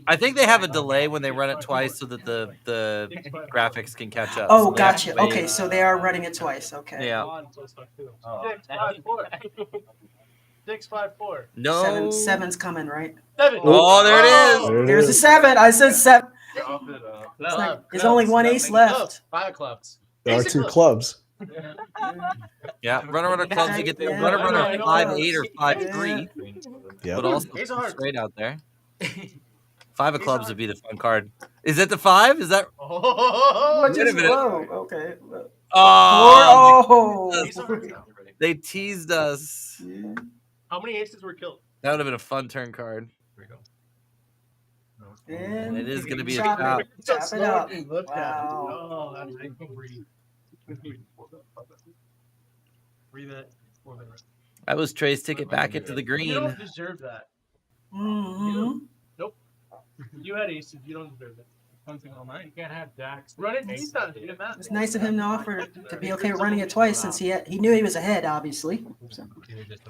I think they have a delay when they run it twice so that the graphics can catch up. Oh, So they have gotcha. to wait. Okay, so they are running it twice. Okay. Yeah. 6-5-4. 6-5-4. No. Seven's coming, right? 7. Oh, there it is. There it There's a is. 7. I said 7. It's like there's only one ace left. 5 of clubs. There are Ace of 2 clubs. Yeah, runner clubs. You get the runner 5-8 or 5-3, Yeah. but also Ace of hearts. straight out there. 5 of clubs would be the fun card. Is it the 5? Is that? Oh, Wait a minute. Whoa, okay. Oh, Ace of hearts. they teased us. How many aces were killed? That would have been a fun turn card. And it is going to be a chop chop. it. Chop it up. Look at it. Wow. Oh, that's greedy. That was Trey's ticket back into the You green. don't deserve that. Mm-hmm. Nope. You had aces. You don't deserve it. Punching all night. You can't have jacks. Run it. He's done. It matters. It's nice of him to offer to be okay with running it twice since he knew he was ahead, obviously. So.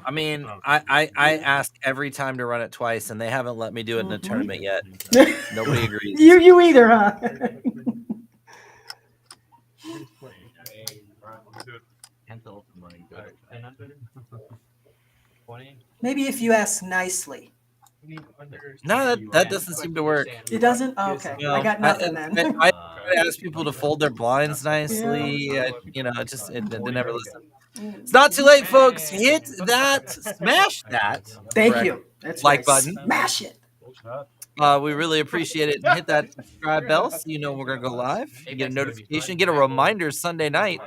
I mean, I ask every time to run it twice, and they haven't let me do it in a tournament yet. Nobody agrees. You either, huh? Maybe if you ask nicely. No, that doesn't seem to work. It doesn't? Oh, okay. No, I got nothing then. I ask people to fold their blinds nicely. They never listen. It's not too late, folks. Hit that, smash that. Thank you. That's like right. button. Smash it. We really appreciate it. And hit that subscribe bell so you know we're going to go live. You get a notification, get a reminder Sunday night.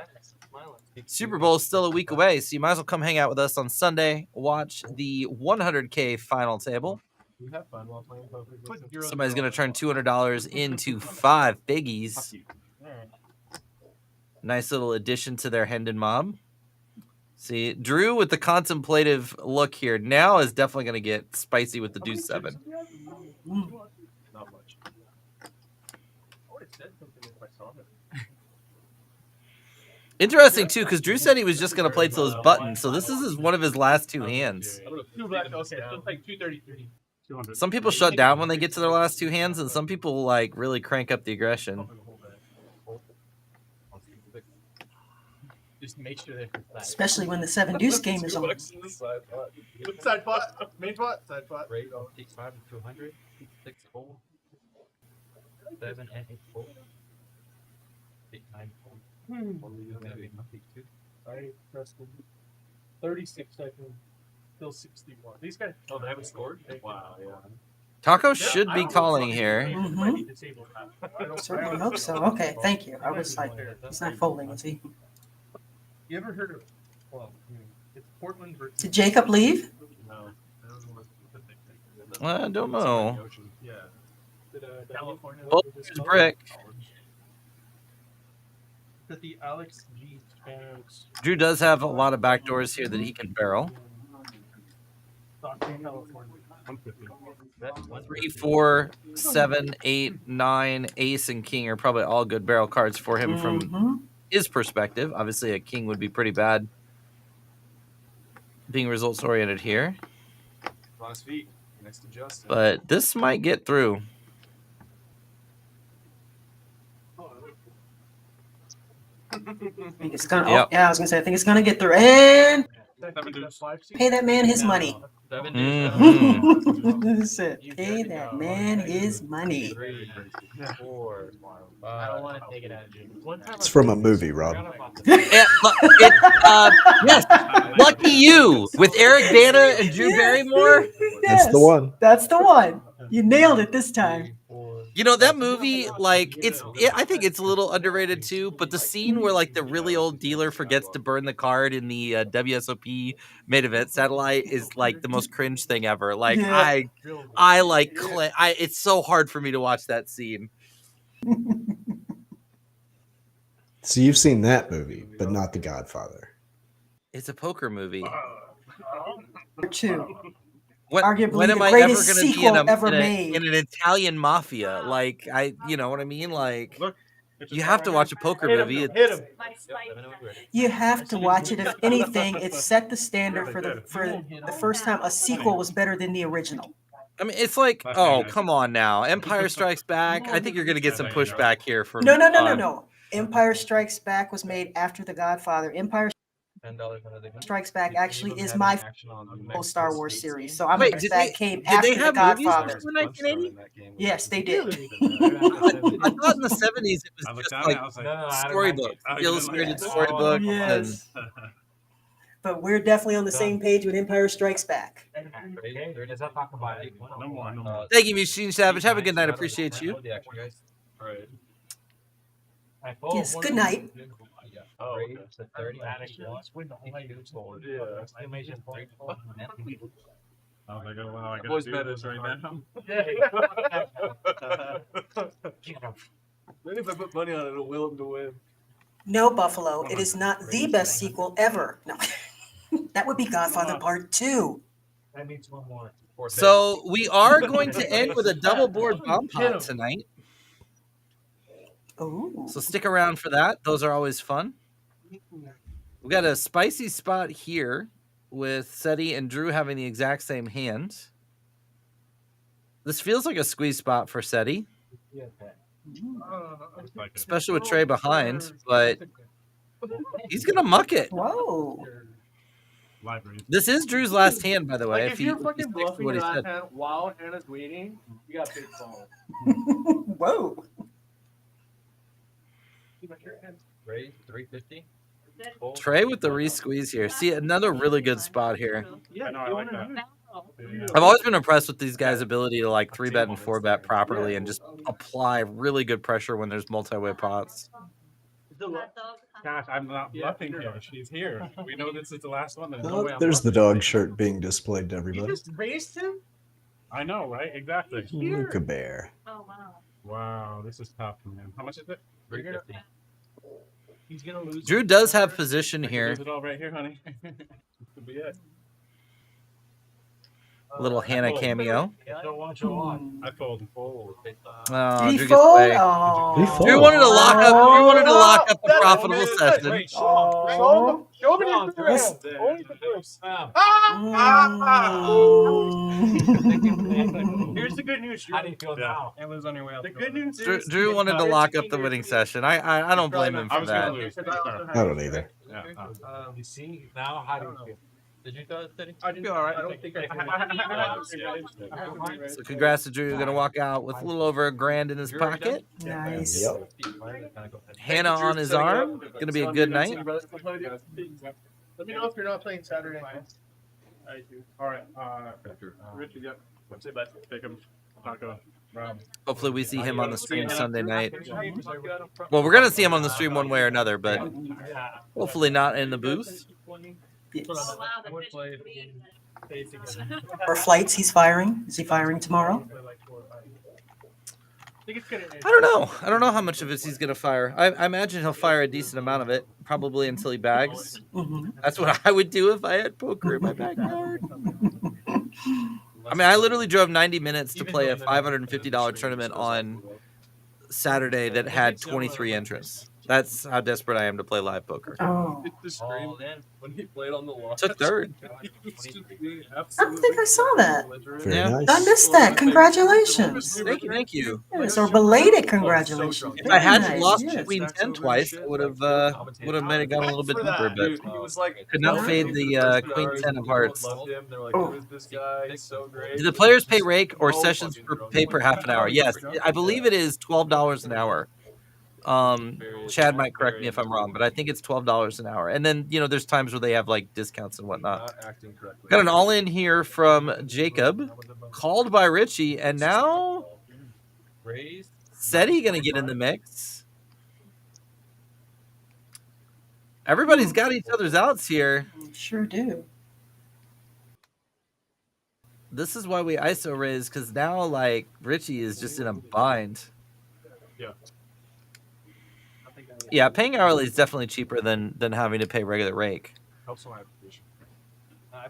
Super Bowl is still a week away, so you might as well come hang out with us on Sunday. Watch the 100K final table. Somebody's going to turn $200 into 5 biggies. Nice little addition to their Hendon mob. See, Drew with the contemplative look here now is definitely going to get spicy with the deuce 7. Not much. I would have said something if I saw it. Interesting, too, because Drew said he was just going to play till his button, so this is one of his last 2 hands. Okay, so it's like 233. Some people shut down when they get to their last 2 hands, and some people, like, really crank up the aggression. Just make sure they're Especially when the 7 deuce game is on. Side pot, main pot, side pot. Rate of 5 to 200, 6 4, 7 and 8 4, 8 9 4. Sorry, Preston. 36 seconds. Still 61. These guys. Oh, they haven't scored? Wow, yeah. Taco should be calling here. Mm-hmm. Certainly hope so. Okay, thank you. I was like, he's not folding, is he? You ever heard of? Well, it's Portland versus. Did Jacob leave? No. I don't know. Yeah. California. Oh, there's Brick. That the Alex G. Spanish. Drew does have a lot of backdoors here that he can barrel. California. 3, 4, 7, 8, 9, ace, and king are probably all good barrel cards for him from his perspective. Obviously, a king would be pretty bad being results oriented here. On his feet, next to Justin. But this might get through. I think it's gonna. Oh, yeah, I was gonna say. I think it's gonna get through. And pay that man his money. That's it. Pay that man his money. 3, 4, 5. I don't want to take it out of you. It's from a movie, Rob. Yes, Lucky You with Eric Bana and Drew Barrymore. That's the one. That's the one. You nailed it this time. You know that movie, like I think it's a little underrated too. But the scene where like the really old dealer forgets to burn the card in the WSOP main event satellite is like the most cringe thing ever. Like Yeah. I like it's so hard for me to watch that scene. So you've seen that movie, but not The Godfather. It's a poker movie. Two. When Arguably am the I ever greatest going to be sequel ever made. in an Italian mafia? Like you know what I mean? Like you have to watch a poker movie. You have to watch it. If anything, it set the standard for the first time a sequel was better than the original. I mean, it's like, oh, come on now. Empire Strikes Back. I think you're going to get some pushback here for No. Empire Strikes Back was made after The Godfather. Empire Strikes Back actually is my whole Star Wars series. So I'm Strikes Back came after The Godfather. Yes, they did. I thought in the 70s it was just like storybook, illustrated storybook. Yes. But we're definitely on the same page with Empire Strikes Back. Thank you, Machine Savage. Have a good night. Appreciate you. Yes, good night. Oh, okay. 30. Boys bet is right now. Maybe if I put money on it, it'll will him to win. No, Buffalo, it is not the best sequel ever. No, that would be Godfather Part 2. That needs one more. So we are going to end with a double board bomb pot tonight. Ooh. So stick around for that. Those are always fun. We got a spicy spot here with Seti and Drew having the exact same hand. This feels like a squeeze spot for Seti, especially with Trey behind, but he's going to muck it. Whoa. This is Drew's last hand, by the way. Like if you're he fucking sticks to bluffing what your he last said. hand while Hannah's waiting, you got big phone. Whoa. Raise 350. Trey with the re-squeeze here. See, another really good spot here. Yeah, I like that. I've always been impressed with these guys' ability to like 3-bet and 4-bet properly and just apply really good pressure when there's multi-way pots. Gosh, I'm not bluffing here. She's here. We know this is the last one. There's no way I'm There's the bluffing. dog shirt being displayed to You everybody. just raised him? I know, right? Exactly. Look a bear. Oh wow. Wow, this is tough, man. How much is it? 350. He's gonna lose. Drew does have position here. Lose it all right here, honey. Could be it. Little Hannah cameo. Don't watch a lot. I fold and fold. Oh, Did he Drew gets fold? away. Oh. Drew wanted to lock up. Drew wanted to lock up the profitable session. Show me your Let's- hand. Only the first. Here's the good news. How do you feel now? And lose on your way out. The good news Drew, is Drew wanted to lock up the winning session. I don't blame him I for was going that. to lose. I don't either. Yeah. You see now how do you feel? Did you throw it, City? I feel all right. I don't think I So congrats to Drew. You're going to walk out with a little over $1,000 in his pocket. Nice. Yep. Hannah on his arm. Going to be a good night. Let me know if you're not playing Saturday night. I do. All right. Richard, yep. Say bye. Take him. Taco. Rob. Hopefully we see him on the stream Sunday night. Well, we're going to see him on the stream one way or another, but hopefully not in the booth. Yes. I would play it again. Or flights he's firing. Is he firing tomorrow? I don't know. I don't know how much of this he's going to fire. I imagine he'll fire a decent amount of it, probably until he bags. Mm-hmm. That's what I would do if I had poker in my backyard. I mean, I literally drove 90 minutes to play a $550 tournament on Saturday that had 23 entrants. That's how desperate I am to play live poker. Oh. The stream when he played on the launch. Took third. I don't think I saw that. Very Yeah. nice. I missed that. Congratulations. Thank you. Yes, or belated congratulations. If I hadn't Very lost nice, yes. Queen 10 twice, I would have made it gone a little bit deeper, but He was like, could not fade the Queen 10 of hearts. Loved him. They're like, who is this guy? He's so great. Do the players pay rake or sessions pay per half an hour? Yes, I believe it is $12 an hour. Chad might correct me if I'm wrong, but I think it's $12 an hour. And then, there's times where they have like discounts and whatnot. Got an all in here from Jacob, called by Richie, and now Seti gonna get in the mix. Everybody's got each other's outs here. Sure do. This is why we ISO raise, because now like Richie is just in a bind. Yeah. Yeah, paying hourly is definitely cheaper than having to pay regular rake. Helps my application.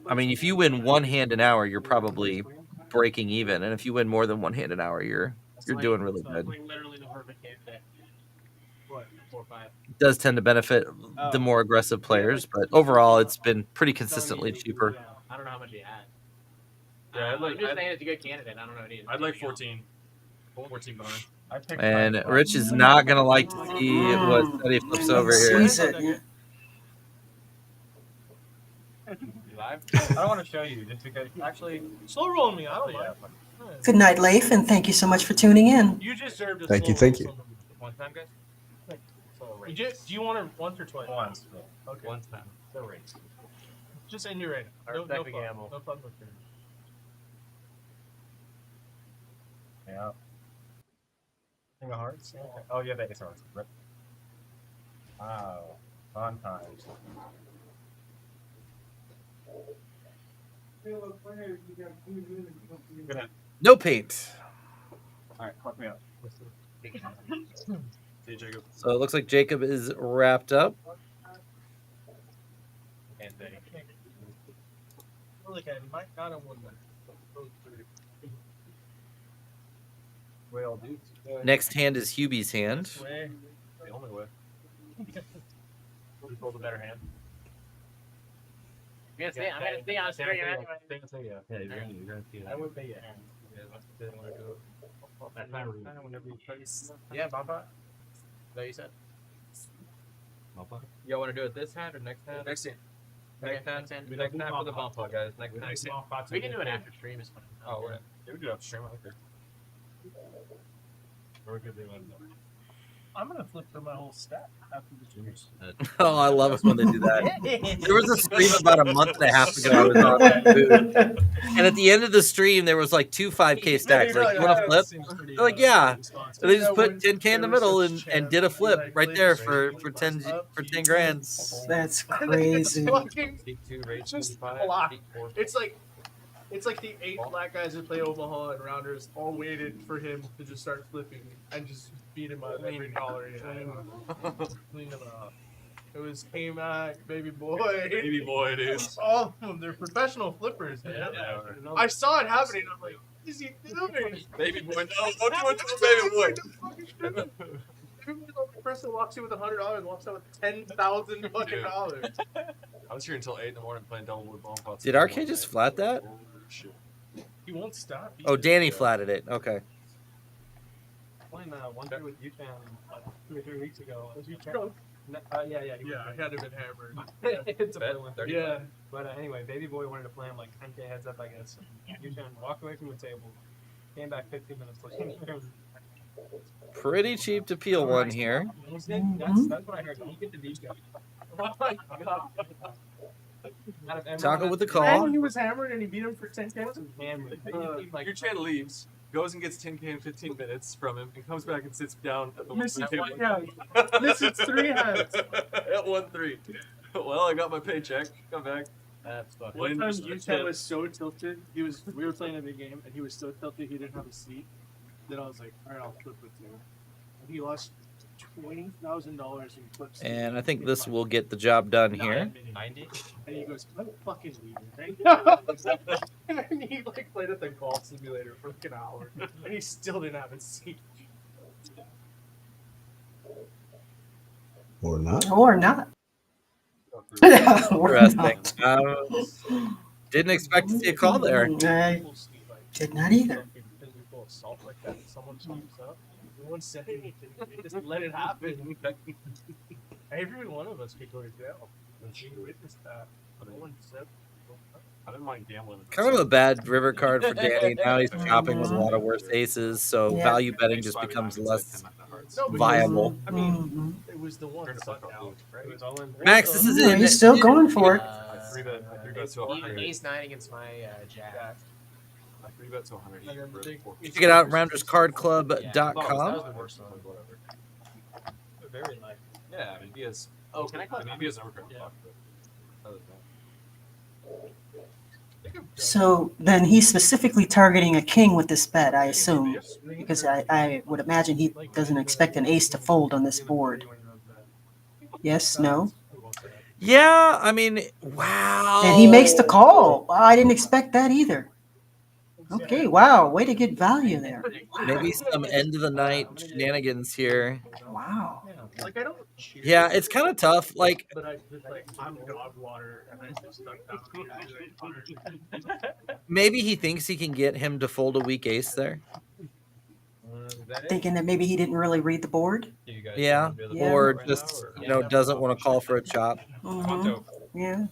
I mean, if you win one hand an hour, you're probably breaking even, and if you win more than one hand an hour, you're doing really good. Literally the perfect candidate. What, 4 or 5? It does tend to benefit the more aggressive players, but overall, it's been pretty consistently cheaper. I don't know how much he had. Yeah, I'm just saying it's a good candidate. I don't know what he is. I'd like 14. 14 bonus. And Rich is not gonna like to see what Seti flips over here. Squeeze it. Live? I don't want to show you just because actually Slow roll me. I don't mind. Good night, Leif, and thank you so much for tuning in. You deserve to. Thank you, slow thank roll you. someone. one time, guys. Do you want it once or twice? Once. Okay. One time. So race. Just in your rating. I No respect fun. the gamble. No fun with it. Yeah. King of hearts. Okay. Oh, yeah, Vegas hearts. Rip. Wow. Fun times. No paint. All right, fuck me up. Hey, Jacob. So it looks like Jacob is wrapped up. And then I feel like I might not have won that. way all dudes. Next hand is Hubie's hand. This way. The only way. Who pulled the better hand? I'm gonna stay on screen anyway. Yeah, you're gonna see that. I would pay you. Didn't want to go. That time whenever you place. Yeah, Bumpa. That you said. Y'all want to do it this hand or next hand? Next hand. Next hand. Next hand for the bump out, guys. Next hand. We can do it after stream. It's fine. Oh, we're yeah, we do it after stream. I like that. We're good. I'm gonna flip through my whole stack after the stream. Oh, I love it when they do that. There was a stream about a month and a half ago I was on that food. And at the end of the stream, there was like 2 5K stacks. Like, you want to flip? They're like, yeah. So they just put 10K in the middle and did a flip right there for 10 grand. That's crazy. Just block. It's like the 8 black guys who play Omaha and Rounders all waited for him to just start flipping and just beat him out of every dollar he had. Clean him up. It was K-Mac, Baby Boy. Baby Boy, it is. All of them. They're professional flippers, man. I saw it happening. I'm like, what is he doing? Baby Boy, no, don't do it to the Baby Boy. The person walks in with $100 and walks out with $10,000 fucking dollars. I was here until 8 in the morning playing double wood bomb pots. Did RK just flat that? Shit. He won't stop. Oh, Danny flatted it. Okay. Playing one through with Utah like 2 or 3 weeks ago. Was you drunk? Yeah. Yeah, I had him been hammered. It's a bet 130. Yeah. But anyway, Baby Boy wanted to play him like 10K heads up, I guess. Utah walked away from the table, came back 15 minutes later. Pretty cheap to peel one here. That's what I heard. You get the beat guy. Taco with the And call. he was hammered and he beat him for 10K. Your Chan leaves, goes and gets 10K in 15 minutes from him, and comes back and sits down at the Misses table. one hand. Misses 3 hands. At 1-3. Well, I got my paycheck. Come back. That's fucking. One time Utah was so tilted. We were playing a big game and he was so tilted he didn't have a seat. Then I was like, all right, I'll flip with you. And he lost $20,000 in flips. And I think this will get the job done here. 90? And he goes, I'm fucking leaving. Right? And he like played at the golf simulator for like an hour. And he still didn't have a seat. Or not. Or not. Or Interesting. not. Didn't expect to see a call there. I did not either. Physical assault like that. Someone jumps up. No one said anything. They just let it happen. Every one of us could go to jail. We witnessed that. No one said. I didn't mind gambling. Kind of a bad river card for Danny. Now he's chopping with a lot of worse aces, so Yeah. value betting just becomes less No, because, viable. I mean, it was the one suck out, right? It was all in. Max, this is Yeah, in. he's still going for it. I 3-bet to 100. Ace 9 against my jack. I 3-bet to 100. Check it out, That rounderscardclub.com. was the worst one, whatever. They're very light. Yeah, I mean, he has. Oh, can I call it? He has overcard Yeah. block, but other than that. So then he's specifically targeting a king with this bet, I assume, because I would imagine he doesn't expect an ace to fold on this board. Yes, no? Yeah, I mean, wow. And he makes the call. Wow, I didn't expect that either. Okay, wow, way to get value there. Maybe some end of the night shenanigans here. Wow. Like, I don't cheer. Yeah, it's kind of tough. Like, But I just like, I'm dog water, and I just stuck down. maybe he thinks he can get him to fold a weak ace there. Thinking that maybe he didn't really read the board. Yeah, Yeah. or just, doesn't want to call for a chop. Mhm. Yeah.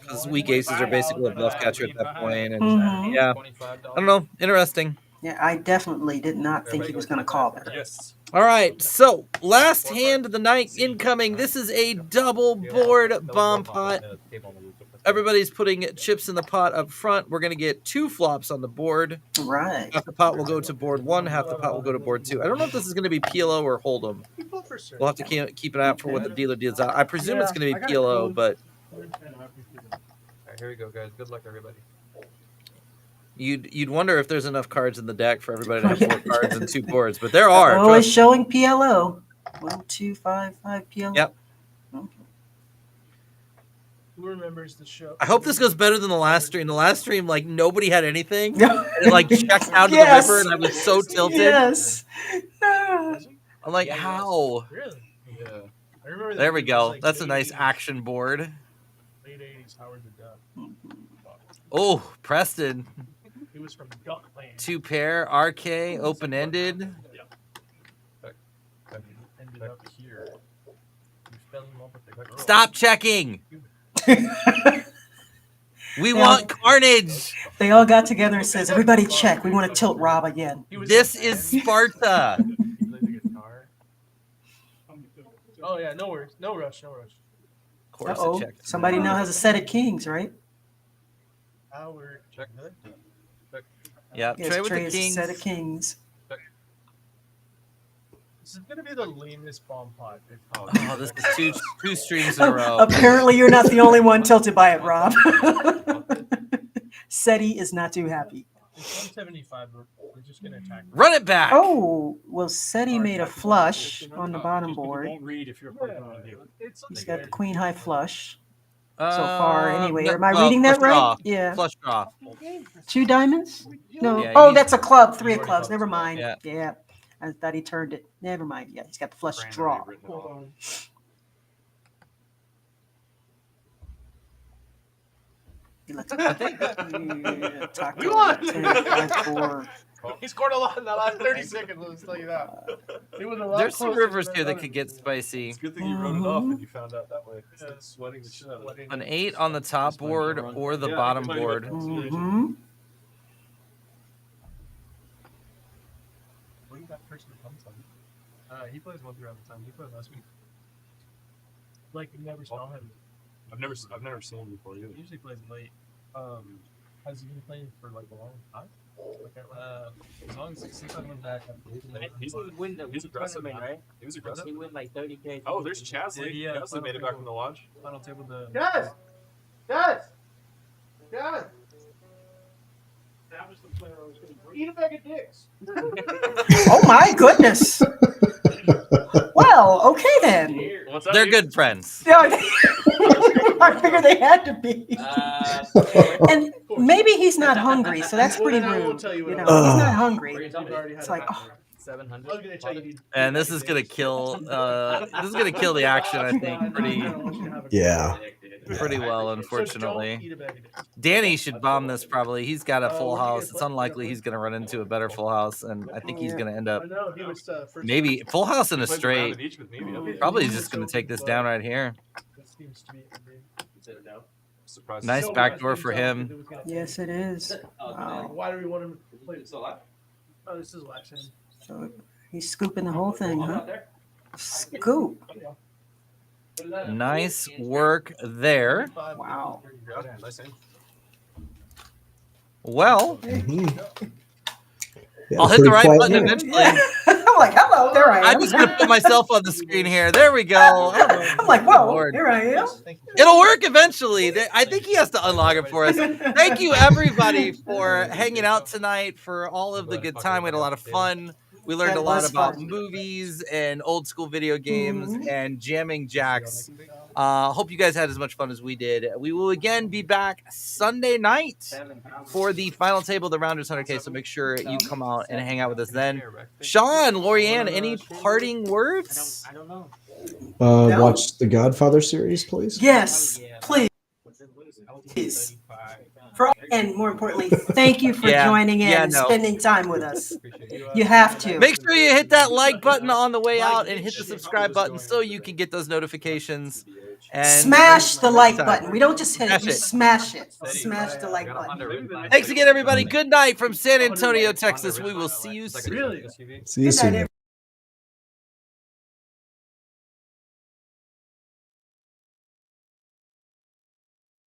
Because weak aces are basically a bluff catcher at that point. And Mhm. yeah, I don't know. Interesting. Yeah, I definitely did not think he was going to call there. Yes. All right, so last hand of the night incoming. This is a double board bomb pot. Everybody's putting chips in the pot up front. We're going to get 2 flops on the board. Right. Half the pot will go to board 1, half the pot will go to board 2. I don't know if this is going to be PLO or Hold'em. We'll have to keep an eye out for what the dealer deals out. I presume it's going to be PLO, but Alright, here we go, guys. Good luck, everybody. you'd wonder if there's enough cards in the deck for everybody to have 4 cards and 2 boards, but there are. Always Trust- showing PLO. 1, 2, 5, 5 PLO. Yep. Who remembers the show? I hope this goes better than the last stream. The last stream, like, nobody had anything. And it, like, checked out to Yes. the river, and I was so tilted. Yes. I'm like, how? Really? Yeah. I remember There we it was, go. like, That's a late nice 80s action board. Late 80s, Howard the Duck. Oh, Preston. He was from Duckland. 2 pair, RK, open-ended. Ended up here. We fell in love with the girl. Stop checking. We want carnage. They all got together and says, everybody check. We want to tilt Rob again. This is Sparta. Oh yeah, no worries, no rush, no rush. Of course, Uh-oh. it checked. Somebody now has a set of kings, right? Howard, check. Yeah, Yes, trade with Trey the has a kings. set of kings. This is gonna be the lamest bomb pot. Oh, this is two streams in a row. Apparently, you're not the only one tilted by it, Rob. Seti is not too happy. It's 175. We're just gonna attack. Run it back. Oh, well, Seti made a flush on the bottom board. Won't read if you're putting on you. He's got the queen high flush so far. Anyway, no, am I well, reading that flush right? draw. Yeah. Flush draw. 2 diamonds? No. Yeah, Oh, he's- that's a club. 3 of clubs. Never mind. Yeah. Yeah. I thought he turned it. Never mind. Yeah, he's got the flush draw. He looks We won! 10, 5, 4. He scored a lot in that last 30 seconds. Let's tell you that. It was a lot There's some closer rivers than here that I could get spicy. It's a good thing you wrote it off and you found out that way. Instead of sweating the shit out of it. An 8 on the top board or the bottom board. Mm-hmm. Where did that person come from? He plays one throughout the time. He played last week. Like, you never saw him. I've never seen him before either. He usually plays late. Has he been playing for like a long time? Like, as long as since I went back, He's aggressive, man. right? He was aggressive. He win like 30K. Oh, there's Chasley. Yeah, Chasley made it back from the lodge. final table the. Guys! Guys! Guys! That was the player I was going to Eat a bag of dicks. Oh my goodness. Well, okay then. What's up, They're dude? good friends. Yeah, I figured they had to be. And maybe he's not hungry, so that's pretty Well, then I won't rude. tell you You what know, I he's was- not hungry. You've already had It's a like, back. oh, 700. I was gonna tell you. And this is gonna kill. This is gonna kill the action. I think Yeah. pretty well. Unfortunately, Danny should bomb this probably. He's got a full house. It's unlikely he's gonna run into a better full house, and I think he's gonna end up maybe full house in a straight. Probably just gonna take this down right here. Nice backdoor for him. Yes, it is. Wow. Why do we want him to play this live? Oh, this is live. So he's scooping the whole thing, huh? Scoop. Nice work there. Wow. Well, Yeah, I'll hit the pretty right quiet button night. eventually. I'm like, hello, there I am. I'm just gonna put myself on the screen here. There we go. I'm like, whoa, Lord. here I am. It'll work eventually. I think he has to unlock it for us. Thank you, everybody, for hanging out tonight, for all of the good time. We had a lot of fun. We learned a lot about movies and old school video games and jamming jacks. Hope you guys had as much fun as we did. We will again be back Sunday night for the final table of the Rounders 100K, so make sure you come out and hang out with us then. Sean, Lorianne, any parting words? Watch the Godfather series, please. Yes, please. And more importantly, thank you for joining in and spending time with us. You have to. Make sure you hit that like button on the way out and hit the subscribe button so you can get those notifications. And smash the like button. We don't just hit it, you smash it. Smash the like button. Thanks again, everybody. Good night from San Antonio, Texas. We will see you soon. See you soon.